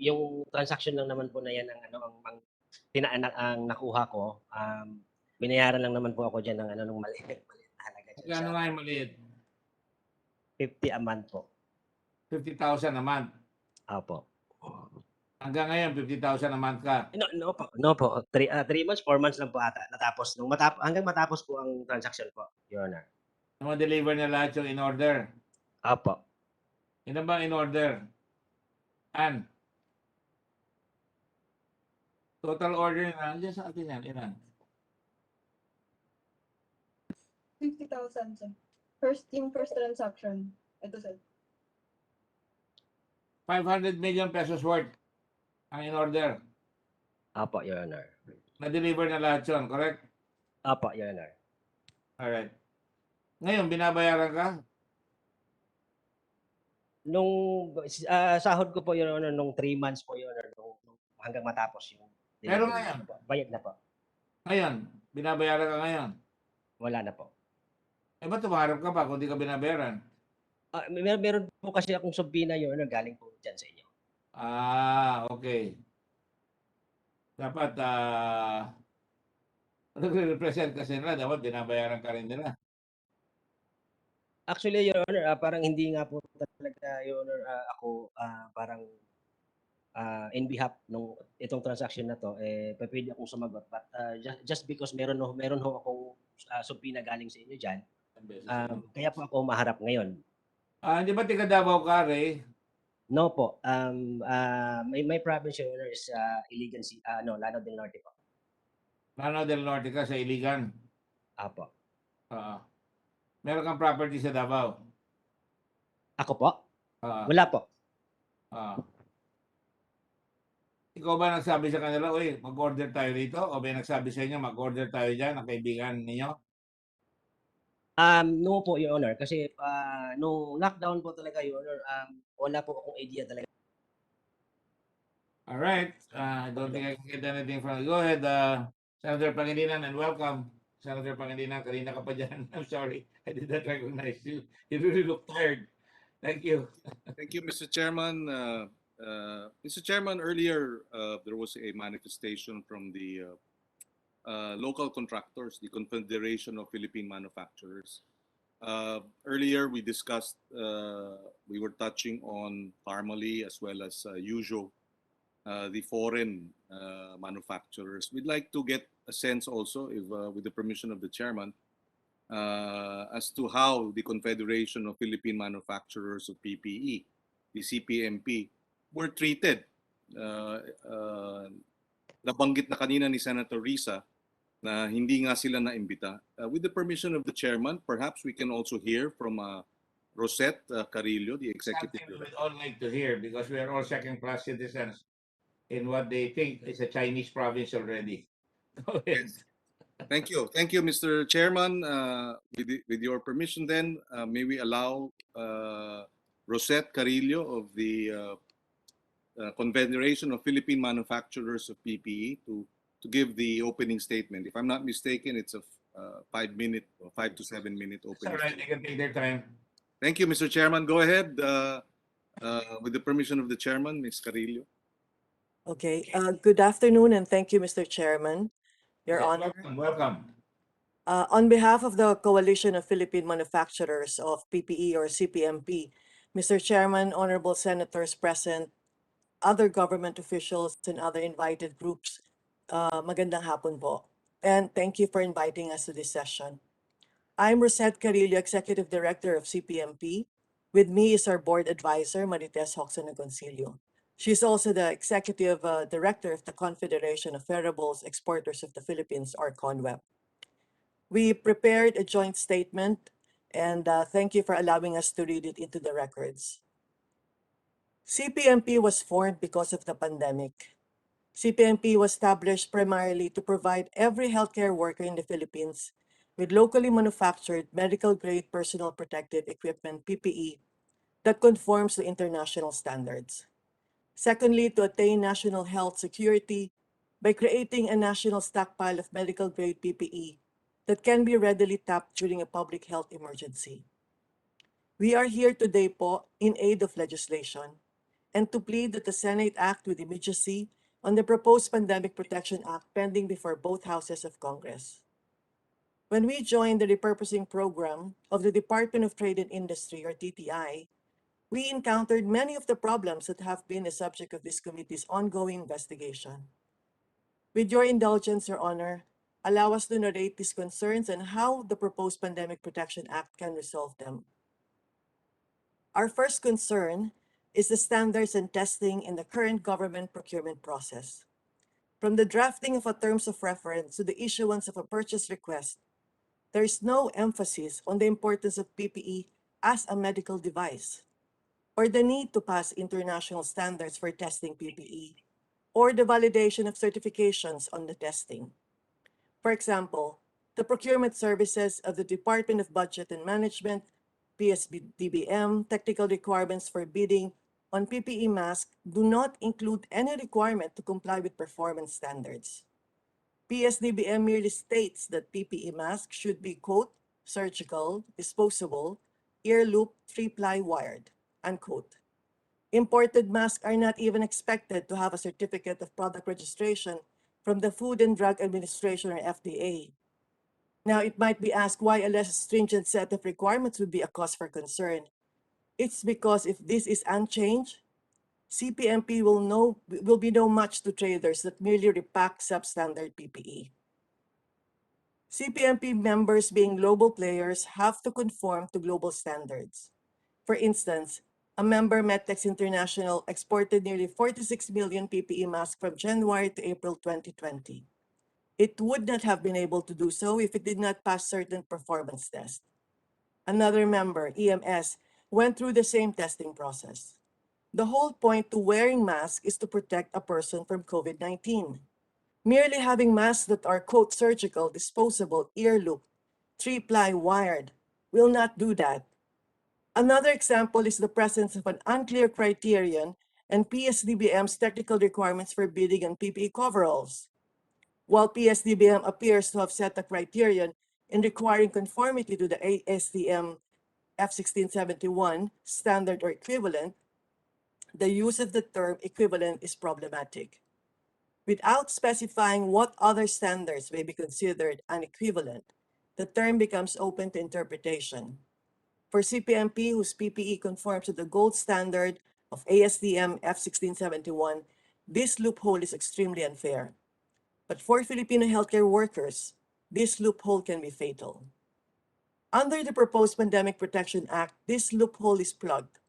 O: Yung transaction lang naman po na yan ang nakuha ko. Binayaran lang naman po ako diyan ng ng maliit na halaga.
A: Magkano nga yung maliit?
O: 50 a month po.
A: 50,000 a month.
O: Opo.
A: Hanggang ngayon 50,000 a month ka.
O: No po. 3 months, 4 months lang po ata. Natapos hanggang matapos po ang transaction po, Your Honor.
A: Ma-deliver na lahat yung in order.
O: Opo.
A: Ino ba in order? An? Total order na, diyan sa atin yan, ilan?
P: 50,000, sir. First transaction. Ito, sir.
A: 500 million pesos worth ang in order.
O: Opo, Your Honor.
A: Na-deliver na lahat yun, correct?
O: Opo, Your Honor.
A: Alright. Ngayon, binabayaran ka?
O: Nung sahod ko po, Your Honor, nung 3 months po, Your Honor, nung hanggang matapos yung
A: Pero ngayon?
O: Bayad na po.
A: Ngayon, binabayaran ka ngayon?
O: Wala na po.
A: Eh, ba't tumaharap ka pa kung di ka binabayaran?
O: Meron po kasi akong subina, Your Honor, galing po dyan sa inyo.
A: Okay. Dapat, nagre-represent kasi nila, dapat binabayaran ka rin nila.
O: Actually, Your Honor, parang hindi nga po talaga, Your Honor, ako parang in behalf nung itong transaction na to, pwede akong sumagot. But just because meron ho akong subpoena galing sa inyo dyan, kaya po ako maharap ngayon.
A: Hindi ba tiga Davao ka, Ray?
O: No po. My province, Your Honor, is Iligan, Lanao del Norte po.
A: Lanao del Norte ka sa Iligan?
O: Apo.
A: Meron kang property sa Davao?
O: Ako po? Wala po.
A: Ikaw ba nagsabi sa kanila, uy, mag-order tayo dito? O ba nagsabi sa inyo, mag-order tayo dyan, ang kaibigan ninyo?
O: No po, Your Honor. Kasi nung lockdown po talaga, Your Honor, wala po akong idea talaga.
A: All right. I don't think I can get anything from you. Go ahead, Senator Pangilinan, and welcome. Senator Pangilinan, kanina ka pa dyan. I'm sorry. I did not recognize you. You really look tired. Thank you.
Q: Thank you, Mr. Chairman. Mr. Chairman, earlier there was a manifestation from the local contractors, the Confederation of Philippine Manufacturers. Earlier we discussed, we were touching on Pharmally as well as usual, the foreign manufacturers. We'd like to get a sense also, if with the permission of the chairman, as to how the Confederation of Philippine Manufacturers of PPE, the CPMP, were treated. Nabanggit na kanina ni Senator Risa na hindi nga sila naimbita. With the permission of the chairman, perhaps we can also hear from Rosette Carillo, the executive
A: Something
Q: director.
A: we'd all like to hear because we are all second-class citizens in what they think is a Chinese province already. Go ahead.
Q: Thank you. Thank you, Mr. Chairman. With your permission then, may we allow Rosette Carillo of the Confederation of Philippine Manufacturers of PPE to to give the opening statement. If I'm not mistaken, it's a 5 minute or 5 to 7 minute
A: It's
Q: opening
A: all right. They
Q: statement.
A: can take their time.
Q: Thank you, Mr. Chairman. Go ahead. With the permission of the chairman, Ms. Carillo.
D: Okay, good afternoon and thank you, Mr. Chairman. Your
A: Yes,
D: Honor.
A: welcome.
D: On behalf of the Coalition of Philippine Manufacturers of PPE or CPMP, Mr. Chairman, honorable senators present, other government officials and other invited groups, magandang hapon po. And thank you for inviting us to this session. I'm Rosette Carillo, Executive Director of CPMP. With me is our board advisor, Marites Hoxon Agoncillo. She's also the Executive Director of the Confederation of Wearables Exporters of the Philippines, or CONWEP. We prepared a joint statement, and thank you for allowing us to read it into the records. CPMP was formed because of the pandemic. CPMP was established primarily to provide every healthcare worker in the Philippines with locally manufactured medical-grade personal protective equipment, PPE, that conforms to international standards. Secondly, to attain national health security by creating a national stockpile of medical-grade PPE that can be readily tapped during a public health emergency. We are here today po in aid of legislation and to plead that the Senate act with immediacy on the proposed Pandemic Protection Act pending before both houses of Congress. When we joined the repurposing program of the Department of Trade and Industry, or DTI, we encountered many of the problems that have been the subject of this committee's ongoing investigation. With your indulgence, Your Honor, allow us to narrate these concerns and how the proposed Pandemic Protection Act can resolve them. Our first concern is the standards and testing in the current government procurement process. From the drafting of a terms of reference to the issuance of a purchase request, there is no emphasis on the importance of PPE as a medical device, or the need to pass international standards for testing PPE, or the validation of certifications on the testing. For example, the procurement services of the Department of Budget and Management, PS-DBM, technical requirements for bidding on PPE masks do not include any requirement to comply with performance standards. PS-DBM merely states that PPE masks should be, quote, surgical, disposable, ear loop, 3-ply wired, unquote. Imported masks are not even expected to have a certificate of product registration from the Food and Drug Administration, or FDA. Now, it might be asked why a less stringent set of requirements would be a cause for concern. It's because if this is unchanged, CPMP will be no match to traders that merely repack substandard PPE. CPMP members, being global players, have to conform to global standards. For instance, a member, Medtex International, exported nearly 46 million PPE masks from January to April 2020. It would not have been able to do so if it did not pass certain performance tests. Another member, EMS, went through the same testing process. The whole point to wearing masks is to protect a person from COVID-19. Merely having masks that are, quote, surgical, disposable, ear loop, 3-ply wired will not do that. Another example is the presence of an unclear criterion and PS-DBM's technical requirements for bidding on PPE coveralls. While PS-DBM appears to have set a criterion in requiring conformity to the ASTM F1671 standard or equivalent, the use of the term equivalent is problematic. Without specifying what other standards may be considered an equivalent, the term becomes open to interpretation. For CPMP, whose PPE conforms to the gold standard of ASTM F1671, this loophole is extremely unfair. But for Filipino healthcare workers, this loophole can be fatal. Under the proposed Pandemic Protection Act, this loophole is plugged.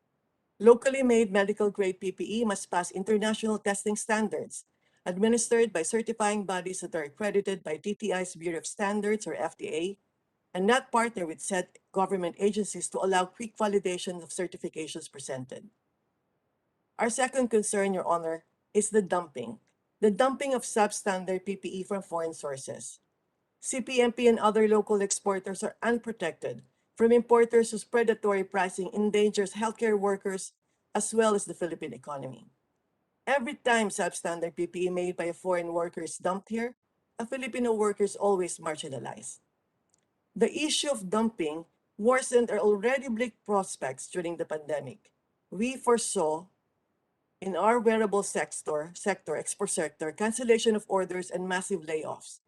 D: Locally made medical-grade PPE must pass international testing standards administered by certifying bodies that are accredited by DTI's Bureau of Standards, or FDA, and not partner with said government agencies to allow quick validation of certifications presented. Our second concern, Your Honor, is the dumping of substandard PPE from foreign sources. CPMP and other local exporters are unprotected from importers whose predatory pricing endangers healthcare workers as well as the Philippine economy. Every time substandard PPE made by a foreign worker is dumped here, a Filipino worker is always marginalized. The issue of dumping worsened our already bleak prospects during the pandemic. We foresaw in our wearable sector, export sector, cancellation of orders and massive layoffs.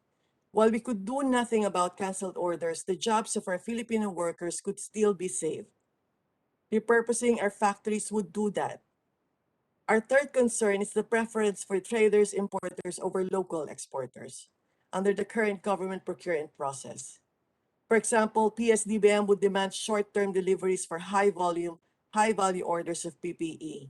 D: While we could do nothing about canceled orders, the jobs of our Filipino workers could still be saved. Repurposing our factories would do that. Our third concern is the preference for traders, importers over local exporters under the current government procurement process. For example, PS-DBM would demand short-term deliveries for high-volume, high-value orders of PPE.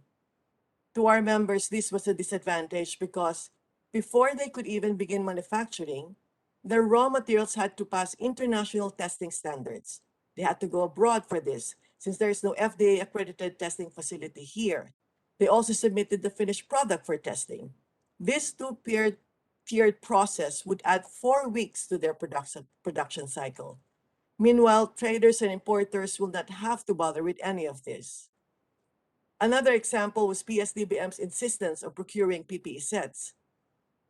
D: To our members, this was a disadvantage because before they could even begin manufacturing, their raw materials had to pass international testing standards. They had to go abroad for this, since there is no FDA-accredited testing facility here. They also submitted the finished product for testing. This tiered process would add 4 weeks to their production cycle. Meanwhile, traders and importers will not have to bother with any of this. Another example was PS-DBM's insistence on procuring PPE sets.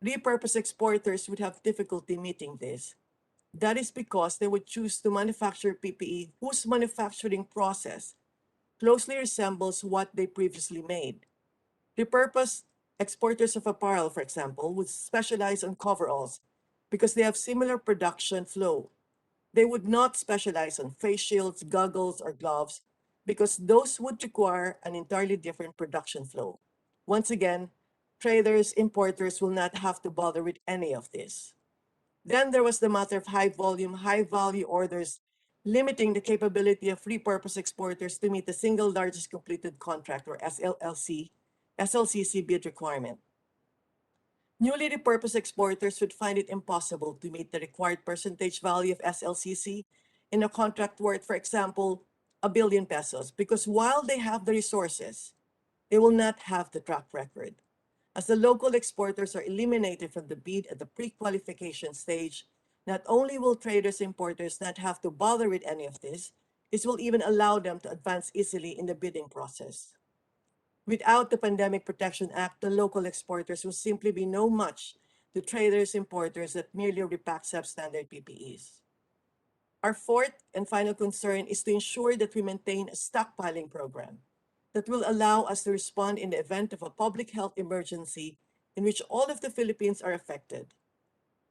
D: Repurposed exporters would have difficulty meeting this. That is because they would choose to manufacture PPE whose manufacturing process closely resembles what they previously made. Repurposed exporters of apparel, for example, would specialize on coveralls because they have similar production flow. They would not specialize on face shields, goggles, or gloves because those would require an entirely different production flow. Once again, traders, importers will not have to bother with any of this. Then there was the matter of high volume, high value orders, limiting the capability of repurposed exporters to meet the single largest completed contract or SLCC bid requirement. Newly repurposed exporters would find it impossible to meet the required percentage value of SLCC in a contract worth, for example, ₱1 billion, because while they have the resources, they will not have the track record. As the local exporters are eliminated from the bid at the pre-qualification stage, not only will traders and importers not have to bother with any of this will even allow them to advance easily in the bidding process. Without the Pandemic Protection Act, the local exporters will simply be no match to traders importers that merely repack substandard PPEs. Our fourth and final concern is to ensure that we maintain a stockpiling program that will allow us to respond in the event of a public health emergency in which all of the Philippines are affected.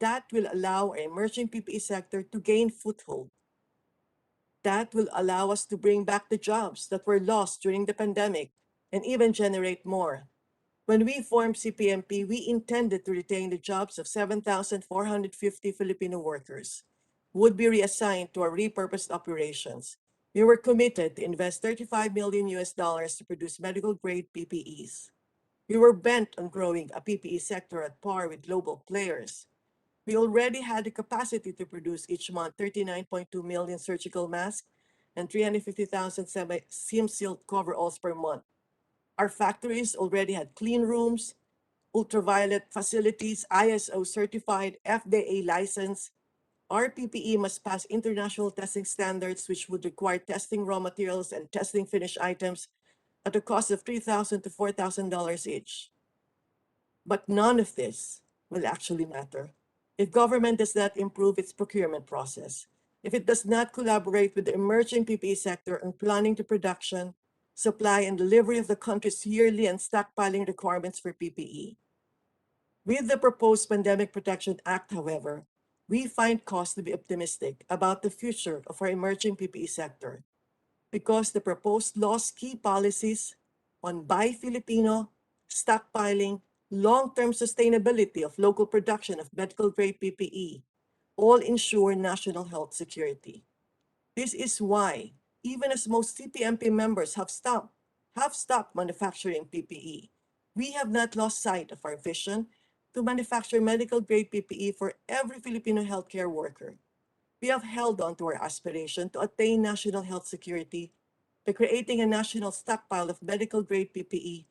D: That will allow our emerging PPE sector to gain foothold. That will allow us to bring back the jobs that were lost during the pandemic and even generate more. When we formed CPMP, we intended to retain the jobs of 7,450 Filipino workers who would be reassigned to our repurposed operations. We were committed to invest $35 million to produce medical grade PPEs. We were bent on growing a PPE sector at par with global players. We already had the capacity to produce each month 39.2 million surgical masks and 350,000 seam-sealed coveralls per month. Our factories already had clean rooms, ultraviolet facilities, ISO certified, FDA licensed. Our PPE must pass international testing standards, which would require testing raw materials and testing finished items at a cost of $3,000 to $4,000 each. But none of this will actually matter if government does not improve its procurement process, if it does not collaborate with the emerging PPE sector on planning the production, supply, and delivery of the country's yearly and stockpiling requirements for PPE. With the proposed Pandemic Protection Act, however, we find cause to be optimistic about the future of our emerging PPE sector because the proposed law's key policies on Buy Filipino, stockpiling, long-term sustainability of local production of medical-grade PPE all ensure national health security. This is why, even as most CPMP members have stopped manufacturing PPE, we have not lost sight of our vision to manufacture medical-grade PPE for every Filipino healthcare worker. We have held on to our aspiration to attain national health security by creating a national stockpile of medical-grade PPE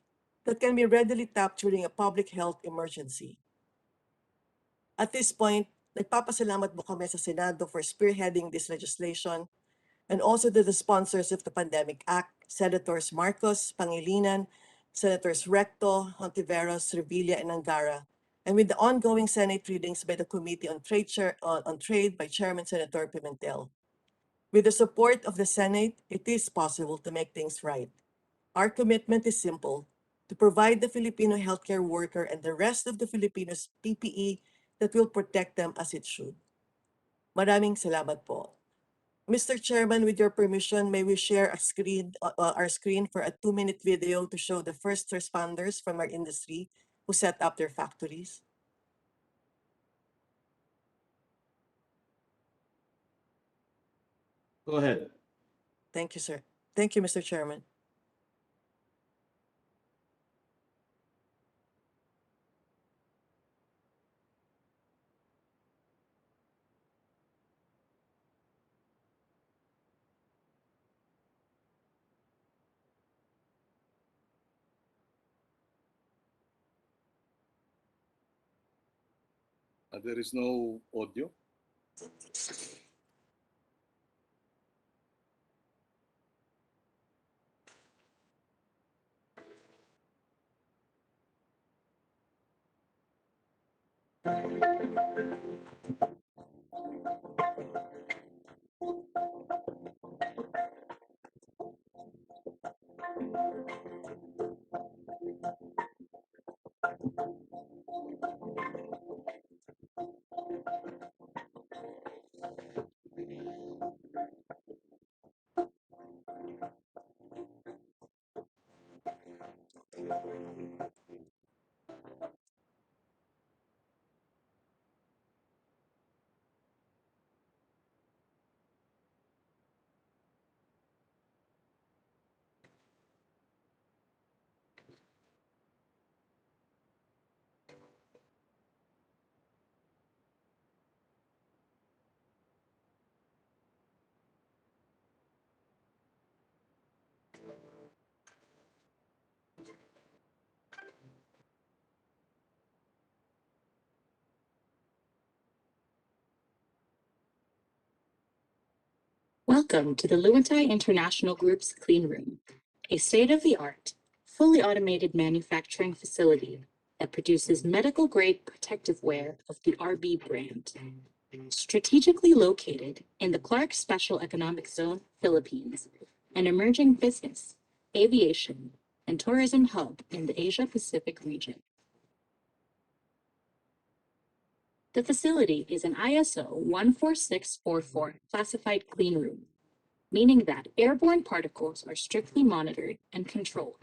D: that can be readily tapped during a public health emergency. At this point, nagpapasalamat po kami sa Senado for spearheading this legislation and also to the sponsors of the Pandemic Act, Senators Marcos, Pangilinan, Senators Recto, Hontiveros, Revilla, and Angara, and with the ongoing Senate readings by the Committee on Trade by Chairman Senator Pimentel. With the support of the Senate, it is possible to make things right. Our commitment is simple: to provide the Filipino healthcare worker and the rest of the Filipinos PPE that will protect them as it should. Maraming salamat po. Mr. Chairman, with your permission, may we share our screen for a 2-minute video to show the first responders from our industry who set up their factories?
A: Go ahead.
D: Thank you, sir. Thank you, Mr. Chairman.
Q: There is no audio.
R: Welcome to the Luentai International Group's Clean Room, a state-of-the-art, fully automated manufacturing facility that produces medical-grade protective wear of the RB brand. Strategically located in the Clark Special Economic Zone, Philippines, an emerging business, aviation, and tourism hub in the Asia-Pacific region. The facility is an ISO 14644 classified clean room, meaning that airborne particles are strictly monitored and controlled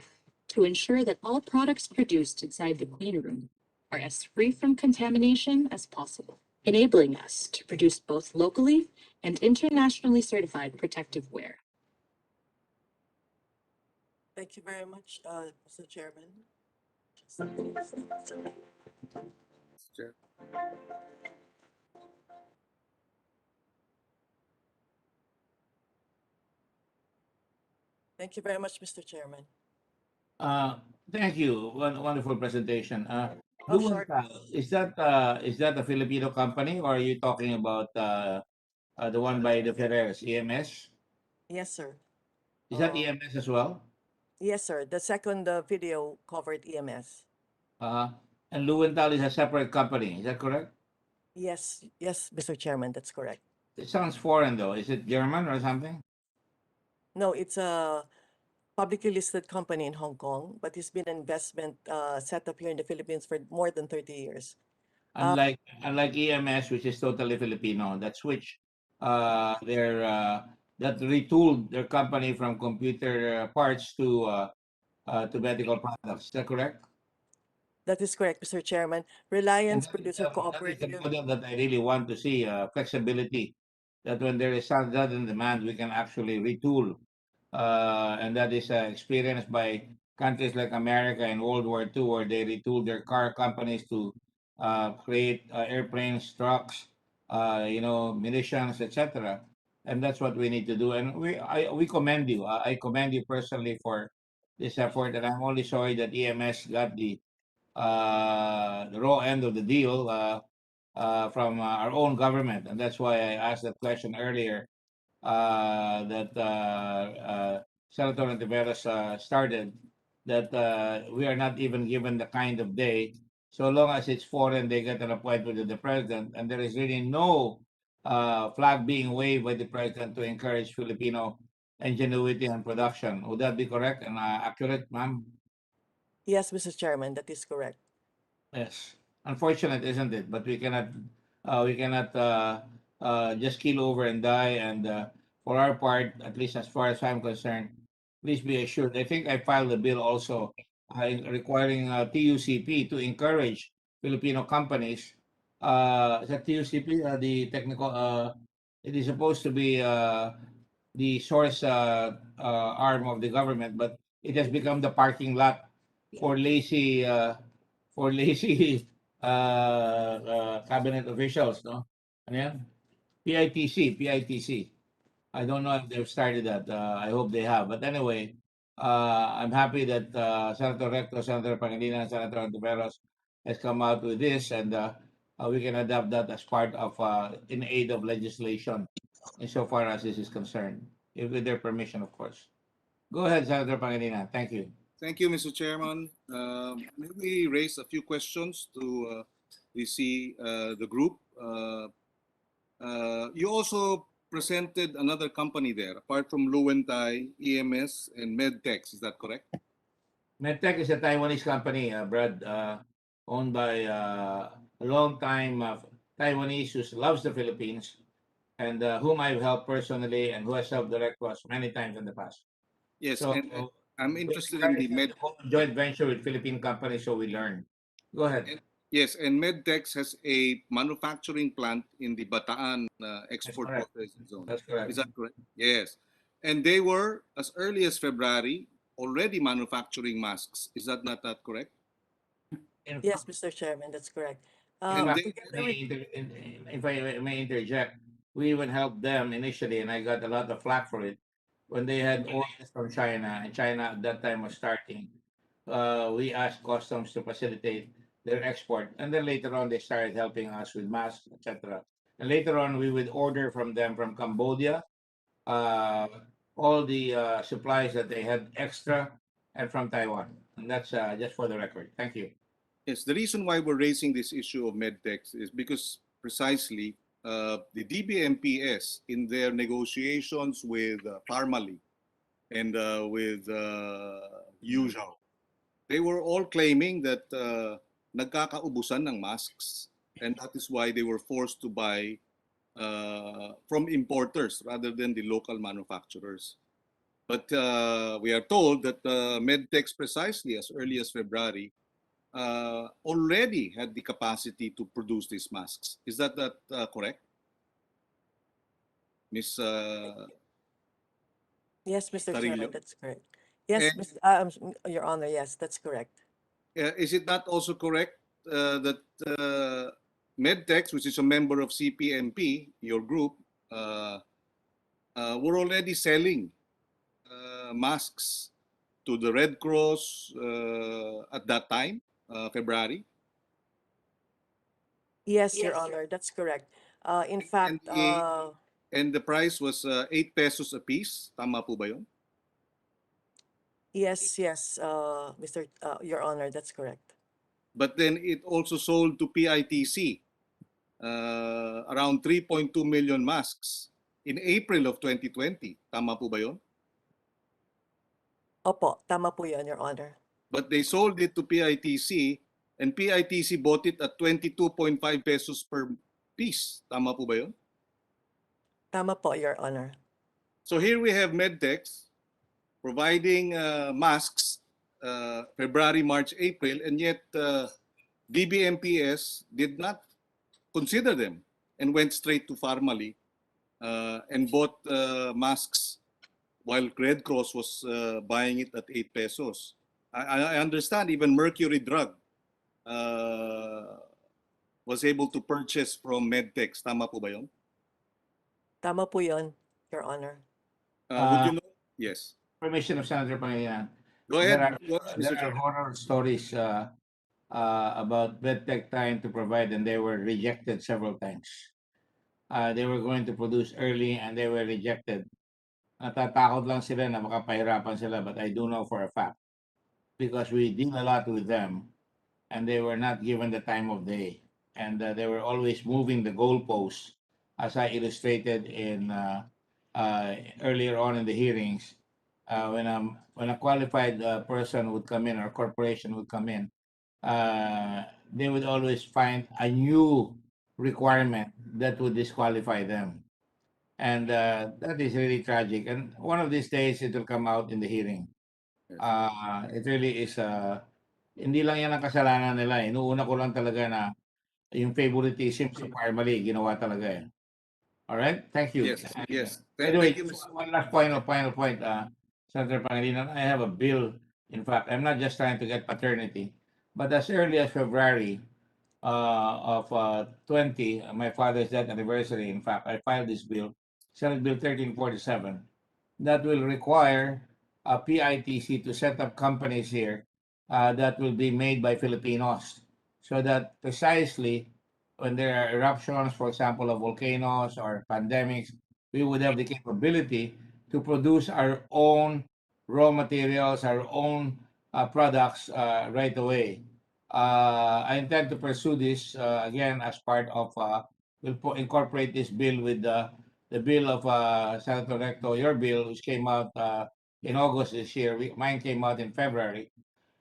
R: to ensure that all products produced inside the clean room are as free from contamination as possible, enabling us to produce both locally and internationally certified protective wear.
D: Thank you very much, Mr. Chairman.
Q: Chair.
D: Thank you very much, Mr. Chairman.
A: Thank you. Wonderful presentation.
D: Oh, sure.
A: Lumental, is that a Filipino company, or are you talking about the one by the Ferrers, EMS?
D: Yes, sir.
A: Is that EMS as well?
D: Yes, sir. The second video covered EMS.
A: And Lumental is a separate company. Is that correct?
D: Yes, Mr. Chairman, that's correct.
A: It sounds foreign though. Is it German or something?
D: No, it's a publicly listed company in Hong Kong, but it's been an investment set up here in the Philippines for more than 30 years.
A: Unlike EMS, which is totally Filipino, that switch that retooled their company from computer parts to medical products. Is that correct?
D: That is correct, Mr. Chairman. Reliance
A: That is
D: Producer
A: the
D: Cooperative.
A: model that I really want to see, flexibility, that when there is sudden demand, we can actually retool. And that is experienced by countries like America in World War II, where they retooled their car companies to create airplanes, trucks, munitions, etc. And that's what we need to do. And we commend you. I commend you personally for this effort. And I'm only sorry that EMS got the raw end of the deal from our own government. And that's why I asked that question earlier that Senator Antiveros started, that we are not even given the kind of day so long as it's foreign, they get an appointment with the president, and there is really no flag being waved by the president to encourage Filipino ingenuity and production. Would that be correct and accurate, ma'am?
D: Yes, Mr. Chairman, that is correct.
A: Yes. Unfortunate, isn't it? But we cannot just keel over and die. And for our part, at least as far as I'm concerned, please be assured. I think I filed a bill also requiring TUCP to encourage Filipino companies. Is that TUCP, the technical? It is supposed to be the source arm of the government, but it has become the parking lot for lazy cabinet officials, no? Ano yan? PITC. I don't know if they've started that. I hope they have. But anyway, I'm happy that Senator Recto, Senator Pangilinan, Senator Antiveros has come out with this, and we can adopt that as part of in aid of legislation, insofar as this is concerned, with their permission, of course. Go ahead, Senator Pangilinan. Thank you.
Q: Thank you, Mr. Chairman. May we raise a few questions to the group? You also presented another company there, apart from Luwentai, EMS, and Medtex. Is that correct?
A: Medtech is a Taiwanese company, Brad, owned by a long-time Taiwanese who loves the Philippines, and whom I've helped personally and who has helped direct us many times in the past.
Q: Yes,
A: So
Q: and I'm
A: we
Q: interested in the
A: encourage joint venture with Philippine companies, so we learn. Go ahead.
Q: Yes, and Medtex has a manufacturing plant in the Bataan export
A: correct.
Q: processing zone.
A: That's correct.
Q: Is that correct? Yes. And they were, as early as February, already manufacturing masks. Is that not that correct?
D: Yes, Mr. Chairman, that's correct.
A: In fact,
D: Together with
A: if I may interject, we even helped them initially, and I got a lot of flack for it, when they had orders from China, and China at that time was starting. We asked customs to facilitate their export, and then later on they started helping us with masks, etc. And later on, we would order from them from Cambodia, all the supplies that they had extra, and from Taiwan. And that's just for the record. Thank you.
Q: Yes, the reason why we're raising this issue of Medtex is because precisely the DBMPS in their negotiations with Pharmally and with Usual, they were all claiming that nagkakaubusan ng masks, and that is why they were forced to buy from importers rather than the local manufacturers. But we are told that Medtex, precisely as early as February, already had the capacity to produce these masks. Is that correct? Ms.
D: Yes, Mr.
Q: Tarillo?
D: Chairman, that's correct. Yes, Your Honor, yes, that's correct.
Q: Is it not also correct that Medtex, which is a member of CPMP, your group, were already selling masks to the Red Cross at that time, February?
D: Yes, Your Honor, that's correct. In fact,
Q: And the price was 8 pesos a piece. Tama po ba yun?
D: yes, Your Honor, that's correct.
Q: But then it also sold to PITC around 3.2 million masks in April of 2020. Tama po ba yun?
D: Opo, tama po yan, Your Honor.
Q: But they sold it to PITC, and PITC bought it at 22.5 pesos per piece. Tama po ba yun?
D: Tama po, Your Honor.
Q: So here we have Medtex providing masks February, March, April, and yet DBMPS did not consider them and went straight to Pharmally and bought masks while Red Cross was buying it at 8 pesos. I understand even Mercury Drug was able to purchase from Medtex. Tama po ba yun?
D: Tama po yun, Your Honor.
Q: Would you know? Yes.
A: Permission of Senator Pangilinan.
Q: Go ahead.
A: There are horror stories about Medtech trying to provide, and they were rejected several times. They were going to produce early, and they were rejected. Natatakot lang sila na makapahirapan sila, but I do know for a fact, because we deal a lot with them, and they were not given the time of day, and they were always moving the goalposts, as I illustrated in earlier on in the hearings. When a qualified person would come in or corporation would come in, they would always find a new requirement that would disqualify them. And that is really tragic. And one of these days, it will come out in the hearing. It really is, hindi lang yan ang kasalanan nila. Inuuna ko lang talaga na yung favoritism sa Pharmally, ginawa talaga eh. All right, thank you.
Q: Yes,
A: And,
Q: yes.
A: anyway,
Q: Thank you, Mr.
A: one last final point, Senator Pangilinan. I have a bill. In fact, I'm not just trying to get paternity, but as early as February of 20, my father's death anniversary, in fact, I filed this bill, Senate Bill 1347, that will require a PITC to set up companies here that will be made by Filipinos, so that precisely when there are eruptions, for example, of volcanoes or pandemics, we would have the capability to produce our own raw materials, our own products right away. I intend to pursue this again as part of, incorporate this bill with the bill of Senator Recto, your bill, which came out in August this year. Mine came out in February,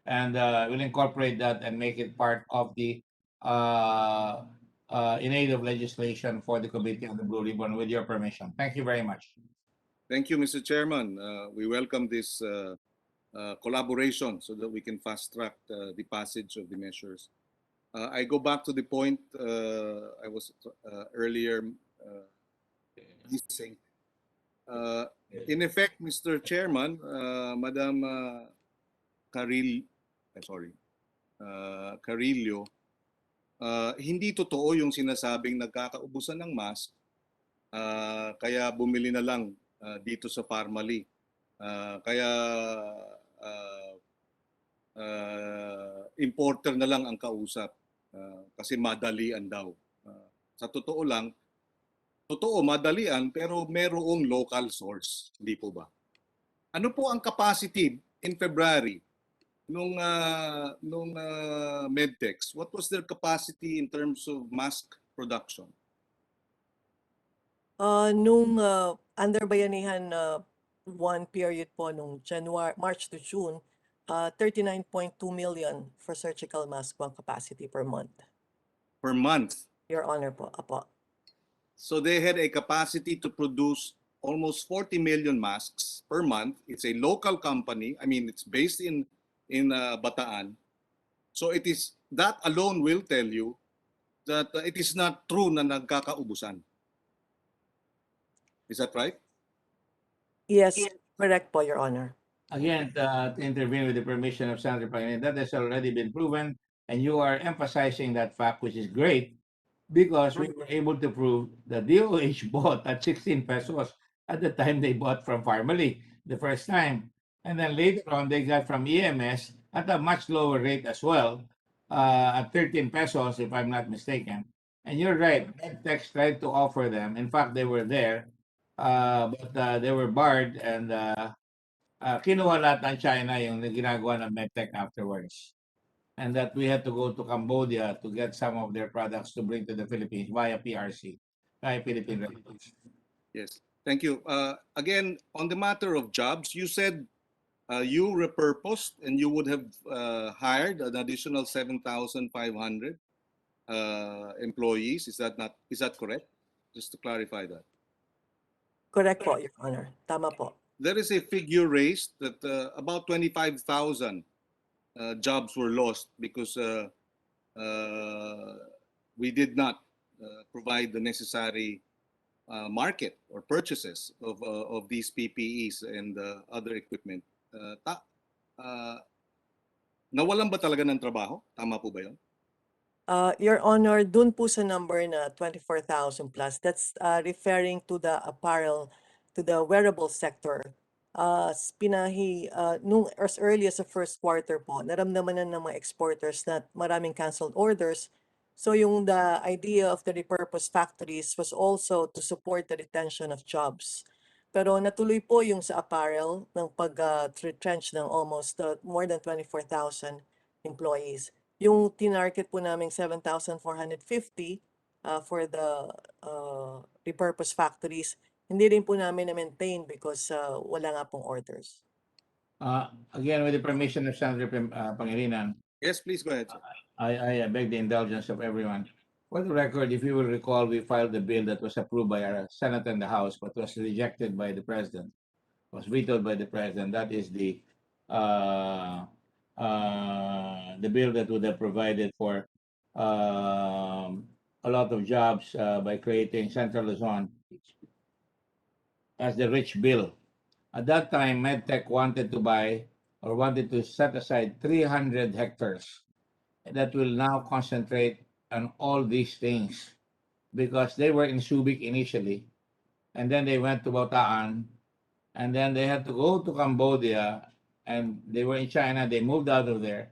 A: and we'll incorporate that and make it part of the in aid of legislation for the Committee on the Blue Ribbon, with your permission. Thank you very much.
Q: Thank you, Mr. Chairman. We welcome this collaboration so that we can fast track the passage of the measures. I go back to the point I was earlier discussing. In effect, Mr. Chairman, Madam Carillo, hindi totoo yung sinasabing nagkakaubusan ng mask, kaya bumili na lang dito sa Pharmally. Kaya importer na lang ang kausap kasi madalian daw. Sa totoo lang, totoo madalian pero merong local source, hindi po ba? Ano po ang capacity in February nung Medtex? What was their capacity in terms of mask production?
D: Nung under bayanihan one period po nung March to June, 39.2 million for surgical mask po ang capacity per month.
Q: Per month?
D: Your Honor po, apo.
Q: So they had a capacity to produce almost 40 million masks per month. It's a local company. I mean, it's based in Bataan. So it is, that alone will tell you that it is not true na nagkakaubusan. Is that right?
D: Yes, correct po, Your Honor.
A: Again, to intervene with the permission of Senator Pangilinan, that has already been proven, and you are emphasizing that fact, which is great, because we were able to prove that DOH bought at 16 pesos at the time they bought from Pharmally the first time. And then later on, they got from EMS at a much lower rate as well, at 13 pesos, if I'm not mistaken. And you're right, Medtex tried to offer them. In fact, they were there, but they were barred, and kinuha lahat ng China yung ginagawa ng Medtech afterwards. And that we had to go to Cambodia to get some of their products to bring to the Philippines via PRC, via Philippine Records.
Q: Yes, thank you. Again, on the matter of jobs, you said you repurposed and you would have hired an additional 7,500 employees. Is that correct? Just to clarify that.
D: Correct po, Your Honor. Tama po.
Q: There is a figure raised that about 25,000 jobs were lost because we did not provide the necessary market or purchases of these PPEs and other equipment. Nawalan ba talaga ng trabaho? Tama po ba yun?
D: Your Honor, dun po sa number na 24,000 plus, that's referring to the apparel, to the wearable sector. Nung as early as the first quarter po, naramdaman na ng mga exporters na maraming canceled orders. So yung the idea of the repurposed factories was also to support the retention of jobs. Pero natuloy po yung sa apparel ng pag-retrench ng almost more than 24,000 employees. Yung tinarget po namin 7,450 for the repurposed factories, hindi rin po namin na-maintain because wala nga pong orders.
A: Again, with the permission of Senator Pangilinan,
Q: Yes, please go ahead, sir.
A: I beg the indulgence of everyone. For the record, if you will recall, we filed a bill that was approved by our Senate and the House, but was rejected by the President, was vetoed by the President. That is the bill that would have provided for a lot of jobs by creating Central Luzon as the rich bill. At that time, MedTech wanted to buy or wanted to set aside 300 hectares that will now concentrate on all these things because they were in Subic initially, and then they went to Bataan, and then they had to go to Cambodia, and they were in China. They moved out of there.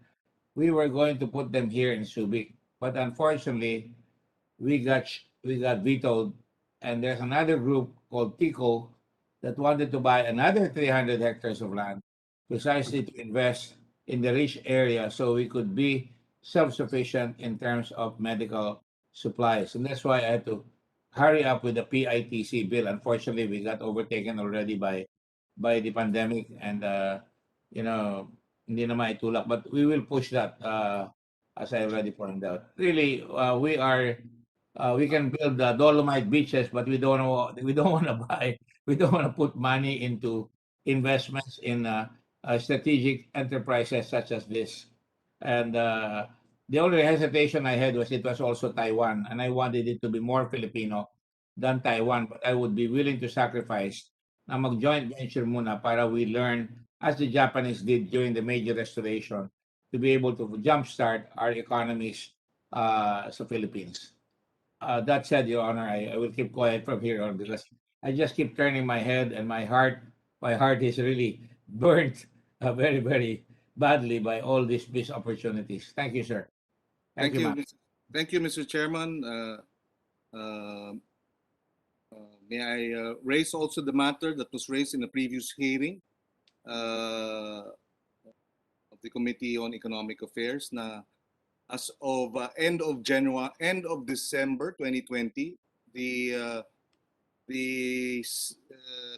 A: We were going to put them here in Subic, but unfortunately, we got vetoed, and there's another group called TICO that wanted to buy another 300 hectares of land precisely to invest in the rich area so we could be self-sufficient in terms of medical supplies. And that's why I had to hurry up with the PITC bill. Unfortunately, we got overtaken already by the pandemic, and you know, hindi na maitulak. But we will push that, as I already pointed out. Really, we can build Dolomite beaches, but we don't want to buy. We don't want to put money into investments in strategic enterprises such as this. And the only hesitation I had was it was also Taiwan, and I wanted it to be more Filipino than Taiwan. But I would be willing to sacrifice na mag-joint venture muna para we learn, as the Japanese did during the Meiji Restoration, to be able to jumpstart our economies sa Philippines. That said, Your Honor, I will keep quiet from here on because I just keep turning my head, and my heart is really burnt very, very badly by all these opportunities. Thank you, sir. Thank you, ma'am.
Q: Thank you, Mr. Chairman. May I raise also the matter that was raised in the previous hearing of the Committee on Economic Affairs na as of end of December 2020, the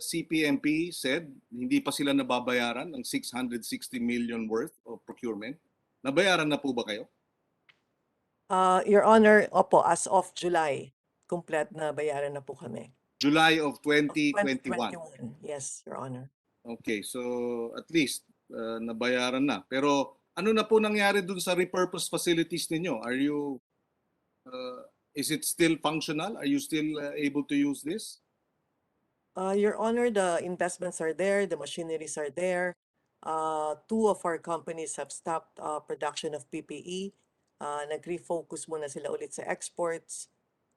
Q: CPMP said hindi pa sila nababayaran ng 660 million worth of procurement. Nabayaran na po ba kayo?
D: Your Honor, opo, as of July, complete na bayaran na po kami.
Q: July of 2021.
D: 2021. Yes, Your Honor.
Q: Okay, so at least nabayaran na. Pero ano na po nangyari dun sa repurposed facilities ninyo? Are you is it still functional? Are you still able to use this?
D: Your Honor, the investments are there, the machineries are there. Two of our companies have stopped production of PPE. Nag-refocus muna sila ulit sa exports.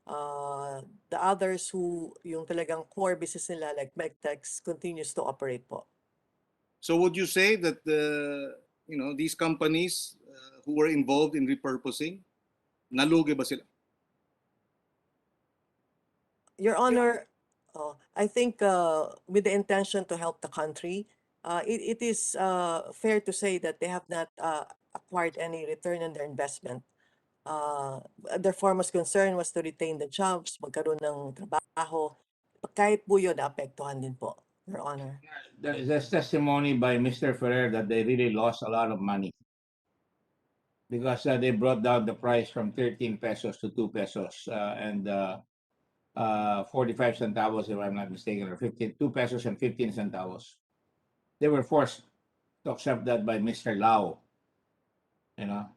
D: The others who yung talagang core business nila like MedTechs continues to operate po.
Q: So would you say that these companies who were involved in repurposing, nalugi ba sila?
D: Your Honor, I think with the intention to help the country, it is fair to say that they have not acquired any return on their investment. Their foremost concern was to retain the jobs, magkaroon ng trabaho. Kahit po yun, naapektuhan din po, Your Honor.
A: There's testimony by Mr. Ferrer that they really lost a lot of money because they brought down the price from 13 pesos to 2 pesos and 45 centavos, if I'm not mistaken, or 2 pesos and 15 centavos. They were forced to accept that by Mr. Lau. You know,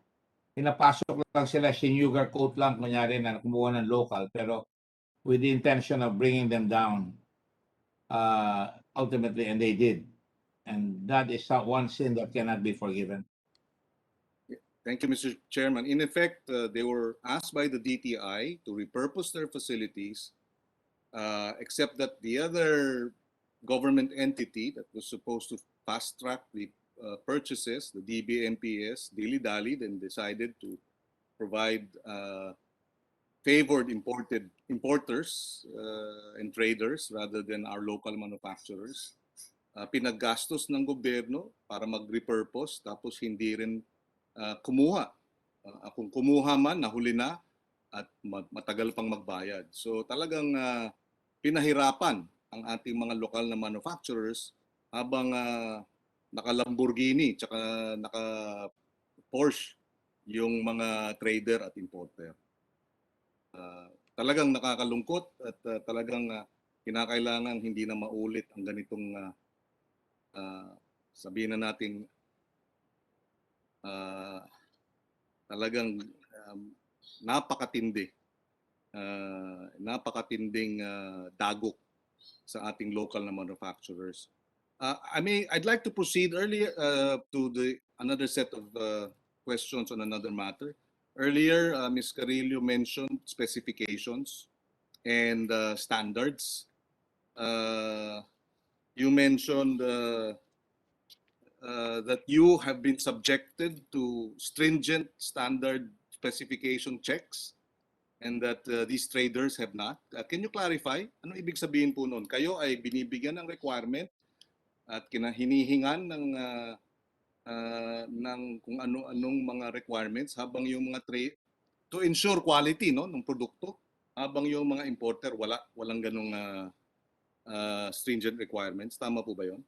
A: pinapasok lang sila, sinugar coat lang, kunyari na kumuha ng local, pero with the intention of bringing them down ultimately, and they did. And that is one sin that cannot be forgiven.
Q: Thank you, Mr. Chairman. In effect, they were asked by the DTI to repurpose their facilities, except that the other government entity that was supposed to fast-track the purchases, the DBMPS, dilly-dallied and decided to provide favored importers and traders rather than our local manufacturers. Pinaggastos ng gobyerno para mag-repurpose tapos hindi rin kumuha Kung kumuha man, nahuli na at matagal pang magbayad. So talagang pinahirapan ang ating mga lokal na manufacturers habang naka-Lamborghini tsaka naka-Porsche yung mga trader at importer. Talagang nakakalungkot at talagang kinakailangan hindi na maulit ang ganitong sabihin na natin talagang napakatinding dagok sa ating local na manufacturers. I'd like to proceed earlier to another set of questions on another matter. Earlier, Ms. Carillo mentioned specifications and standards. You mentioned that you have been subjected to stringent standard specification checks and that these traders have not. Can you clarify? Ano ibig sabihin po noon? Kayo ay binibigyan ng requirement at hinihingan ng kung ano-anong mga requirements habang yung mga to ensure quality ng produkto, habang yung mga importer walang ganong stringent requirements. Tama po ba yun?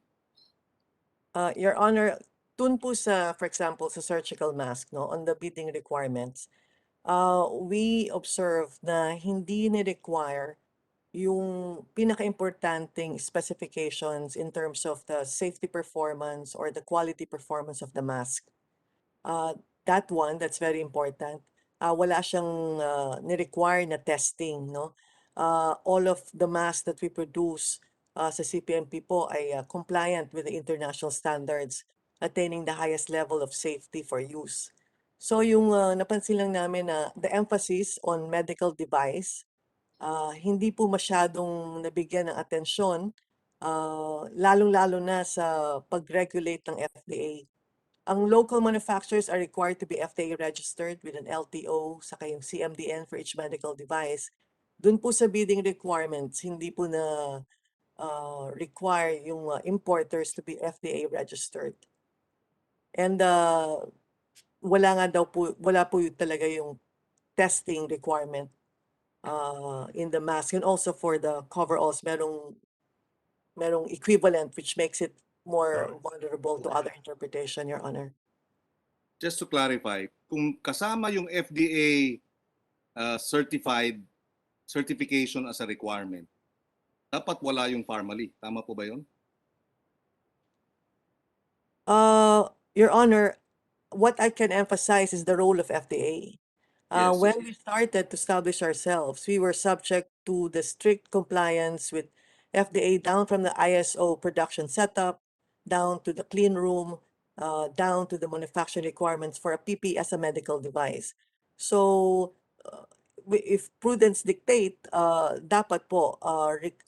D: Your Honor, dun po sa, for example, sa surgical mask, no, on the bidding requirements, we observe na hindi ni-require yung pinaka-importanting specifications in terms of the safety performance or the quality performance of the mask. That one, that's very important. Wala siyang ni-require na testing, no? All of the masks that we produce sa CPMP po ay compliant with the international standards, attaining the highest level of safety for use. So yung napansin lang namin na the emphasis on medical device, hindi po masyadong nabigyan ng atensyon, lalong-lalo na sa pag-regulate ng FDA. Ang local manufacturers are required to be FDA registered with an LTO, saka yung CMDN for each medical device. Dun po sa bidding requirements, hindi po na require yung importers to be FDA registered. And wala po talaga yung testing requirement in the mask, and also for the coveralls, merong equivalent which makes it more vulnerable to other interpretation, Your Honor.
Q: Just to clarify, kung kasama yung FDA certification as a requirement, dapat wala yung Pharmally. Tama po ba yun?
D: Your Honor, what I can emphasize is the role of FDA.
Q: Yes,
D: When
Q: yes,
D: we started to establish ourselves, we were subject to the strict compliance with FDA, down from the ISO production setup, down to the clean room, down to the manufacturing requirements for a PP as a medical device. So, if prudence dictate, dapat po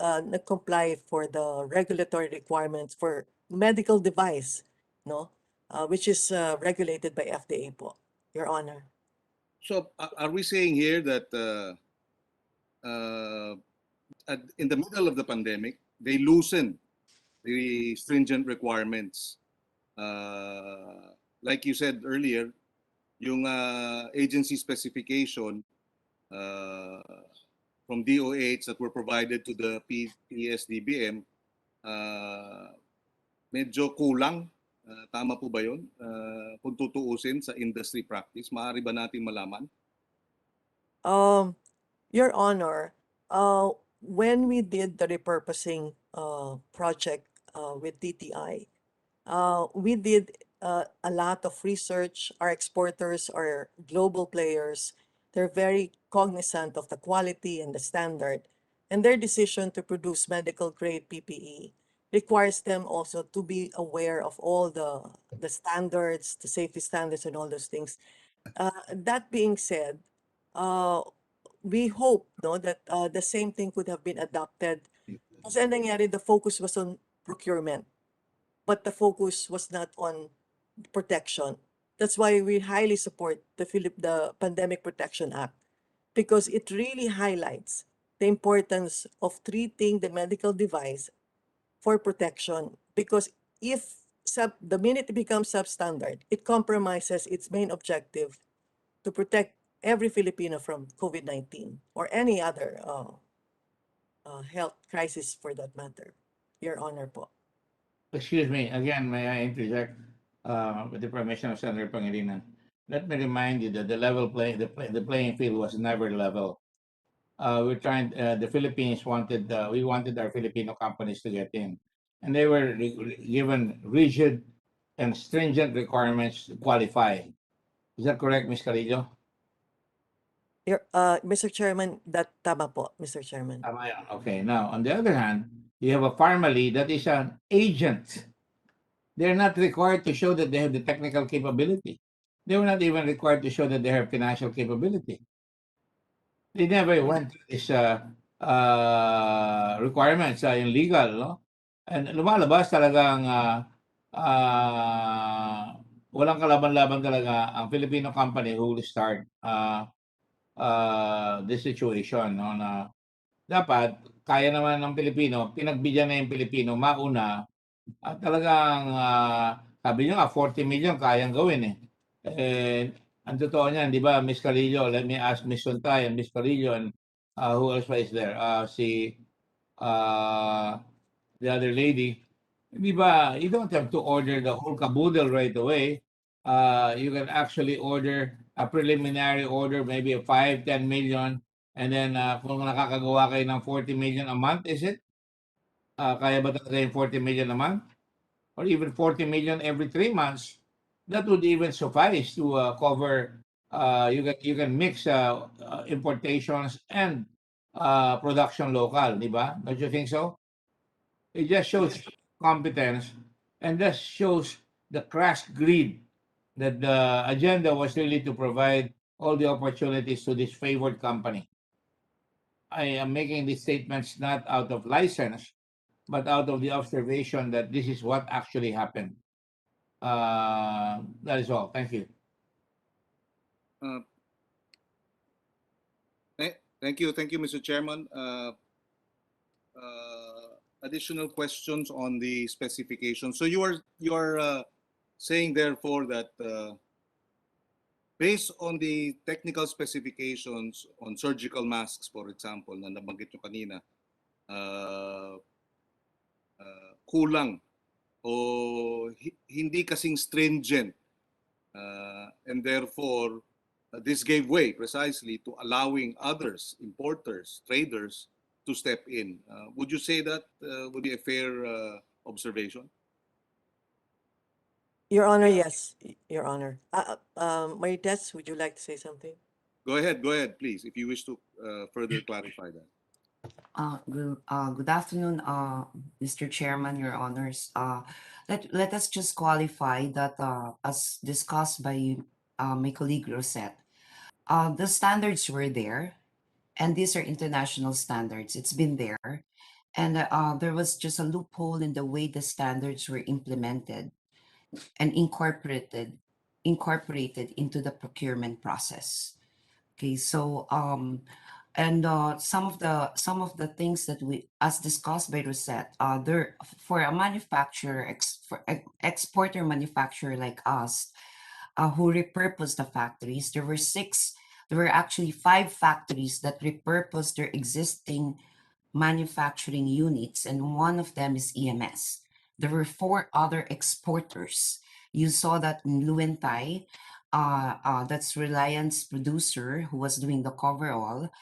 D: nag-comply for the regulatory requirements for medical device, no? Which is regulated by FDA po, Your Honor.
Q: So are we saying here that in the middle of the pandemic, they loosened the stringent requirements? Like you said earlier, yung agency specification from DOH that were provided to the PS-DBM, medyo kulang. Tama po ba yun? Kung tutuusin sa industry practice, maaari ba natin malaman?
D: Your Honor, when we did the repurposing project with DTI, we did a lot of research. Our exporters are global players. They're very cognizant of the quality and the standard. And their decision to produce medical grade PPE requires them also to be aware of all the standards, the safety standards, and all those things. That being said, we hope that the same thing could have been adopted. Kasi ang nangyari, the focus was on procurement, but the focus was not on protection. That's why we highly support the Pandemic Protection Act, because it really highlights the importance of treating the medical device for protection. Because if the minute it becomes substandard, it compromises its main objective to protect every Filipino from COVID-19 or any other health crisis for that matter, Your Honor po.
A: Excuse me, again, may I interject with the permission of Senator Pangilinan? Let me remind you that the playing field was never level. The Philippines wanted, we wanted our Filipino companies to get in, and they were given rigid and stringent requirements to qualify. Is that correct, Ms. Carillo?
D: Mr. Chairman, that tama po, Mr. Chairman.
A: Tama yan. Okay, now, on the other hand, you have a Pharmally that is an agent. They're not required to show that they have the technical capability. They were not even required to show that they have financial capability. They never went to this requirements in legal, no? And lumalabas talagang walang kalaban-laban talaga ang Filipino company who will start this situation, no? Na dapat kaya naman ng Pilipino, pinagbigyan na yung Pilipino mauna at talagang sabi nyo nga 40 million kayang gawin eh. Ang totoo niyan, di ba, Miss Carillo, let me ask Miss Suntay and Miss Carillo and who else is there? The other lady. Di ba, you don't have to order the whole caboodle right away. You can actually order a preliminary order, maybe a 5, 10 million. And then kung nakakagawa kayo ng 40 million a month, is it? Kaya ba talaga yung 40 million a month? Or even 40 million every 3 months? That would even suffice to cover. You can mix importations and production local, di ba? Don't you think so? It just shows competence and just shows the crass greed that the agenda was really to provide all the opportunities to this favored company. I am making these statements not out of license, but out of the observation that this is what actually happened. That is all. Thank you.
Q: Thank you, Mr. Chairman. Additional questions on the specification. So you are saying therefore that based on the technical specifications on surgical masks, for example, na nabanggit nyo kanina, kulang o hindi kasing stringent, and therefore this gave way precisely to allowing others, importers, traders, to step in. Would you say that would be a fair observation?
D: Your Honor, yes, Your Honor. Marites, would you like to say something?
Q: Go ahead, please, if you wish to further clarify that.
E: Good afternoon, Mr. Chairman, Your Honors. Let us just qualify that as discussed by my colleague Rosette, the standards were there, and these are international standards. It's been there, and there was just a loophole in the way the standards were implemented and incorporated into the procurement process. Okay, so and some of the things that we, as discussed by Rosette, there for a manufacturer, exporter manufacturer like us, who repurposed the factories, there were actually 5 factories that repurposed their existing manufacturing units, and one of them is EMS. There were 4 other exporters. You saw that in Luentay, that's Reliance producer who was doing the coverall.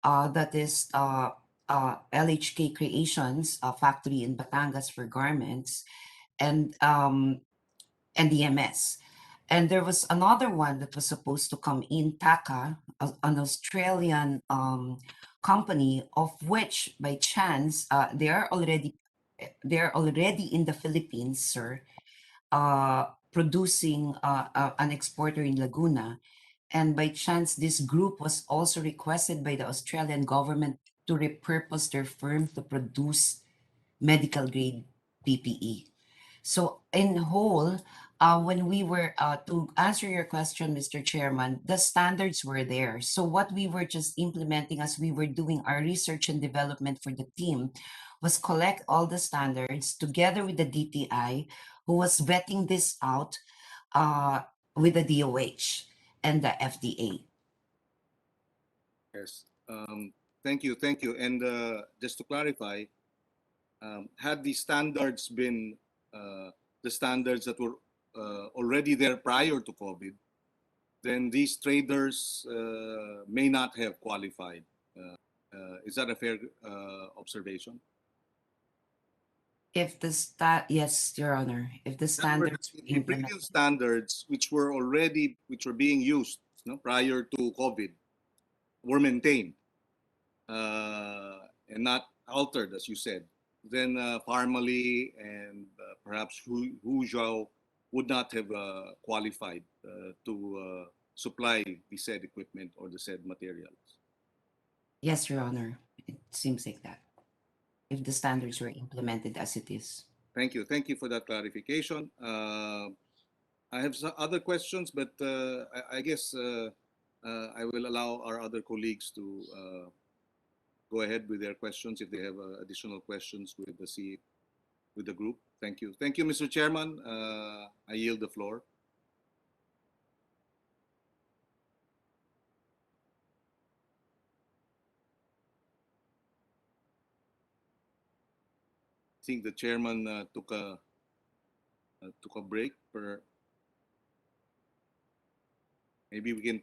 E: That is LHK Creations, a factory in Batangas for garments, and EMS. And there was another one that was supposed to come in, Taka, an Australian company, of which by chance they are already in the Philippines, sir, producing an exporter in Laguna. And by chance, this group was also requested by the Australian government to repurpose their firm to produce medical grade PPE. So in whole, when we were, to answer your question, Mr. Chairman, the standards were there. So what we were just implementing as we were doing our research and development for the team was collect all the standards together with the DTI, who was vetting this out with the DOH. and the FDA.
Q: Yes. Thank you. Thank you. And just to clarify, had the standards been the standards that were already there prior to COVID, then these traders may not have qualified. Is that a fair observation?
E: If the yes, Your Honor, if the
Q: In other words,
E: standards
Q: the
E: implement,
Q: previous standards which were being used, prior to COVID, were maintained and not altered, as you said, then Pharmally and perhaps Huzhou would not have qualified to supply the said equipment or the said materials.
E: yes, Your Honor, it seems like that. If the standards were implemented as it is.
Q: Thank you. Thank you for that clarification. I have some other questions, but I guess I will allow our other colleagues to go ahead with their questions if they have additional questions with the group. Thank you. Thank you, Mr. Chairman. I yield the floor. I think the chairman took a break. Maybe we can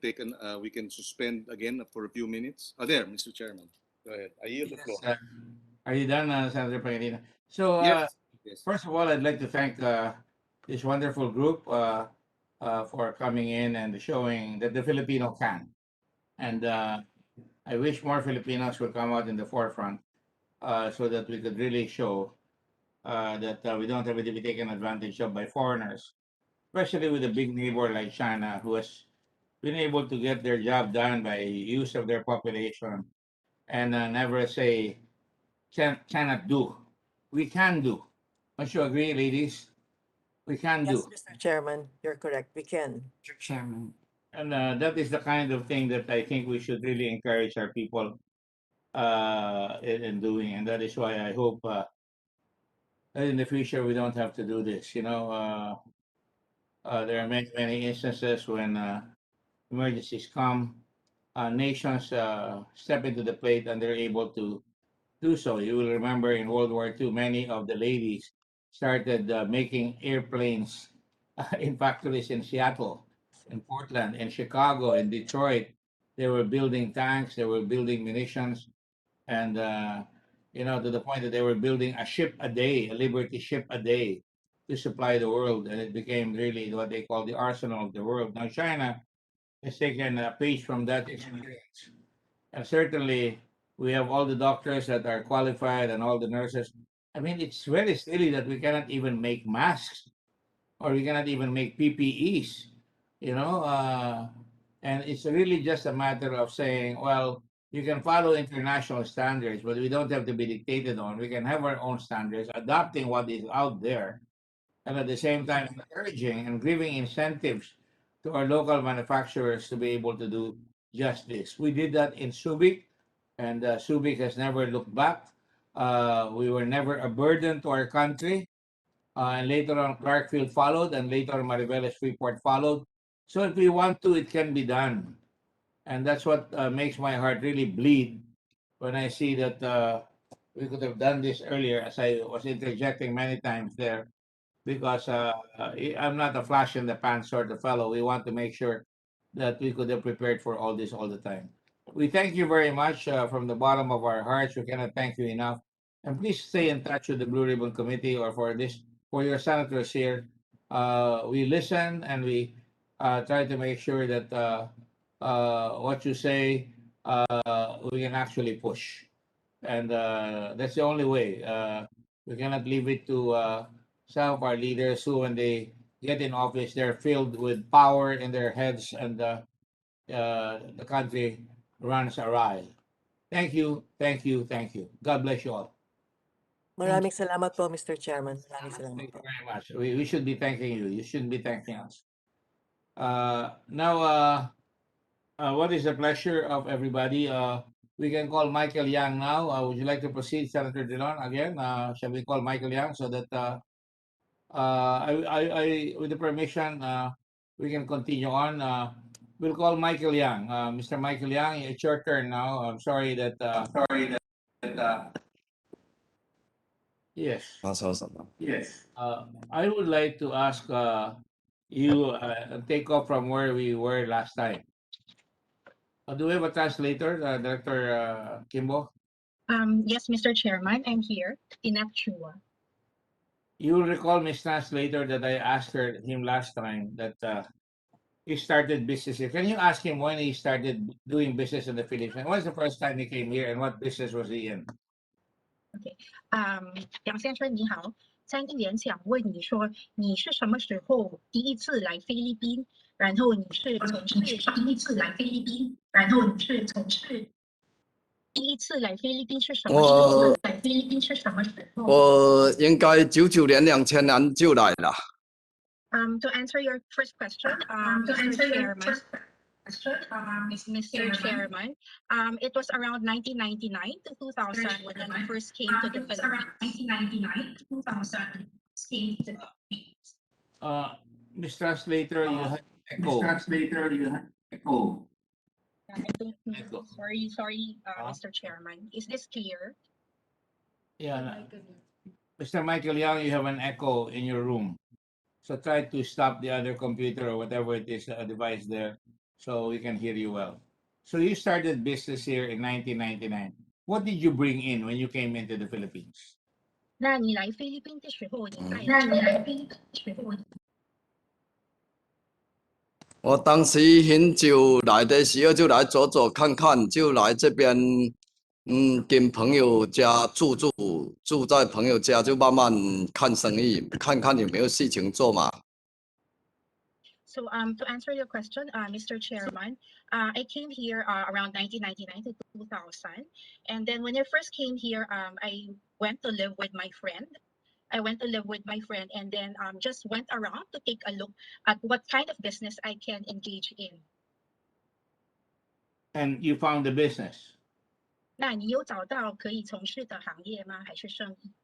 Q: we can suspend again for a few minutes. There, Mr. Chairman. Go ahead. I yield the floor.
A: Yes, are you done, Senator Pangilinan? So,
Q: Yes. Yes.
A: first of all, I'd like to thank this wonderful group for coming in and showing that the Filipino can. And I wish more Filipinos will come out in the forefront so that we could really show that we don't have to be taken advantage of by foreigners, especially with a big neighbor like China, who has been able to get their job done by use of their population and never say cannot do. We can do. Don't you agree, ladies? We can
D: Yes,
A: do.
D: Mr. Chairman, you're correct. We can.
E: Mr. Chairman.
A: And that is the kind of thing that I think we should really encourage our people in doing. And that is why I hope that in the future we don't have to do this. There are many, many instances when emergencies come, nations step into the plate and they're able to do so. You will remember in World War II, many of the ladies started making airplanes in factories in Seattle, in Portland, in Chicago, in Detroit. They were building tanks, they were building munitions, and to the point that they were building a ship a day, a Liberty ship a day, to supply the world, and it became really what they call the arsenal of the world. Now, China has taken a page from that experience. And certainly, we have all the doctors that are qualified and all the nurses. I mean, it's very silly that we cannot even make masks or we cannot even make PPEs, you know. And it's really just a matter of saying, well, you can follow international standards, but we don't have to be dictated on. We can have our own standards, adopting what is out there, and at the same time encouraging and giving incentives to our local manufacturers to be able to do just this. We did that in Subic, and Subic has never looked back. We were never a burden to our country. And later on, Clarkfield followed, and later on, Mariveles Freeport followed. So if we want to, it can be done. And that's what makes my heart really bleed when I see that we could have done this earlier, as I was interjecting many times there, because I'm not a flash in the pan sort of fellow. We want to make sure that we could have prepared for all this all the time. We thank you very much from the bottom of our hearts. We cannot thank you enough. And please stay in touch with the Blue Ribbon Committee or for your senators here. We listen and we try to make sure that what you say we can actually push. And that's the only way. We cannot leave it to some of our leaders who, when they get in office, they're filled with power in their heads and the country runs awry. Thank you, thank you, thank you. God bless you all.
D: Maraming salamat po, Mr. Chairman. Maraming salamat
A: Thank you
D: po.
A: very much. We should be thanking you. You shouldn't be thanking us. Now, what is the pleasure of everybody? We can call Michael Yang now. Would you like to proceed, Senator Dillon, again? Shall we call Michael Yang so that, with the permission, we can continue on? We'll call Michael Yang. Mr. Michael Yang, it's your turn now. I'm sorry that. Yes. Yes. I would like to ask you take off from where we were last time. Do we have a translator, Director Kimbo?
F: Yes, Mr. Chairman, I'm here. Tinap Chua.
A: You will recall, Miss Translator, that I asked him last time that he started business here. Can you ask him when he started doing business in the Philippines? When was the first time he came here and what business was he in?
F: OK，杨先生你好，参议员想问你说，你是什么时候第一次来菲律宾？然后你是从事第一次来菲律宾，然后你是从事第一次来菲律宾是什么时候？来菲律宾是什么时候？
K: 我应该99年、2000年就来了。
F: To answer your first question, Mr. Chairman, Mr. Chairman, it was around 1999 to 2000 when I first came to the Philippines. 1999 to 2000 came to the Philippines.
A: Miss Translator, you have echo.
F: Translator, you have echo. I don't know. Sorry, Mr. Chairman. Is this clear?
A: Yeah. Mr. Michael Yang, you have an echo in your room. So try to stop the other computer or whatever it is, a device there, so we can hear you well. So you started business here in 1999. What did you bring in when you came into the Philippines?
F: 那你来菲律宾的时候，你带了什么？
K: 我当时很久来的时候就来走走看看，就来这边，跟朋友家住在朋友家，就慢慢看生意，看看有没有事情做嘛。
F: So to answer your question, Mr. Chairman, I came here around 1999 to 2000, and then when I first came here, I went to live with my friend. And then just went around to take a look at what kind of business I can engage in.
A: And you found the business?
F: 那你有找到可以从事的行业吗？还是生意？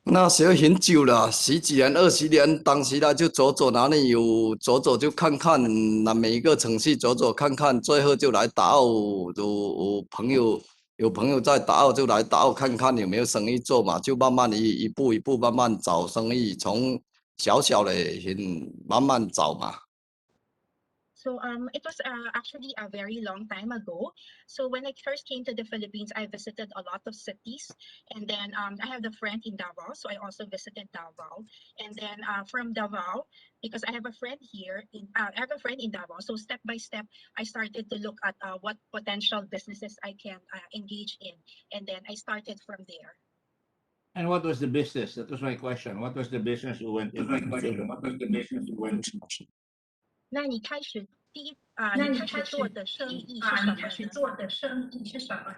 K: 那时候很久了，10几年、20年，当时呢就走走，哪里有走走就看看，那每一个城市走走看看，最后就来大澳，有朋友在大澳，就来大澳看看有没有生意做嘛，就慢慢一步一步慢慢找生意，从小的慢慢找嘛。
F: So it was actually a very long time ago. So when I first came to the Philippines, I visited a lot of cities, and then I have a friend in Davao, so I also visited Davao. And then from Davao, because I have a friend here, I have a friend in Davao. So step by step, I started to look at what potential businesses I can engage in, and then I started from there.
A: And what was the business? That was my question. What was the business you went into?
F: What was the business you went into? 那你开始你开始做的生意是什么？你开始做的生意是什么？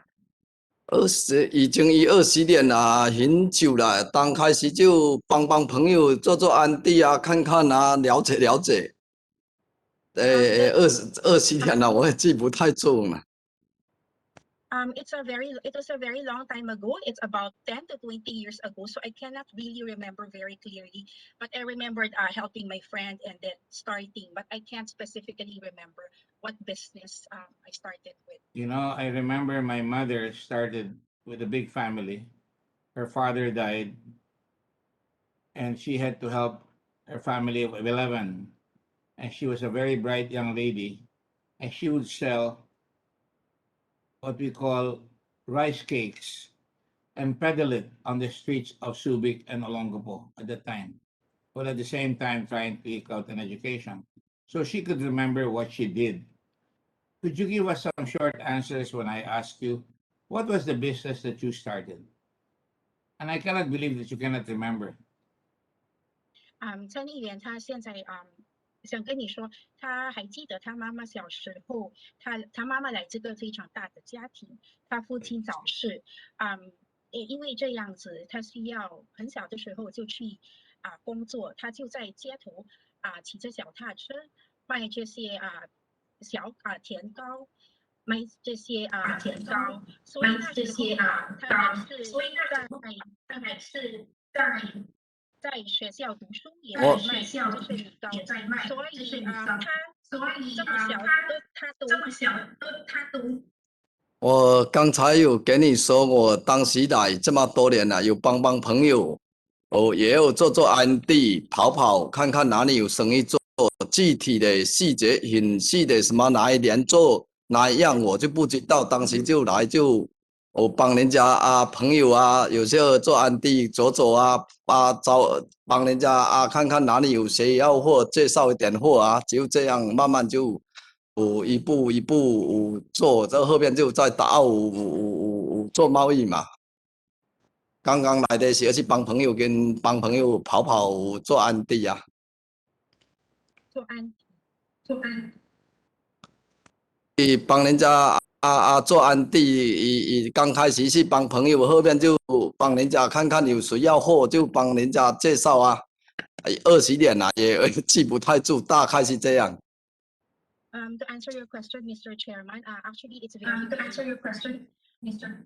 K: 已经20年了，很久了。刚开始就帮朋友做安地啊，看看啊，了解。20年了，我也记不太住了。
F: It was a very long time ago. It's about 10 to 20 years ago. So I cannot really remember very clearly, but I remembered helping my friend and then starting, but I can't specifically remember what business I started with.
A: You know, I remember my mother started with a big family. Her father died, and she had to help her family of 11. And she was a very bright young lady, and she would sell what we call rice cakes and peddle it on the streets of Subic and Olongapo at the time, but at the same time trying to eke out an education. So she could remember what she did. Could you give us some short answers when I ask you, what was the business that you started? And I cannot believe that you cannot remember.
F: 参议员他现在想跟你说，他还记得他妈妈小时候，他妈妈来自个非常大的家庭，他父亲早逝，因为这样子，他需要很小的时候就去工作，他就在街头骑着脚踏车卖这些甜糕，卖这些甜糕，所以那时候他还是在在学校读书，也
K: 我
F: 在卖就是米糕，所以他这么小他都
K: 我刚才有跟你说，我当时来这么多年了，有帮朋友，也有做安地跑跑，看看哪里有生意做。具体的细节很细的什么哪一年做哪一样我就不知道，当时就来就我帮人家朋友有些做安地走帮人家看看哪里有谁要货，介绍一点货就这样慢慢就一步一步做，这后边就在打澳做贸易嘛。刚刚来的时候是帮朋友跑做安地
F: 做安
K: 帮人家做安地，刚开始是帮朋友，后面就帮人家看看有谁要货，就帮人家介绍20年了，也记不太住，大概是这样。
F: To answer your question, Mr. Chairman, actually it's very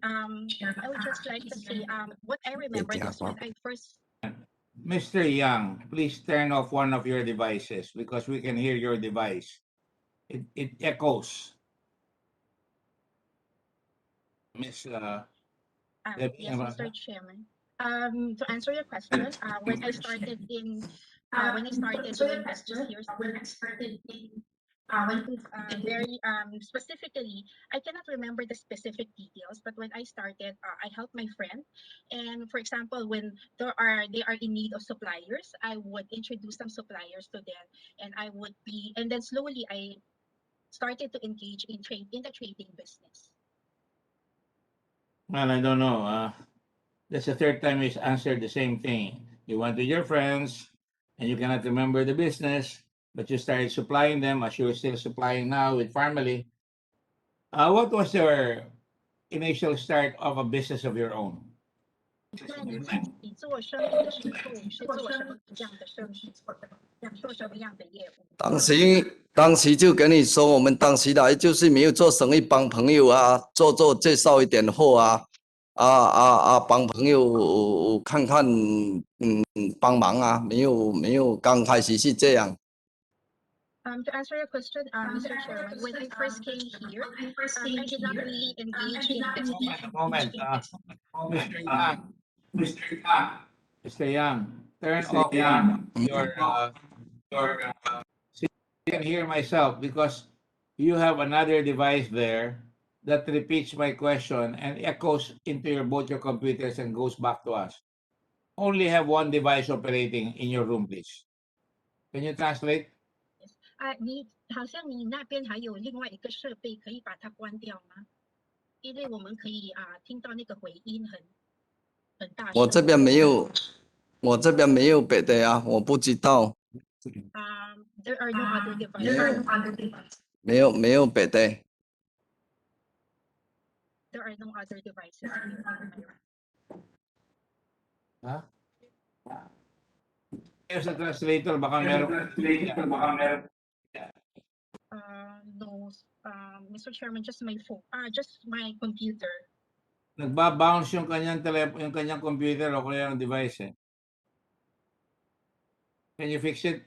F: I would just like to say what I remember is when I first
A: Mr. Yang, please turn off one of your devices because we can hear your device. It echoes. Miss
F: yes, Mr. Chairman. To answer your question, when I started doing business here, very specifically, I cannot remember the specific details, but when I started, I helped my friend, and for example, when they are in need of suppliers, I would introduce some suppliers to them, and then slowly I started to engage in the trading business.
A: Well, I don't know. That's the third time he's answered the same thing. You went with your friends and you cannot remember the business, but you started supplying them as you're still supplying now with Pharmally. What was your initial start of a business of your own?
F: 那你自己做生意的时候是做什么样的生意？做什么样的业务？
K: 当时就跟你说，我们当时来就是没有做生意，帮朋友做介绍一点货帮朋友看看帮忙没有刚开始是这样。
F: To answer your question, Mr. Chairman, when I first came here, I did not really engage in business.
A: Moment. Mr. Yang, turn off your see, I can hear myself because you have another device there that repeats my question and echoes into both your computers and goes back to us. Only have one device operating in your room, please. Can you translate?
F: 你好像你那边还有另外一个设备，可以把它关掉吗？因为我们可以听到那个回音很大声。
K: 我这边没有别的我不知道。
F: There are no other devices.
K: 没有别的。
F: There are no other devices here.
A: Sa translator, baka meron.
F: No, Mr. Chairman, just my phone, just my computer.
A: Nagba-bounce yung kanyang yung kanyang computer o kaya yung device Can you fix it?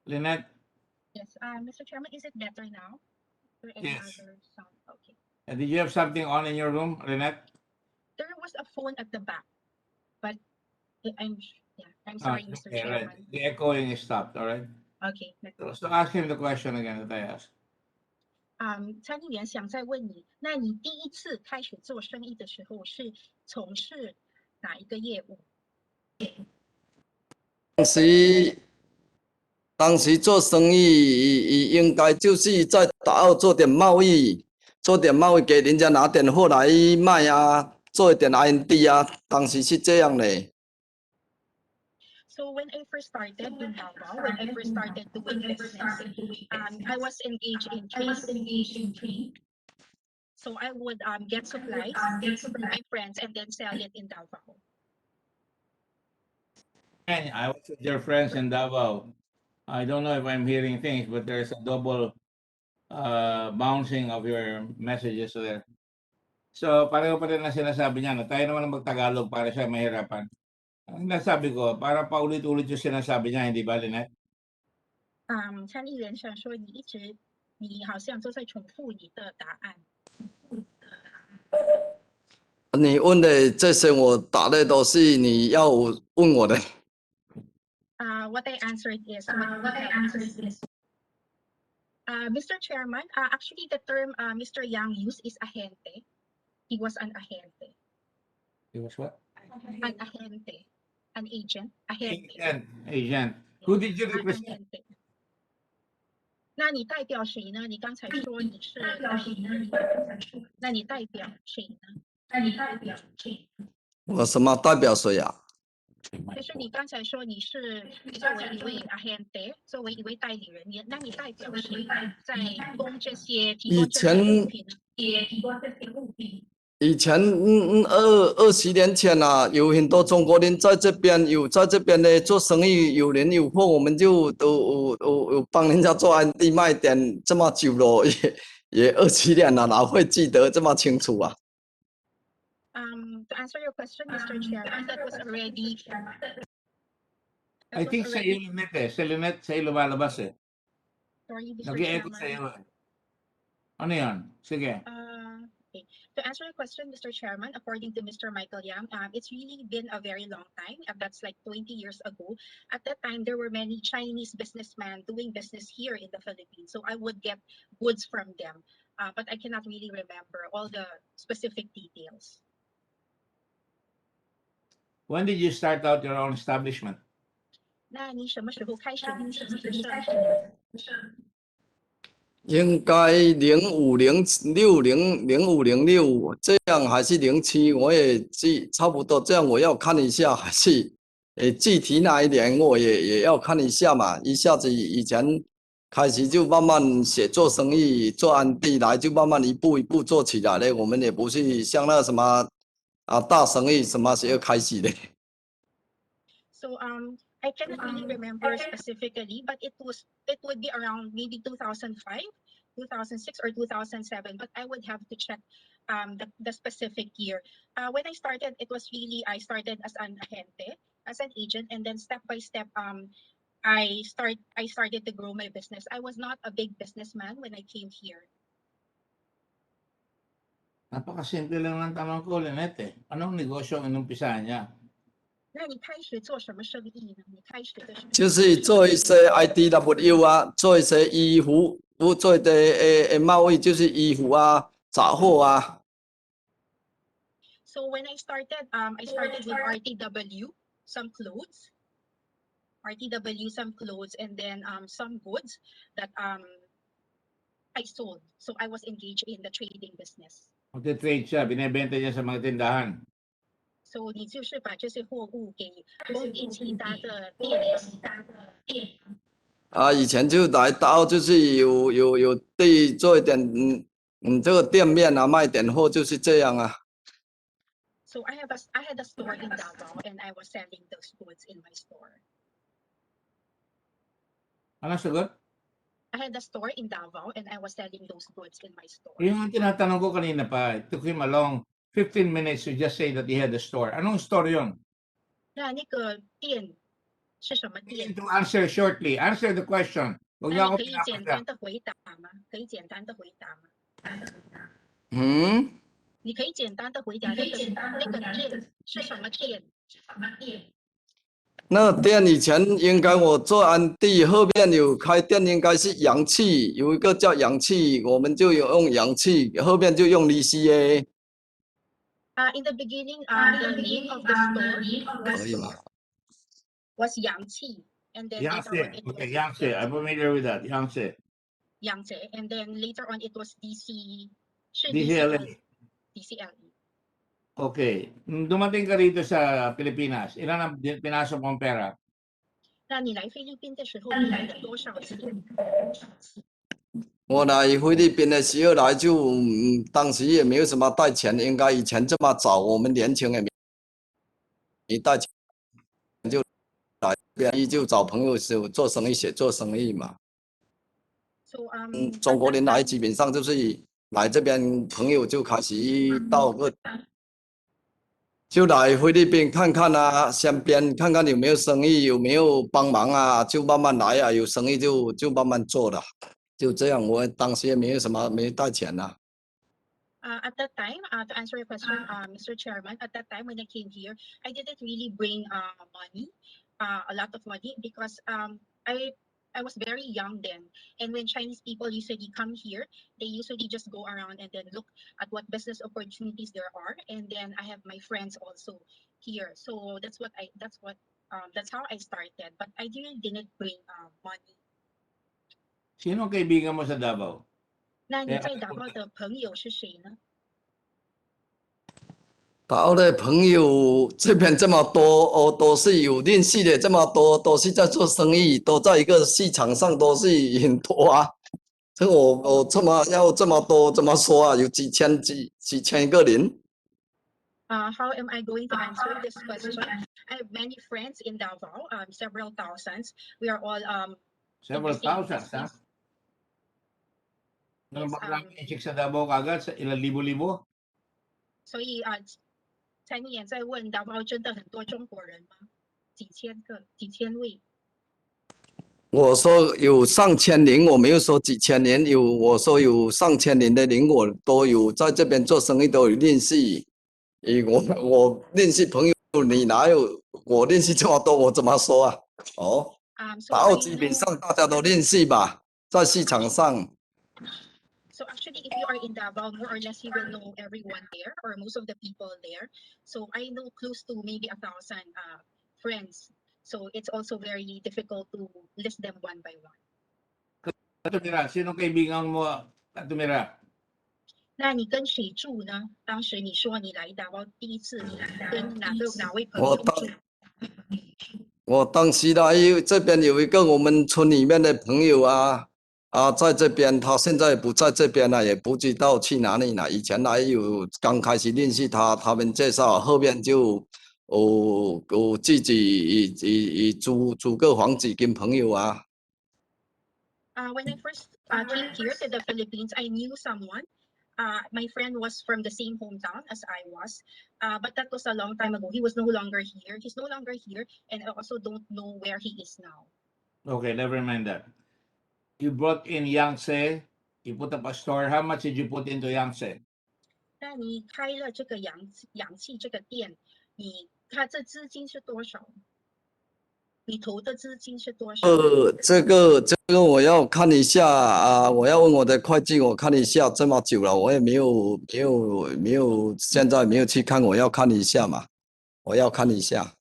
A: Lynette?
F: Yes, Mr. Chairman, is it better now? Or any other sound? Okay.
A: Did you have something on in your room, Lynette?
F: There was a phone at the back, but I'm sorry, Mr. Chairman.
A: Right. The echoing is stopped, all right?
F: Okay.
A: So ask him the question again that I asked.
F: 参议员想再问你，那你第一次开始做生意的时候是从事哪一个业务？
K: 当时做生意应该就是在大澳做点贸易给人家拿点货来卖做一点 R&D 当时是这样的。
F: So when I first started in Davao, when I first started doing business, I was engaged in trade. So I would get supplies from my friends and then sell it in Davao.
A: And I was with your friends in Davao. I don't know if I'm hearing things, but there's a double bouncing of your messages there. So, pareho pa rin ang sinasabi niya na tayo naman ang mag-Tagalog para siya mahirapan. Ang nasabi ko, para paulit-ulit yung sinasabi niya, hindi ba, Lynette?
F: 参议员想说你好像都在重复你的答案。
K: 你问的这些我答的都是你要问我的。
F: What I answered is what you have asked. Mr. Chairman, actually the term Mr. Yang used is ahente. He was an ahente.
A: It was what?
F: An ahente. An agent. Ahente.
A: Agent. Who did you represent?
F: Ahente. 那你代表谁呢？你刚才说你是代理人，那你代表谁呢？
K: 我什么代表谁啊？
F: 就是你刚才说你是作为一位 agente， 作为一位代理人，那你代表谁在提供这些物品呢？
K: 以前20年前啊，有很多中国人在这边呢做生意，有人有货，我们就都有帮人家做安地卖点这么久了，也27年了，哪会记得这么清楚啊？
F: To answer your question, Mr. Chairman, that was already.
A: I think sa iyo, Lynette eh. Sa Lynette, sa iyo lumalabas eh.
F: Sorry, Mr.
A: Nag-i-echo sa iyo eh. Ano yan? Sige.
F: Okay. To answer your question, Mr. Chairman, according to Mr. Michael Yang, it's really been a very long time. That's like 20 years ago. At that time, there were many Chinese businessmen doing business here in the Philippines. So I would get goods from them. But I cannot really remember all the specific details.
A: When did you start out your own establishment?
F: 那你什么时候开始你自己的生意？
K: 应该0506这样还是07，我也记差不多这样，我要看一下，还是具体哪一年我也要看一下嘛。一下子以前开始就慢慢写做生意，做安地来就慢慢一步一步做起来的。我们也不是像那什么大生意什么时候开始的。
F: So I cannot really remember specifically, but it would be around maybe 2005, 2006, or 2007. But I would have to check the specific year. When I started, it was really I started as an agente, as an agent, and then step by step I started to grow my business. I was not a big businessman when I came here.
A: Napakasimple lang ng tanong ko, Lynette eh. Anong negosyo ang inumpisahan niya?
F: 那你开始做什么生意呢？你开始的是
K: 就是做一些 IDW 啊，做一些衣服，做的贸易就是衣服啊、杂货啊。
F: So when I started with RTW, some clothes, and then some goods that I sold. So I was engaged in the trading business.
A: Magte-trade siya, binebenta niya sa mga tindahan.
F: So 你就是把这些货物给供给其他的店。
K: 以前就来到就是有地做一点这个店面啊，卖点货就是这样啊。
F: So I had a store in Davao, and I was selling those goods in my store.
A: Ano sagot?
F: I had a store in Davao, and I was selling those goods in my store.
A: Yung tinatanong ko kanina pa, it took him a long 15 minutes to just say that he had a store. Anong store yun?
F: 那个店是什么店？
A: To answer shortly. Answer the question.
F: 那你可以简单的回答吗？可以简单的回答吗？你可以简单的回答那个店是什么店？
K: 那店以前应该我做安地，后面有开店，应该是阳气，有一个叫阳气，我们就有用阳气，后面就用利息耶。
F: In the beginning, the name of the store was Yangtze, and then later on it was
A: Yangtze. I'm familiar with that. Yangtze.
F: And then later on it was
A: DCLE. Okay. Dumating ka rito sa Pilipinas, ilan ang pinasok mong pera?
F: 那你来菲律宾的时候，你来了多少钱？
K: 我来菲律宾的时候来就，当时也没有什么带钱，应该以前这么早，我们年轻也没带钱，就来这边就找朋友做生意，做生意嘛。
F: So
K: 中国人来基本上就是来这边朋友就开始到个。就来菲律宾看看啊，身边看看有没有生意，有没有帮忙啊，就慢慢来啊，有生意就慢慢做了，就这样。我当时也没有什么，没带钱啊。
F: At that time, to answer your question, Mr. Chairman, at that time when I came here, I didn't really bring money, a lot of money, because I was very young then. And when Chinese people usually come here, they usually just go around and then look at what business opportunities there are. And then I have my friends also here, so that's how I started. But I didn't bring money.
A: Sino ang kaibigan mo sa Davao?
F: 那你在达包的朋友是谁呢？
K: 岛的朋友这边这么多哦，都是有联系的，这么多都是在做生意，都在一个市场上都是很多啊。这我这么要这么多怎么说啊？有几千个人。
F: How am I going to answer this question? I have many friends in Davao, several thousands. We are all
A: Several thousands, ha? Nung marami check sa Davao kagad, sa ilang libo-libo?
F: 所以蔡妮也在问Davao真的很多中国人吗？几千位。
K: 我说有上千人，我没有说几千人，我说有上千人的人，我都有在这边做生意，都有联系。我联系朋友，你哪有我联系这么多？我怎么说啊？哦，然后基本上大家都联系吧，在市场上。
F: So actually, if you are in Davao, more or less you will know everyone there, or most of the people there. So I know close to maybe 1,000 friends. So it's also very difficult to list them one by one.
A: Katumira, sino kaibigan mo, Katumira?
F: 那你跟谁住呢？当时你说你来达包第一次，你跟哪位朋友住？
K: 我当时来这边有一个我们村里面的朋友啊，在这边，他现在不在这边了，也不知道去哪里了。以前来刚开始联系他们介绍，后面就我自己租个房子跟朋友啊。
F: When I first came here to the Philippines, I knew someone. My friend was from the same hometown as I was, but that was a long time ago. He was no longer here. He's no longer here, and I also don't know where he is now.
A: Okay, never mind that. You brought in Yangtze, you put up a store. How much did you put into Yangtze?
F: 那你开了这个氧气这个店，它这资金是多少？你投的资金是多少？
K: 这个我要看一下啊，我要问我的会计，我看一下这么久了，我也没有，现在没有去看，我要看一下嘛，我要看一下。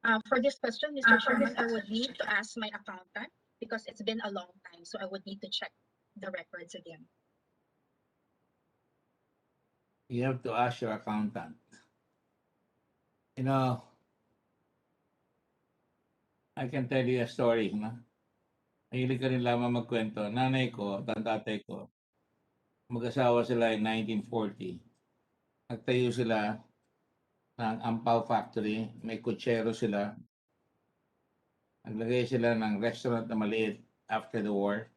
F: For this question, Mr. Chairman, I would need to ask my accountant because it's been a long time, so I would need to check the records again.
A: You have to ask your accountant. You know, I can tell you a story, no? Mahilig ka rin lamang magkwento. Nanay ko, tatay ko, mag-asawa sila in 1940. Nagtayo sila ng Ampaw Factory. May kutsero sila. Naglagay sila ng restaurant na maliit after the war.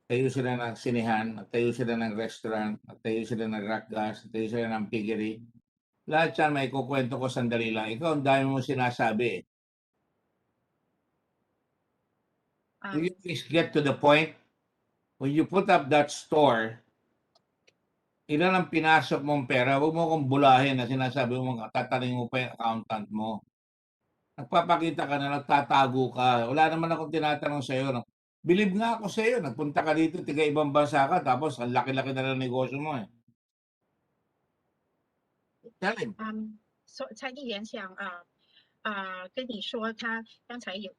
A: Nagtayo sila ng sinihan. Nagtayo sila ng restaurant. Nagtayo sila ng rock gas. Nagtayo sila ng piggery. Lahat yan may kukwento ko sandali lang. Ikaw, ang dami mo sinasabi. Will you please get to the point? When you put up that store, ilan ang pinasok mong pera? Huwag mo akong bulahin na sinasabi mo, tataling mo pa yung accountant mo. Nagpapakita ka na nagtatago ka. Wala naman akong tinatanong sa'yo. Believe nga ako sa'yo. Nagpunta ka dito, tiga ibang bansa ka, tapos ang laki-laki na ng negosyo mo eh. Tell him.
F: So 蔡议员想跟你说，他刚才有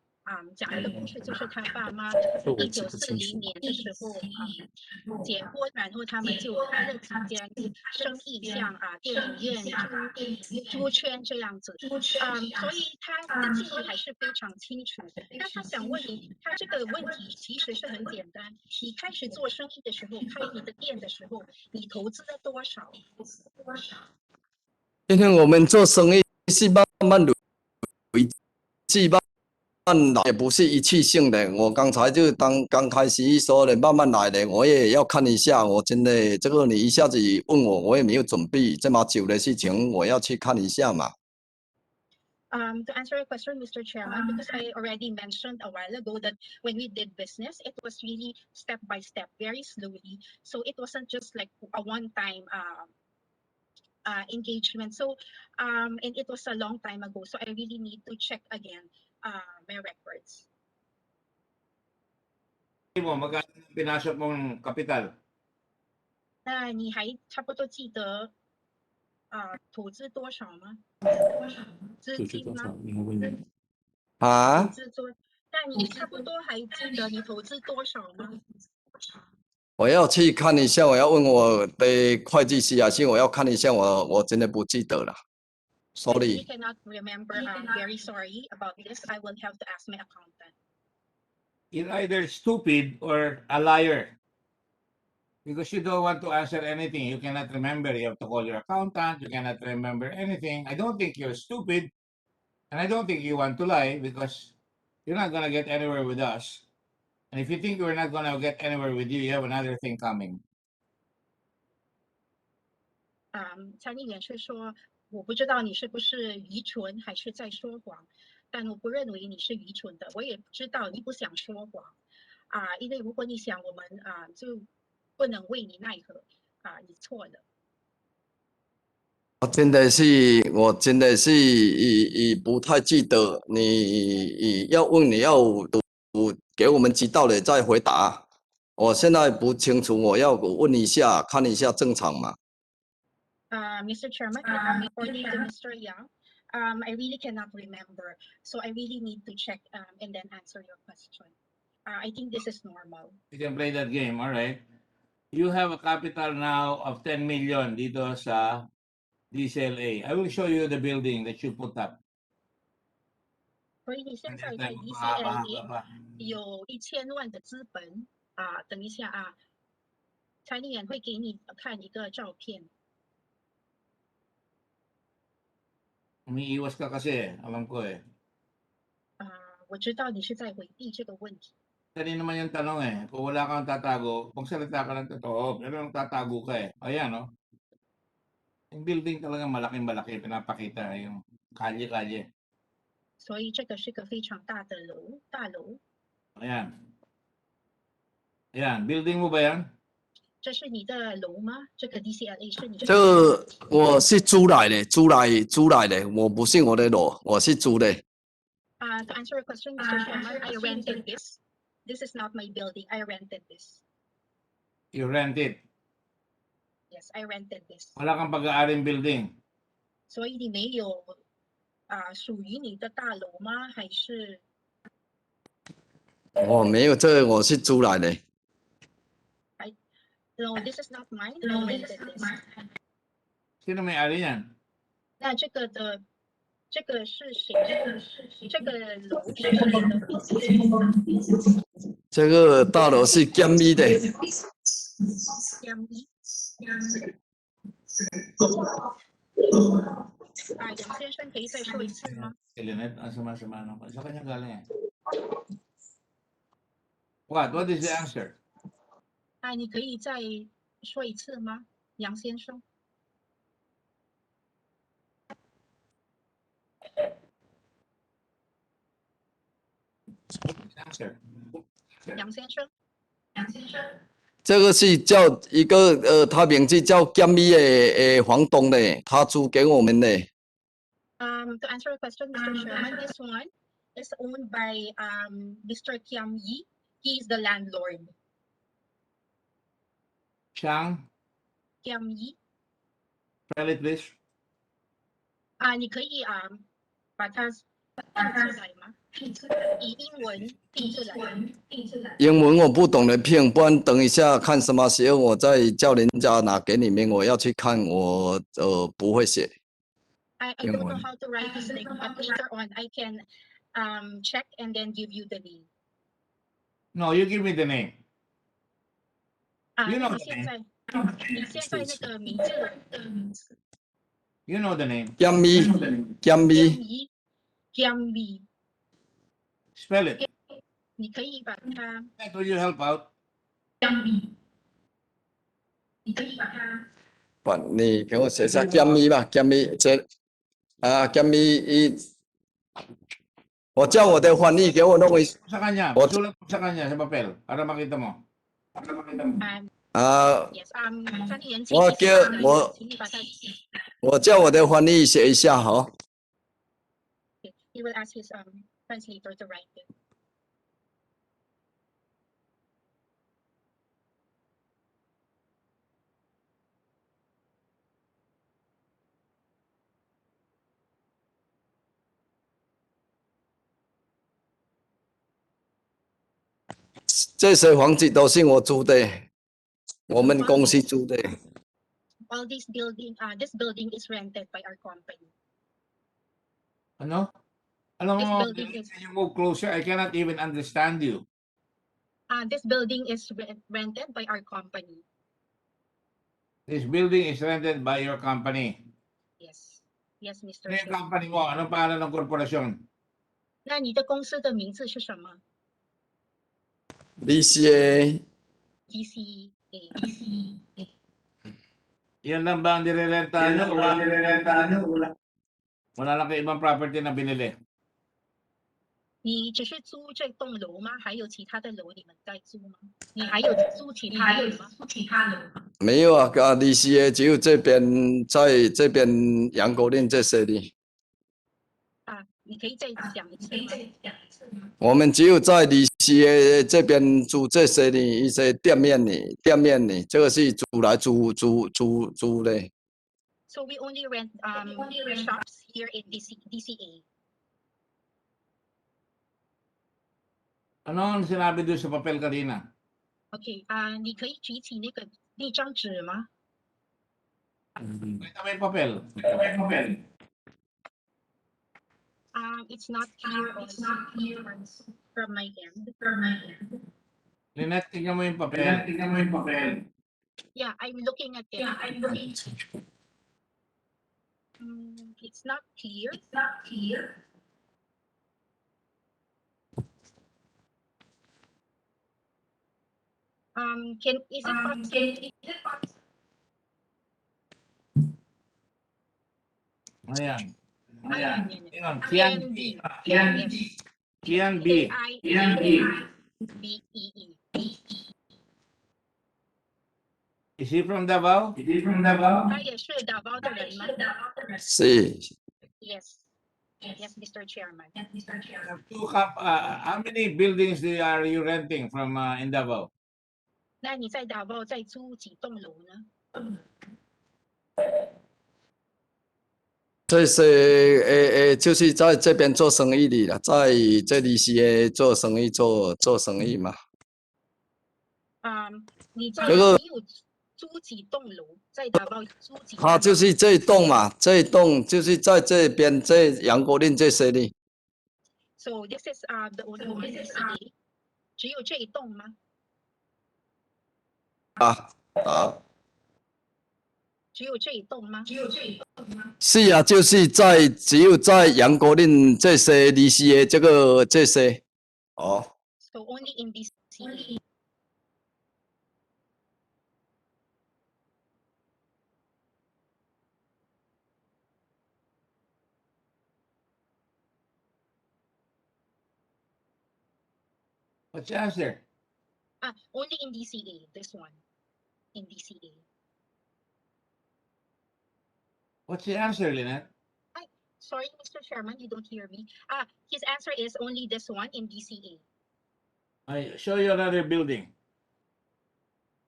F: 讲一个故事，就是他爸妈1940年的时候结婚，然后他们就开了几间生意，像电影院、猪圈这样子，所以他的记忆还是非常清楚。那他想问你，他这个问题其实是很简单，你开始做生意的时候，开你的店的时候，你投资了多少？
K: 因为我们做生意是慢慢累积吧，慢来也不是一次性的，我刚才就刚开始说的，慢慢来的，我也要看一下。我真的这个你一下子问我，我也没有准备这么久的事情，我要去看一下嘛。
F: To answer your question, Mr. Chairman, because I already mentioned a while ago that when we did business, it was really step by step, very slowly. So it wasn't just like a one-time engagement. So and it was a long time ago. So I really need to check again my records.
A: Magkano pinasok mong kapital?
F: 那你还差不多记得投资多少吗？资金吗？
K: 啊
F: 投？资多？那你差不多还记得你投资多少吗？
K: 我要去看一下，我要问我的会计师啊，先我要看一下，我真的不记得了
F: I really
K: ，sorry。
F: cannot remember. Very sorry about this. I will have to ask my accountant.
A: You're either stupid or a liar. Because you don't want to answer anything. You cannot remember. You have to call your accountant. You cannot remember anything. I don't think you're stupid. And I don't think you want to lie because you're not going to get anywhere with us. And if you think we're not going to get anywhere with you, you have another thing coming.
F: 参议员是说，我不知道你是不是愚蠢还是在说谎，但我不认为你是愚蠢的，我也知道你不想说谎因为如果你想，我们就不能为你奈何你错了。
K: 我真的是不太记得，你要问你要给我们知道了再回答。我现在不清楚，我要问一下，看一下正常吗？
F: Mr. Chairman, according to Mr. Yang, I really cannot remember, so I really need to check and then answer your question. I think this is normal.
A: You can play that game, all right? You have a capital now of 10 million dito sa DCLA. I will show you the building that you put up.
F: 所以你现在在 DCLA 有1000万的资本等一下参议员会给你看一个照片。
A: Umiiwas ka kasi, alam ko eh.
F: 我知道你是在回避这个问题。
A: Kanina naman yung tanong eh. Kung wala kang tatago, magsalita ka ng totoo. Pero nang tatago ka eh. Ayan, no? Yung building talaga malaking-malaki. Pinapakita yung kalye-kalye.
F: 所以这个是个非常大的大楼。
A: Ayan. Ayan. Building mo ba yan?
F: 这是你的楼吗？这个 DCLA 是你的？
K: 这我是租来的，租来的，我不是我的楼，我是租的。
F: To answer your question, Mr. Chairman, I rented this. This is not my building. I rented this.
A: You rent it.
F: Yes, I rented this.
A: Wala kang pag-aaring building.
F: 所以你没有属于你的大楼吗？还是？
K: 我没有，这个我是租来的。
F: No, this is not mine. I rented this.
A: Sino may-ari yan?
F: 那这个是谁的？这个楼是谁的？
K: 这个大楼是监一的。
F: 监一。杨先生可以再说一次吗？
A: Elinet, ang sama-sama naman. Sa kanya galing eh. What is the answer?
F: 你可以再说一次吗，杨先生？
A: Answer.
F: 杨先生。
K: 这个是叫一个他名字叫监一的房东的，他租给我们的。
F: To answer your question, Mr. Chairman, this one is owned by Mr. Kiam Yi. He is the landlord.
A: Chang?
F: Kiam Yi.
A: Spell it, please.
F: 你可以把它拼出来吗？以英文拼出来。
K: 英文我不懂得拼，不然等一下看什么时候我再叫人家拿给你们，我要去看，我不会写。
F: I don't know how to write this thing, but later on I can check and then give you the name.
A: No, you give me the name. You know
F: 你
A: the
F: 现
A: name.
F: 在那个名字。
A: You know the name.
K: 监一。
F: Kiam Yi.
A: Spell it.
F: 你可以把它
A: Will you help out?
K: 不，你给我写下姜咪吧，姜咪这姜咪我叫我的翻译给我弄一
A: Sa kanya, sulat mo sa kanya sa papel para makita mo.
F: yes 翻译员
K: 我
F: 请你把它
K: 我叫我的翻译写一下好。
F: he will ask his translator to write it.
K: 这些房子都是我租的，我们公司租的。
F: All this building is rented by our company.
A: Ano? Alam
F: This
A: mo,
F: building is
A: can you move closer? I cannot even understand you.
F: this building is rented by our company.
A: This building is rented by your company.
F: Yes. Yes, Mr.
A: Ano yung
F: Chair.
A: company mo? Anong pangalan ng korporasyon?
F: 那你的公司的名字是什么
K: DCA？DCA.
A: Yan lang ba ang nirerentahan nyo? Wala lang kayo ibang property na binili.
F: 你只是租这栋楼吗？还有其他的楼你们在租吗？你还有租其他楼吗？
K: 没有啊，DCA 只有这边在这边杨国令这些的。
F: 你可以再讲一次吗？
K: 我们只有在DCA这边租这些的一些店面的，这个是租来租的。
F: So we only rent shops here in DCA.
A: Ano ang sinabi doon sa papel kanina?
F: Okay, 你可以举起那张纸吗？
A: Ito may papel.
F: It's not clear from my end.
A: Lynette, tingnan mo yung papel.
F: Yeah, I'm looking at it. It's not clear. Is it possible?
A: Ayan.
F: Kian B. Yes.
A: Kian B.
F: KIANBEE.
A: Is he from Davao?
F: 他也是Davao的人吗？
K: 是。
F: Yes. Yes, Mr. Chairman.
A: How many buildings are you renting from in Davao?
F: 那你在Davao在租几栋楼呢？
K: 这些就是在这边做生意的了，在这里些做生意嘛。
F: 你有租几栋楼？在Davao租几？
K: 他就是这一栋嘛，这一栋就是在这边这杨国令这些的。
F: So this is the only DCA. 只有这一栋吗？只有这一栋吗？
K: 是啊，就是只有在杨国令这些DCA这些。哦。
F: So only in DCA.
A: What's the answer?
F: Only in DCA, this one. In DCA.
A: What's the answer, Lynette?
F: Sorry, Mr. Chairman, you don't hear me. His answer is only this one in DCA.
A: I show you another building.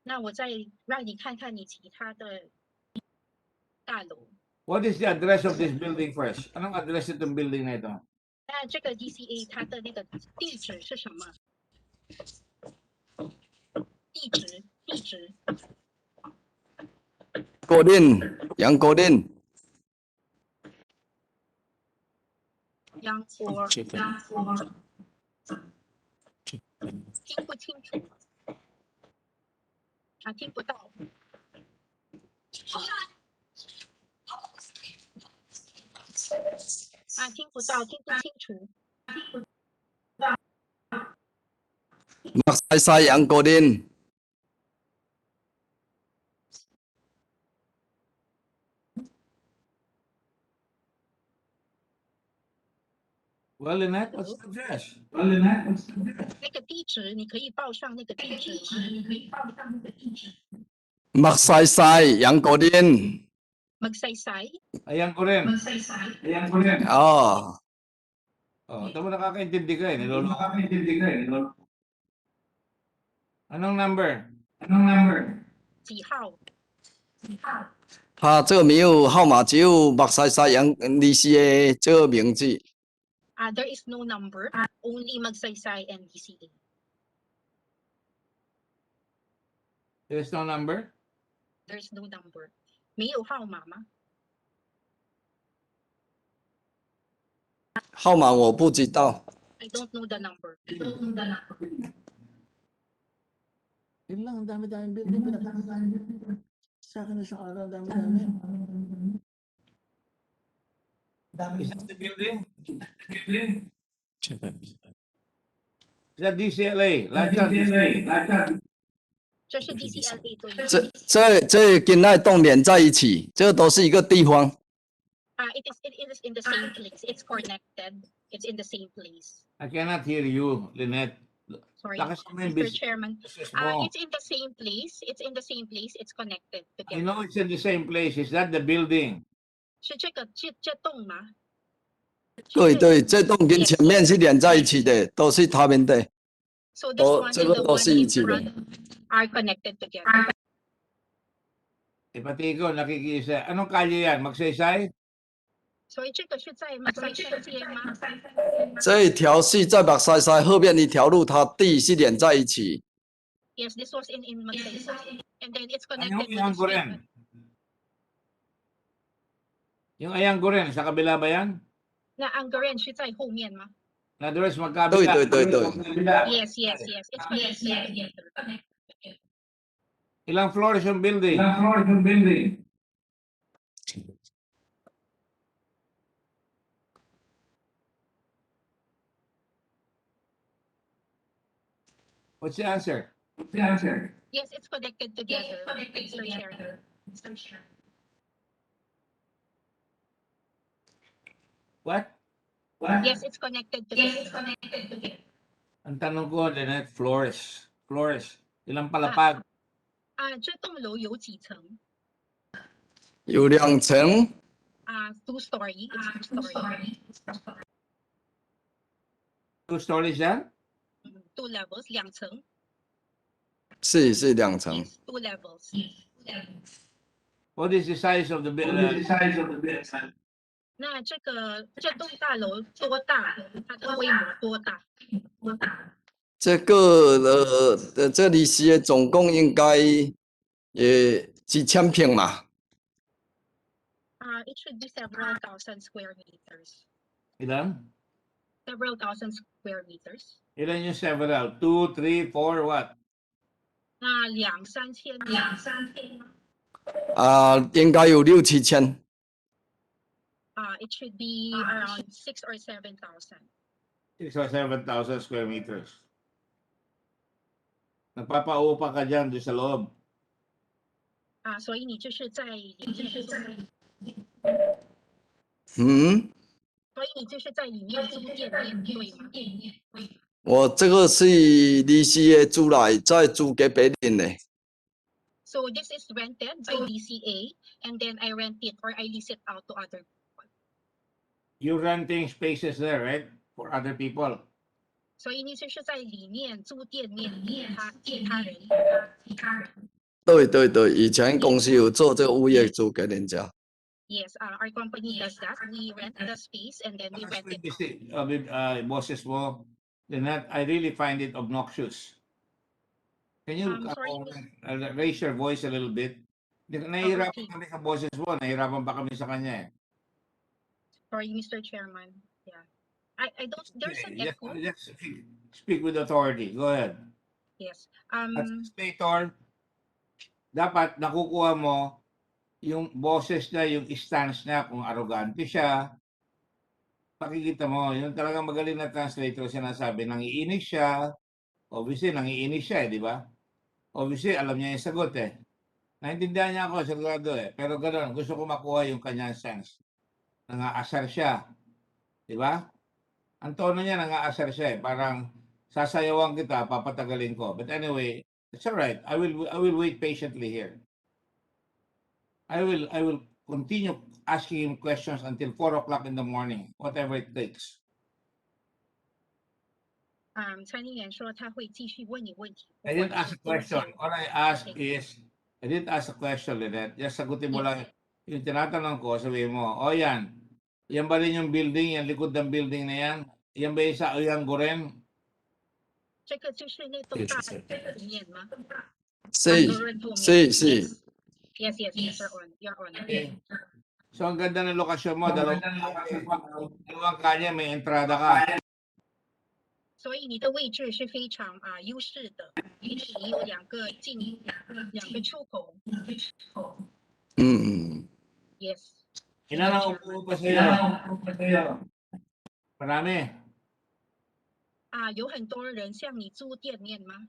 F: 那我再让你看看你其他的大楼。
A: What is the address of this building first? Anong address itong building na ito?
F: 那这个 DCA 它的那个地址是什么？地址。
K: 杨国令。
F: 听不清楚。听不到。听不到，听不清楚。
K: Magsaysay ang kodin.
A: Well, Lynette, what's the address?
F: 那个地址你可以报上那个地址吗？
K: Magsaysay ang kodin.
F: Magsaysay?
A: Ayan ko rin.
K: Oh.
A: Oh, tama nakakaintindi ka eh. Niloloko. Anong number?
F: 几号？
K: 他这个没有号码，只有magsaysay ang利息的这个名字。
F: There is no number, only Magsaysay and DCA.
A: There's no number?
F: There's no number. 没有号码吗？
K: 号码我不知道。
F: I don't know the number.
A: Yun lang, ang dami-dami building. Sa akin na siya ang dami-dami. Is that the building? Is that DCLA? Lahat
F: 这是 DCLA
K: 这跟那栋连在一起，这都是一个地方。
F: It is in the same place. It's connected. It's in the same place.
A: I cannot hear you, Lynette.
F: Sorry,
A: Lakas mo yung
F: Mr. Chairman.
A: mo.
F: It's in the same place. It's in the same place. It's connected
A: I
F: together.
A: know it's in the same place. Is that the building?
F: 是这栋吗？
K: 对，这栋跟前面是连在一起的，都是他们的。
F: So this one
K: 这
F: and
K: 个
F: the
K: 都
F: one
K: 是一
F: in
K: 起的。
F: front are connected together.
A: Eh, pati ikaw nakikisa. Anong kalye yan? Magsaysay?
F: 所以这个是在Magsaysay街吗？
K: 这一条是在magsaysay后面一条路，它地是连在一起。
F: Yes, this was in Magsaysay. And then it's
A: Yung
F: connected with the
A: Ayanggo
F: street.
A: rin. Yung Ayanggo rin, sa kabila ba yan?
F: 那Anggaran 是在后面吗？
A: In other words, magkabila.
K: 对。
F: Yes, it's connected together.
A: Ilang floors yung building? What's the answer?
F: Yes, it's connected together, Mr. Chair.
A: What?
F: Yes, it's connected together.
A: Ang tanong ko, Lynette, floors. Ilang palapag?
F: 这栋楼有几层？
K: 有2层。
F: Two story. It's two story.
A: 2 stories yan?
F: Two levels, 2层。
K: 是2层。
F: Two levels.
K: What is the size of the building?
F: 那这栋大楼多大？它的规模多大？
K: 这个这里是总共应该也几千平嘛。
F: It should be several thousand square meters.
A: Ilan?
F: Several thousand square meters.
A: Ilan yung several? 2, 3, 4, what?
F: 2-3千。
K: 应该有6、7千。
F: It should be around 6 or 7,000.
A: 6 or 7,000 square meters. Nagpapaupa ka dyan doon sa loob.
F: 所以你就是在里面。所以你就是在里面租店面，对吗？
K: 我这个是利息租来，再租给别人的。
F: So this is rented by DCA, and then I rent it or I lease it out to other people.
A: You're renting spaces there, right? For other people.
F: 所以你就是在里面租店面给其他人。
K: 对，以前公司有做这个物业租给人家。
F: Yes, our company does that. We rent the space and then we rent it.
A: Bosses mo, Lynette, I really find it obnoxious. Can you raise your voice a little bit? Nahihirapan kami sa bosses mo. Nahihirapan pa kami sa kanya eh.
F: Sorry, Mr. Chairman. Yeah. I don't, there's an echo.
A: Just speak with authority. Go ahead.
F: Yes.
A: As stator, dapat nakukuha mo yung boses niya, yung stance niya, kung arrogante siya. Pakikita mo, yung talagang magaling na translator sinasabi, nangiinis siya, Obviously, nangiinis siya di ba? Obviously, alam niya yung sagot Naintindihan niya ako, sigurado Pero gano'n, gusto ko makuha yung kanyang sense. Nangaasar siya. Di ba? Ang tono niya, nangaasar siya Parang sasayawan kita, papatagalin ko. But anyway, it's all right. I will wait patiently here. I will continue asking him questions until 4 o'clock in the morning, whatever it takes.
F: 蔡立言说他会继续问你问题，不
A: I
F: 管
A: didn't ask
F: 是
A: a
F: 今
A: question.
F: 天。
A: All I asked
F: Okay.
A: is, I didn't ask a question, Lynette. Just sagutin mo
F: Yes.
A: lang yung tinatanong ko, sabihin mo, yan. Yan ba rin yung building, yung likod ng building na yan? Yan ba yung sa Oyango rin?
F: 这个就是那栋大楼里面吗？
K: Sí, sí, sí.
F: Yes, yes, yes, Your Honor.
A: Okay. So, ang ganda ng lokasyon mo, dalawang kanya, may entrada ka.
F: 所以你的位置是非常优势的，因为你有两个出口。Yes.
A: Ilan ang upo pa sa'yo? Marami.
F: 有很多人向你租店面吗？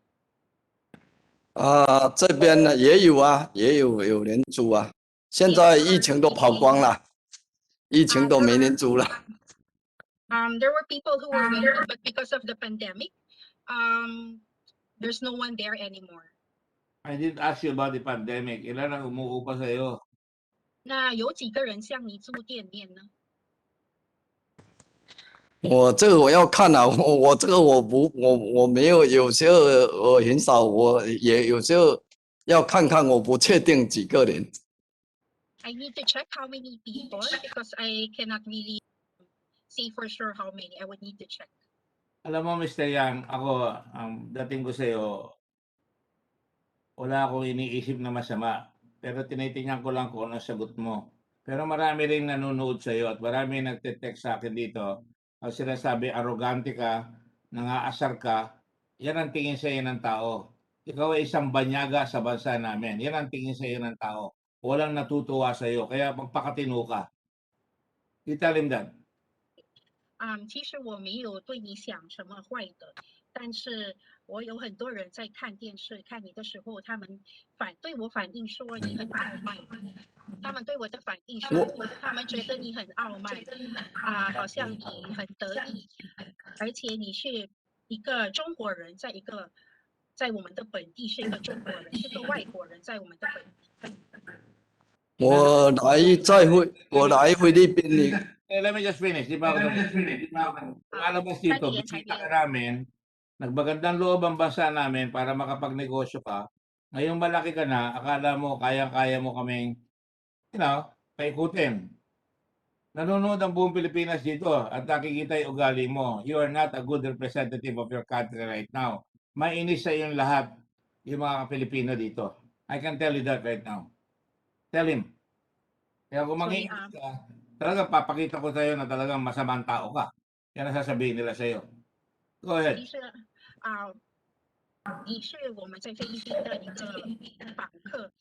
K: 这边呢也有啊，也有人租啊。现在疫情都跑光了，疫情都没人租了。
F: There were people who were renting, but because of the pandemic, there's no one there anymore.
A: I didn't ask you about the pandemic. Ilan ang umuupa sa'yo?
F: 那有几个人向你租店面呢？
K: 我这个我要看啊，我这个我没有，有时候我很少，我也有时候要看看，我不确定几个人。
F: I need to check how many people because I cannot really say for sure how many. I would need to check.
A: Alam mo, Mr. Yang, ako, ang dating ko sa'yo, wala akong iniisip na masama. Pero tinitingnan ko lang kung ano sagot mo. Pero marami rin nanonood sa'yo at marami nagte-text sa akin dito. Ang sinasabi, arrogante ka, nangaasar ka, yan ang tingin sa'yo ng tao. Ikaw ay isang banyaga sa bansa namin. Yan ang tingin sa'yo ng tao. Walang natutuwa sa'yo. Kaya magpakatino ka. You tell him that.
F: 其实我没有对你想什么坏的，但是我有很多人在看电视看你的时候，他们对我反映说你很傲慢。他们对我的反应是，他们觉得你很傲慢，好像你很得意，而且你是一个中国人，在我们的本地是一个中国人，是个外国人，在我们的本地。
K: 我来菲律宾，你
A: Let me just finish. Di ba ako malabas dito, bisita ka namin, nagbagandang loob ang bansa namin para makapagnegosyo ka. Ngayong malaki ka na, akala mo, kaya mo kaming, paikutin. Nanonood ang buong Pilipinas dito at nakikita yung ugali mo. You are not a good representative of your country right now. Mainis sa yung lahat, yung mga Pilipino dito. I can tell you that right now. Tell him. Kaya kung mangiinis ka, talagang papakita ko sa'yo na talagang masamang tao ka. Yan ang sasabihin nila sa'yo. Go ahead.
F: 你是我们在菲律宾的一个访客，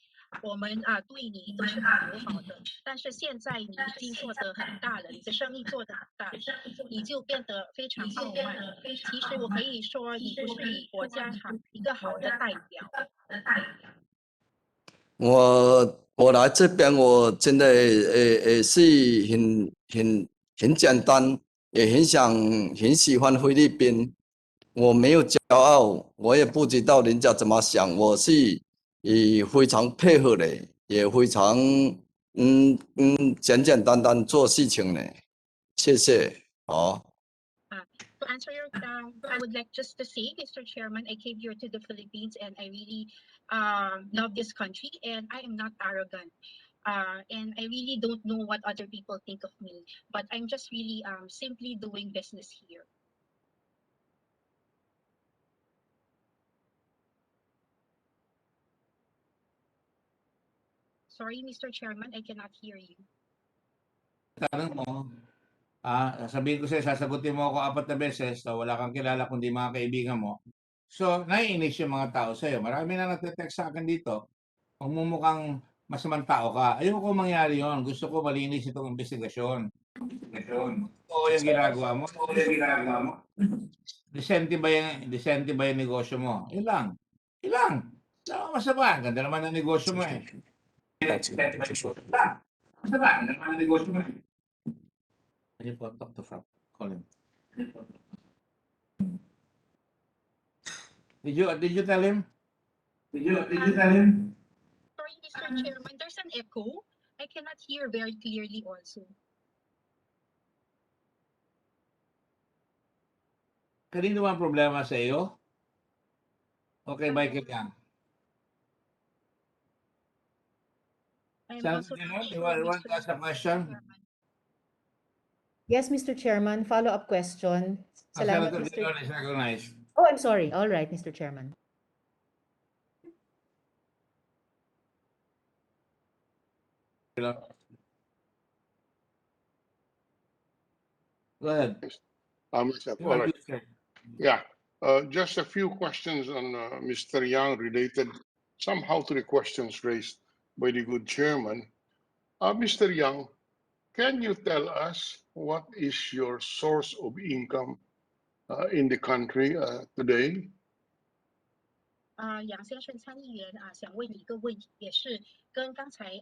F: 我们对你都是很友好的。但是现在你已经做得很大了，你的生意做得很大，你就变得非常傲慢。其实我可以说，你不是你国家一个好的代表。
K: 我来这边，我真的也是很简单，也很喜欢菲律宾。我没有骄傲，我也不知道人家怎么想，我是非常配合的，也非常简简单单做事情的。谢谢，好。
F: To answer your, I would like just to say, Mr. Chairman, I came here to the Philippines and I really love this country and I am not arrogant. And I really don't know what other people think of me, but I'm just really simply doing business here. Sorry, Mr. Chairman, I cannot hear you.
A: Tanong mo, sabihin ko sa'yo, sasagutin mo ako 4 na beses, so wala kang kilala kundi mga kaibigan mo. So, naiinis yung mga tao sa'yo. Marami na nagte-text sa akin dito. Mumukhang masamang tao ka. Ayoko mangyari yon. Gusto ko malinis itong investigasyon. Oo yung ginagawa mo. Decente ba yung negosyo mo? Ilang? Sama masama. Ganda naman ang negosyo mo eh. Decente ba yung negosyo mo? Masama. Ganda naman ang negosyo mo eh. Can you talk to Frank? Call him. Did you tell him?
F: Sorry, Mr. Chairman, there's an echo. I cannot hear very clearly also.
A: Kanino ba ang problema sa iyo? Okay, Michael yan.
F: I am
A: Senator
F: also
A: General,
F: not
A: you
F: sure,
A: want to ask a question?
H: Yes, Mr. Chairman, follow-up question. Salamat,
A: Senator
H: Mr.
A: General is recognized.
H: Oh, I'm sorry. All right, Mr. Chairman.
A: Go ahead.
I: Myself, all right. Yeah, just a few questions on Mr. Yang related somehow to the questions raised by the good chairman. Mr. Yang, can you tell us what is your source of income in the country today?
F: 杨先生参议员想问你一个问题，也是跟刚才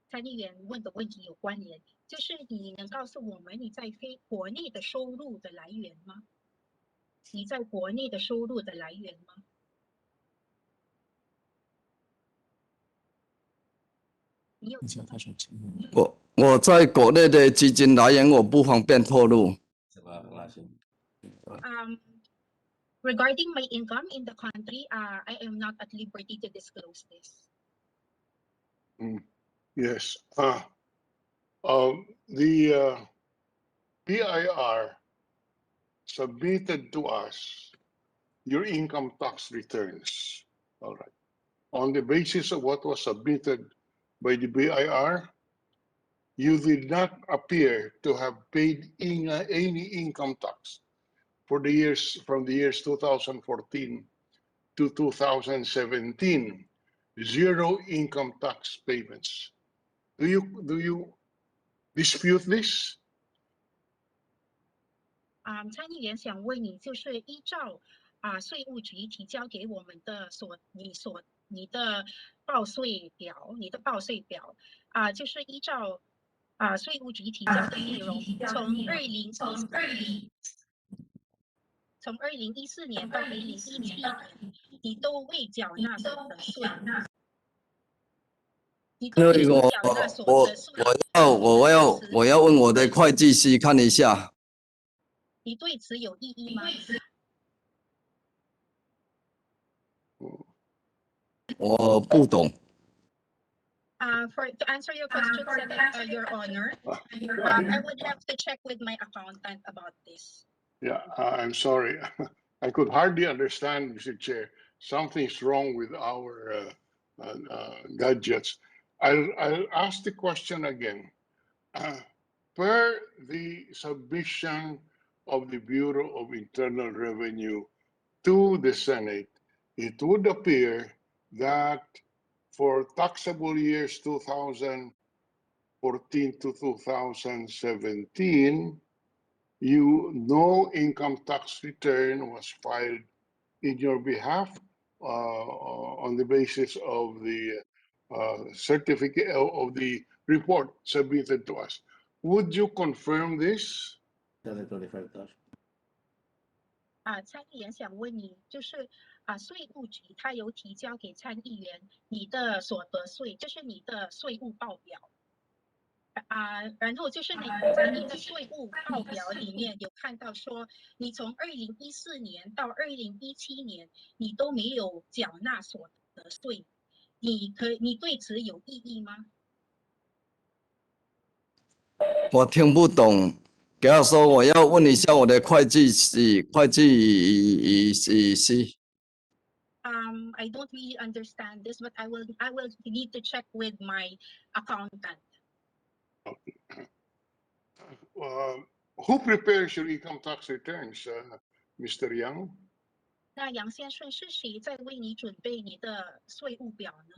F: 参议员问的问题有关联，就是你能告诉我们你在国内的收入的来源吗？你在国内的收入的来源吗？
K: 我在国内的资金来源我不方便透露。
F: Regarding my income in the country, I am not at liberty to disclose this.
I: Yes. The BIR submitted to us your income tax returns. All right. On the basis of what was submitted by the BIR, you did not appear to have paid any income tax for the years from the years 2014 to 2017. Zero income tax payments. Do you dispute this?
F: 参议员想问你，就是依照税务局提交给我们的你的报税表，就是依照税务局提交的内容，从2014年到2017年，你都未缴纳所得税。
K: 因为我要问我的会计师看一下。
F: 你对此有异议吗？
K: 我不懂。
F: To answer your question, Your Honor, I would have to check with my accountant about this.
I: Yeah, I'm sorry. I could hardly understand, Mr. Chair. Something's wrong with our gadgets. I'll ask the question again. Per the submission of the Bureau of Internal Revenue to the Senate, it would appear that for taxable years 2014 to 2017, no income tax return was filed in your behalf on the basis of the certificate of the report submitted to us. Would you confirm this?
F: 参议员想问你，就是税务局他有提交给参议员你的所得税，就是你的税务报表。然后就是你在你的税务报表里面有看到说，你从2014年到2017年，你都没有缴纳所得税，你对此有异议吗？
K: 我听不懂，给他说我要问一下我的会计师。
F: I don't really understand this, but I will need to check with my accountant.
I: Who prepares your income tax returns, Mr. Yang?
F: 那杨先生是谁在为你准备你的税务表呢？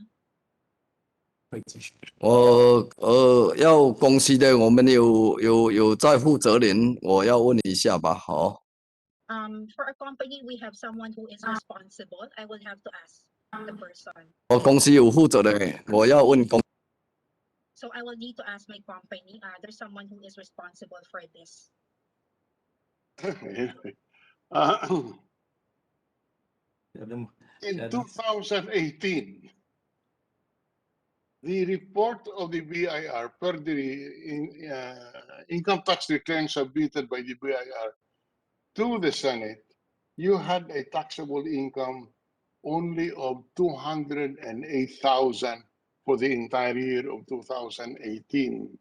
K: 要公司的我们有在负责人，我要问一下吧，好。
F: For a company, we have someone who is responsible. I will have to ask the person.
K: 我公司有负责的，我要问公。
F: So I will need to ask my company. There's someone who is responsible for this.
I: In 2018, the report of the BIR per the income tax return submitted by the BIR to the Senate, you had a taxable income only of 208,000 for the entire year of 2018.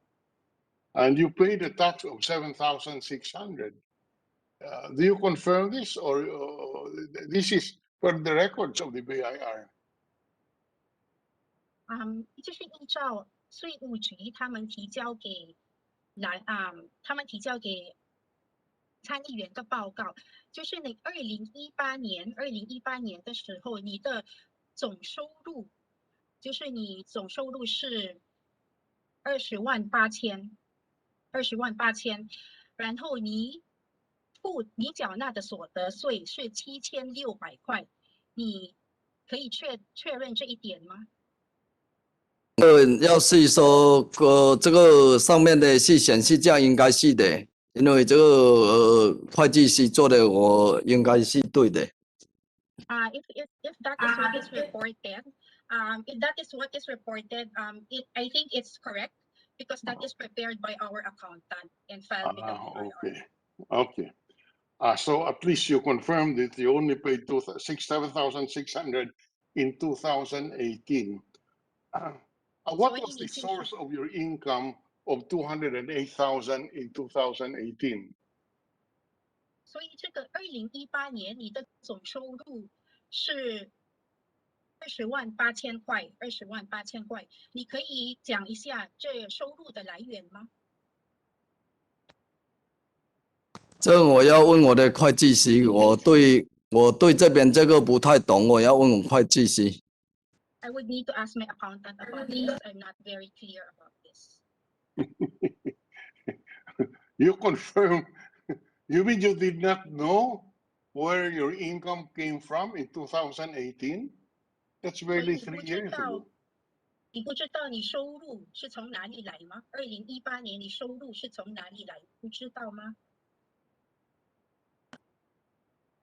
I: And you paid a tax of 7,600. Do you confirm this, or this is per the records of the BIR?
F: 就是依照税务局他们提交给参议员的报告，就是你2018年的时候，你的总收入，就是你总收入是20.8万，然后你缴纳的所得税是7600块，你可以确认这一点吗？
K: 要是说这个上面的是显示这样应该是的，因为这个会计师做的，我应该是对的。
F: If that is what is reported, if that is what is reported, I think it's correct because that is prepared by our accountant and filed with the BIR.
I: Okay. So at least you confirmed that you only paid 7,600 in 2018. What was the source of your income of 208,000 in 2018?
F: 所以这个2018年你的总收入是20.8万，你可以讲一下这收入的来源吗？
K: 这我要问我的会计师，我对这边这个不太懂，我要问我会计师。
F: I would need to ask my accountant about this. I'm not very clear about this.
I: You confirm, you mean you did not know where your income came from in 2018? That's barely 3 years ago.
F: 你不知道你收入是从哪里来吗？2018年你收入是从哪里来？不知道吗？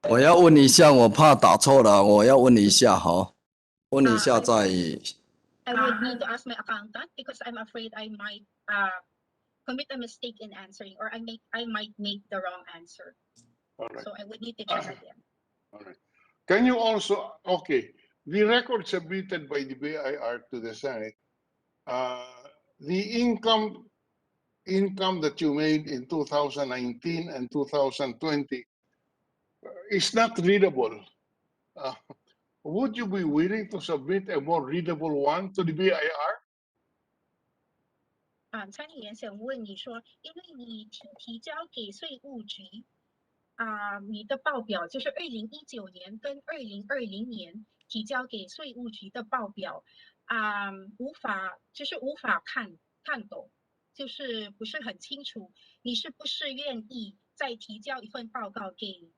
K: 我要问一下，我怕打错了，我要问一下哈，问一下再。
F: I would need to ask my accountant because I'm afraid I might commit a mistake in answering, or I might make the wrong answer.
I: Right.
F: So I would need to check again.
I: All right. Can you also, okay, the record submitted by the BIR to the Senate, the income that you made in 2019 and 2020 is not readable. Would you be willing to submit a more readable one to the BIR?
F: 参议员想问你说，因为你提交给税务局你的报表就是2019年跟2020年提交给税务局的报表无法看懂，就是不是很清楚。你是不是愿意再提交一份报告给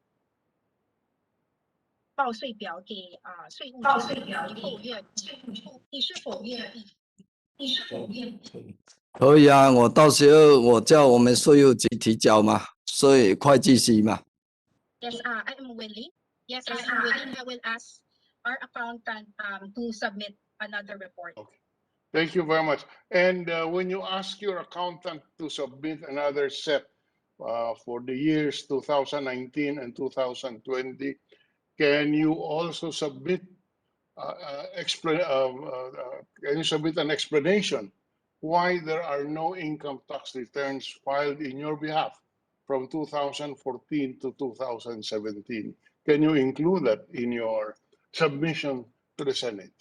F: 报税表给税务局？你是否愿意？
K: 可以啊，我到时候我叫我们税务局提交嘛，会计师嘛。
F: Yes, I am willing. Yes, I am willing. I will ask our accountant to submit another report.
I: Okay. Thank you very much. And when you ask your accountant to submit another set for the years 2019 and 2020, can you also submit can you submit an explanation why there are no income tax returns filed in your behalf from 2014 to 2017? Can you include that in your submission to the Senate?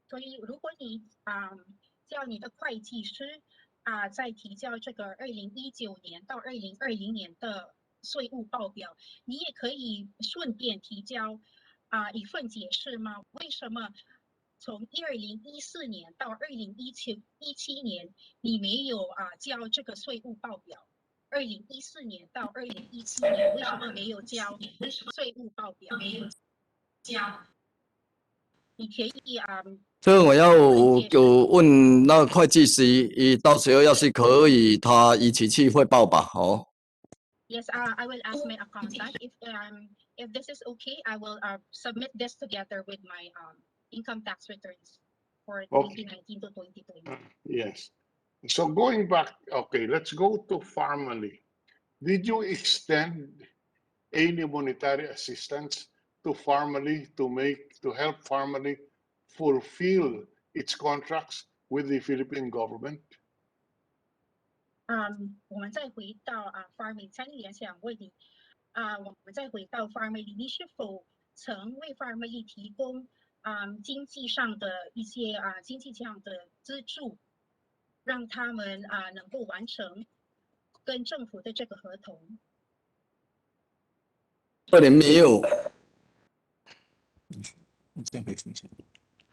F: 所以，如果你叫你的会计师在提交这个2019年到2020年的税务报表，你也可以顺便提交一份解释吗？为什么从2014年到2017年你没有交这个税务报表？ 2014年到2017年为什么没有交税务报表？你可以
K: 这个我要问那个会计师，到时候要是可以，他一起去汇报吧，哦。
F: Yes, I will ask my accountant if this is okay. I will submit this together with my income tax returns for 2019 to 2020.
I: Yes. So going back, okay, let's go to Pharmally. Did you extend any monetary assistance to Pharmally to help Pharmally fulfill its contracts with the Philippine government?
F: 我们再回到Pharmally 参议员想问你我们再回到 Pharmally， 你是否曾为 Pharmally 提供经济上的一些经济上的资助，让他们能够完成跟政府的这个合同？
K: 个人没有，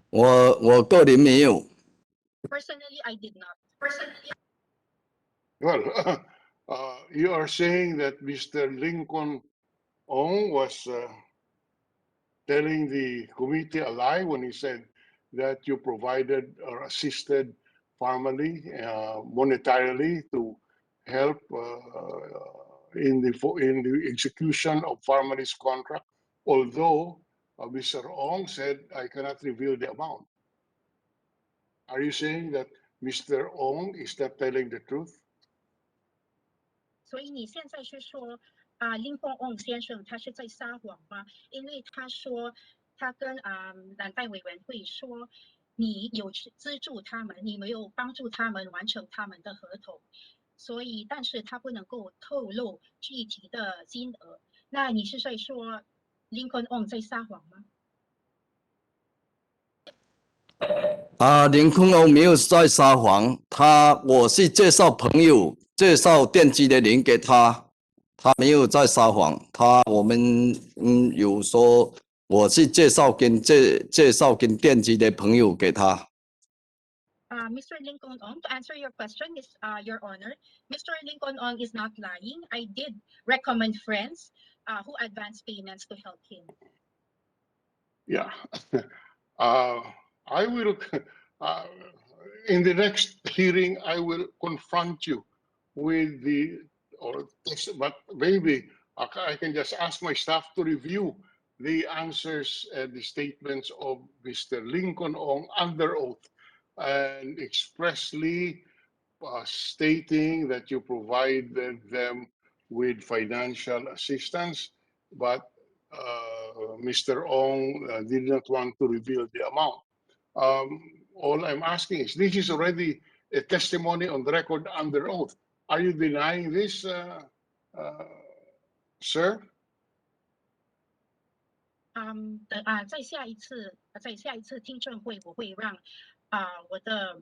K: 我个人没有。
F: Personally, I did not.
I: Well, you are saying that Mr. Lincoln Ong was telling the committee a lie when he said that you provided or assisted Pharmally monetarily to help in the execution of Pharmally's contract, although Mr. Ong said I cannot reveal the amount. Are you saying that Mr. Ong is not telling the truth?
F: 所以你现在是说Lincoln Ong 先生他是在撒谎吗？因为他说他跟蓝带委员会说你有资助他们，你没有帮助他们完成他们的合同，所以但是他不能够透露具体的金额。那你是在说 Lincoln Ong 在撒谎吗？
K: 林坤龙没有在撒谎，我是介绍朋友，介绍电机的人给他，他没有在撒谎。我们有说我是介绍跟电机的朋友给他。
F: Mr. Lincoln Ong, to answer your question, Your Honor, Mr. Lincoln Ong is not lying. I did recommend friends who advance payments to help him.
I: Yeah. I will, in the next hearing, I will confront you with but maybe I can just ask my staff to review the answers and the statements of Mr. Lincoln Ong under oath and expressly stating that you provided them with financial assistance, but Mr. Ong did not want to reveal the amount. All I'm asking is, this is already a testimony on the record under oath. Are you denying this, sir?
F: 在下一次听证会，我会让我的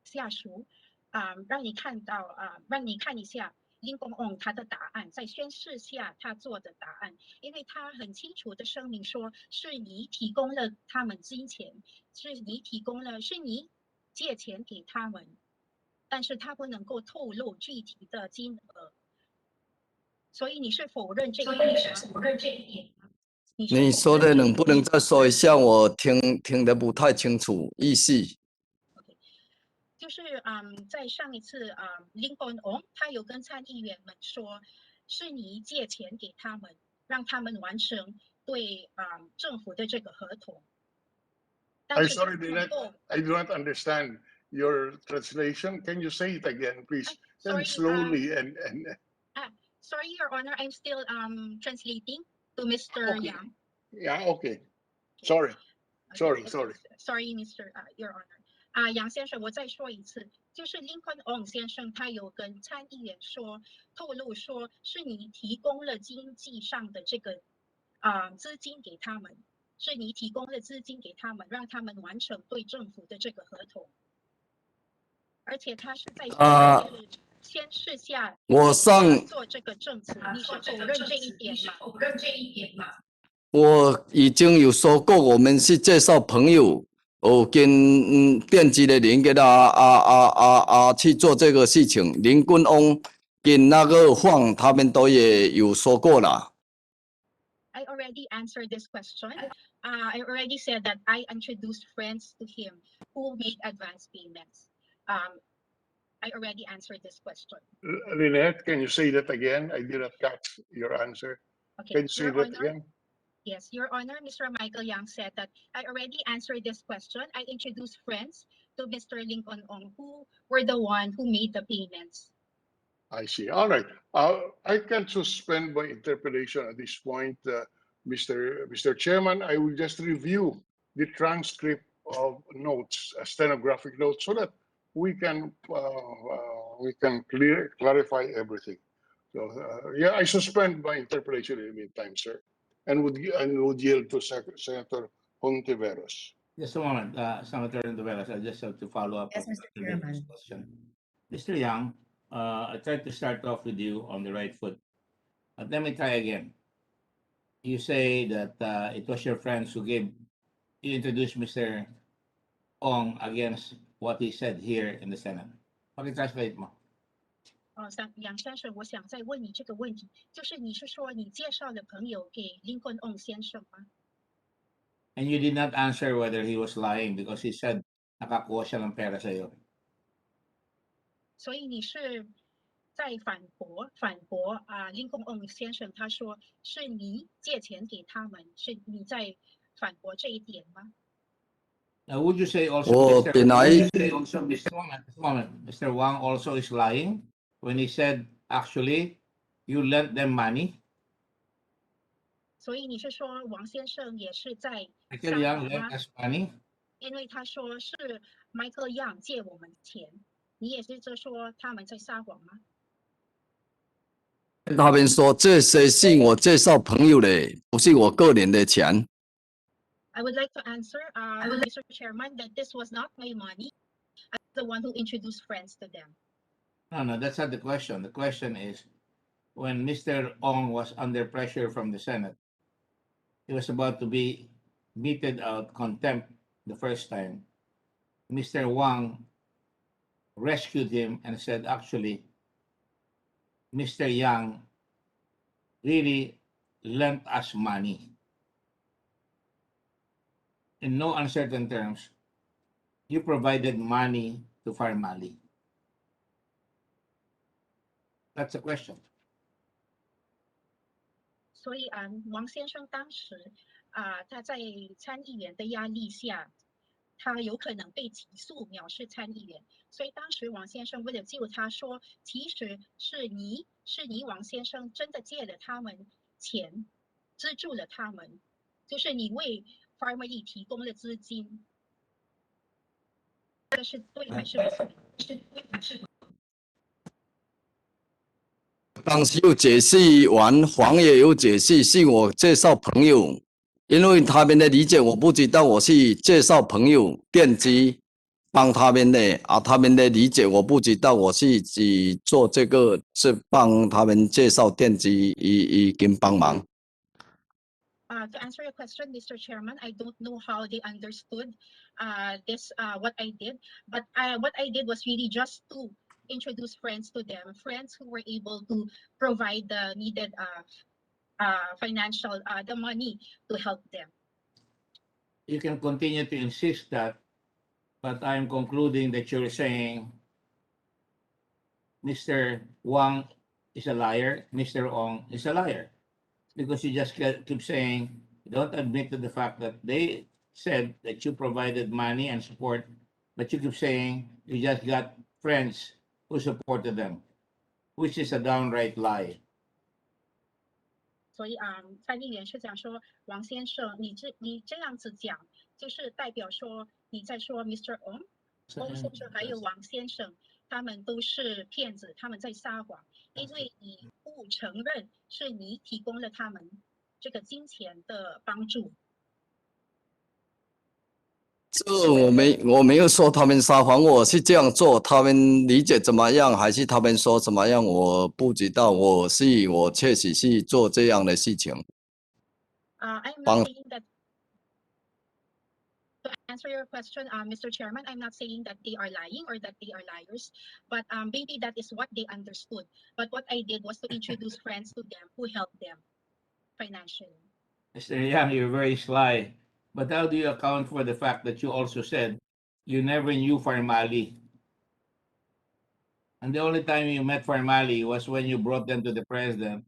F: 下属让你看一下 Lincoln Ong 他的答案，在宣誓下他做的答案，因为他很清楚的声明说，是你提供了他们金钱，是你借钱给他们，但是他不能够透露具体的金额，所以你是否认这一点吗？
K: 你说的能不能再说一下？我听得不太清楚意思。
F: 就是在上一次Lincoln Ong 他有跟参议员们说，是你借钱给他们，让他们完成对政府的这个合同。
I: I'm sorry, I do not understand your translation. Can you say it again, please? Slowly
F: Sorry, Your Honor, I'm still translating to Mr. Yang.
I: Yeah, okay. Sorry,
F: Mr. Your Honor. 杨先生，我再说一次，就是 Lincoln Ong 先生他有跟参议员透露说，是你提供了经济上的这个资金给他们，是你提供了资金给他们，让他们完成对政府的这个合同，而且他是在宣誓下做这个证词，你是否认这一点吗？
K: 我已经有说过，我们是介绍朋友，跟电机的人给他去做这个事情。林坤翁跟那个晃他们都也有说过了。
F: I already answered this question. I already said that I introduced friends to him who made advance payments. I already answered this question.
I: Lynette, can you say that again? I did not catch your answer.
F: Okay,
I: Can you say
F: Your
I: that
F: Honor.
I: again?
F: Yes, Your Honor, Mr. Michael Yang said that I already answered this question. I introduced friends to Mr. Lincoln Ong who were the one who made the payments.
I: I see. All right. I can suspend my interpellation at this point, Mr. Chairman. I will just review the transcript of notes, stenographic notes, so that we can clarify everything. So yeah, I suspend my interpellation in the meantime, sir, and would yield to Senator Hontiveros.
A: Just a moment, Senator Novelas, I just have to follow up
H: Yes,
A: on
H: Mr.
A: Dr. Lincoln's
H: Chairman.
A: question. Mr. Yang, I tried to start off with you on the right foot. But let me try again. You say that it was your friends who you introduced Mr. Ong against what he said here in the Senate. Paki-translate mo.
F: 杨先生，我想再问你这个问题，就是你是说你介绍的朋友给林坤翁先生吗？
A: And you did not answer whether he was lying because he said nakakuha siya ng pera sa'yo.
F: 所以你是在反驳林坤翁先生，他说是你借钱给他们，是你在反驳这一点吗？
A: Now, would you say also,
K: Oh, deny.
A: Mr. Wang also is lying when he said actually you lent them money?
F: 所以你是说王先生也是在
A: Michael
F: 撒
A: Yang
F: 谎
A: lent
F: 吗？
A: us money?
F: 因为他说是 Michael Yang 借我们钱，你也是在说他们在撒谎吗？
K: 他们说这些是我介绍朋友的，不是我个人的钱。
F: I would like to answer, Mr. Chairman, that this was not my money. I'm the one who introduced friends to them.
A: No, that's not the question. The question is when Mr. Ong was under pressure from the Senate, he was about to be meted out contempt the first time. Mr. Wang rescued him and said, actually, Mr. Yang really lent us money. In no uncertain terms, you provided money to Pharmally. That's the question.
F: 所以王先生当时他在参议员的压力下，他有可能被起诉藐视参议员，所以当时王先生为了救他说，其实是你王先生真的借了他们钱，资助了他们，就是你为 Pharmally 提供了资金，这是对还是不对？
K: 当时有解释完，黄也有解释，是我介绍朋友，因为他们的理解我不知道，我是介绍朋友电机帮他们的啊，他们的理解我不知道，我是只做这个是帮他们介绍电机跟帮忙。
F: To answer your question, Mr. Chairman, I don't know how they understood this, what I did, but what I did was really just to introduce friends to them, friends who were able to provide the needed financial, the money to help them.
A: You can continue to insist that, but I'm concluding that you're saying Mr. Wang is a liar, Mr. Ong is a liar. Because you just keep saying, you don't admit to the fact that they said that you provided money and support, but you keep saying you just got friends who supported them, which is a downright lie.
F: 所以参议员是讲说，王先生，你这样子讲，就是代表说你在说 Mr. Ong 先生还有王先生，他们都是骗子，他们在撒谎，因为你不承认是你提供了他们这个金钱的帮助。
K: 这我没有说他们撒谎，我是这样做，他们理解怎么样，还是他们说怎么样，我不知道。我确实是做这样的事情。
F: I'm not saying that. To answer your question, Mr. Chairman, I'm not saying that they are lying or that they are liars, but maybe that is what they understood. But what I did was to introduce friends to them who helped them financially.
A: Mr. Yang, you're very sly. But how do you account for the fact that you also said you never knew Pharmally? And the only time you met Pharmally was when you brought them to the president.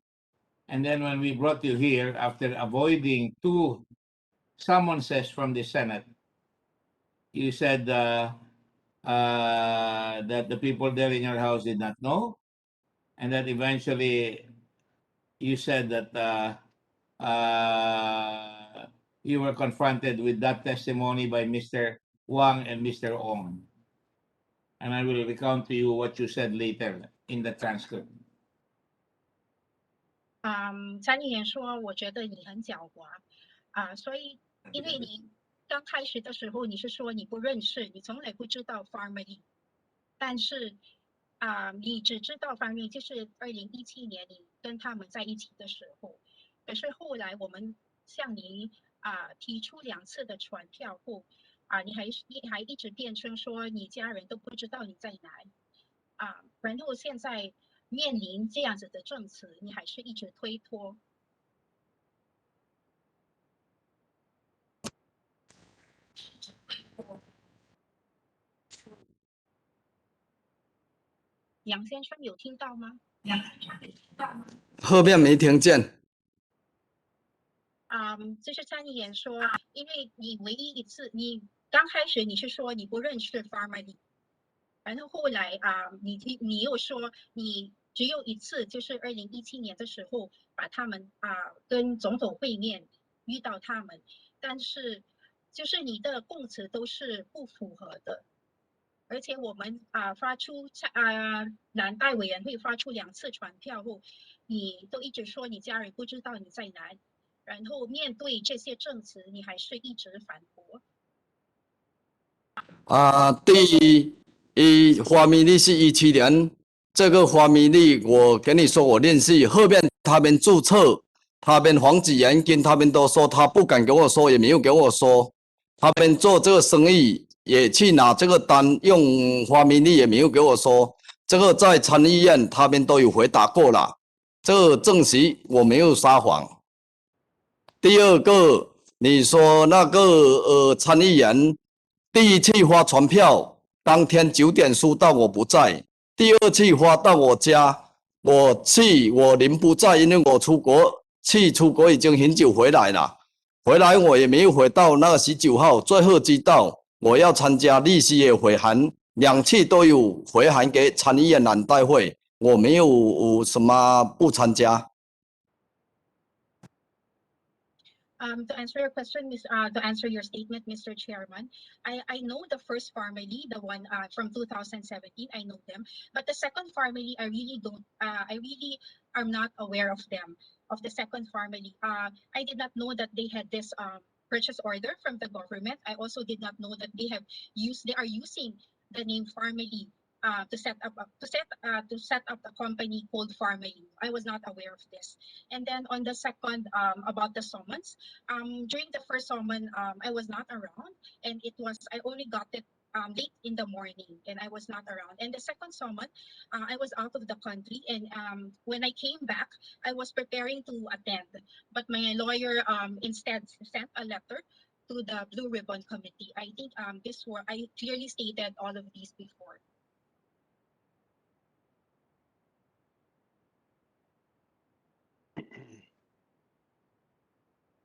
A: And then when we brought you here, after avoiding two summonses from the Senate, you said that the people there in your house did not know, and that eventually you said that you were confronted with that testimony by Mr. Wang and Mr. Ong. And I will recount to you what you said later in the transcript.
F: 参议员说，我觉得你很狡猾所以因为你刚开始的时候你是说你不认识，你从来不知道 Pharmally， 但是你只知道 Pharmally 就是2017年你跟他们在一起的时候，可是后来我们向你提出2次的传票后你还一直辩称说你家人都不知道你在哪然后现在面临这样子的证词，你还是一直推脱。杨先生有听到吗？
K: 后面没听见。
F: 就是参议员说，因为你唯一一次，你刚开始你是说你不认识 Pharmally， 然后后来你又说你只有一次，就是2017年的时候把他们跟总统会面遇到他们，但是就是你的供词都是不符合的，而且我们发出蓝带委员会发出2次传票后，你都一直说你家人不知道你在哪里，然后面对这些证词，你还是一直反驳。
K: 第一，花蜜莉是17年，这个花蜜莉，我跟你说，我联系后面他们注册，他们黄子妍跟他们都说，他不敢给我说，也没有给我说，他们做这个生意也去拿这个单，用花蜜莉也没有给我说，这个在参议院他们都有回答过了，这个证实我没有撒谎。第二个，你说那个参议员第一次发传票，当天9点收到我不在，第二次发到我家，我人不在，因为我出国已经很久回来了，回来我也没有回到那个19号，最后知道我要参加律师也回函，2次都有回函给参议院蓝代会，我没有什么不参加。
F: To answer your question, to answer your statement, Mr. Chairman, I know the first Pharmally, the one from 2017, I know them, but the second Pharmally, I really am not aware of them, of the second Pharmally. I did not know that they had this purchase order from the government. I also did not know that they are using the name Pharmally to set up a company called Pharmally. I was not aware of this. And then on the second, about the summons, during the first summon, I was not around, and I only got it late in the morning, and I was not around. And the second summon, I was out of the country, and when I came back, I was preparing to attend, but my lawyer instead sent a letter to the Blue Ribbon Committee. I think I clearly stated all of these before.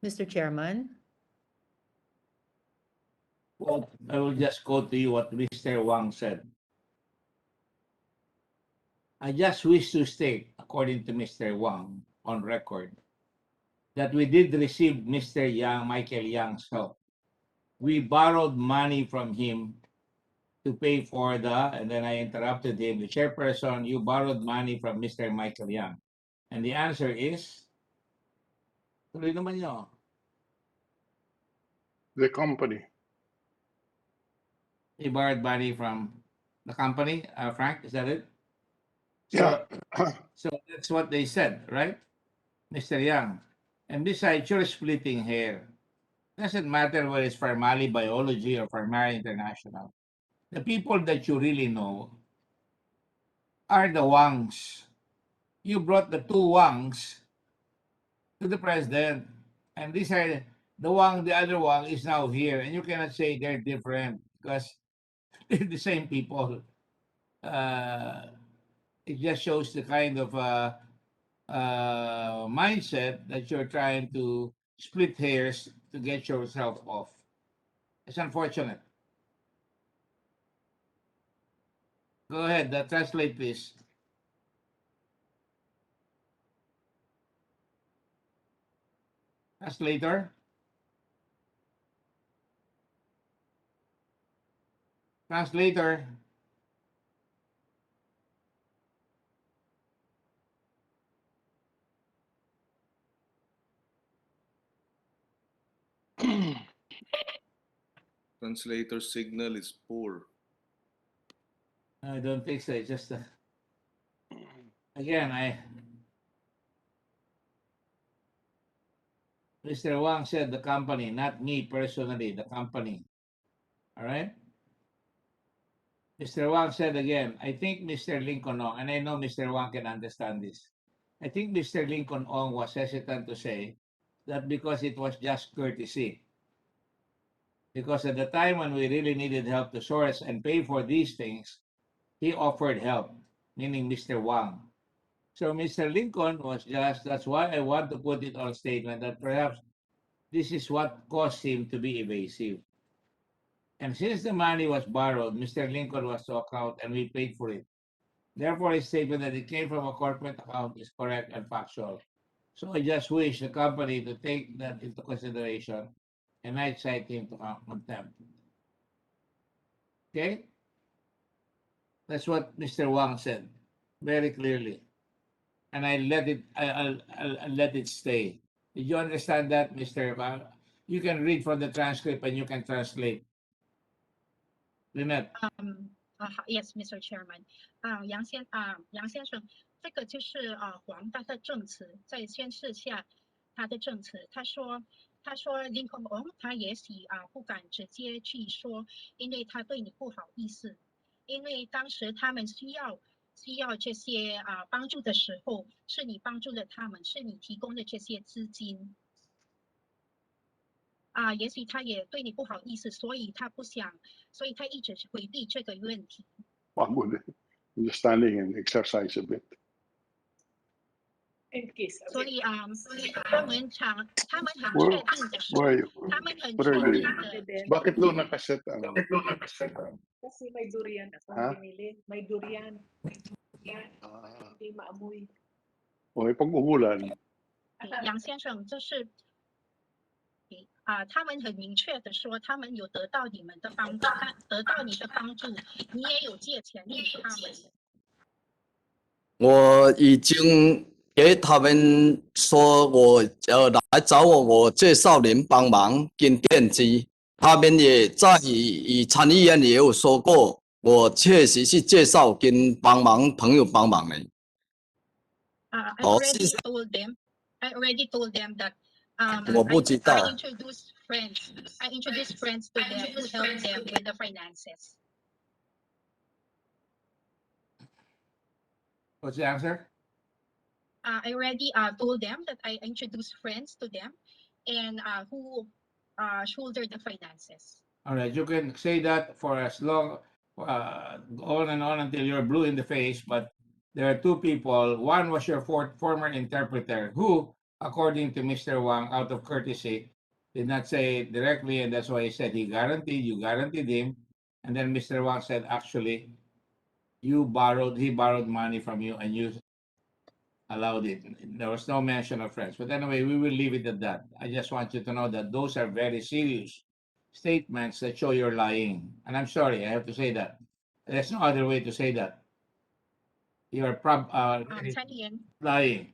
H: Mr. Chairman.
A: Well, I will just quote to you what Mr. Wang said. I just wish to state, according to Mr. Wang, on record, that we did receive Mr. Yang, Michael Yang's help. We borrowed money from him to pay for and then I interrupted him, the chairperson, you borrowed money from Mr. Michael Yang. And the answer is, tuloy naman nyo.
I: The company.
A: He borrowed money from the company, Frank, is that it?
I: Yeah.
A: So that's what they said, right? Mr. Yang. And besides, you're splitting hair. Doesn't matter whether it's Pharmally Biology or Pharmally International. The people that you really know are the Wangs. You brought the two Wangs to the president, and these are the Wang, the other Wang is now here, and you cannot say they're different because they're the same people. Uh, it just shows the kind of mindset that you're trying to split hairs to get yourself off. It's unfortunate. Go ahead, translate, please. Translator. Translator.
Q: Translator signal is poor.
A: I don't think so. It's just again, Mr. Wang said the company, not me personally, the company. All right. Mr. Wang said again, I think Mr. Lincoln Ong, and I know Mr. Wang can understand this. I think Mr. Lincoln Ong was hesitant to say that because it was just courtesy. Because at the time when we really needed help to source and pay for these things, he offered help, meaning Mr. Wang. So Mr. Lincoln was just, that's why I want to put it on statement that perhaps this is what caused him to be evasive. And since the money was borrowed, Mr. Lincoln was to account and we paid for it. Therefore, his statement that it came from a corporate account is correct and factual. So I just wish the company to take that into consideration and I cite him to contempt. Okay? That's what Mr. Wang said very clearly. And I'll let it stay. Did you understand that, Mr. Wang? You can read from the transcript and you can translate. Lynette.
F: Yes, Mr. Chairman. 杨先生，这个就是黄大的证词，在宣誓下他的证词，他说Lincoln Ong 他也许不敢直接去说，因为他对你不好意思，因为当时他们需要这些帮助的时候，是你帮助了他们，是你提供的这些资金。也许他也对你不好意思，所以他一直回避这个问题。
I: One would understanding and exercise a bit.
F: 所以他们很确定的说，他们很确
I: What are
F: 定
I: they?
F: 的。
I: Bakit doon nakaset ang?
S: Kasi may durian akong
I: Ha?
S: binili. May durian. Hindi maamoy.
I: O pag umulan,
F: 杨先生，就是他们很明确的说，他们有得到你们的帮助，得到你的帮助，你也有借钱给他们。
K: 我已经给他们说来找我介绍您帮忙跟电机，他们也在参议院也有说过，我确实是介绍跟帮忙朋友帮忙的。
F: I already told them that
K: 我不知道。
F: I introduced friends to them to help them with the finances.
A: What's the answer?
F: I already told them that I introduced friends to them and who shoulder the finances.
A: All right, you can say that for as long, on and on until you're blue in the face, but there are two people. One was your former interpreter who, according to Mr. Wang, out of courtesy, did not say it directly, and that's why he said you guaranteed him. And then Mr. Wang said, actually, he borrowed money from you and you allowed it. There was no mention of friends. But anyway, we will leave it at that. I just want you to know that those are very serious statements that show you're lying. And I'm sorry, I have to say that. There's no other way to say that. You're lying.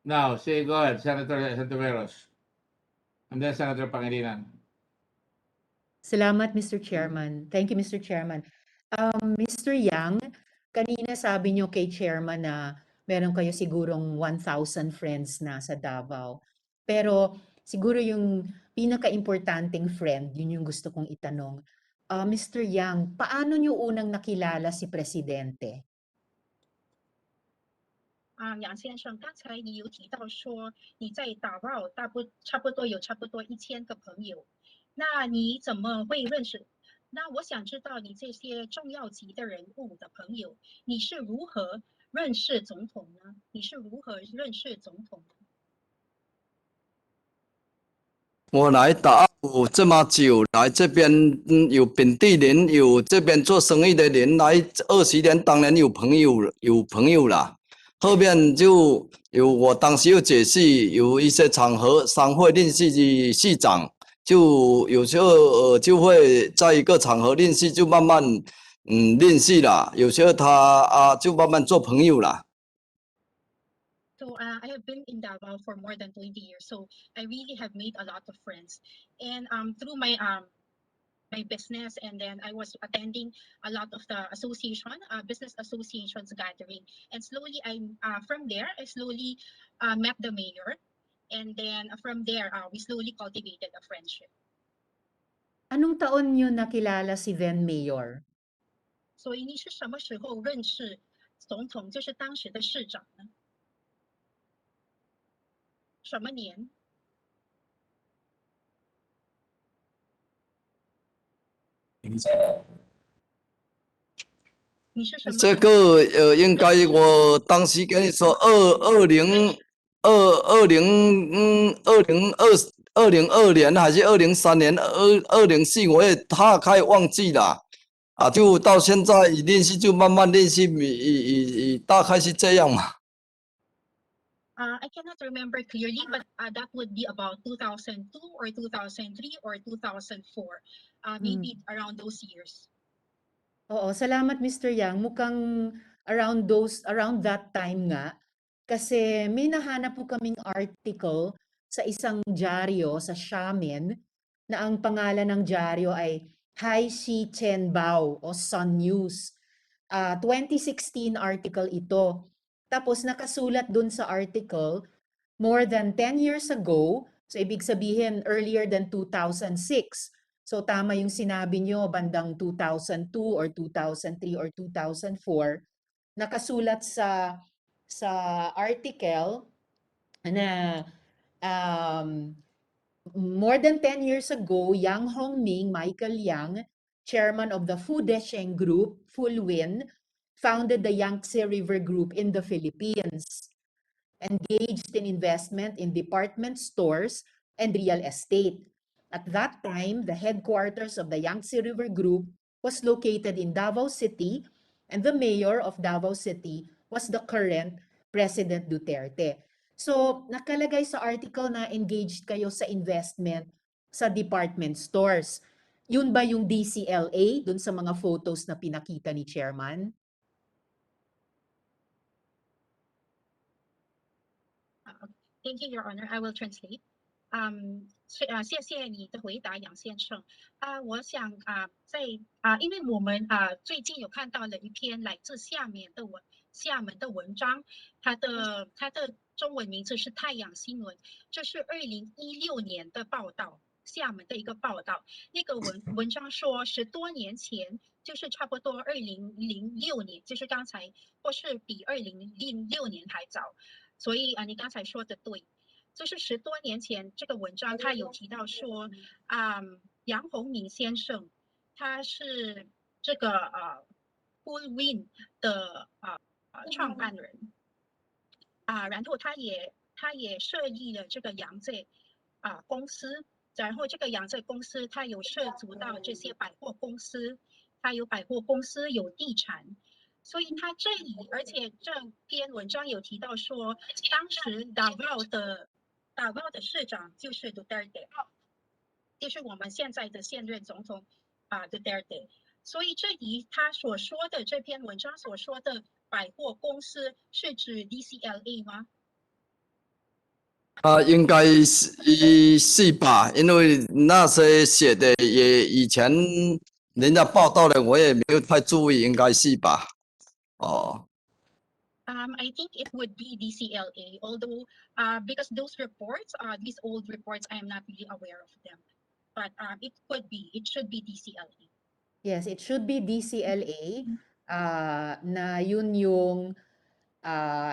A: Now, go ahead, Senator Santiveros. And then Senator Pangilinan.
H: Salamat, Mr. Chairman. Thank you, Mr. Chairman. Mr. Yang, kanina sabi niyo kay Chairman na meron kayo sigurong 1,000 friends na sa Davao. Pero siguro yung pinaka-importanting friend, yun yung gusto kong itanong. Mr. Yang, paano niyo unang nakilala si Presidente?
F: 杨先生，刚才你有提到说你在打包差不多1000个朋友，那你怎么会认识？那我想知道你这些重要级的人物的朋友，你是如何认识总统呢？你是如何认识总统呢？
K: 我来大澳这么久，来这边有本地人，有这边做生意的人，来20年，当然有朋友啦。后面就有我当时有解释，有一些场合商会联系系长，就有时候就会在一个场合联系，就慢慢联系啦。有时候他就慢慢做朋友啦。
F: So I have been in Davao for more than 20 years, so I really have made a lot of friends. And through my business, and then I was attending a lot of the business associations gathering. And slowly, from there, I slowly met the mayor. And then from there, we slowly cultivated a friendship.
H: Anong taon niyo nakilala si then Mayor?
F: 所以你是什么时候认识总统，就是当时的市长呢？什么年？你是什么？
K: 这个应该我当时跟你说2020年还是2023年2004，我也大概忘记了啊，就到现在练习就慢慢练习，大概是这样嘛。
F: I cannot remember clearly, but that would be about 2002 or 2003 or 2004, maybe around those years.
H: Oo, salamat Mr. Yang. Mukhang around that time nga. Kasi may nahanap po kaming article sa isang dyaryo sa Xiamen na ang pangalan ng dyaryo ay Hai Si Chen Bao o Sun News. 2016 article ito. Tapos nakasulat dun sa article, more than 10 years ago, so ibig sabihin earlier than 2006. So tama yung sinabi nyo, bandang 2002 or 2003 or 2004, nakasulat sa article na more than 10 years ago, Yang Hongming, Michael Yang, chairman of the Fu Desheng Group, Fulwin, founded the Yangtze River Group in the Philippines, engaged in investment in department stores and real estate. At that time, the headquarters of the Yangtze River Group was located in Davao City, and the mayor of Davao City was the current President Duterte. So, nakalagay sa article na engaged kayo sa investment sa department stores. Yun ba yung DCLA dun sa mga photos na pinakita ni Chairman?
F: Thank you, Your Honor. I will translate. 谢谢你的回答，杨先生。我想因为我们最近有看到了一篇来自厦门的文章，它的中文名字是《太阳新闻》，这是2016年的报道，厦门的一个报道。那个文章说10多年前，就是差不多2006年，就是刚才或是比2006年还早。所以你刚才说的对，就是10多年前这个文章他有提到说，杨宏明先生他是这个Fullwin 的创办人然后他也设立了这个杨介公司，然后这个杨介公司它有涉足到这些百货公司，它有百货公司有地产。所以他这里，而且这篇文章有提到说，当时Davao的市长就是 Duterte， 就是我们现在的现任总统Duterte。所以这里他所说的这篇文章所说的百货公司是指 DCLA 吗？
K: 应该是吧，因为那些写的也以前人家报道的，我也没有太注意，应该是吧。哦。
F: I think it would be DCLA, although because those reports, these old reports, I am not really aware of them. But it should be DCLA.
H: Yes, it should be DCLA na yun yung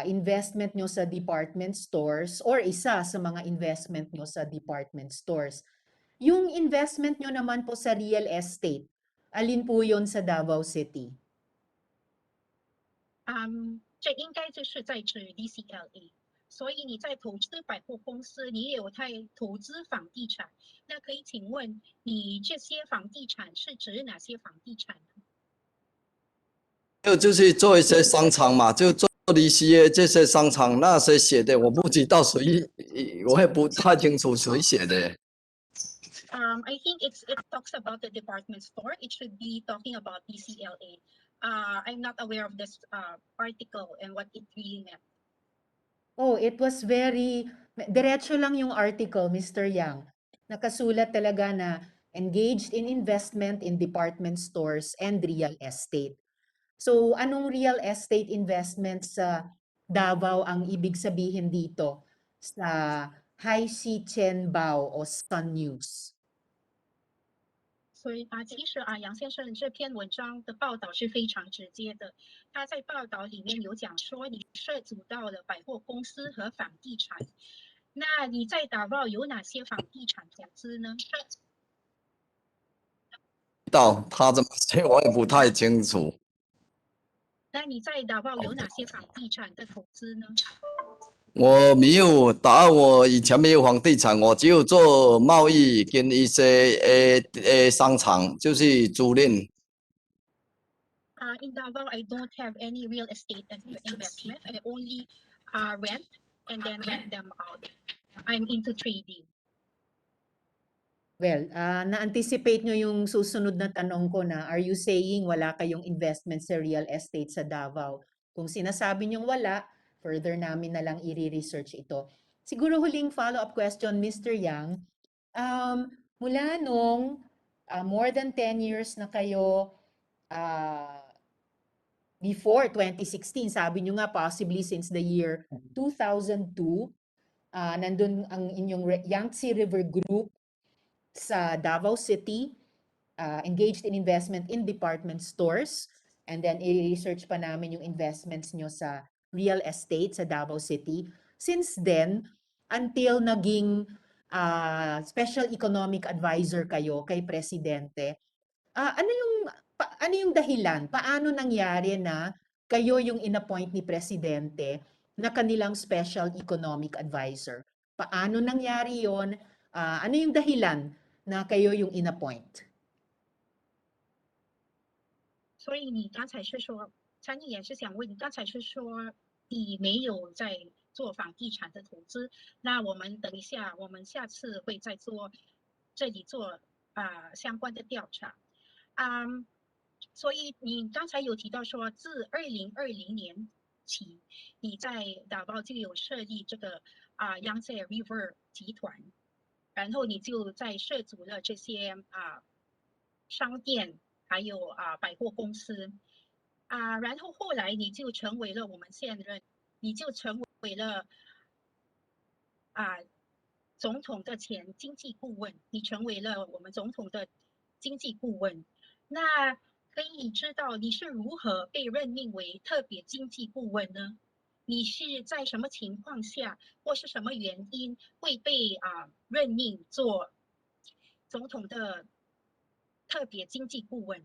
H: investment nyo sa department stores or isa sa mga investment nyo sa department stores. Yung investment nyo naman po sa real estate, alin po yun sa Davao City?
F: 这应该就是在指 DCLA。所以你在投资百货公司，你也有在投资房地产。那可以请问你这些房地产是指哪些房地产呢？
K: 就是做一些商场嘛，就做一些这些商场那些写的，我不知道谁，我也不太清楚谁写的。
F: I think it talks about the department store. It should be talking about DCLA. I'm not aware of this article and what it really meant.
H: Oh, it was very, diretso lang yung article, Mr. Yang. Nakasulat talaga na engaged in investment in department stores and real estate. So, anong real estate investment sa Davao ang ibig sabihin dito sa High C Chenbao o Sun News?
F: 所以其实杨先生这篇文章的报道是非常直接的。他在报道里面有讲说，你涉足到了百货公司和房地产。那你在达报有哪些房地产投资呢？
K: 到他怎么写我也不太清楚。
F: 那你在达报有哪些房地产的投资呢？
K: 我没有，我以前没有房地产，我只有做贸易跟一些商场，就是租赁。
F: In Davao, I don't have any real estate investment. I only rent and then rent them out. I'm into trading.
H: Well, na-anticipate nyo yung susunod na tanong ko na, are you saying wala kayong investment sa real estate sa Davao? Kung sinasabi nyong wala, further namin na lang i-research ito. Siguro huling follow-up question, Mr. Yang. Mula nung more than 10 years na kayo before 2016, sabi nyo nga possibly since the year 2002, nandun ang inyong Yangtze River Group sa Davao City, engaged in investment in department stores, and then i-research pa namin yung investments nyo sa real estate sa Davao City. Since then, until naging special economic advisor kayo kay Presidente, ano yung dahilan? Paano nangyari na kayo yung inappoint ni Presidente na kanilang special economic advisor? Paano nangyari yon? Ano yung dahilan na kayo yung inappoint?
F: 所以你刚才是说，参议员是想问你，刚才是说你没有在做房地产的投资，那我们等一下，我们下次会再这里做相关的调查。所以你刚才有提到说，自2020年起，你在达报就有设立这个Yangtze River 集团，然后你就在涉足了这些商店，还有百货公司然后后来你就成为了我们现任，你就成为了总统的前经济顾问，你成为了我们总统的经济顾问。那可以知道你是如何被任命为特别经济顾问呢？你是在什么情况下或是什么原因会被任命做总统的特别经济顾问？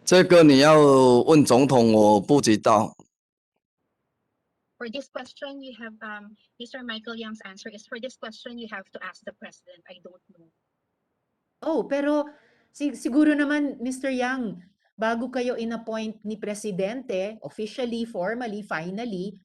K: 这个你要问总统，我不知道。
F: For this question, you have Mr. Michael Yang's answer is for this question you have to ask the president. I don't know.
H: Oh, pero siguro naman, Mr. Yang, bago kayo inappoint ni Presidente, officially, formally, finally,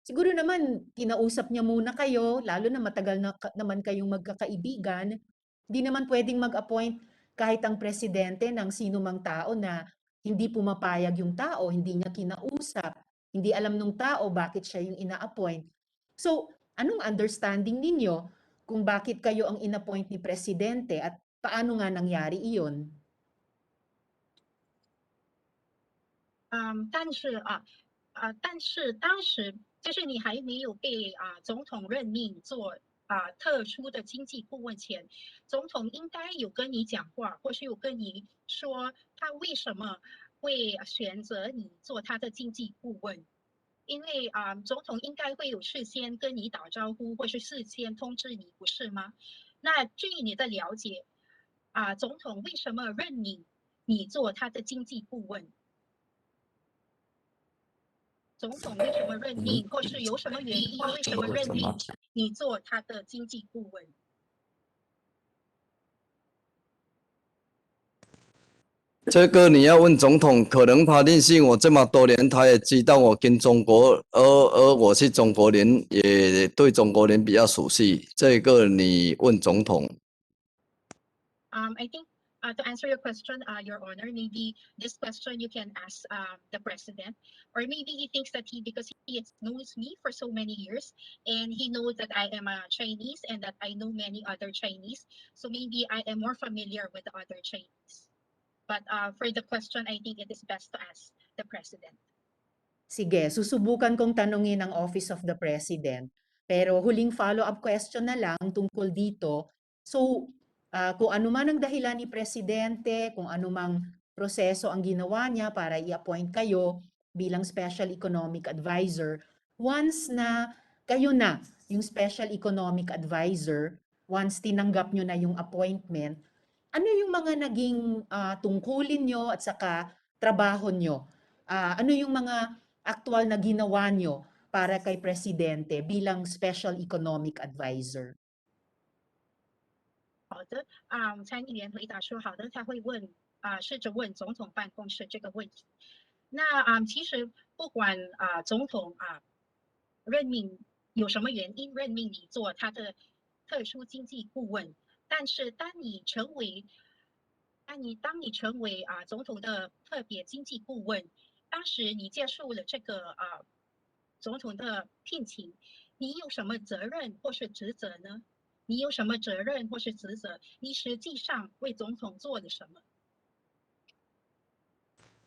H: siguro naman kinausap niya muna kayo, lalo na matagal na naman kayong magkakaibigan. Hindi naman pwedeng mag-appoint kahit ang Presidente ng sino mang tao na hindi pumapayag yung tao, hindi niya kinausap, hindi alam nung tao bakit siya yung ina-appoint. So, anong understanding ninyo kung bakit kayo ang inappoint ni Presidente at paano nga nangyari iyon?
F: 但是当时就是你还没有被总统任命做特殊的经济顾问前，总统应该有跟你讲话，或是有跟你说他为什么会选择你做他的经济顾问。因为总统应该会有事先跟你打招呼，或是事先通知你，不是吗？那据你的了解，总统为什么任命你做他的经济顾问？总统为什么任命，或是有什么原因，为什么任命你做他的经济顾问？
K: 这个你要问总统，可能他认识我这么多年，他也知道我跟中国，而我是中国人，也对中国人比较熟悉。这个你问总统。
F: I think to answer your question, Your Honor, maybe this question you can ask the president, or maybe he thinks that because he knows me for so many years, and he knows that I am a Chinese and that I know many other Chinese, so maybe I am more familiar with the other Chinese. But for the question, I think it is best to ask the president.
H: Sige, susubukan kong tanungin ang Office of the President. Pero huling follow-up question na lang tungkol dito. So, kung ano man ang dahilan ni Presidente, kung ano mang proseso ang ginawa niya para i-appoint kayo bilang Special Economic Advisor, once na kayo na yung Special Economic Advisor, once tinanggap nyo na yung appointment, ano yung mga naging tungkulin nyo at saka trabaho nyo? Ano yung mga aktual na ginawa nyo para kay Presidente bilang Special Economic Advisor?
F: 好的，参议员回答说好的，他会问试着问总统办公室这个问题。那其实不管总统任命有什么原因任命你做他的特殊经济顾问，但是当你成为总统的特别经济顾问，当时你接受了这个总统的聘请，你有什么责任或是职责呢？你有什么责任或是职责？你实际上为总统做了什么？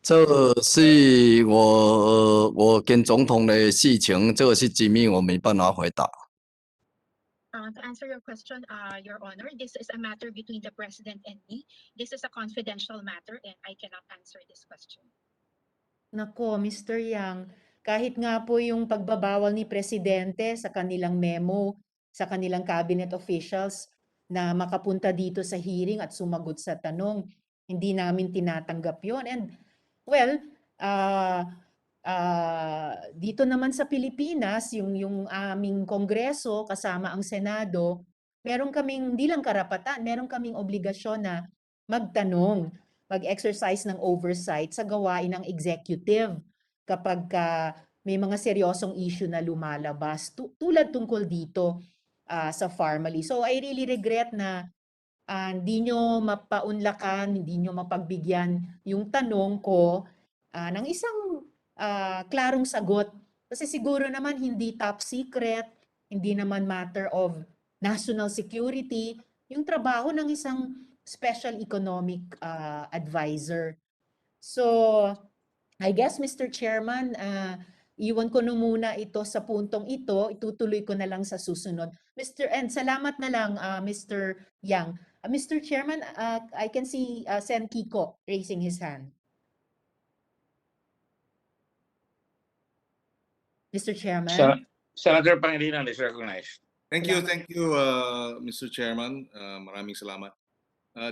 K: 这是我跟总统的事情，这个是机密，我没办法回答。
F: To answer your question, Your Honor, this is a matter between the President and me. This is a confidential matter and I cannot answer this question.
H: Nako, Mr. Yang, kahit nga po yung pagbabawal ni Presidente sa kanilang memo, sa kanilang cabinet officials na makapunta dito sa hearing at sumagot sa tanong, hindi namin tinatanggap yon. And well, dito naman sa Pilipinas, yung aming Kongreso kasama ang Senado, meron kaming hindi lang karapatan, meron kaming obligasyon na magtanong, mag-exercise ng oversight sa gawain ng executive kapag may mga seryosong issue na lumalabas tulad tungkol dito sa Pharmally. So I really regret na hindi nyo mapaunlakan, hindi nyo mapagbigyan yung tanong ko ng isang klarong sagot. Kasi siguro naman hindi top secret, hindi naman matter of national security, yung trabaho ng isang special economic advisor. So, I guess, Mr. Chairman, iwan ko na muna ito sa puntong ito, itutuloy ko na lang sa susunod. And salamat na lang, Mr. Yang. Mr. Chairman, I can see Sen Kiko raising his hand. Mr. Chairman?
T: Senator Pangilinan is recognized.
Q: Thank you, Mr. Chairman. Maraming salamat.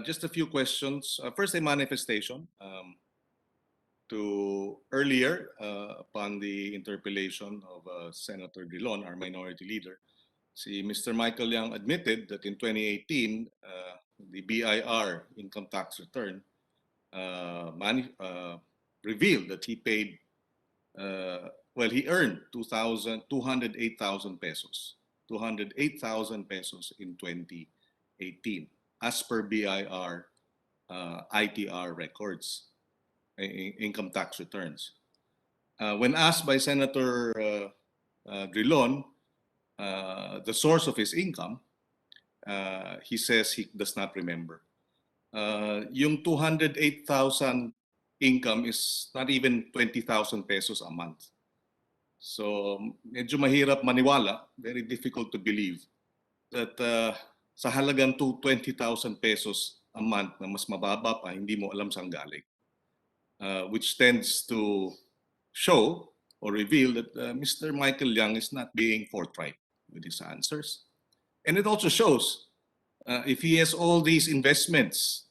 Q: Just a few questions. First, a manifestation. To earlier, upon the interpellation of Senator Drilon, our minority leader, Mr. Michael Yang admitted that in 2018, the BIR income tax return revealed that he paid, he earned 208,000 pesos. 208,000 pesos in 2018, as per BIR ITR records, income tax returns. When asked by Senator Drilon the source of his income, he says he does not remember. Yung 208,000 income is not even 20,000 pesos a month. So medyo mahirap maniwala, very difficult to believe that sa halagang 20,000 pesos a month na mas mababa pa, hindi mo alam saan galing. Which tends to show or reveal that Mr. Michael Yang is not being forthright with his answers. And it also shows if he has all these investments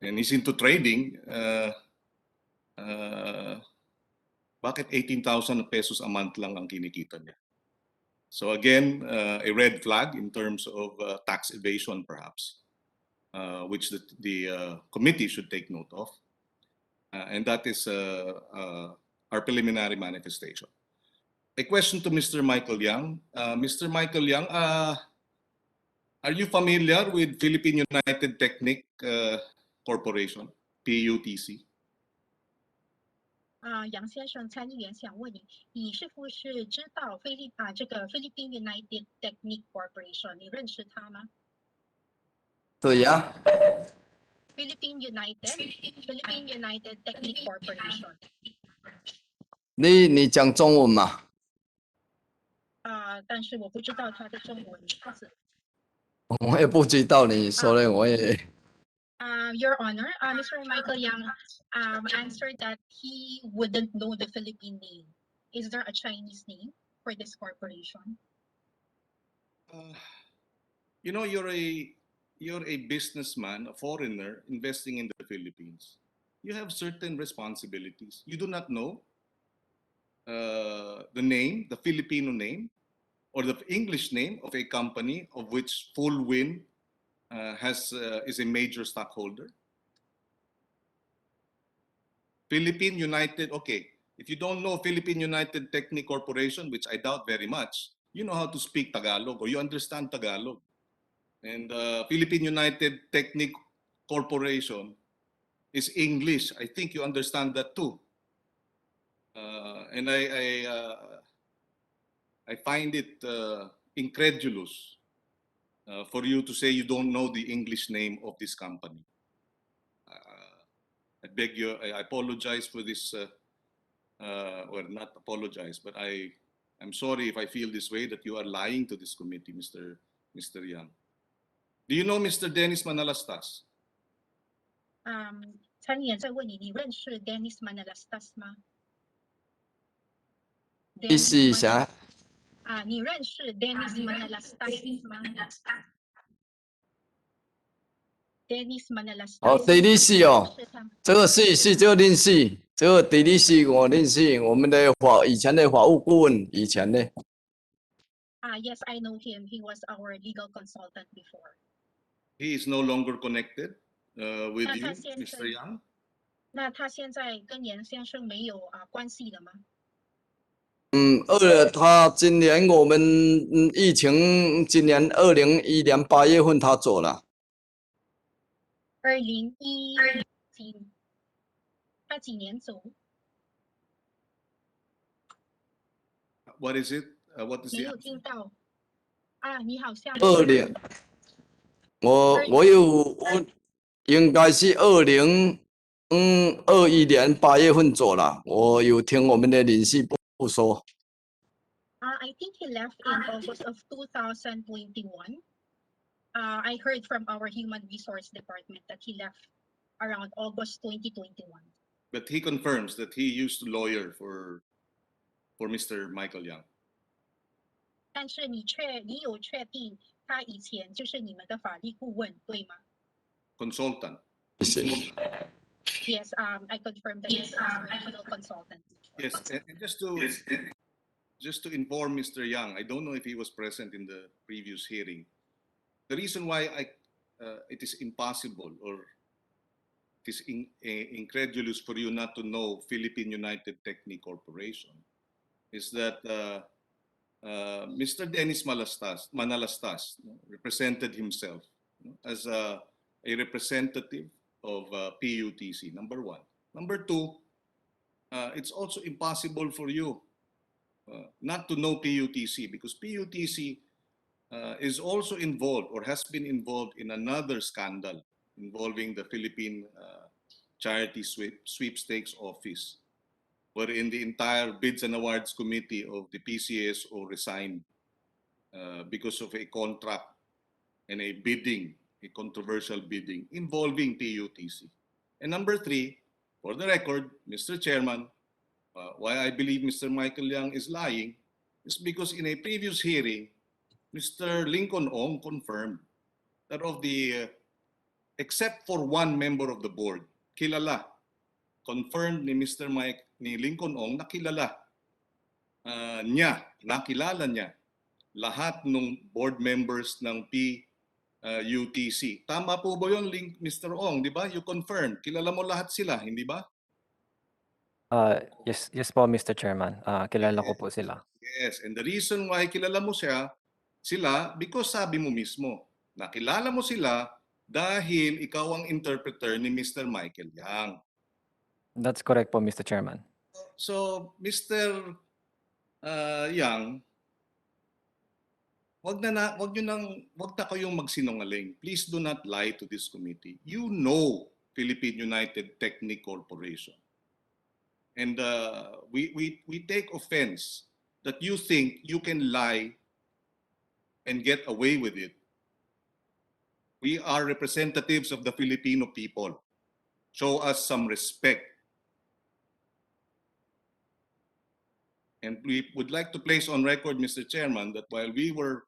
Q: and he's into trading, bakit 18,000 pesos a month lang ang kinikita niya? So again, a red flag in terms of tax evasion perhaps, which the committee should take note of. And that is our preliminary manifestation. A question to Mr. Michael Yang. Mr. Michael Yang, are you familiar with Philippine United Technic Corporation, PUTC?
F: 杨先生，参议员想问你，你是不是知道这个 Philippine United Technic Corporation？ 你认识它吗？
K: 对呀。
F: Philippine United Technic Corporation。
K: 你讲中文嘛？
F: 但是我不知道它的中文字。
K: 我也不知道，你说的我也。
F: Your Honor, Mr. Michael Yang answered that he wouldn't know the Philippine name. Is there a Chinese name for this corporation?
Q: You know, you're a businessman, a foreigner investing in the Philippines. You have certain responsibilities. You do not know the name, the Filipino name, or the English name of a company of which Full Wind is a major stockholder. Philippine United, okay, if you don't know Philippine United Technic Corporation, which I doubt very much, you know how to speak Tagalog or you understand Tagalog. And Philippine United Technic Corporation is English. I think you understand that too. And I find it incredulous for you to say you don't know the English name of this company. I beg you, I apologize for this, or not apologize, but I'm sorry if I feel this way that you are lying to this committee, Mr. Yang. Do you know Mr. Dennis Manalastas?
F: 参议员在问你，你认识 Dennis Manalastas 吗？
K: 意思啥？
F: 你认识 Dennis Manalastas 吗？ Dennis Manalastas。
K: 哦，地理系哦，这个系这个认识，这个地理系我认识，我们的以前的法务顾问，以前的。
F: Yes, I know him. He was our legal consultant before.
Q: He is no longer connected with you, Mr. Yang.
F: 那他现在跟严先生没有关系了吗？
K: 他今年我们疫情，今年2021年8月份他走了。
F: 2011他几年走
Q: ？What is it? What is
F: 没有听到你好像
K: 20，我应该是2021年8月份走了，我有听我们的领事部说。
F: I think he left in August of 2021. I heard from our human resource department that he left around August 2021.
Q: But he confirms that he used to lawyer for Mr. Michael Yang.
F: 但是你有确定他以前就是你们的法律顾问，对吗
Q: Consultant.
F: Yes, I confirm that he's our legal consultant.
Q: Yes, and just to inform Mr. Yang, I don't know if he was present in the previous hearing. The reason why it is impossible or it is incredulous for you not to know Philippine United Technic Corporation is that Mr. Dennis Manalastas represented himself as a representative of PUTC, number one. Number two, it's also impossible for you not to know PUTC because PUTC is also involved or has been involved in another scandal involving the Philippine charity sweepstakes office, wherein the entire Bids and Awards Committee of the PCSO resigned because of a contract and a bidding, a controversial bidding involving PUTC. And number three, for the record, Mr. Chairman, why I believe Mr. Michael Yang is lying is because in a previous hearing, Mr. Lincoln Ong confirmed that of the, except for one member of the board, kilala, confirmed ni Mr. ni Lincoln Ong na kilala nakilala niya lahat ng board members ng PUTC. Tama po ba yun, Mr. Ong? Di ba? You confirmed. Kilala mo lahat sila, hindi ba?
M: Yes po, Mr. Chairman. Kilala ko po sila.
Q: Yes, and the reason why kilala mo sila, because sabi mo mismo, nakilala mo sila dahil ikaw ang interpreter ni Mr. Michael Yang.
M: That's correct po, Mr. Chairman.
Q: So, Mr. Yang, wag na kayong magsinungaling. Please do not lie to this committee. You know Philippine United Technic Corporation. And we take offense that you think you can lie and get away with it. We are representatives of the Filipino people. Show us some respect. And we would like to place on record, Mr. Chairman, that while we were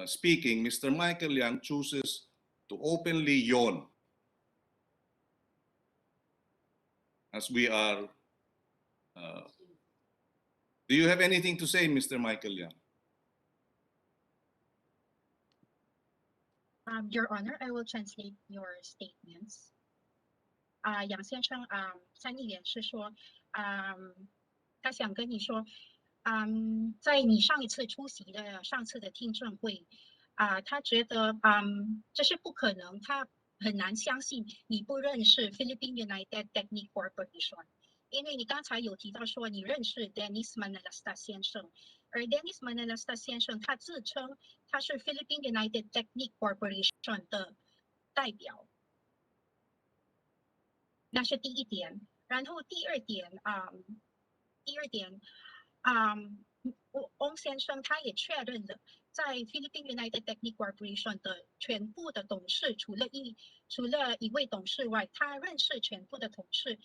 Q: speaking, Mr. Michael Yang chooses to openly yawn as we are. Do you have anything to say, Mr. Michael Yang?
F: Your Honor, I will translate your statements. 杨先生，参议员是说，他想跟你说，在你上一次出席的上次的听证会，他觉得，这是不可能，他很难相信你不认识 Philippine United Technic Corporation， 因为你刚才有提到说你认识 Dennis Manalasta 先生，而 Dennis Manalasta 先生他自称他是 Philippine United Technic Corporation 的代表。那是第一点，然后第二点，翁先生他也确认了，在 Philippine United Technic Corporation 的全部的董事，除了一位董事外，他认识全部的董事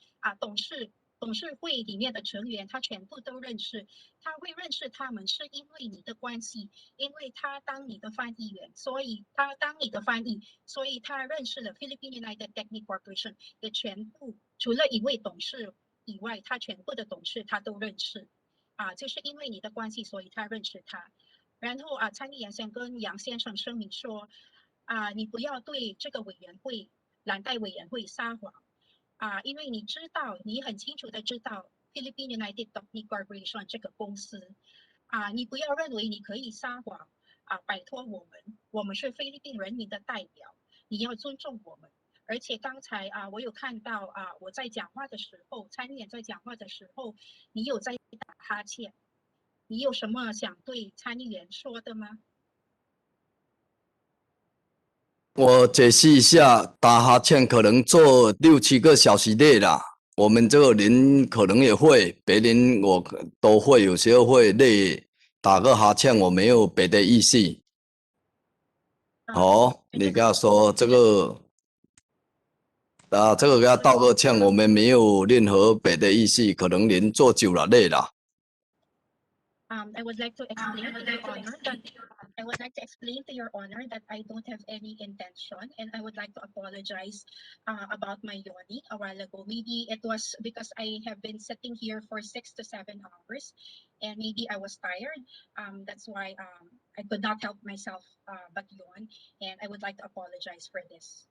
F: 董事会里面的成员，他全部都认识。他会认识他们是因为你的关系，因为他当你的翻译员，所以他当你的翻译，所以他认识了 Philippine United Technic Corporation 的全部，除了一位董事以外，他全部的董事他都认识。就是因为你的关系，所以他认识他。然后参议员想跟杨先生声明说，你不要对这个蓝带委员会撒谎。因为你知道，你很清楚的知道 Philippine United Technic Corporation 这个公司，你不要认为你可以撒谎，摆脱我们是菲律宾人民的代表，你要尊重我们。而且刚才我有看到我在讲话的时候，参议员在讲话的时候，你有在打哈欠，你有什么想对参议员说的吗？
K: 我解释一下，打哈欠可能做6、7个小时累啦。我们这个人可能也会，别人我都会，有时候会累，打个哈欠，我没有别的意思。你跟他说这个，这个给他道个歉，我们没有任何别的意思，可能人做久了累了。
F: I would like to explain to your honor that I don't have any intention, and I would like to apologize about my yawning a while ago. Maybe it was because I have been sitting here for 6 to 7 hours, and maybe I was tired. That's why I could not help myself but yawn, and I would like to apologize for this.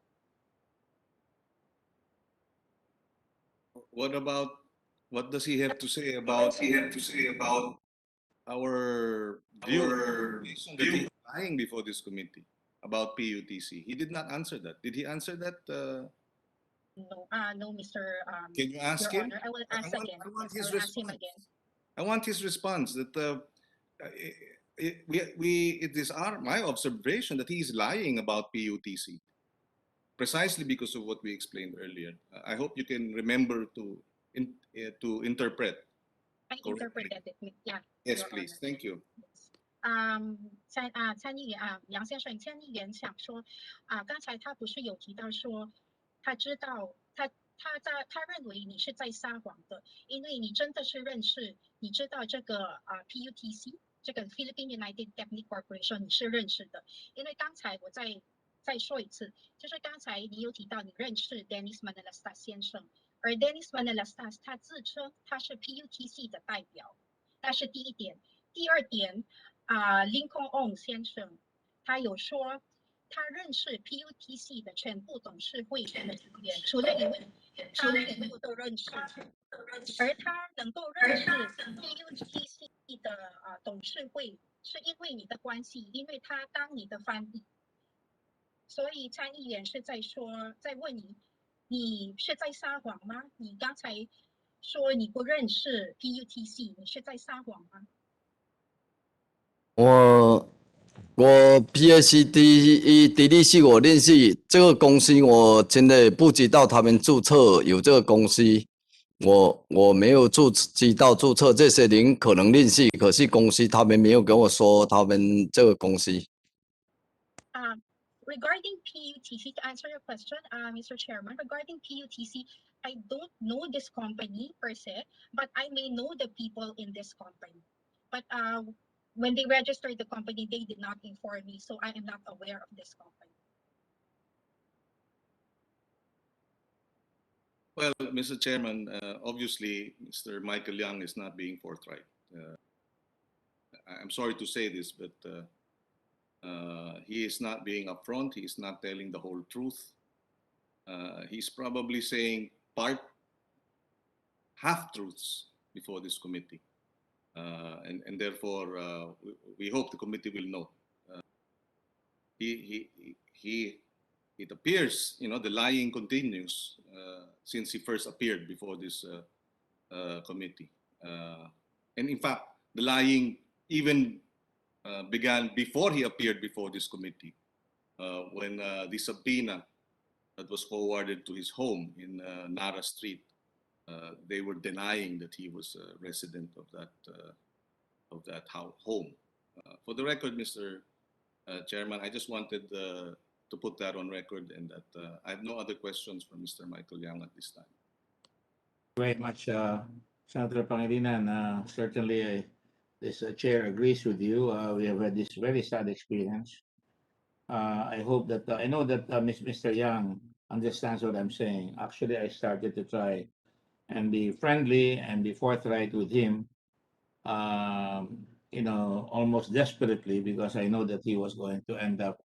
Q: What does he have to say about our view that he's lying before this committee about PUTC? He did not answer that. Did he answer that?
F: No, Mr.
Q: Can you ask
F: Your
Q: him?
F: Honor, I will ask again. I will ask him again.
Q: I want his response. That it is my observation that he is lying about PUTC. precisely because of what we explained earlier. I hope you can remember to interpret.
F: I interpreted it. Yeah.
Q: Yes,
F: Your
Q: please.
F: Honor.
Q: Thank you.
F: 参议员杨先生，参议员想说，刚才他不是有提到说，他知道他认为你是在撒谎的，因为你真的是认识，你知道这个PUTC 这个 Philippine United Technic Corporation 你是认识的，因为刚才我再说一次，就是刚才你有提到你认识 Dennis Manalastas 先生，而 Dennis Manalastas 他自称他是 PUTC 的代表，那是第一点。第二点。Lincoln Ong 先生，他有说他认识 PUTC 的全部董事会的成员，除了一位，他全部都认识。而他能够认识 PUTC 的董事会，是因为你的关系，因为他当你的翻译。所以参议员是在问你，你是在撒谎吗？你刚才说你不认识 PUTC， 你是在撒谎吗？
K: 我 PSDBM 我认识这个公司，我真的不知道他们注册有这个公司，我没有知道注册，这些人可能认识，可是公司他们没有跟我说他们这个公司。
F: Regarding PUTC, to answer your question, Mr. Chairman, regarding PUTC, I don't know this company per se, but I may know the people in this company. But when they registered the company, they did not inform me, so I am not aware of this company.
Q: Well, Mr. Chairman, obviously, Mr. Michael Young is not being forthright. I'm sorry to say this, but he is not being upfront. He is not telling the whole truth. He's probably saying half-truths before this committee. And therefore, we hope the committee will know. It appears, the lying continues since he first appeared before this committee. And in fact, the lying even began before he appeared before this committee, when the subpoena that was forwarded to his home in Nara Street, they were denying that he was a resident of that home. For the record, Mr. Chairman, I just wanted to put that on record, and that I have no other questions from Mr. Michael Young at this time.
A: Very much, Senator Pangilinan. Certainly, this chair agrees with you. We have had this very sad experience. I hope that I know that Mr. Young understands what I'm saying. Actually, I started to try and be friendly and be forthright with him, almost desperately, because I know that he was going to end up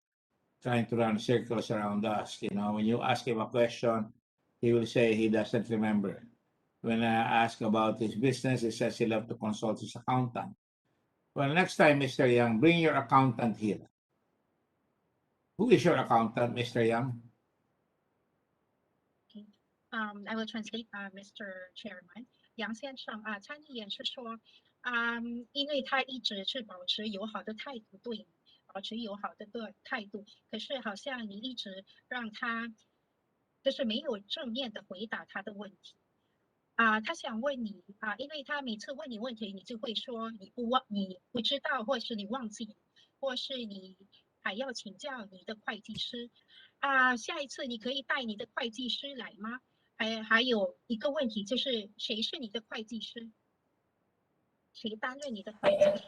A: trying to run circles around us. When you ask him a question, he will say he doesn't remember. When I ask about his business, he says he'll have to consult his accountant. Well, next time, Mr. Young, bring your accountant here. Who is your accountant, Mr. Young?
F: I will translate, Mr. Chairman. 杨先生参议员是说，因为他一直是保持友好的态度对你，保持友好的态度，可是好像你一直让他就是没有正面的回答他的问题。他想问你因为他每次问你问题，你就会说你不知道，或是你忘记，或是你还要请教你的会计师。下一次你可以带你的会计师来吗？还有一个问题就是谁是你的会计师？谁担任你的会计师？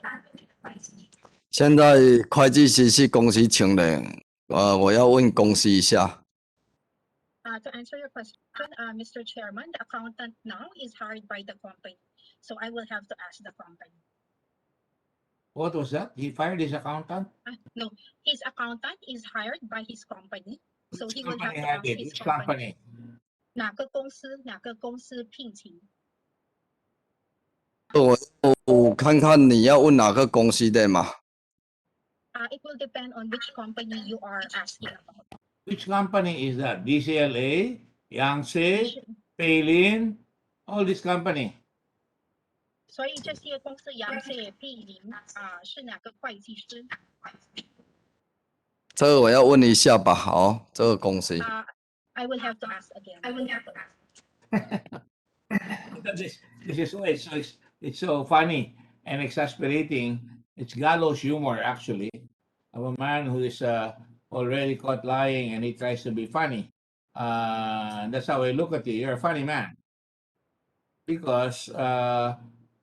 K: 现在会计师是公司请的，我要问公司一下。
F: To answer your question, Mr. Chairman, the accountant now is hired by the company, so I will have to ask the company.
A: What was that? He fired his accountant?
F: No, his accountant is hired by his company, so he will have
A: Company
F: to
A: had
F: ask
A: it.
F: his
A: Which
F: company.
A: company?
F: 哪个公司聘请？
K: 我看看你要问哪个公司的嘛？
F: It will depend on which company you are asking about.
A: Which company is that? DCLA, Yangtze, Paylin, all this company.
F: 所以这些公司杨谢、碧林是哪个会计师？
K: 这个我要问一下吧。好，这个恭喜。
F: I will have to ask again.
A: This is why it's so funny and exasperating. It's gallows humor, actually, of a man who is already caught lying and he tries to be funny. That's how I look at you. You're a funny man. Because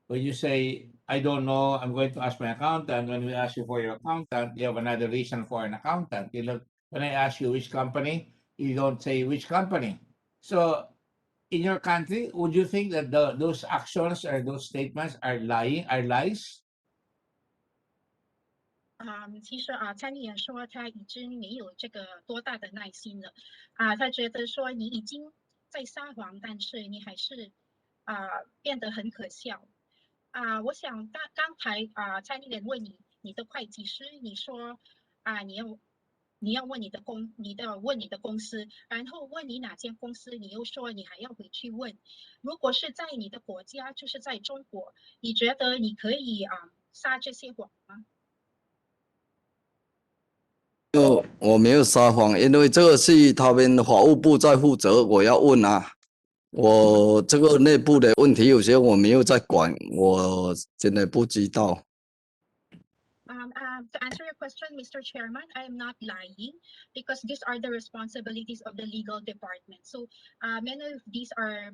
A: when you say, I don't know, I'm going to ask my accountant, when we ask you for your accountant, you have another reason for an accountant. You look, when I ask you which company, you don't say which company. So in your country, would you think that those actions or those statements are lies?
F: 其实参议员说他已经没有这个多大的耐心了，他觉得说你已经在撒谎，但是你还是变得很可笑。我想刚才参议员问你的会计师，你说你要问你的公司，然后问你哪间公司，你又说你还要回去问。如果是在你的国家，就是在中国，你觉得你可以撒这些谎吗？
K: 我没有撒谎，因为这个是他们法务部在负责，我要问啊。我这个内部的问题有些我没有在管，我真的不知道。
F: To answer your question, Mr. Chairman, I am not lying because these are the responsibilities of the legal department. So many of these are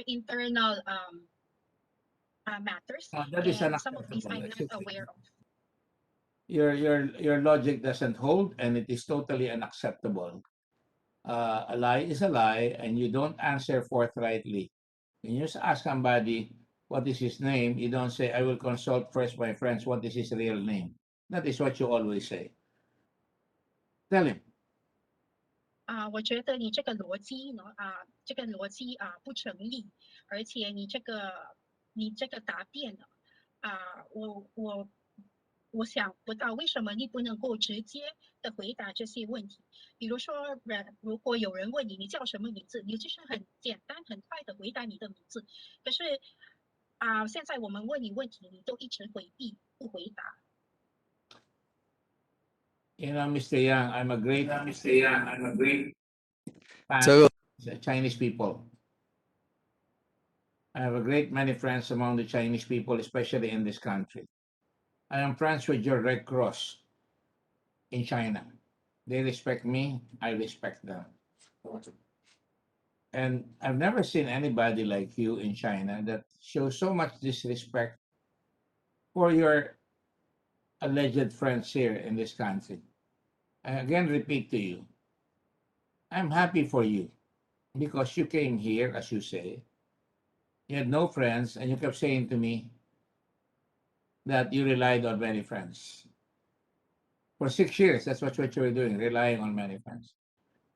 F: internal matters,
A: That is
F: and some of these I'm not
A: unacceptable.
F: aware of.
A: Your logic doesn't hold, and it is totally unacceptable. A lie is a lie, and you don't answer forthrightly. When you ask somebody what is his name, you don't say, I will consult first my friends what is his real name. That is what you always say. Tell him.
F: 我觉得你这个逻辑呢，不成立，而且你这个答辩呢，我想不到为什么你不能够直接的回答这些问题。比如说，如果有人问你叫什么名字，你就是很简单很快的回答你的名字。可是现在我们问你问题，你都一直回避不回答。
A: You know, Mr. Yang, I'm a great fan of Chinese people. I have a great many friends among the Chinese people, especially in this country. I am friends with your Red Cross in China. They respect me, I respect them. And I've never seen anybody like you in China that shows so much disrespect for your alleged friends here in this country. I again repeat to you, I'm happy for you because you came here, as you say, you had no friends, and you kept saying to me that you relied on many friends. For 6 years, that's what you were doing, relying on many friends.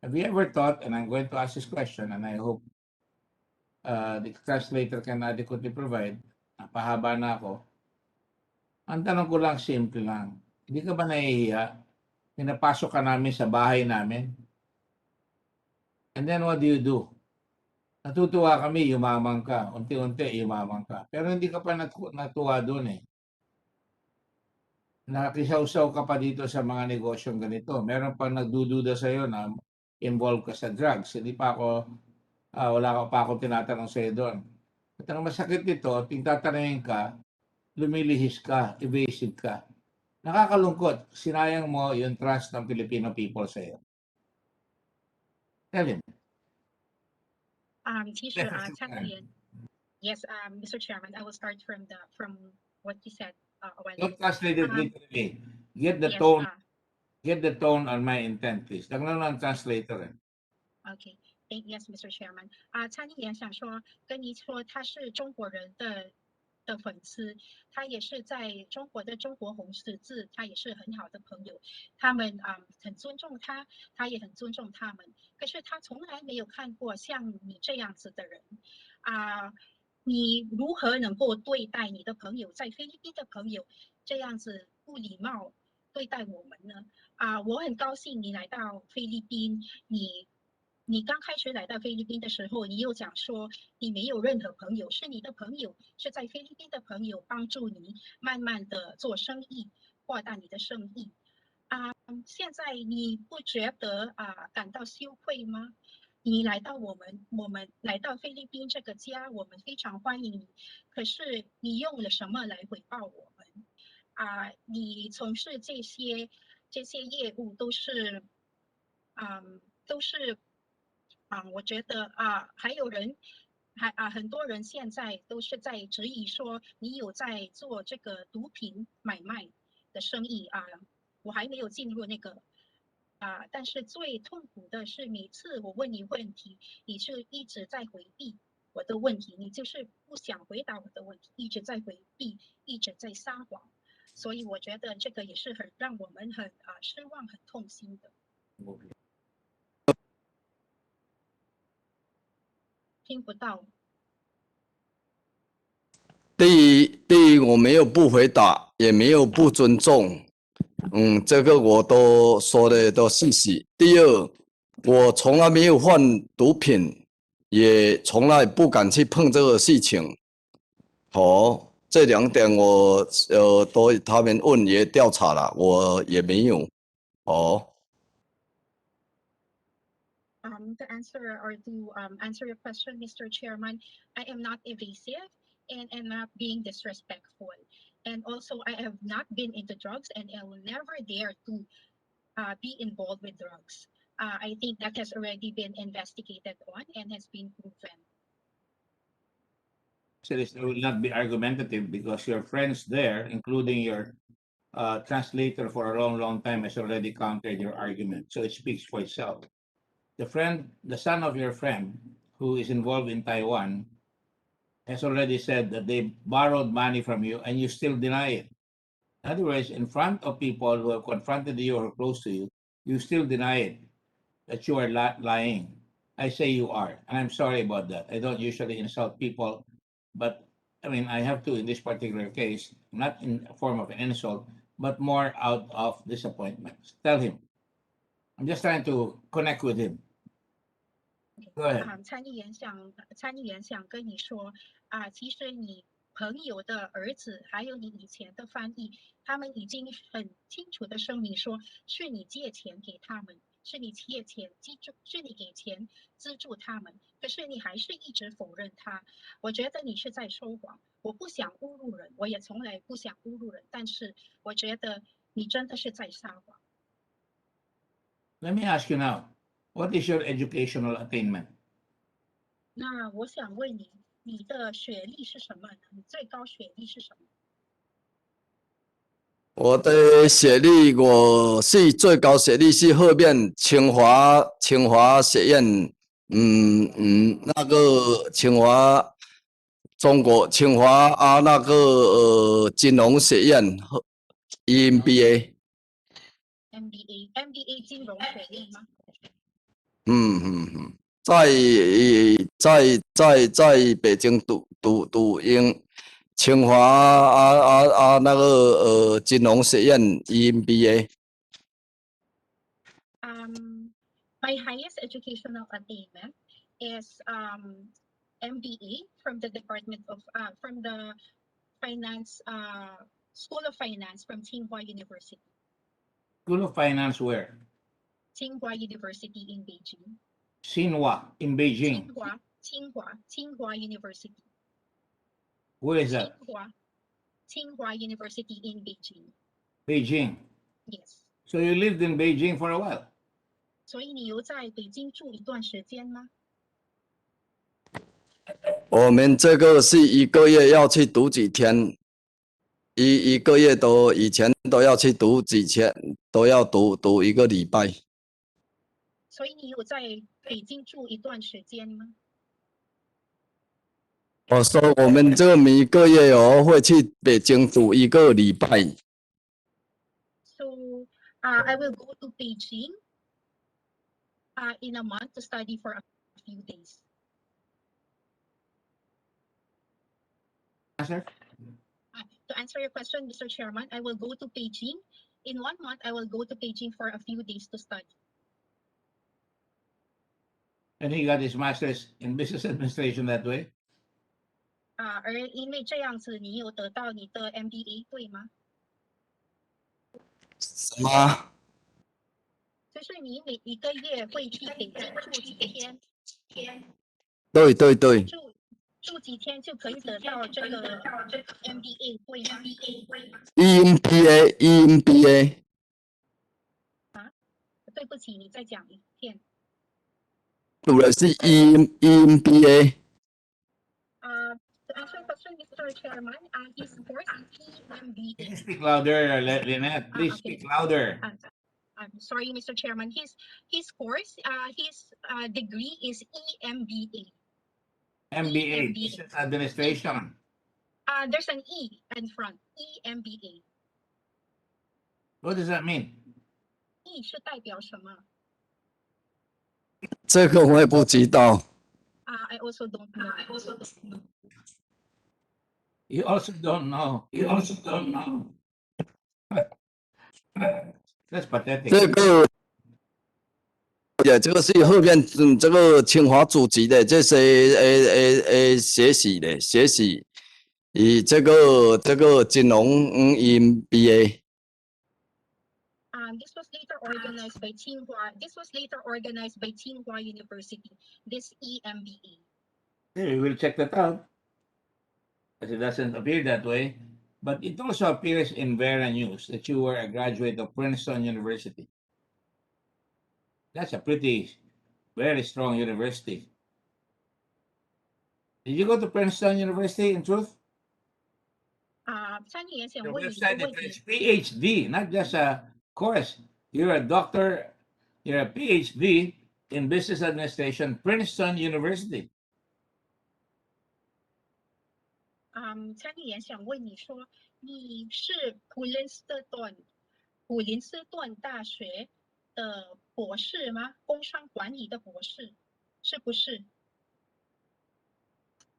A: Have you ever thought, and I'm going to ask this question, and I hope the translator can adequately provide, pahaba na ako. Ang tanong ko lang, simple lang. Hindi ka ba nahihiya? Pinapasok ka namin sa bahay namin. And then what do? Natutuwa kami, yumamang ka. Unti-unti, yumamang ka. Pero hindi ka pa natuwa doon eh. Nakisaw-saw ka pa dito sa mga negosyong ganito. Meron pa nagdududa sa'yo na involved ka sa drugs. Hindi pa ako, wala pa akong tinatanong sa'yo doon. At ang masakit nito, tatanungin ka, lumilihis ka, evasive ka. Nakakalungkot. Sinayang mo yung trust ng Filipino people sa'yo. Tell him.
F: 其实参议员 Yes, Mr. Chairman, I will start from what you said a while ago.
A: Don't translate it literally. Get the
F: yes,
A: tone. Get the tone on my intent, please. Lang ang translator.
F: Okay. Yes, Mr. Chairman. 参议员想说跟你说，他是中国人的粉丝，他也是在中国的中国红十字，他也是很好的朋友，他们很尊重他，他也很尊重他们。可是他从来没有看过像你这样子的人你如何能够对待你的朋友，在菲律宾的朋友这样子不礼貌对待我们呢？我很高兴你来到菲律宾，你刚开始来到菲律宾的时候，你又讲说你没有任何朋友，是你的朋友，是在菲律宾的朋友帮助你慢慢的做生意，扩大你的生意。现在你不觉得感到羞愧吗？你来到我们来到菲律宾这个家，我们非常欢迎你。可是你用了什么来回报我们？你从事这些业务都是，我觉得还有人很多人现在都是在质疑说你有在做这个毒品买卖的生意我还没有进入那个但是最痛苦的是每次我问你问题，你是一直在回避我的问题，你就是不想回答我的问题，一直在回避，一直在撒谎，所以我觉得这个也是很让我们很失望、很痛心的。听不到。
K: 第一，我没有不回答，也没有不尊重，这个我都说的都细细。第二，我从来没有换毒品，也从来不敢去碰这个事情。这2点我都他们问也调查了，我也没有。
F: To answer or to answer your question, Mr. Chairman, I am not evasive and am not being disrespectful. And also, I have not been into drugs and I will never dare to be involved with drugs. I think that has already been investigated on and has been proven.
A: So this will not be argumentative because your friends there, including your translator for a long, long time, has already countered your argument. So it speaks for itself. The son of your friend, who is involved in Taiwan, has already said that they borrowed money from you and you still deny it. In other words, in front of people who have confronted you or close to you, you still deny it, that you are lying. I say you are, and I'm sorry about that. I don't usually insult people, but I mean, I have to in this particular case, not in a form of an insult, but more out of disappointment. Tell him. I'm just trying to connect with him. Go ahead.
F: 参议员想跟你说其实你朋友的儿子还有你以前的翻译，他们已经很清楚的声明说，是你借钱给他们，是你借钱是你给钱资助他们，可是你还是一直否认他。我觉得你是在说谎。我不想侮辱人，我也从来不想侮辱人，但是我觉得你真的是在撒谎。
A: Let me ask you now, what is your educational attainment?
F: 那我想问你，你的学历是什么呢？你最高学历是什么？
K: 我的学历，我是最高学历是后面清华学院，那个清华中国清华那个金融学院EMBA。
F: MBA 金融学院吗？
K: 在北京读清华那个金融学院 EMBA。My
F: highest educational attainment is MBA from the Department of from the Finance School of Finance from Tsinghua University.
A: School of Finance where?
F: Tsinghua University in Beijing.
A: Xinhua in Beijing.
F: Tsinghua University.
A: Where is that?
F: Tsinghua University in Beijing.
A: Beijing.
F: Yes.
A: So you lived in Beijing for a while.
F: 所以你有在北京住一段时间吗？
K: 我们这个是1个月要去读几天，一个月都以前都要去读几天，都要读1个礼拜。
F: 所以你有在北京住一段时间吗？
K: 我说我们这每个月会去北京读1个礼拜。
F: So I will go to Beijing in a month to study for a few days.
A: Answer?
F: To answer your question, Mr. Chairman, I will go to Beijing. In 1 month, I will go to Beijing for a few days to study.
A: And he got his master's in business administration that way?
F: 而因为这样子，你有得到你的 MBA 对吗？
K: 什么？
F: 就是你每一个月会去北京住几天，
K: 对对对
F: 住几天就可以得到这个 MBA 会吗？
K: ，EMBA
F: 对不起，你再讲一遍。
K: 读的是 EMBA。To
F: answer your question, Mr. Chairman, his course is EMBA.
A: Speak louder, Lynette. Please
F: Okay.
A: speak louder.
F: I'm sorry, Mr. Chairman. His course, his degree is EMBA.
A: MBA, Business Administration.
F: There's an E in front. EMBA.
A: What does that mean?
F: E 是代表什么？
K: 这个我也不知道。
F: I also don't know.
A: You also don't know. You also don't know. That's pathetic.
K: 这个也这个是后面这个清华祖籍的这些学习的学习，以这个金融MBA。
F: This was later organized by Tsinghua. This was later organized by Tsinghua University. This EMBA.
A: We will check that out. But it doesn't appear that way. But it also appears in Vera News that you were a graduate of Princeton University. That's a very strong university. Did you go to Princeton University in truth?
F: 三年想
A: Your
F: 问你一个
A: website
F: 问
A: is
F: 题。
A: PhD, not just a course. You're a doctor, you're a PhD in business administration, Princeton University.
F: 三年想问你说，你是普林斯顿大学的博士吗？工商管理的博士，是不是？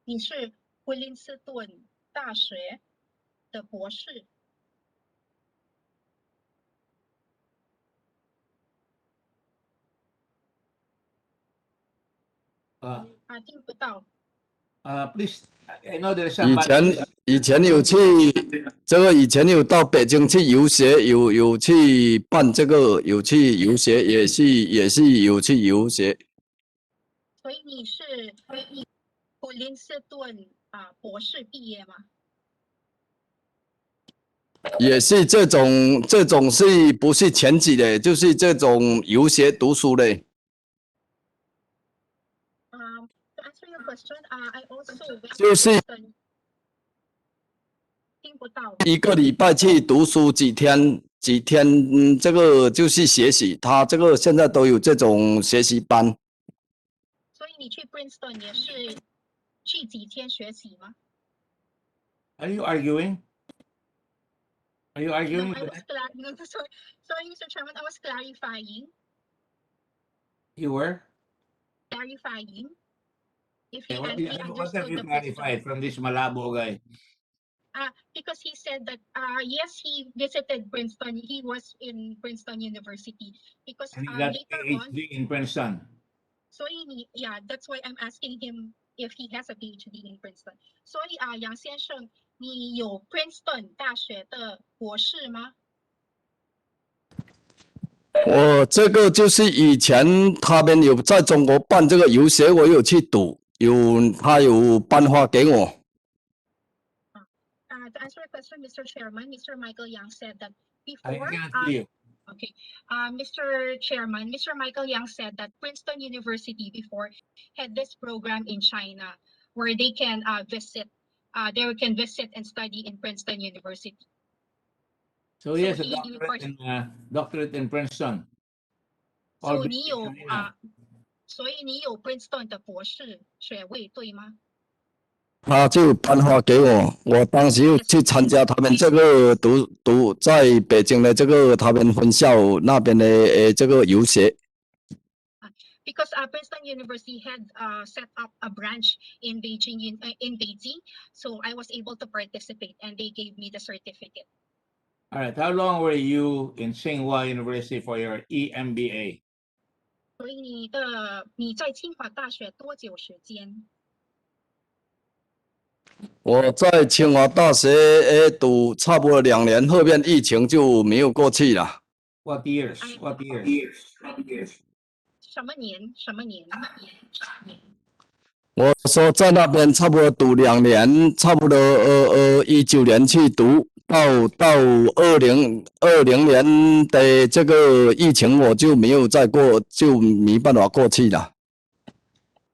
F: 你是普林斯顿大学的博士。听不到。
A: Please, I know there's
K: 以
A: somebody.
K: 前有去这个以前有到北京去游学，有去办这个，有去游学，也是有去游学。
F: 所以你是普林斯顿博士毕业吗？
K: 也是这种是不是全级的，就是这种游学读书的。
F: To answer your question, I also went
K: 就
F: to
K: 是
F: Princeton. 听不到。
K: 一个礼拜去读书几天，这个就是学习。他这个现在都有这种学习班。
F: 所以你去 Princeton 也是去几天学习吗
A: Are you arguing? Are you arguing?
F: No, I was sorry, Mr. Chairman, I was clarifying.
A: You were?
F: Clarifying. If
A: Okay,
F: he
A: what have you
F: understood the
A: clarified
F: question.
A: from this Malabo guy?
F: Because he said that yes, he visited Princeton. He was in Princeton University. Because
A: And he got
F: later on,
A: PhD in Princeton.
F: so yeah, that's why I'm asking him if he has a PhD in Princeton. 所以杨先生，你有 Princeton 大学的博士吗？
K: 我这个就是以前他们有在中国办这个游学，我有去读，他有颁发给我。
F: To answer your question, Mr. Chairman, Mr. Michael Yang said that
A: I
F: before.
A: cannot hear you.
F: Okay. Mr. Chairman, Mr. Michael Yang said that Princeton University before had this program in China where they can visit and study in Princeton University.
A: So he has a doctorate in Princeton.
F: 所以你有 Princeton 的博士学位，对吗？
K: 他就颁发给我，我当时又去参加他们这个读在北京的这个他们分校那边的这个游学。
F: Because Princeton University had set up a branch in Beijing, so I was able to participate, and they gave me the certificate.
A: All right. How long were you in Tsinghua University for your EMBA?
F: 所以你在清华大学多久时间？
K: 我在清华大学读差不多2年，后面疫情就没有过去了。
A: What years?
F: I
A: What years?
F: 什么年？什么年？
K: 我说在那边差不多读2年，差不多19年去读，到2020年的这个疫情我就没有再过，就没办法过去了。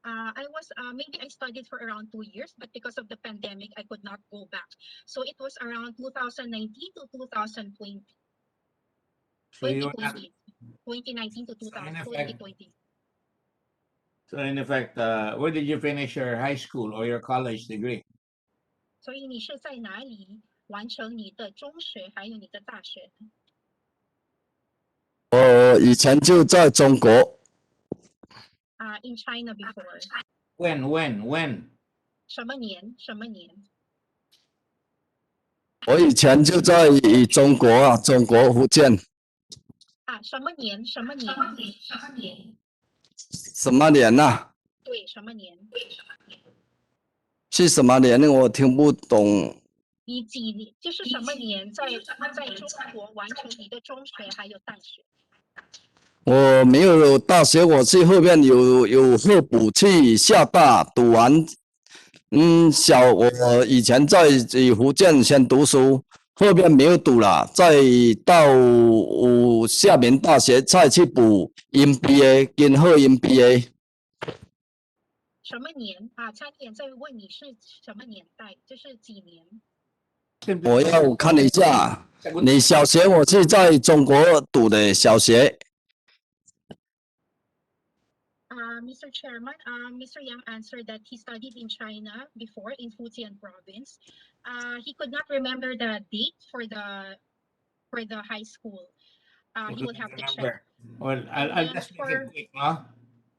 F: I was maybe I studied for around 2 years, but because of the pandemic, I could not go back. So it was around 2019 to 2020.
A: So you were not,
F: 2019 to 2020.
A: so in effect, where did you finish your high school or your college degree?
F: 所以你是在哪里完成你的中学还有你的大学呢？
K: 我以前就在中国，
F: In China before.
A: When?
F: 什么年？什么年？
K: 我以前就在中国啊，中国福建。
F: 什么年？什么年？
K: 什么年啊？
F: 对，什么年？
K: 是什么年？我听不懂。
F: 你几年？就是什么年在中国完成你的中学还有大学？
K: 我没有大学，我是后面有候补去厦大读完。我以前在福建先读书，后面没有读了，再到厦门大学再去补 MBA 跟后 MBA。
F: 什么年啊？差点在问你是什么年代，就是几年？
K: 我要看一下，你小学我是在中国读的小学。
F: Mr. Chairman, Mr. Yang answered that he studied in China before in Fujian province. He could not remember the date for the high school. He would have to check.
A: Well, I'll just make it quick, no?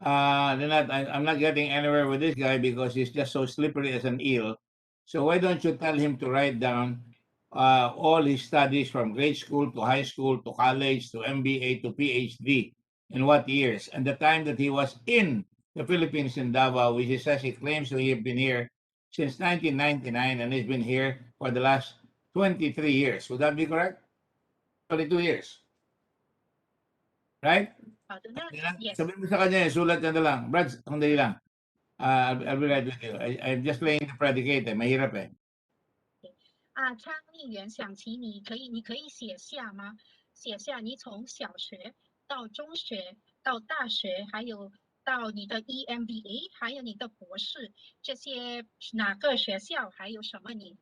A: I'm not getting anywhere with this guy because he's just so slippery as an eel. So why don't you tell him to write down all his studies from grade school to high school to college to MBA to PhD in what years and the time that he was in the Philippines in Davao, which he says he claims to have been here since 1999 and he's been here for the last 23 years. Would that be correct? 22 years. Right?
F: Yes.
A: Sabihin mo sa kanya, sulat niya na lang. Brad, sandali lang. I'll be right with you. I'm just laying the predicate. Mahirap eh.
F: 参议员想请你可以写下吗？写下你从小学到中学到大学，还有到你的 EMBA， 还有你的博士，这些哪个学校还有什么年？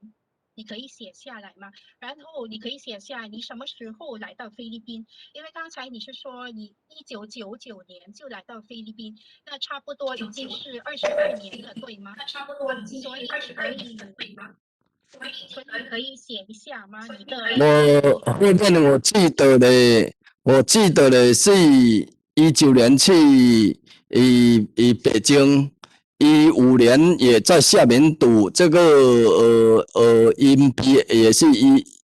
F: 你可以写下来吗？然后你可以写下你什么时候来到菲律宾，因为刚才你是说你1999年就来到菲律宾，那差不多已经是22年了，对吗？所以可以写一下吗？你的
K: 我后面我记得的是19年去北京，15年也在厦门读这个MBA 也是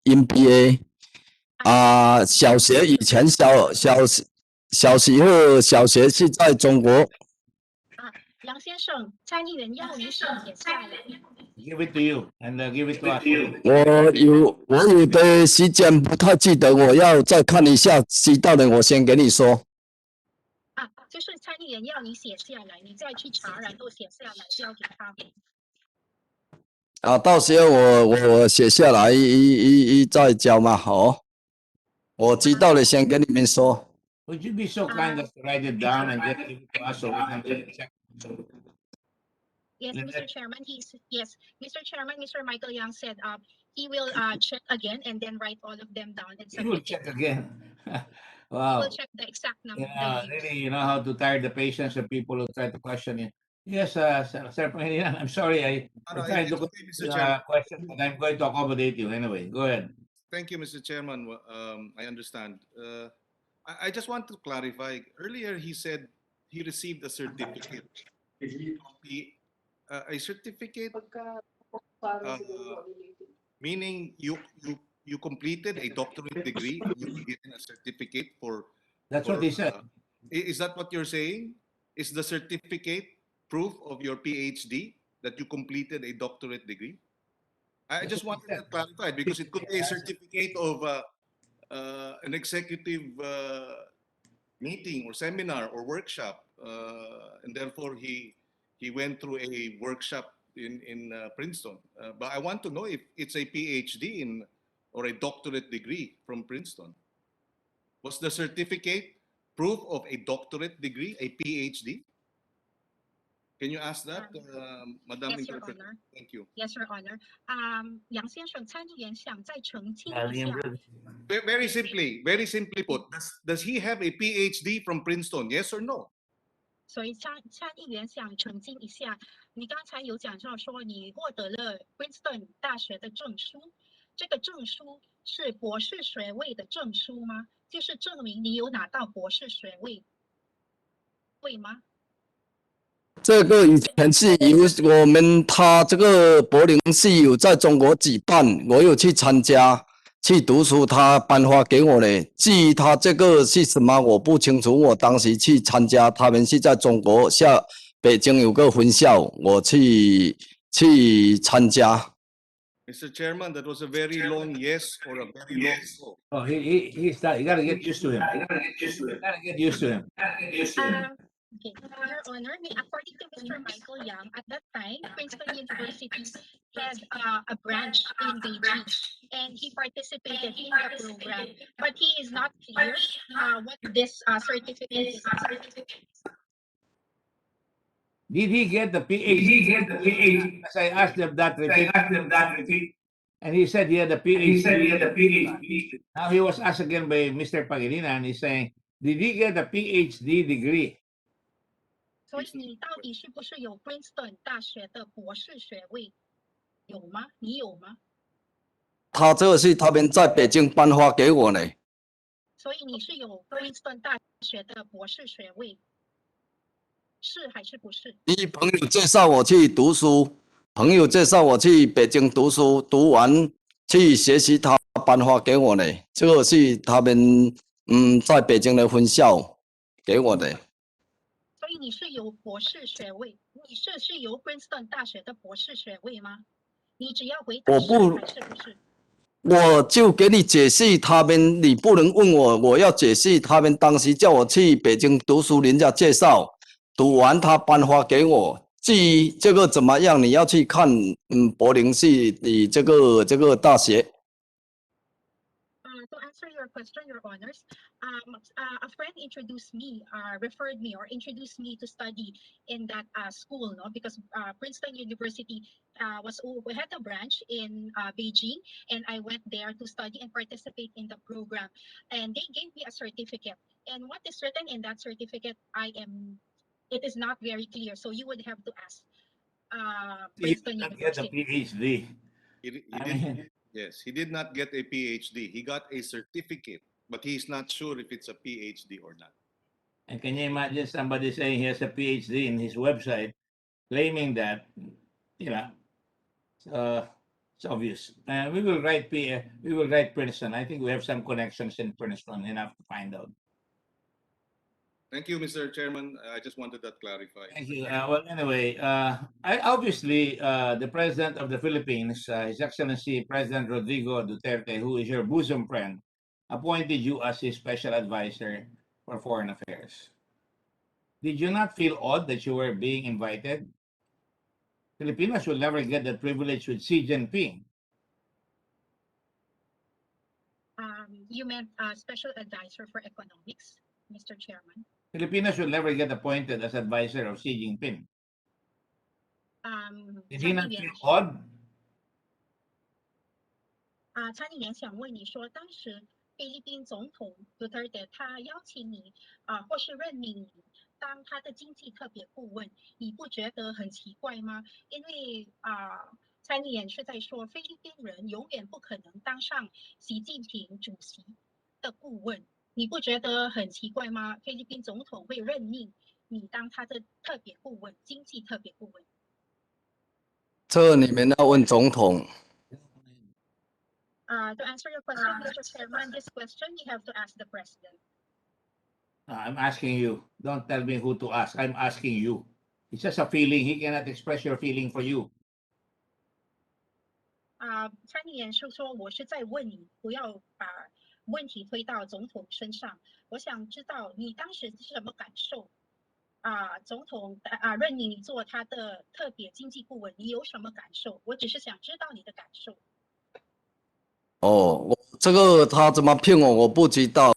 K: MBA 小学以前小时候小学是在中国。
F: 杨先生，参议员要你写下来。
A: Give it to you and give it to us.
K: 我有的时间不太记得，我要再看一下，知道的我先给你说。
F: 就是参议员要你写下来，你再去查，然后写下来交给他们。
K: 到时候我写下来再交嘛，好。我知道了，先跟你们说。
A: Would you be so kind as to write it down and just give it to us so we can check?
F: Yes, Mr. Chairman. Mr. Chairman, Mr. Michael Yang said he will check again and then write all of them down and
A: He will
F: submit
A: check
F: it.
A: again.
F: He
A: Wow.
F: will check the exact number.
A: Really, you know how to tire the patience of people who try to question you. Yes, Sir Pangilinan, I'm sorry. I'm trying to question, but I'm going to accommodate you anyway. Go ahead.
Q: Thank you, Mr. Chairman. I understand. I just want to clarify. Earlier, he said he received a certificate. A certificate, meaning you completed a doctorate degree. You were given a certificate for.
A: That's what he said.
Q: Is that what you're saying? Is the certificate proof of your PhD that you completed a doctorate degree? I just wanted to clarify because it could be a certificate of an executive meeting or seminar or workshop, and therefore he went through a workshop in Princeton. But I want to know if it's a PhD in or a doctorate degree from Princeton. Was the certificate proof of a doctorate degree, a PhD? Can you ask that, Madam
F: Yes, Your
Q: Interpreter?
F: Honor.
Q: Thank you.
F: Yes, Your Honor. 杨先生，参议员想再澄清
A: Yeah,
F: 一下。
Q: Very simply put, does he have a PhD from Princeton? Yes or no?
F: 所以参议员想澄清一下，你刚才有讲到说你获得了 Princeton 大学的证书，这个证书是博士学位的证书吗？就是证明你有拿到博士学位，会吗？
K: 这个以前是由他这个柏林系有在中国举办，我有去参加去读书，他颁发给我的。至于他这个是什么，我不清楚。我当时去参加，他们是在中国北京有个分校，我去参加。
Q: Mr. Chairman, that was a very long yes or a very long no.
A: Oh, he's that. You gotta get used to him. You gotta get used to him.
F: Okay. Your Honor, according to Mr. Michael Yang, at that time, Princeton University had a branch in Beijing, and he participated in the program. But he is not clear what this certificate is.
A: Did he get the PhD? As I asked him that repeatedly. And he said he had a PhD. Now he was asked again by Mr. Pangilinan, and he's saying, did he get a PhD degree?
F: 所以你到底是不是有 Princeton 大学的博士学位？有吗？你有吗？
K: 他这个是他们在北京颁发给我的。
F: 所以你是有 Princeton 大学的博士学位，是还是不是？
K: 第一，朋友介绍我去读书，朋友介绍我去北京读书，读完去学习，他颁发给我的。这个是他们在北京的分校给我的。
F: 所以你是有博士学位，你是有 Princeton 大学的博士学位吗？你只要回答是还是不是？
K: 我就给你解释他们，你不能问我，我要解释他们当时叫我去北京读书，人家介绍，读完他颁发给我。至于这个怎么样，你要去看柏林系的这个大学。
F: To answer your question, Your Honors, a friend introduced me, referred me, or introduced me to study in that school, no? Because Princeton University we had a branch in Beijing, and I went there to study and participate in the program. And they gave me a certificate. And what is written in that certificate, it is not very clear. So you would have to ask Princeton University.
A: Get a PhD.
Q: Yes, he did not get a PhD. He got a certificate, but he's not sure if it's a PhD or not.
A: And can you imagine somebody saying he has a PhD in his website, claiming that, it's obvious. We will write Princeton. I think we have some connections in Princeton, enough to find out.
Q: Thank you, Mr. Chairman. I just wanted that clarified.
A: Thank you. Well, anyway, the President of the Philippines, His Excellency President Rodrigo Duterte, who is your bosom friend, appointed you as his special advisor for foreign affairs. Did you not feel odd that you were being invited? Filipinos will never get that privilege with Xi Jinping.
F: You meant special advisor for economics, Mr. Chairman?
A: Filipinos will never get appointed as advisor of Xi Jinping. Did he not feel odd?
F: 参议员想问你说，当时菲律宾总统 Duterte 他邀请你或是任命你当他的经济特别顾问，你不觉得很奇怪吗？因为参议员是在说，菲律宾人永远不可能当上习近平主席的顾问。你不觉得很奇怪吗？菲律宾总统会任命你当他的特别顾问，经济特别顾问。
K: 这你们要问总统。
F: To answer your question, Mr. Chairman, this question you have to ask the president.
A: I'm asking you. Don't tell me who to ask. I'm asking you. It's just a feeling. He cannot express your feeling for you.
F: 参议员是说，我是在问你，不要把问题推到总统身上，我想知道你当时是什么感受？总统任你做他的特别经济顾问，你有什么感受？我只是想知道你的感受。
K: 哦，这个他怎么骗我，我不知道。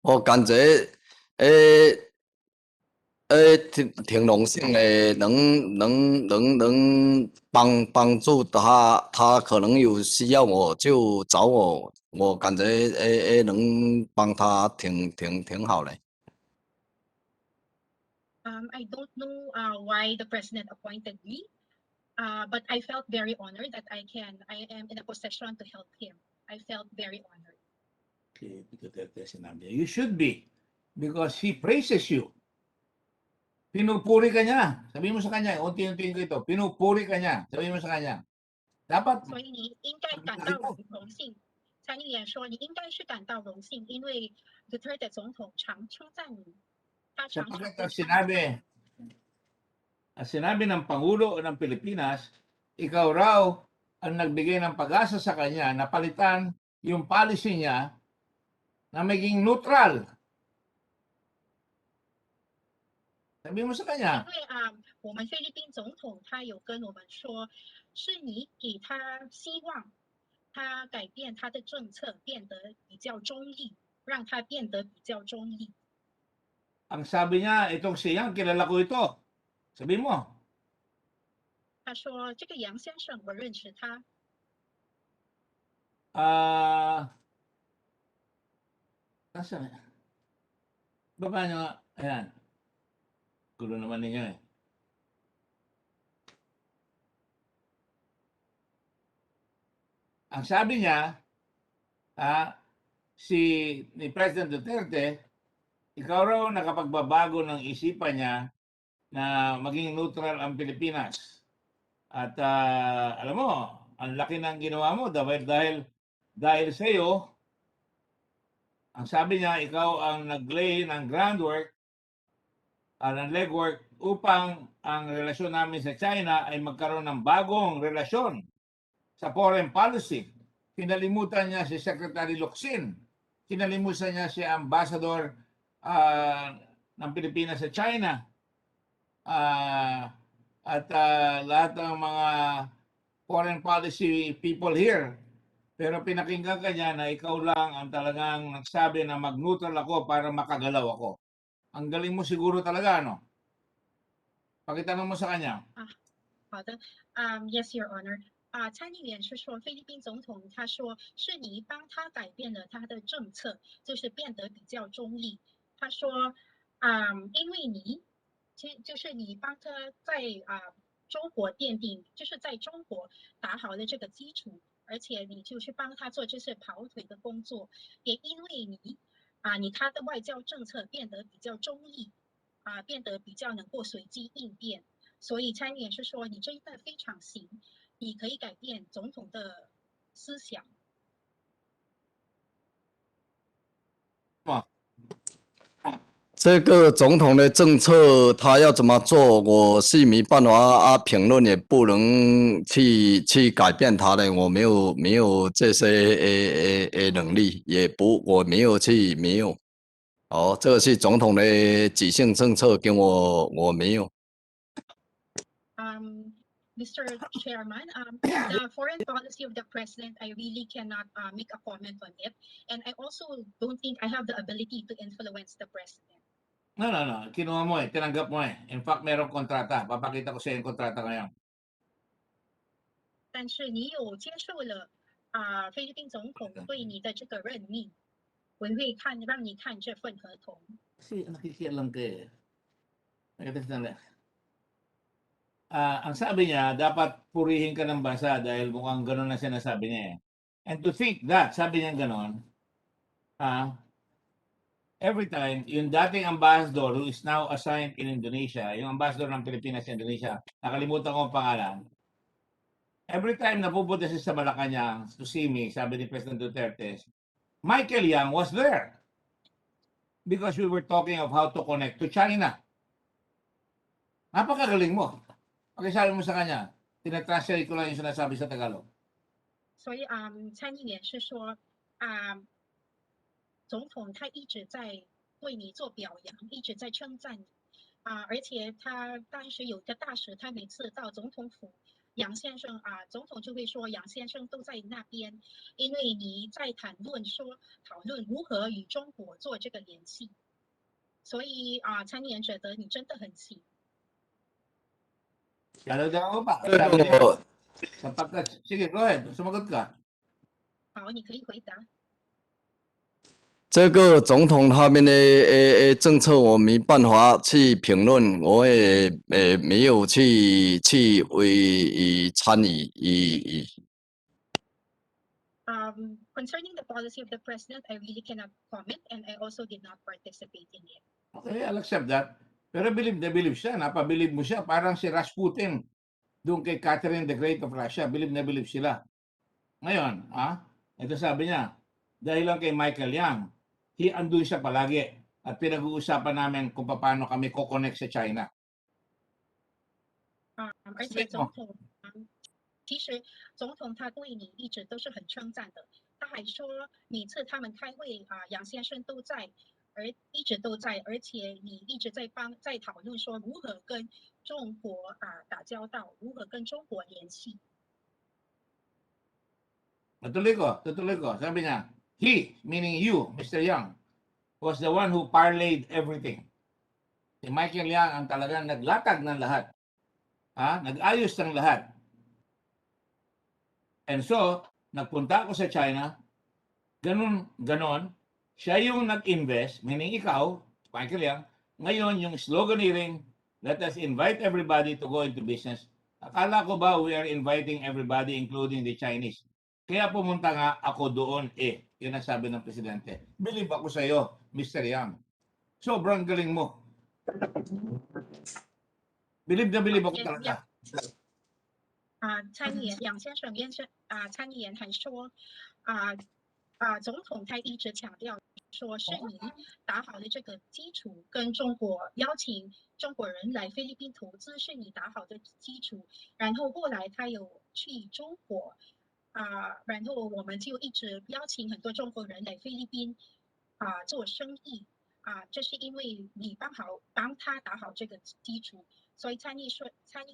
K: 我感觉，诶挺荣幸的，能帮助他，他可能有需要我就找我，我感觉能帮他挺好的。
F: I don't know why the president appointed me, but I felt very honored that I am in a position to help him. I felt very honored.
A: You should be, because he praises you. Pinupuri ka niya. Sabihin mo sa kanya, unti-untiin ko ito, pinupuri ka niya. Sabihin mo sa kanya. Dapat
F: 所以你应该感到荣幸。参议员说，你应该是感到荣幸，因为 Duterte 总统常称赞你，他常常
A: sapagkat sinabi ng Pangulo ng Pilipinas, ikaw raw ang nagbigay ng pag-asa sa kanya na palitan yung policy niya na maging neutral. Sabi mo sa kanya.
F: 因为我们菲律宾总统他有跟我们说，是你给他希望，他改变他的政策，变得比较中立，让他变得比较中立。
A: Ang sabi niya, itong siyang kilala ko ito. Sabi mo.
F: 他说：“这个杨先生，我认识他。”
A: Nasaan? Baba nyo nga. Ayan. Gulo naman ninyo eh. Ang sabi niya, ni President Duterte, ikaw raw nakapagbabago ng isipan niya na maging neutral ang Pilipinas. At alam mo, ang laki ng ginawa mo dahil sa iyo, ang sabi niya, ikaw ang nag-lay ng groundwork, ng legwork upang ang relasyon namin sa China ay magkaroon ng bagong relasyon sa foreign policy. Kinalimutan niya si Secretary Locsin. Kinalimutan niya si Ambassador ng Pilipinas sa China. At lahat ng mga foreign policy people here. Pero pinakinggan ka niya na ikaw lang ang talagang nagsabi na mag-neutral ako para makagalaw ako. Ang galing mo siguro talaga, no? Pakitanong mo sa kanya.
F: 好的，Yes, Your Honor。参议员是说，菲律宾总统他说是你帮他改变了他的政策，就是变得比较中立。他说，因为你，其实就是你帮他在中国奠定，就是在中国打好了这个基础，而且你就是帮他做这些跑腿的工作，也因为你他的外交政策变得比较中立，变得比较能够随机应变。所以参议员是说，你真的非常行，你可以改变总统的思想。
K: 这个总统的政策他要怎么做，我是没办法评论，也不能去改变他的，我没有这些能力，我没有。这个是总统的几项政策，跟我没有。
F: Mr. Chairman, the foreign policy of the president, I really cannot make a comment on it, and I also don't think I have the ability to influence the president.
A: No. Kinuha mo eh. Tinanggap mo eh. In fact, merong kontrata. Papakita ko sa iyo yung kontrata ngayon.
F: 但是你有接受了菲律宾总统对你的这个任命，我会让你看这份合同。
A: Kasi nakikialam ka eh. Ang sabi niya, dapat purihin ka ng bansa dahil mukhang gano'n na sinasabi niya eh. And to think that, sabi niya gano'n, every time, yung dating ambassador who is now assigned in Indonesia, yung ambassador ng Pilipinas sa Indonesia, nakalimutan ko ang pangalan, every time napupunta siya sa Malacanang to see me, sabi ni President Duterte, Michael Yang was there because we were talking of how to connect to China. Napakagaling mo. Pakisabi mo sa kanya, tinatranslate ko lang yung sinasabi sa Tagalog.
F: 所以参议员是说总统他一直在对你做表扬，一直在称赞你而且他当时有个大使，他每次到总统府，杨先生总统就会说杨先生都在那边，因为你在讨论如何与中国做这个联系，所以参议员觉得你真的很行。
A: Dalawa ko pa.
K: 这
A: Sabi niya,
K: 个
A: sapagkat, sige, go ahead. Sumagot ka.
F: 好，你可以回答。
K: 这个总统他们的政策我没办法去评论，我也没有去参与。
F: Concerning the policy of the president, I really cannot comment, and I also did not participate in it.
A: Okay, I'll accept that. Pero believe na believe siya. Napabilib mo siya. Parang si Rasputin doon kay Catherine the Great of Russia. Believe na believe sila. Ngayon, ito sabi niya, dahil lang kay Michael Yang, andun siya palagi. At pinag-uusapan namin kung paano kami ko-connect sa China.
F: 而且总统，其实总统他对你一直都是很称赞的。他还说，每次他们开会杨先生都在，一直都在，而且你一直在讨论说如何跟中国打交道，如何跟中国联系。
A: Tutuloy ko. Sabi niya, he, meaning you, Mr. Yang, was the one who parlayed everything. Si Michael Yang ang talagang naglatag ng lahat. Nag-ayos ng lahat. And so, nagpunta ako sa China, ganon, siya yung nag-invest, meaning ikaw, Michael Yang, ngayon yung sloganeering, let us invite everybody to go into business. Akala ko ba we are inviting everybody including the Chinese? Kaya pumunta nga ako doon Yun ang sabi ng presidente. Believe ako sa iyo, Mr. Yang. Sobrang galing mo. Believe ako talaga.
F: 参议员杨先生参议员还说总统他一直强调说是你打好了这个基础，跟中国邀请中国人来菲律宾投资是你打好的基础，然后后来他有去中国然后我们就一直邀请很多中国人来菲律宾做生意这是因为你帮他打好这个基础，所以参议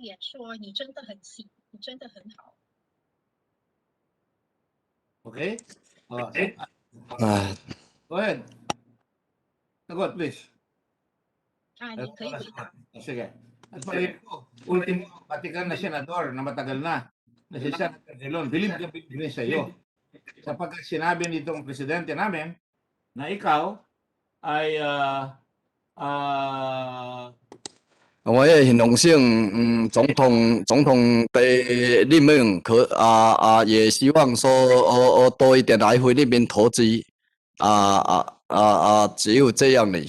F: 员说你真的很行，你真的很好。
A: Okay? Go ahead. Sagot, please.
F: 你可以回答。
A: Sige. At pala ko, ultimo, patikan na senador na matagal na si Senator Gelon. Believe rin sa iyo. Sapagkat sinabi nitong presidente namin na ikaw ay
K: 我也很荣幸，总统的任命也希望说多一点来菲律宾投资，只有这样的。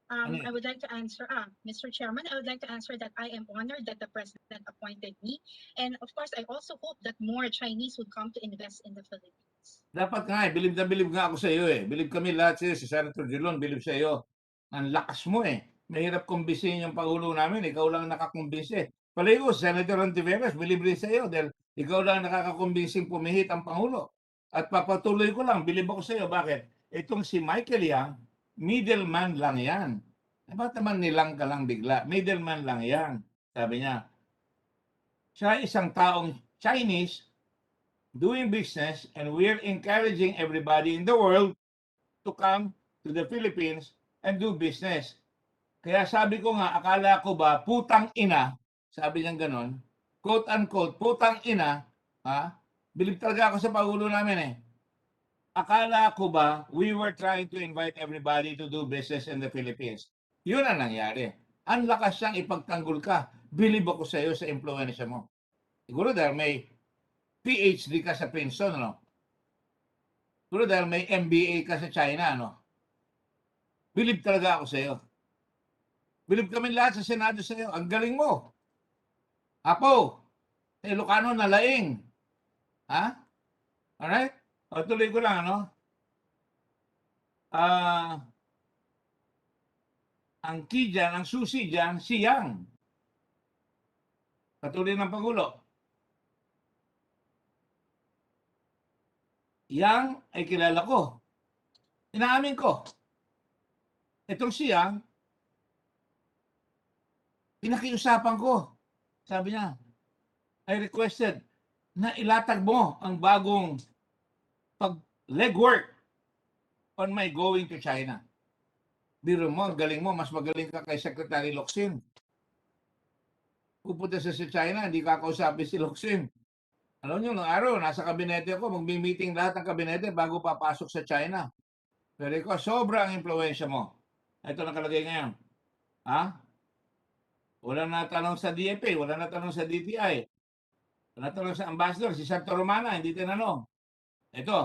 F: I would like to answer, Mr. Chairman, I would like to answer that I am honored that the president appointed me, and of course, I also hope that more Chinese would come to invest in the Philippines.
A: dapat nga believe na believe nga ako sa iyo Believe kami lahat sa iyo, si Senator Gelon, believe sa iyo. Ang lakas mo Mahirap kumbinsihin yung Pangulo namin, ikaw lang nakakumbinsi. Palagi ko, Senator Antiveros, believe rin sa iyo dahil ikaw lang nakakakumbinsing pumihit ang Pangulo. At papatuloy ko lang, believe ako sa iyo. Bakit? Itong si Michael Yang, middleman lang yan. Ba't naman nilang ka lang bigla? Middleman lang yan. Sabi niya, siya isang taong Chinese doing business and we're encouraging everybody in the world to come to the Philippines and do business. Kaya sabi ko nga, akala ko ba, putang ina, sabi niyang ganon, quote unquote, putang ina, believe talaga ako sa Pangulo namin Akala ko ba, we were trying to invite everybody to do business in the Philippines. Yun ang nangyari. Ang lakas siyang ipagtanggol ka. Believe ako sa iyo sa influensya mo. Siguro dahil may PhD ka sa Princeton, Siguro dahil may MBA ka sa China, Believe talaga ako sa iyo. Believe kami lahat sa Senado sa iyo. Ang galing mo. Apo, sa Ilocano na laing. Alright? Tuloy ko lang, ang key dyan, ang susi dyan, si Yang. Patuloy ng Pangulo. Yang ay kilala ko. Inaamin ko. Itong siya, pinakiusapan ko. Sabi niya, I requested na ilatag mo ang bagong legwork on my going to China. Biro mo, ang galing mo, mas magaling ka kay Secretary Locsin. Pupunta sa China, hindi kakausapin si Locsin. Alam niyo, noong araw, nasa kabinete ako, magmi-meeting lahat ng kabinete bago papasok sa China. Pero ikaw, sobrang impluensya mo. Ito nakalagay ngayon. Ha? Wala natanong sa DFA, wala natanong sa DTI. Wala natanong sa ambassador, si Santo Romana, hindi tinanong. Ito.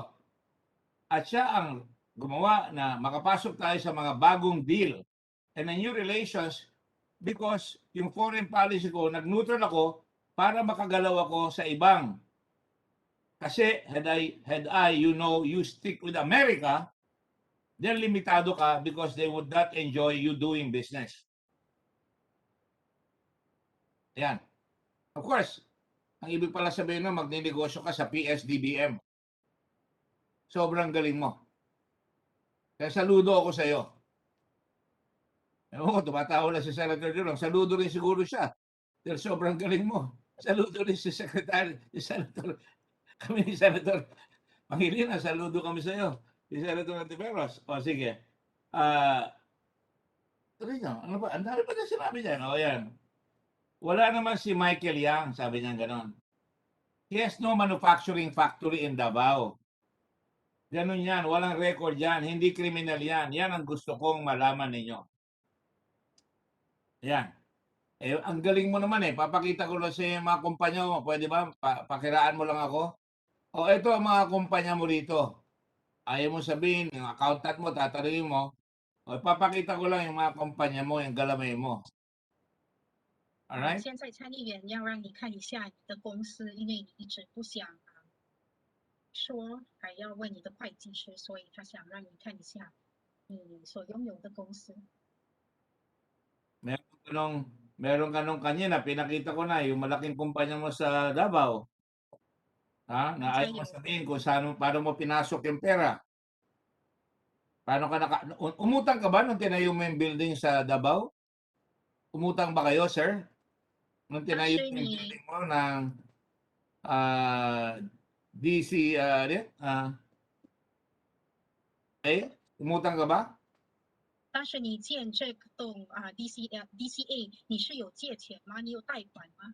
A: At siya ang gumawa na makapasok tayo sa mga bagong deal and a new relations because yung foreign policy ko, nag-neutral ako para makagalaw ako sa ibang. Kasi had I, you stick with America, then limitado ka because they would not enjoy you doing business. Yan. Of course, ang ibig pala sabihin na magninegosyo ka sa PS-DBM. Sobrang galing mo. Kaya saludo ako sa iyo. Ewan ko, tumatawa na si Senator Jurong. Saludo rin siguro siya. Dahil sobrang galing mo. Saludo rin si Secretary, si Senator. Kami ni Senator Pangilinan, saludo kami sa iyo. Si Senator Antiveros. O sige. Ano ba? Ang dami pa na sinabi niya. O yan. Wala naman si Michael Yang, sabi niya ganon. He has no manufacturing factory in Davao. Ganon yan. Walang record yan. Hindi criminal yan. Yan ang gusto kong malaman ninyo. Yan. Eh, ang galing mo naman eh. Papakita ko lang sa mga kumpanya mo. Pwede ba? Pakiraan mo lang ako. O ito ang mga kumpanya mo rito. Ayaw mo sabihin, yung accountant mo, tatanungin mo. O papakita ko lang yung mga kumpanya mo, yung galamay mo. Alright?
F: 现在参议员要让你看一下你的公司，因为你一直不想说，还要问你的会计师，所以他想让你看一下你所拥有的公司。
A: Meron ka nung kanina, pinakita ko na yung malaking kumpanya mo sa Davao. Ha? Na ayaw mo sabihin kung paano mo pinasok yung pera. Paano ka umutang ka ba nung tinayo mo yung building sa Davao? Umutang ba kayo, sir? Nung tinayo mo yung building mo ng DC, umutang ka ba?
F: 当时你建这栋DCA， 你是有借钱吗？你有贷款吗？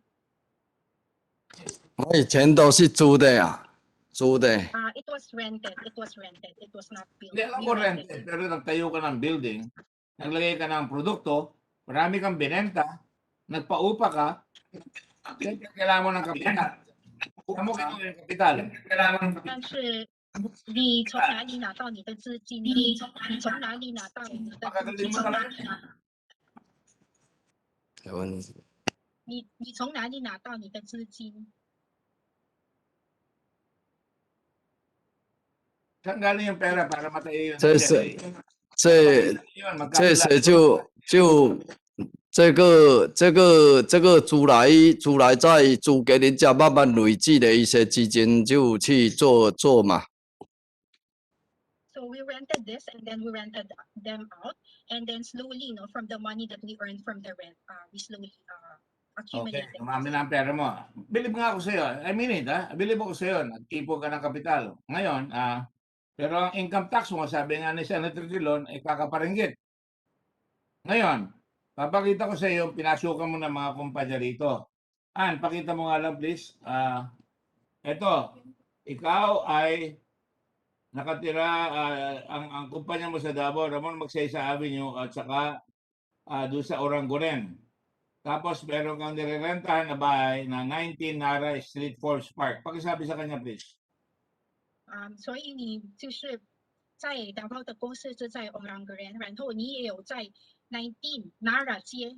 K: 我以前都是租的呀，租的。
F: It was rented. It was rented. It was not built.
A: Hindi, alam ko rented. Pero nagtayo ka ng building, naglagay ka ng produkto, marami kang binenta, nagpaupa ka, kailangan mo ng kapital. Kailangan mo ng kapital.
F: 但是你从哪里拿到你的资金呢？你从哪里拿到你的资金？你从哪里拿到你的资金？
A: Saan galing yung pera para matayo yung
K: 这谁就这个租来再租给人家，慢慢累积的一些基金就去做嘛。
F: So we rented this and then we rented them out and then slowly, from the money that we earned from the rent, we slowly accumulated.
A: Okay, dumami na ang pera mo. Bilib nga ako sa iyo. I mean it, ha? Bilib ako sa iyo. Nagtipo ka ng kapital. Ngayon, pero ang income tax mo, sabi nga ni Senator Dillon, ay kakaparinggit. Ngayon, papakita ko sa iyo, pinasukan mo ng mga kumpanya rito. Ann, pakita mo nga lang please. Ito, ikaw ay nakatira, ang kumpanya mo sa Davao, Ramon Magsaysay Avenue at saka doon sa Oranguren. Tapos meron kang nirerentahan na bahay na 19 Nara Street, Forbes Park. Pakisabi sa kanya please.
F: 所以你就是在达包的公司是在 Oranguren， 然后你也有在19 Nara 街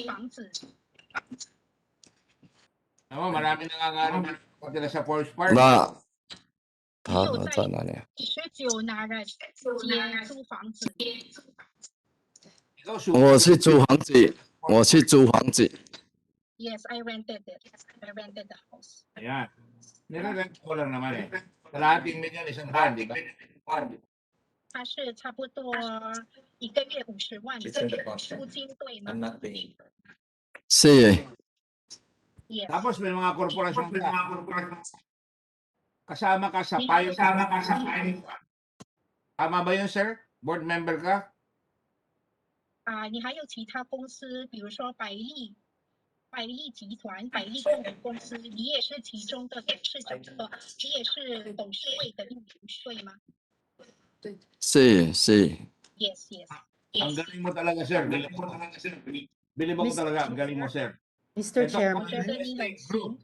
F: 房子。
A: Naman, marami nangangarap patira sa Forbes Park.
K: 那他在哪里
F: 19 Nara 街租房子。
K: 我是租房子，我是租房子。
F: Yes, I rented it. I rented the house.
A: Ayan. Nire-rent ko lang naman eh. Kalahating milyon, isang buwan, di ba?
F: 他是差不多1个月50万租金，对吗？
K: 是
F: Yes.
A: Tapos may mga korporasyon ka. Kasama ka sa pilot. Tama ba yun, sir? Board member ka?
F: 你还有其他公司，比如说百利集团、百利控股公司，你也是其中的董事长，你也是董事会的一名，对吗？
K: 是
F: Yes, yes.
A: Ang galing mo talaga, sir. Bilib ako talaga. Ang galing mo, sir.
H: Mr.
A: Ito,
H: Chairman,
A: Group.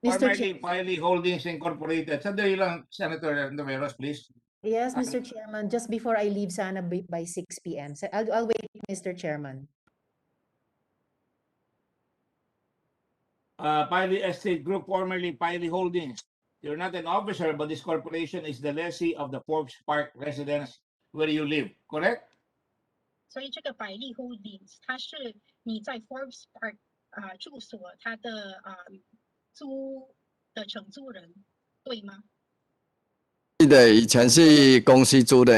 H: Mr.
A: Pily Holdings Incorporated. Sandali lang, Senator Numeros, please.
H: Yes, Mr. Chairman, just before I leave sana by 6 p.m. So I'll wait, Mr. Chairman.
A: Pily Estate Group, formerly Pily Holdings. You're not an officer, but this corporation is the lessee of the Forbes Park residence where you live, correct?
F: 所以这个百利 Holdings，它是你在 Forbes Park 住所，它的租的承租人，对吗？
K: 是的，以前是公司租的。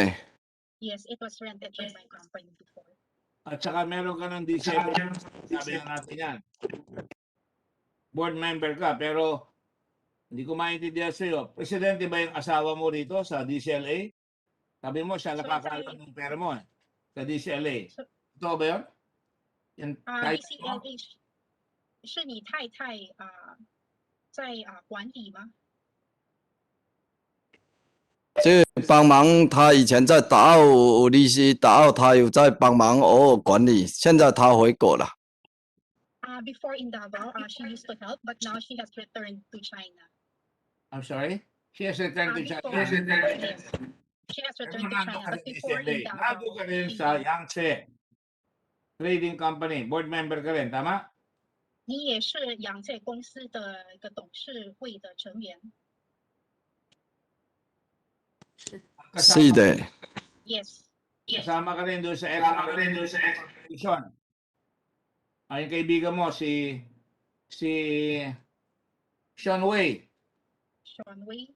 F: Yes, it was rented by my company before.
A: At saka meron ka ng DCLA, sabi na natin yan. Board member ka, pero hindi ko maintindihan sa'yo. Presidente ba yung asawa mo rito sa DCLA? Sabi mo, siya nakakaalam ng pera mo sa DCLA. Totoo ba yun?
F: DCLA 是你太太在管理吗？
K: 这帮忙，他以前在大澳利息，大澳他有在帮忙偶尔管理，现在他回国了。
F: Before in Davao, she used to help, but now she has returned to China.
A: I'm sorry? She has returned to China.
F: Yes, she has returned to China, but before in Davao.
A: Nandun ka rin sa Yangtze Trading Company. Board member ka rin, tama?
F: 你也是养这公司的一个董事会的成员。
K: 是的。
F: Yes.
A: Kasama ka rin doon sa expedition. Yung kaibigan mo, si Sean Wei.
F: Sean Wei?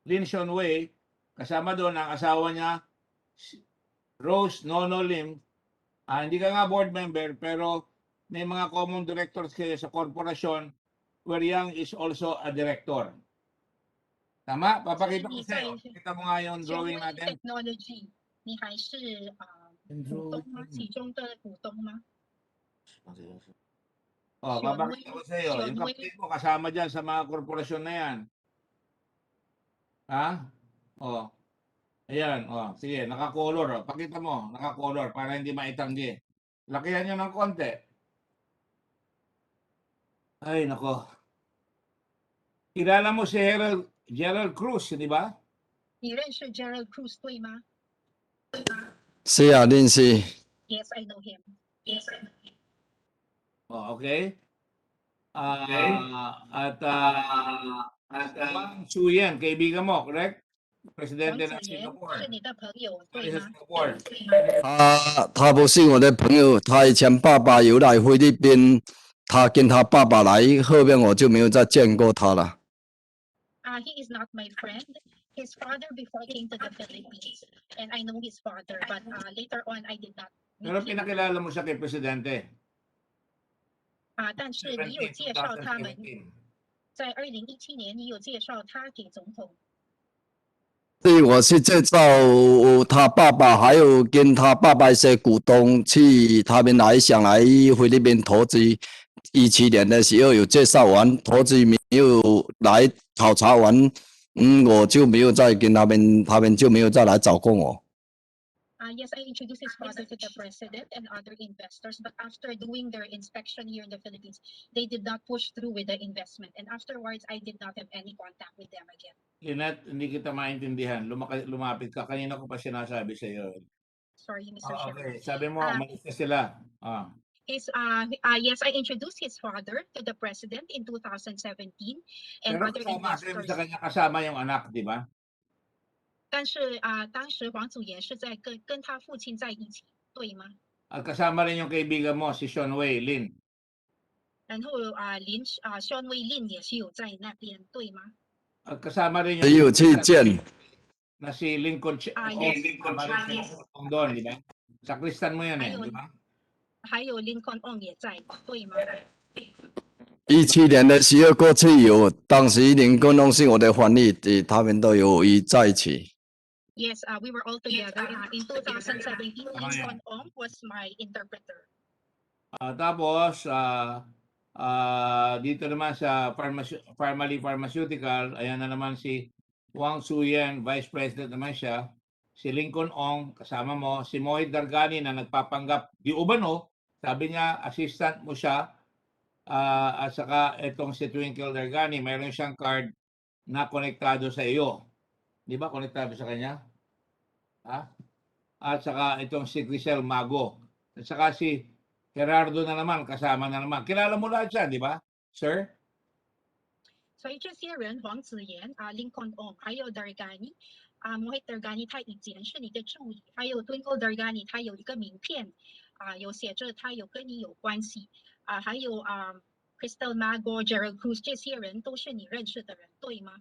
A: Lin Sean Wei. Kasama doon ang asawa niya, Rose Nono Lim. Hindi ka nga board member, pero may mga common directors kayo sa korporasyon where Yang is also a director. Tama? Papakita ko sa'yo. Kita mo nga yung drawing natin.
F: Technology. 你还是股东吗？其中的股东吗？
A: Papakita ko sa'yo. Yung kapatid mo kasama dyan sa mga korporasyon na yan. Ha? Ayan. Sige, naka-color. Pakita mo, naka-color para hindi maitanggi. Lakihan nyo ng konti. Ay, nako. Kilala mo si Gerald Cruz, di ba?
F: 你认识 Gerald Cruz 对吗？
K: 是啊，认识。
F: Yes, I know him. Yes, I know him.
A: Okay. At Wang Chuyen, kaibigan mo, correct? Presidente ng Singapore.
F: 是你的朋友对吗？
K: 他不是我的朋友，他以前爸爸有来菲律宾，他跟他爸爸来，后面我就没有再见过他了。
F: He is not my friend. His father before came to the Philippines, and I know his father, but later on I did not meet
A: Pero
F: him.
A: pinakilala mo siya kay Presidente.
F: 但是你有介绍他们，在2017年你有介绍他给总统。
K: 对，我是介绍他爸爸，还有跟他爸爸一些股东去，他们想来菲律宾投资。17年的时候有介绍完，投资没有来考察完，我就没有再跟他们就没有再来找过我。
F: Yes, I introduced his father to the president and other investors, but after doing their inspection here in the Philippines, they did not push through with the investment, and afterwards I did not have any contact with them again.
A: Lynette, hindi kita maintindihan. Lumapit ka. Kanina ko pa sinasabi sa iyo.
F: Sorry, Mr. Chairman.
A: Okay, sabi mo, umalis na sila.
F: Yes, I introduced his father to the president in 2017 and
A: Pero
F: other
A: kasama,
F: investors.
A: sa kanya kasama yung anak, di ba?
F: 但是当时黄祖炎是在跟他父亲在一起，对吗？
A: At kasama rin yung kaibigan mo, si Sean Wei Lin.
F: 然后Sean Wei Lin 也是有在那边，对吗？
A: At kasama rin
K: 也有去见。
A: na si Lincoln
F: Yes.
A: tama rin si Lincoln Ong doon, di ba? Sa Kristan mo yan eh,
F: 还有
A: di ba?
F: 还有 Lincoln Ong 也在，对吗？
K: 17年的12过去有，当时林根龙是我的翻译，他们都有在一起。
F: Yes, we were all together. In 2017, Lincoln Ong was my interpreter.
A: Tapos, dito naman sa Pharmally Pharmaceutical, ayan na naman si Wang Suyen, Vice President naman siya. Si Lincoln Ong, kasama mo. Si Moy Dargani na nagpapanggap. Di umano, sabi niya, assistant mo siya. At saka itong si Twinkle Dargani, mayroon siyang card na konektado sa iyo. Di ba konektado sa kanya? Ha? At saka itong si Grisel Mago. At saka si Gerardo na naman, kasama na naman. Kilala mo lahat siya, di ba, sir?
F: 所以这些人，王子妍Lincoln Ong， 还有 Dargani Mohit Dargani， 他以前是你的助理，还有 Twinkle Dargani， 他有一个名片有写着他有跟你有关系还有Crystal Mago、Gerald Cruz， 这些人都是你认识的人，对吗？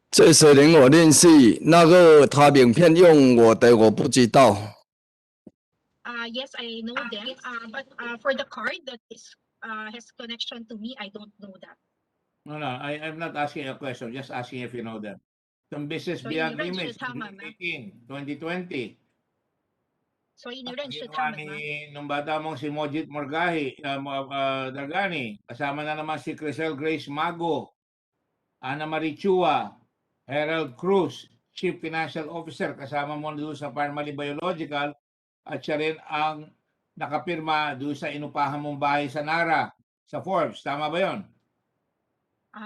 K: 这些人我认识，那个他名片用我的我不知道。
F: Yes, I know them, but for the card that is has connection to me, I don't know that.
A: No, I'm not asking a question, just asking if you know them. Some business
F: 所以
A: beyond
F: 你认识
A: limits,
F: 他们吗？
A: 2020.
F: 所以你认识
A: Ginawa
F: 他们吗？
A: ni nung bata mong si Mojit Morgahi, Dargani, kasama na naman si Crisel Grace Mago, Ana Marie Chua, Harold Cruz, Chief Financial Officer, kasama mo doon sa Pharmally Biological, at siya rin ang nakapirma doon sa inupahan mong bahay sa Nara, sa Forbes. Tama ba yon?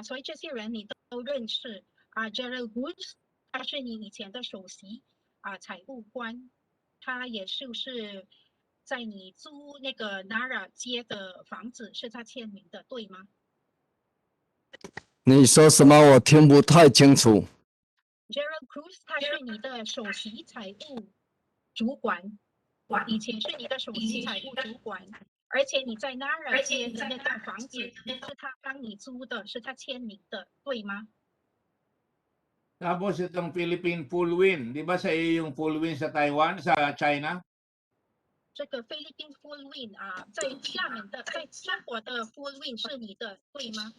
F: 所以这些人你都认识Gerald Woods， 他是你以前的首席财务官，他也是在你租那个 Nara 街的房子是他签名的，对吗？
K: 你说什么？我听不太清楚。
F: Gerald Cruz 他是你的首席财务主管，以前是你的首席财务主管，而且你在 Nara 街的那栋房子是他帮你租的，是他签名的，对吗？
A: Tapos itong Philippine Full Win, di ba sa iyo yung Full Win sa Taiwan, sa China?
F: 这个菲律宾 Full Win 在厦门的，在中国的 Full Win 是你的，对吗？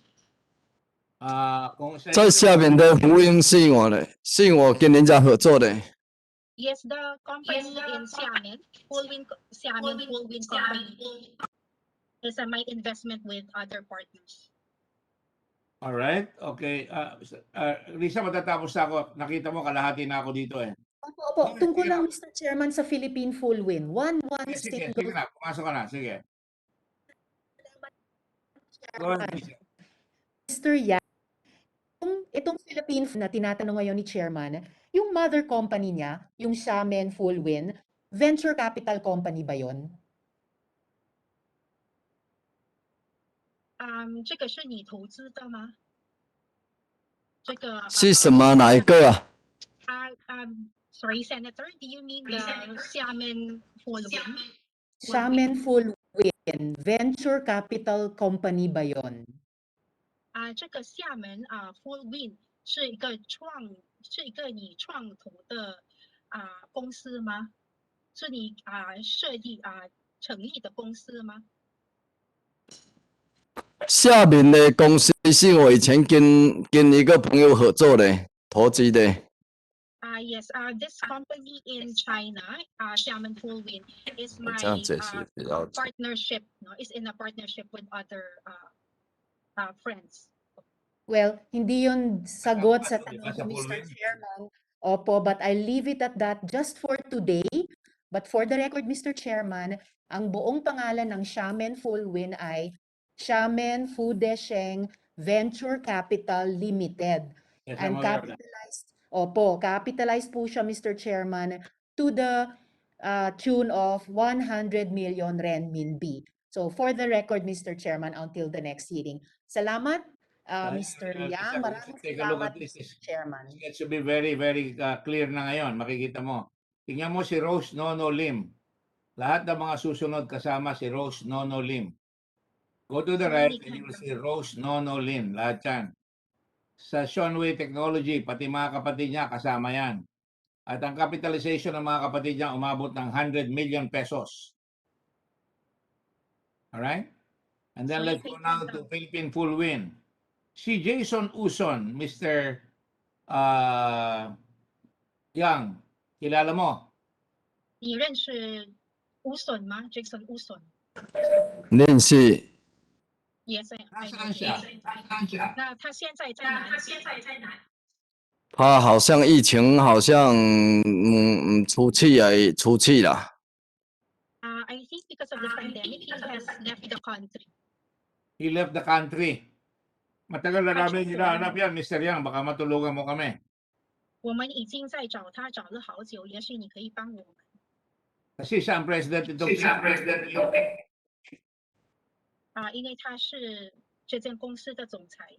A: Kung sa
K: 在下面的服务是我的，是我跟人家合作的。
F: Yes, the company in Xiamen, Xiamen Full Win Company is my investment with other partners.
A: Alright, okay. Lisa, matatapos na ako. Nakita mo, kalahati na ako dito eh.
H: Opo, tungkol lang Mr. Chairman sa Philippine Full Win. One
A: Sige
H: single
A: na, pumasok ka na. Sige. Go ahead, Lisa.
H: Mr. Yang, itong Philippine na tinatanong ngayon ni Chairman, yung mother company niya, yung Xiamen Full Win, venture capital company ba yon?
F: 这个是你投资的吗？这个
K: 是什么？哪一个啊？
F: Sorry, Senator, do you mean the Xiamen Full Win?
H: Xiamen Full Win, venture capital company ba yon?
F: 这个厦门Full Win 是一个你创投的公司吗？是你成立的公司吗？
K: 下面的公司是我以前跟一个朋友合作的，投资的。
F: Yes, this company in China, Xiamen Full Win, is my
K: 这样解释比较
F: partnership. No, is in a partnership with other friends.
H: Well, hindi yun sagot sa tanong ko, Mr. Chairman. Opo, but I leave it at that just for today. But for the record, Mr. Chairman, ang buong pangalan ng Xiamen Full Win ay Xiamen Fudesheng Venture Capital Limited.
A: Yes,
H: And
A: I'm aware of that.
H: capitalized po siya, Mr. Chairman, to the tune of 100 million renminbi. So for the record, Mr. Chairman, until the next hearing. Salamat, Mr. Yang. Maraming
A: Take a look
H: salamat,
A: at this.
H: Mr. Chairman.
A: It should be very, very clear na ngayon. Makikita mo. Tingnan mo si Rose Nono Lim. Lahat ng mga susunod kasama si Rose Nono Lim. Go to the right and you will see Rose Nono Lim. Lahat yan. sa Shonway Technology, pati mga kapatid niya kasama yan. At ang capitalization ng mga kapatid niya umabot ng 100 million pesos. Alright? And then let's go now to Philippine Full Win. Si Jason Uson, Mr. Yang, kilala mo?
F: 你认识乌笋吗？Jason 乌笋。
K: 认识
F: Yes, I know
A: Nasaan siya?
F: him. 那他现在在哪里？
K: 他好像疫情好像出去了。
F: I think because of the pandemic, he has left the country.
A: He left the country. Matagal na namin hinahanap yan, Mr. Yang. Baka matulungan mo kami.
F: 我们已经在找他，找了好久，也许你可以帮我们。
A: Kasi siya ang president itong
F: 因为他是这间公司的总裁。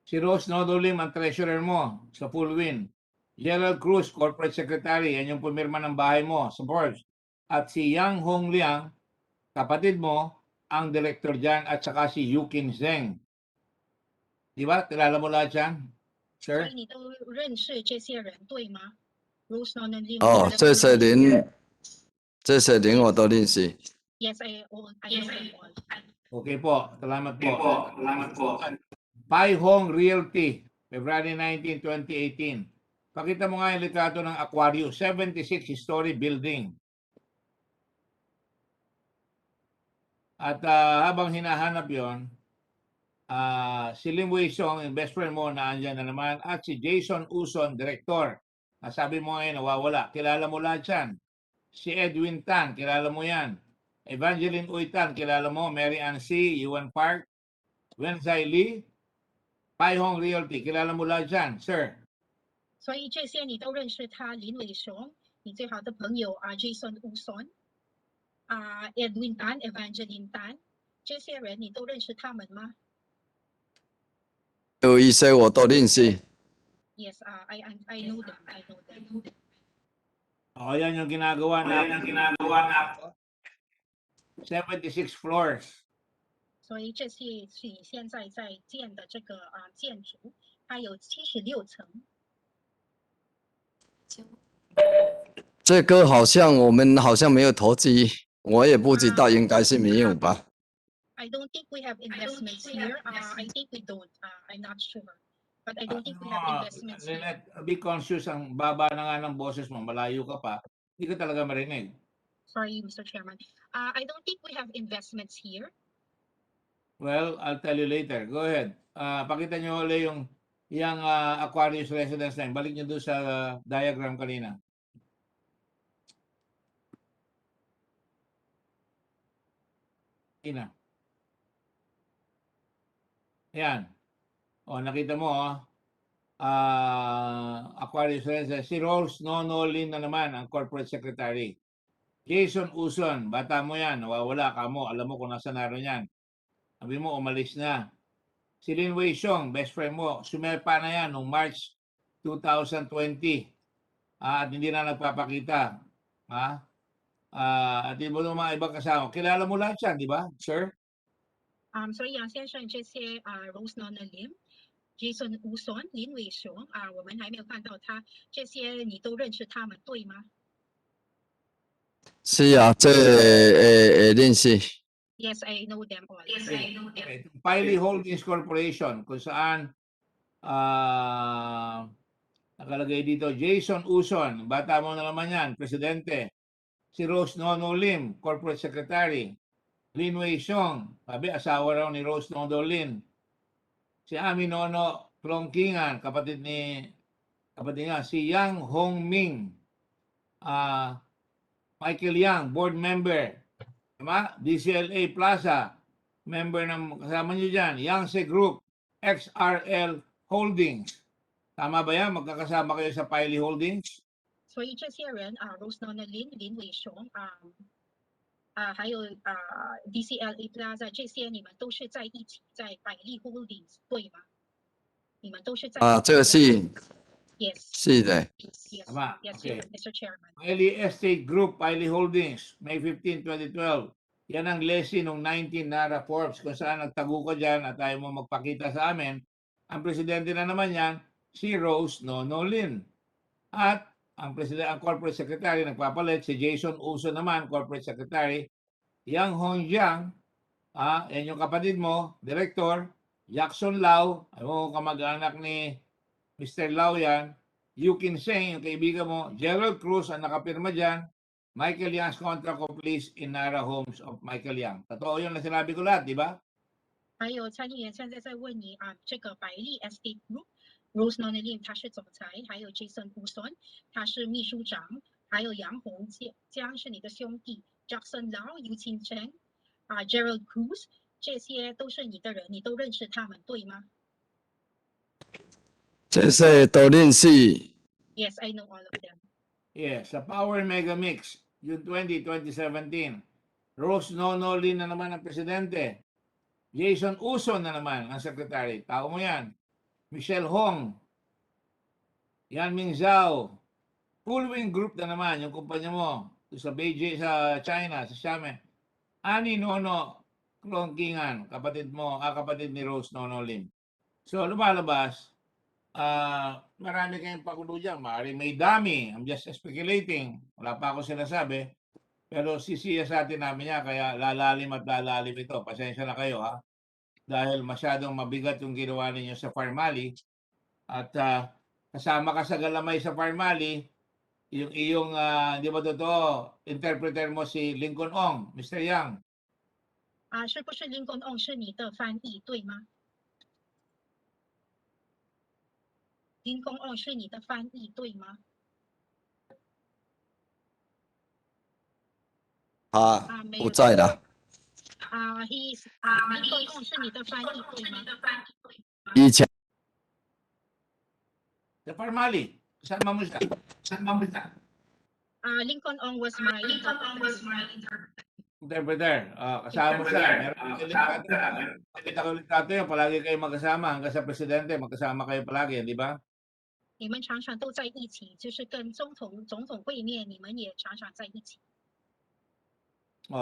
A: Si Rose Nodolim ang treasurer mo sa Full Win. Gerald Cruz, corporate secretary. Yan yung pumirma ng bahay mo sa board. At si Yang Hong Liang, kapatid mo, ang director dyan. At saka si Yukin Zheng. Di ba? Kilala mo lahat yan,
F: 所
A: sir?
F: 以你都认识这些人，对吗 ？Rose Nolan Lim。
K: 哦，这些人我都认识。
F: Yes, I know them all.
A: Okay po. Salamat po. Pai Hong Realty, February 19, 2018. Pakita mo nga yung litrato ng Aquarius, 76-story building. At habang hinahanap yon, si Lim Wei Song, yung best friend mo, na andyan na naman, at si Jason Uson, director. Sabi mo ngayon, nawawala. Kilala mo lahat yan. Si Edwin Tan, kilala mo yan. Evangeline Uitan, kilala mo. Mary Ann C., Yuan Park, Wenzai Lee, Pai Hong Realty, kilala mo lahat yan, sir.
F: 所以这些你都认识他，林伟雄，你最好的朋友Jason Uson，Edwin Tan、Evangeline Tan，这些人你都认识他们吗？
K: 有一些我都认识。
F: Yes, I know them. I know them.
A: O, yan yung ginagawa na 76 floors.
F: 所以这些是你现在在建的这个建筑，它有76层。
K: 这个我们好像没有投资，我也不知道，应该是没有吧。
F: I don't think we have investments here. I think we don't. I'm not sure. But I don't think we have investments here.
A: Lynette, be conscious, ang baba na nga ng boses mo, malayo ka pa, hindi ka talaga marinig.
F: Sorry, Mr. Chairman. I don't think we have investments here.
A: Well, I'll tell you later. Go ahead. Pakita nyo ulit yung Aquarius residence na yun. Balik nyo doon sa diagram kanina. Ina. Yan. O, nakita mo, Aquarius residence. Si Rose Nonolin na naman, ang corporate secretary. Jason Uson, bata mo yan, nawawala ka mo, alam mo kung nasa naroon yan. Sabi mo, umalis na. Si Lin Wei Xiong, best friend mo, sumepa na yan noong March 2020. At hindi na nagpapakita. At hindi mo mga ibang kasama. Kilala mo lahat yan, di ba, sir?
F: 所以杨先生这些Rose Nona Lim、Jason Uson、林伟雄我们还没有看到他，这些你都认识他们对吗？
K: 是啊，这认识。
F: Yes, I know them all.
A: Okay. Piley Holdings Corporation, kung saan nakalagay dito, Jason Uson, bata mo na naman yan, presidente. Si Rose Nono Lim, corporate secretary. Lin Wei Xiong, sabi asawa raw ni Rose Nono Lim. Si Ami Nono Klongkingan, kapatid niya. Si Yang Hong Ming, Michael Yang, board member. Diba? DCLA Plaza, member ng kasama nyo dyan, Yangtze Group, XRL Holdings. Tama ba yan? Magkakasama kayo sa Piley Holdings?
F: 所以这些人Rose Nona Lim、林伟雄还有DCLA Plaza 这些，你们都是在一起在百利 Holdings 对吗？你们都是在
K: 这个是
F: Yes.
K: 是的。
F: Yes.
A: Tama.
F: Yes,
A: Okay.
F: Mr. Chairman.
A: Piley Estate Group, Piley Holdings, May 15, 2012. Yan ang lessee nung 19 Nara Forbes kung saan nagtago ka dyan at ayaw mo magpakita sa amin ang presidente na naman yan, si Rose Nonolin. At ang corporate secretary nagpapalit, si Jason Uso naman, corporate secretary, Yang Hongjiang, yan yung kapatid mo, director, Jackson Lau, mo kamag-anak ni Mr. Lau yan, Yukin Seng, yung kaibigan mo, Gerald Cruz, ang nakapirma dyan, Michael Yang's contract of lease in Nara Homes of Michael Yang. Totoo yun na sinabi ko lahat, di ba?
F: 还有参议员现在在问你这个百利 Estate Group Rose Nonolin 他是总裁，还有 Jason Uson 他是秘书长，还有杨洪江是你的兄弟 ，Jackson Lau、Yu Qin Chen Gerald Cruz 这些都是你的人，你都认识他们对吗
K: 这些都认识。
F: ？Yes, I know all of them.
A: Yes, sa Power Mega Mix, June 20, 2017, Rose Nonolin na naman ang presidente. Jason Uso na naman ang secretary. Tao mo yan. Michelle Hong, Yan Ming Zhao, Fullwing Group na naman, yung kumpanya mo, sa Beijing, sa China, sa Xiamen. Ani Nono Klongkingan, kapatid mo, kapatid ni Rose Nonolin. So, lumalabas, marami kayong pakulo dyan. Maaaring may dami. I'm just speculating. Wala pa ako sinasabi. Pero sisiyasatin namin niya, kaya lalalim at lalalim ito. Pasensya na kayo, ha? Dahil masyadong mabigat yung ginawa ninyo sa Pharmally. At kasama ka sa galamay sa Pharmally, yung iyong, di ba totoo, interpreter mo si Lincoln Ong, Mr. Yang.
F: 是不是 Lincoln Ong 是你的翻译对吗？Lincoln Ong 是你的翻译对吗？
K: 不在了。
F: Lincoln Ong 是你的翻译对吗？
K: 以前
A: Sa Pharmally, kasama mo siya.
F: Lincoln Ong was my
A: Interpreter. Kasama mo siya. Meron litrato yun. Palagi kayo magkasama. Hanggang sa presidente, magkasama kayo palagi. Di ba?
F: 你们常常都在一起，就是跟总统会面，你们也常常在一起。
K: 我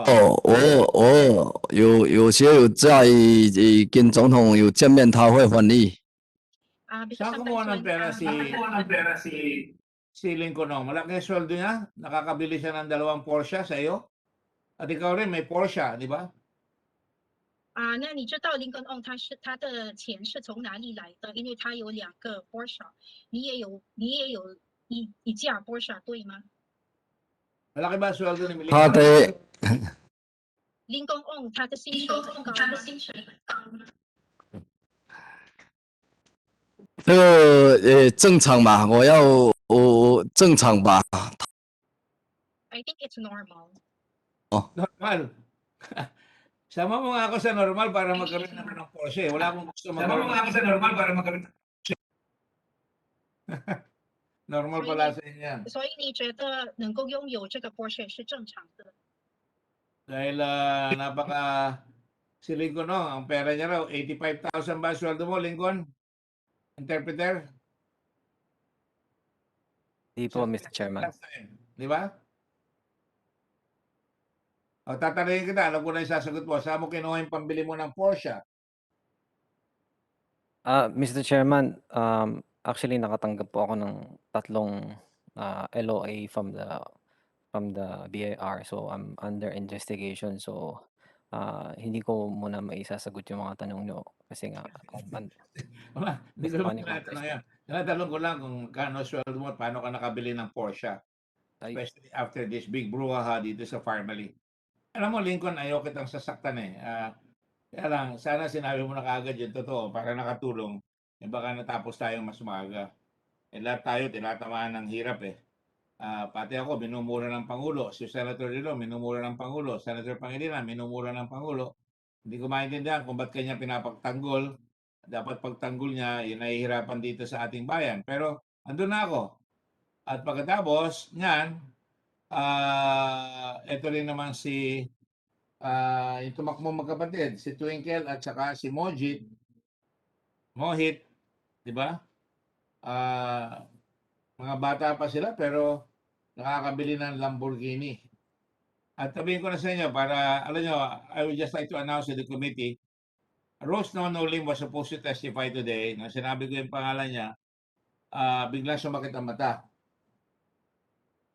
K: 有些有在跟总统有见面，他会翻译。
A: Saan kumuha ng pera si Lincoln Ong? Malaki ang sweldo niya. Nakakabili siya ng 2 Porsche sa iyo. At ikaw rin may Porsche, di ba?
F: 那你知道 Lincoln Ong 他的钱是从哪里来的？因为他有2个 Porsche， 你也有一架 Porsche 对吗？
A: Malaki ba sweldo ni
F: Lincoln Ong 他的薪水很高。
K: 这个正常吧，我正常吧。
F: I think it's normal.
A: Normal. Sama mo nga ako sa normal para magkaroon naman ng Porsche. Wala akong gusto magkaroon. Sama mo nga ako sa normal para magkaroon ng Porsche. Normal pala sa inyo yan.
F: 所以你觉得能够拥有这个 Porsche 是正常的？
A: Dahil si Lincoln Ong, ang pera niya raw, 85,000 ba sweldo mo, Lincoln? Interpreter?
M: Di po, Mr. Chairman.
A: Di ba? O, tatanungin kita, alam ko na yung sasagot mo. Saan mo kinuha yung pambili mo ng Porsche?
M: Mr. Chairman, actually nakatanggap po ako ng 3 LOA from the BIR. So I'm under investigation. So hindi ko muna maisasagot yung mga tanong nyo kasi nga
A: Hindi ko naman tinatanong yan. Tinatanong ko lang kung kano sweldo mo at paano ka nakabili ng Porsche. Especially after this big brouhaha dito sa Pharmally. Alam mo, Lincoln, ayaw kitang sasaktan eh. Kaya lang, sana sinabi mo na kaagad yung totoo para nakatulong. Baka natapos tayong mas maaga. Lahat tayo tinatamaan ng hirap eh. Pati ako, minumura ng Pangulo. Si Senator Dilo, minumura ng Pangulo. Senator Pangilinan, minumura ng Pangulo. Hindi ko maintindihan kung ba't kanya pinapagtanggol. Dapat pagtanggol niya, yun nahihirapan dito sa ating bayan. Pero, andun na ako. At pagkatapos, niyan, ito rin naman si yung tumakbo magkapatid, si Twinkle at saka si Mohit, di ba? Mga bata pa sila pero nakakabili ng Lamborghini. At sabihin ko na sa inyo para, alam nyo, I would just like to announce to the committee Rose Nonolim was supposed to testify today. Nang sinabi ko yung pangalan niya, biglang sumakit ang mata.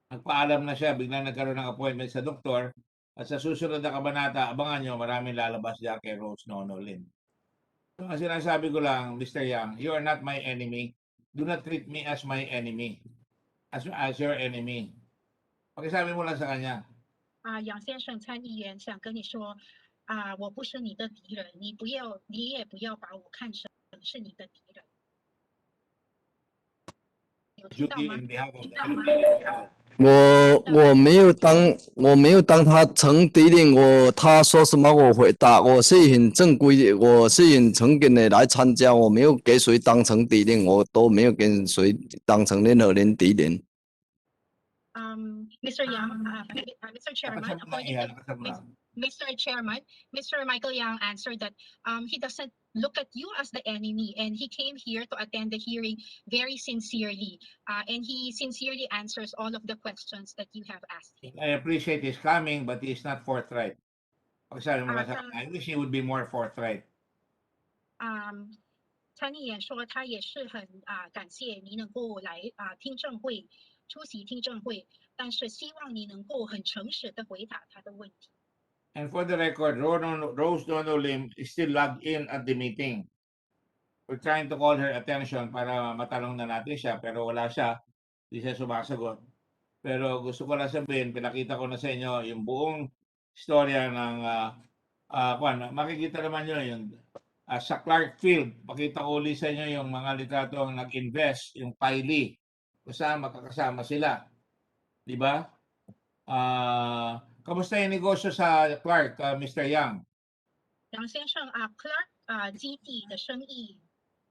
A: Nagpaalam na siya, biglang nagkaroon ng appointment sa doktor. At sa susunod na kabanata, abangan nyo, maraming lalabas dyan kay Rose Nonolim. So, ang sinasabi ko lang, Mr. Yang, you are not my enemy. Do not treat me as my enemy. As your enemy. Pakisabi mo lang sa kanya.
F: 杨先生参议员想跟你说，我不是你的敌人，你也不要把我看成是你的敌人。有听到
A: Duty
F: 吗？
A: in behalf of
F: 听
A: the
F: 到吗？
A: Philippines.
K: 我没有当敌人，他说什么我回答，我是很正规的，我是很诚恳的来参加，我没有给谁当成敌人，我都没有跟谁当成任何人敌人。
F: Mr. Yang, Mr. Chairman, according to Mr. Chairman, Mr. Michael Yang answered that he doesn't look at you as the enemy, and he came here to attend the hearing very sincerely, and he sincerely answers all of the questions that you have asked him.
A: I appreciate his coming, but he is not forthright. Pakisabi mo lang sa kanya. I wish he would be more forthright.
F: 参议员说他也是很感谢你能够来听证会，出席听证会，但是希望你能够很诚实的回答他的问题。
A: And for the record, Rose Nonolim is still logged in at the meeting. We're trying to call her attention para matanong na natin siya, pero wala siya. Hindi siya sumasagot. Pero gusto ko lang sabihin, pinakita ko na sa inyo yung buong istorya ng makikita naman nyo yung sa Clark Field. Pakita ko ulit sa inyo yung mga litratong nag-invest, yung Piley. Makakasama sila. Di ba? Kamusta yung negosyo sa Clark, Mr. Yang?
F: 杨先生Clark 基地的生意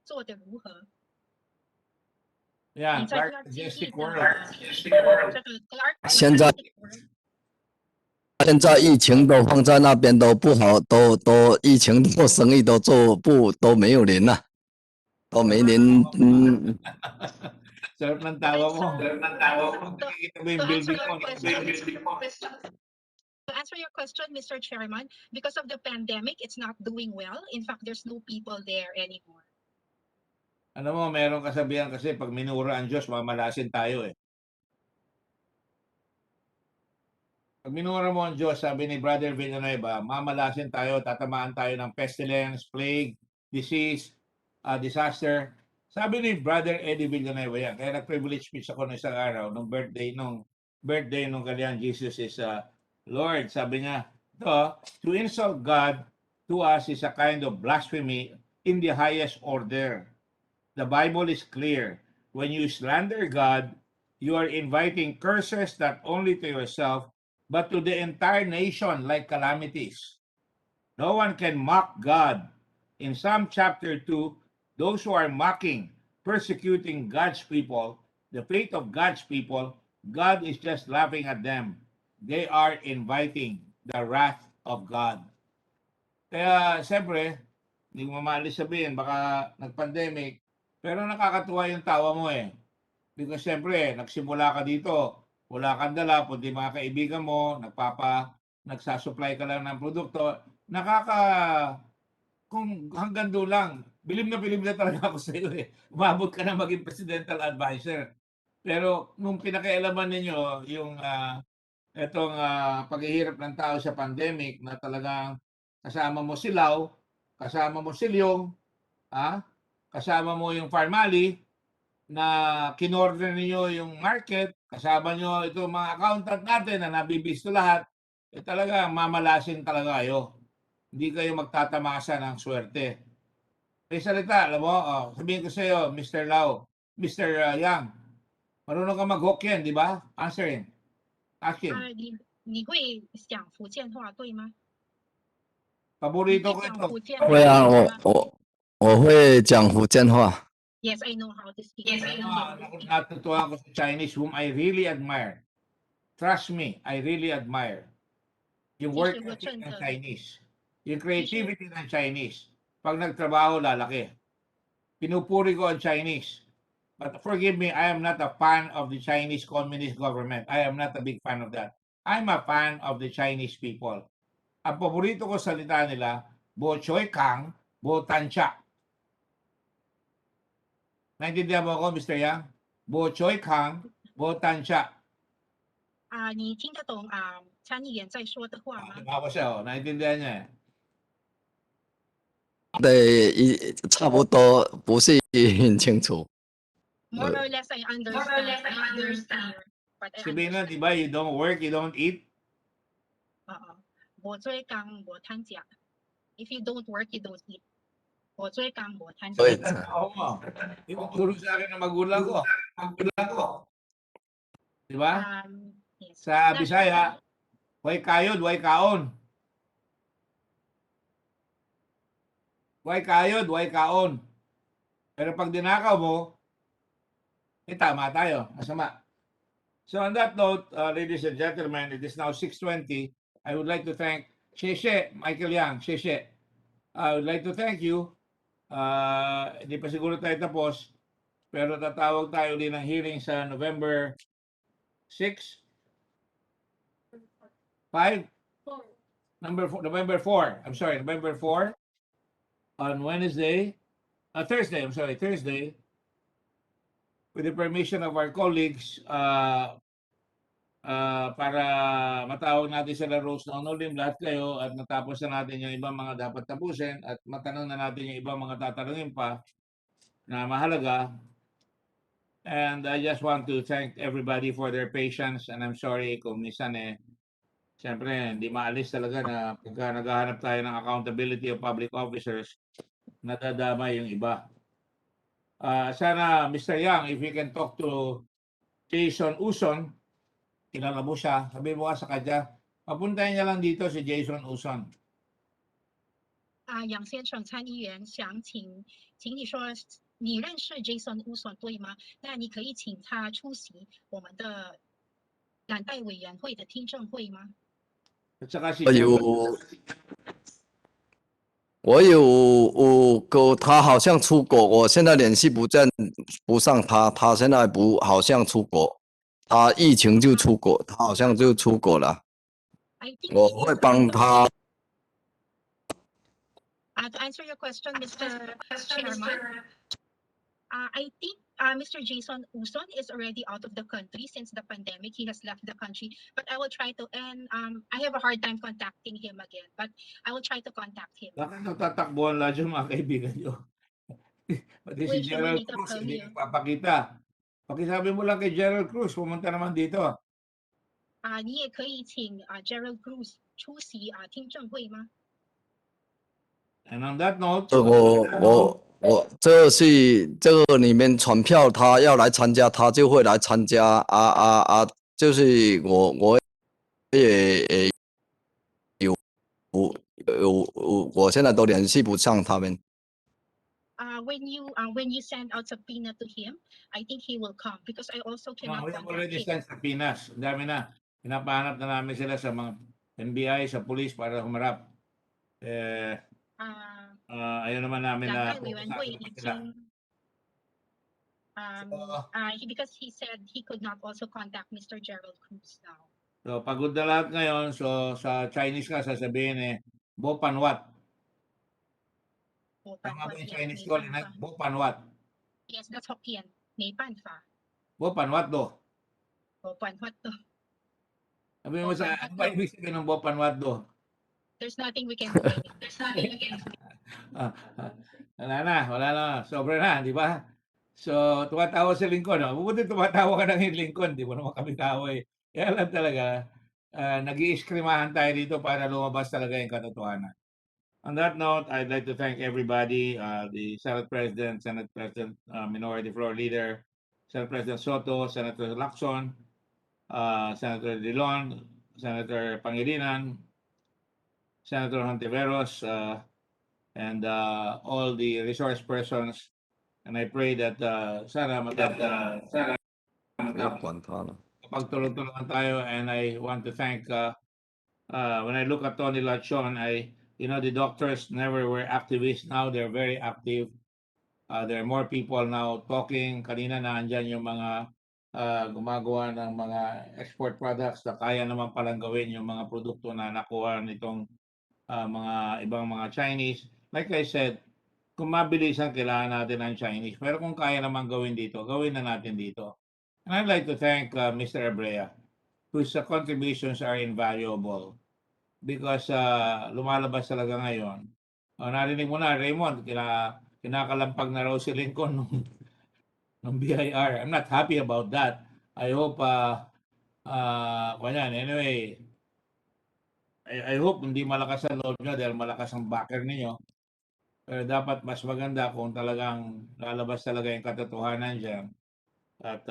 F: 做得如何？
A: Yeah,
F: 你在
A: Clark
F: Clark 基地
A: Majestic
F: 的
A: World.
F: 这个 Clark
K: 现在疫情都放在那边都不好，都疫情做生意都都没有人了，都没人。
A: Sarap ng tawa mo. Nakikita mo yung building mo.
F: To answer your question, Mr. Chairman, because of the pandemic, it's not doing well. In fact, there's no people there anymore.
A: Ano mo, meron kasabihan kasi pag minura ang Diyos, mamalasin tayo eh. Pag minura mo ang Diyos, sabi ni Brother Villanueva, mamalasin tayo, tatamaan tayo ng pestilence, plague, disease, disaster. Sabi ni Brother Eddie Villanueva yan. Kaya nag-privilege speech ako ng isang araw, nung birthday nung kanyang Jesus is Lord. Sabi niya, to insult God to us is a kind of blasphemy in the highest order. The Bible is clear. When you slander God, you are inviting curses not only to yourself, but to the entire nation like calamities. No one can mock God. In Psalm chapter 2, those who are mocking, persecuting God's people, the faith of God's people, God is just laughing at them. They are inviting the wrath of God. Kaya, siyempre, hindi mo maalis sabihin, baka nag-pandemic, pero nakakatuwa yung tawa mo eh. Because siyempre, nagsimula ka dito, wala kang dala, kundi mga kaibigan mo, nagsasupply ka lang ng produkto, kung hanggang doon lang, bilib na talaga ako sa iyo eh. Umabot ka na maging presidential advisor. Pero nung pinakialaman ninyo yung itong paghihirap ng tao sa pandemic na talagang kasama mo si Lau, kasama mo si Leong, kasama mo yung Pharmally, na kinorder ninyo yung market, kasama nyo itong mga accountant natin na nabibisto lahat, talaga mamalasin talaga kayo. Hindi kayo magtatamasa ng swerte. May salita, alam mo, sabihin ko sa iyo, Mr. Lau, Mr. Yang, marunong ka mag-Hokkien, di ba? Answer him. Ask him.
F: 你会讲福建话对吗？
A: Paborito ko ito.
K: 会啊，我会讲福建话。
F: Yes, I know how to speak.
A: Natutuwa ko sa Chinese whom I really admire. Trust me, I really admire. Yung work ethic ng Chinese. Yung creativity ng Chinese. Pag nagtrabaho, lalaki. Pinupuri ko ang Chinese. But forgive me, I am not a fan of the Chinese Communist government. I am not a big fan of that. I'm a fan of the Chinese people. Ang paborito ko salita nila, Bo Choi Kang, Botansya. Naintindihan mo ako, Mr. Yang? Bo Choi Kang, Botansya.
F: 你听得懂参议员在说的话吗？
A: Ako siya, naintindihan niya eh.
K: 对，差不多不是很清楚。
F: More or less I understand, not very clear, but I
A: Sabihin na,
F: understand.
A: di ba, you don't work, you don't eat.
F: Oo. 我追工无趁食. If you don't work, you don't eat. 我追工无趁食.
K: 对，
A: Oo mo. Tinuturo sa akin ng magulang ko. Di ba?
F: Yes.
A: Sa Bisaya, way kayod, way kaon. Way kayod, way kaon. Pero pag dinakaw mo, tama tayo. Masama. So on that note, ladies and gentlemen, it is now 6:20. I would like to thank Sheshe, Michael Yang, Sheshe. I would like to thank you. Hindi pa siguro tayo tapos, pero tatawag tayo ulit ng hearing sa November 6, 5, November 4. I'm sorry, November 4 on Wednesday, Thursday, Thursday, with the permission of our colleagues, para matawag natin sila Rose na unulim lahat kayo at matapos na natin yung ibang mga dapat tapusin at matanong na natin yung ibang mga tatanungin pa na mahalaga. And I just want to thank everybody for their patience, and I'm sorry kung minsan siyempre hindi maalis talaga na pagka naghahanap tayo ng accountability of public officers, nadadama yung iba. Sana Mr. Yang, if you can talk to Jason Uson, kilala mo siya, sabi mo sa kanya, papuntahin niya lang dito si Jason Uson.
F: 杨先生参议员想请你说你认识 Jason Uson 对吗？那你可以请他出席我们的蓝带委员会的听证会吗？
A: At saka si
K: 我有过，他好像出国，我现在联系不上他，他现在好像出国，他疫情就出国，他好像就出国了。我会帮他。
F: To answer your question, Mr. Chairman, I think Mr. Jason Uson is already out of the country since the pandemic. He has left the country, but I will try to, and I have a hard time contacting him again, but I will try to contact him.
A: Bakit natatakbuhan lahat yung mga kaibigan nyo? Pati si Gerald Cruz hindi nagpapakita. Pakisabi mo lang kay Gerald Cruz, pumunta naman dito.
F: 你也可以请Gerald Cruz 出席听证会吗？
A: And on that note,
K: 这个里面传票，他要来参加，他就会来参加就是我也我现在都联系不上他们。
F: When you send out subpoena to him, I think he will come because I also cannot
A: we have
F: contact
A: already
F: him.
A: sent subpoenas. Ang dami na. Pinapahanap na namin sila sa mga NBI, sa police para humarap. Ayaw naman namin na
F: because he said he could not also contact Mr. Gerald Cruz now.
A: So, pagod na lahat ngayon. So, sa Chinese ka, sasabihin Bo Panwat. Tama ba yung Chinese ko? Bo Panwat.
F: Yes, that's Hokkien. 没办法.
A: Bo Panwat do.
F: Bo Panwat do.
A: Sabi mo sa, ano ba ibig sabihin ng Bo Panwat do?
F: There's nothing we can do. There's nothing we can do.
A: Wala na. Sobra na, di ba? So, tumatawa si Lincoln. Bubuti tumatawa ka ng Lincoln. Di mo naman kami tao Kaya lang talaga, nag-iiskrimahan tayo dito para lumabas talaga yung katotohanan. On that note, I'd like to thank everybody, the Senate President, Senate President, Minority Floor Leader, Senate President Soto, Senator Lacson, Senator Dillon, Senator Pangilinan, Senator Hontiveros, and all the resource persons. And I pray that sana pagtulong-tulungan tayo. And I want to thank, when I look at Tony Lachon, the doctors never were activists. Now they're very active. There are more people now talking. Kanina na andyan yung mga gumagawa ng mga export products na kaya naman palang gawin yung mga produkto na nakuha nitong mga ibang mga Chinese. Like I said, kung mabilisan, kailangan natin ng Chinese. Pero kung kaya naman gawin dito, gawin na natin dito. And I'd like to thank Mr. Abrea, whose contributions are invaluable because lumalabas talaga ngayon. Narinig mo na, Raymond, kinakalampag na raw si Lincoln nung BIR. I'm not happy about that. I hope, anyway, I hope hindi malakas ang loob nyo dahil malakas ang backer ninyo. Pero dapat mas maganda kung talagang lalabas talaga yung katotohanan dyan at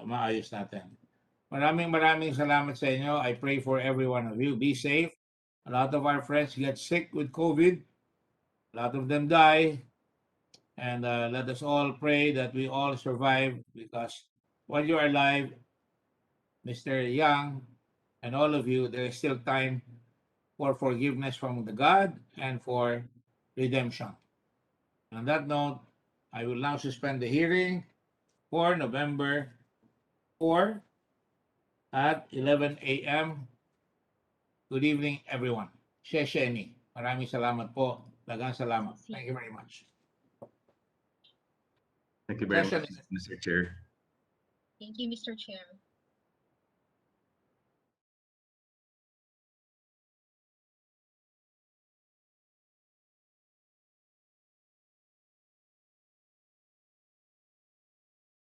A: maayos natin. Maraming salamat sa inyo. I pray for every one of you. Be safe. A lot of our friends get sick with COVID. A lot of them die. And let us all pray that we all survive because while you are alive, Mr. Young and all of you, there is still time for forgiveness from the God and for redemption. On that note, I will now suspend the hearing for November 4 at 11 a.m. Good evening, everyone. Shesheni. Maraming salamat po. Dagang salamat. Thank you very much.
U: Thank you very
A: Session
U: much,
A: is
U: Mr. Chair.
F: Thank you, Mr. Chair.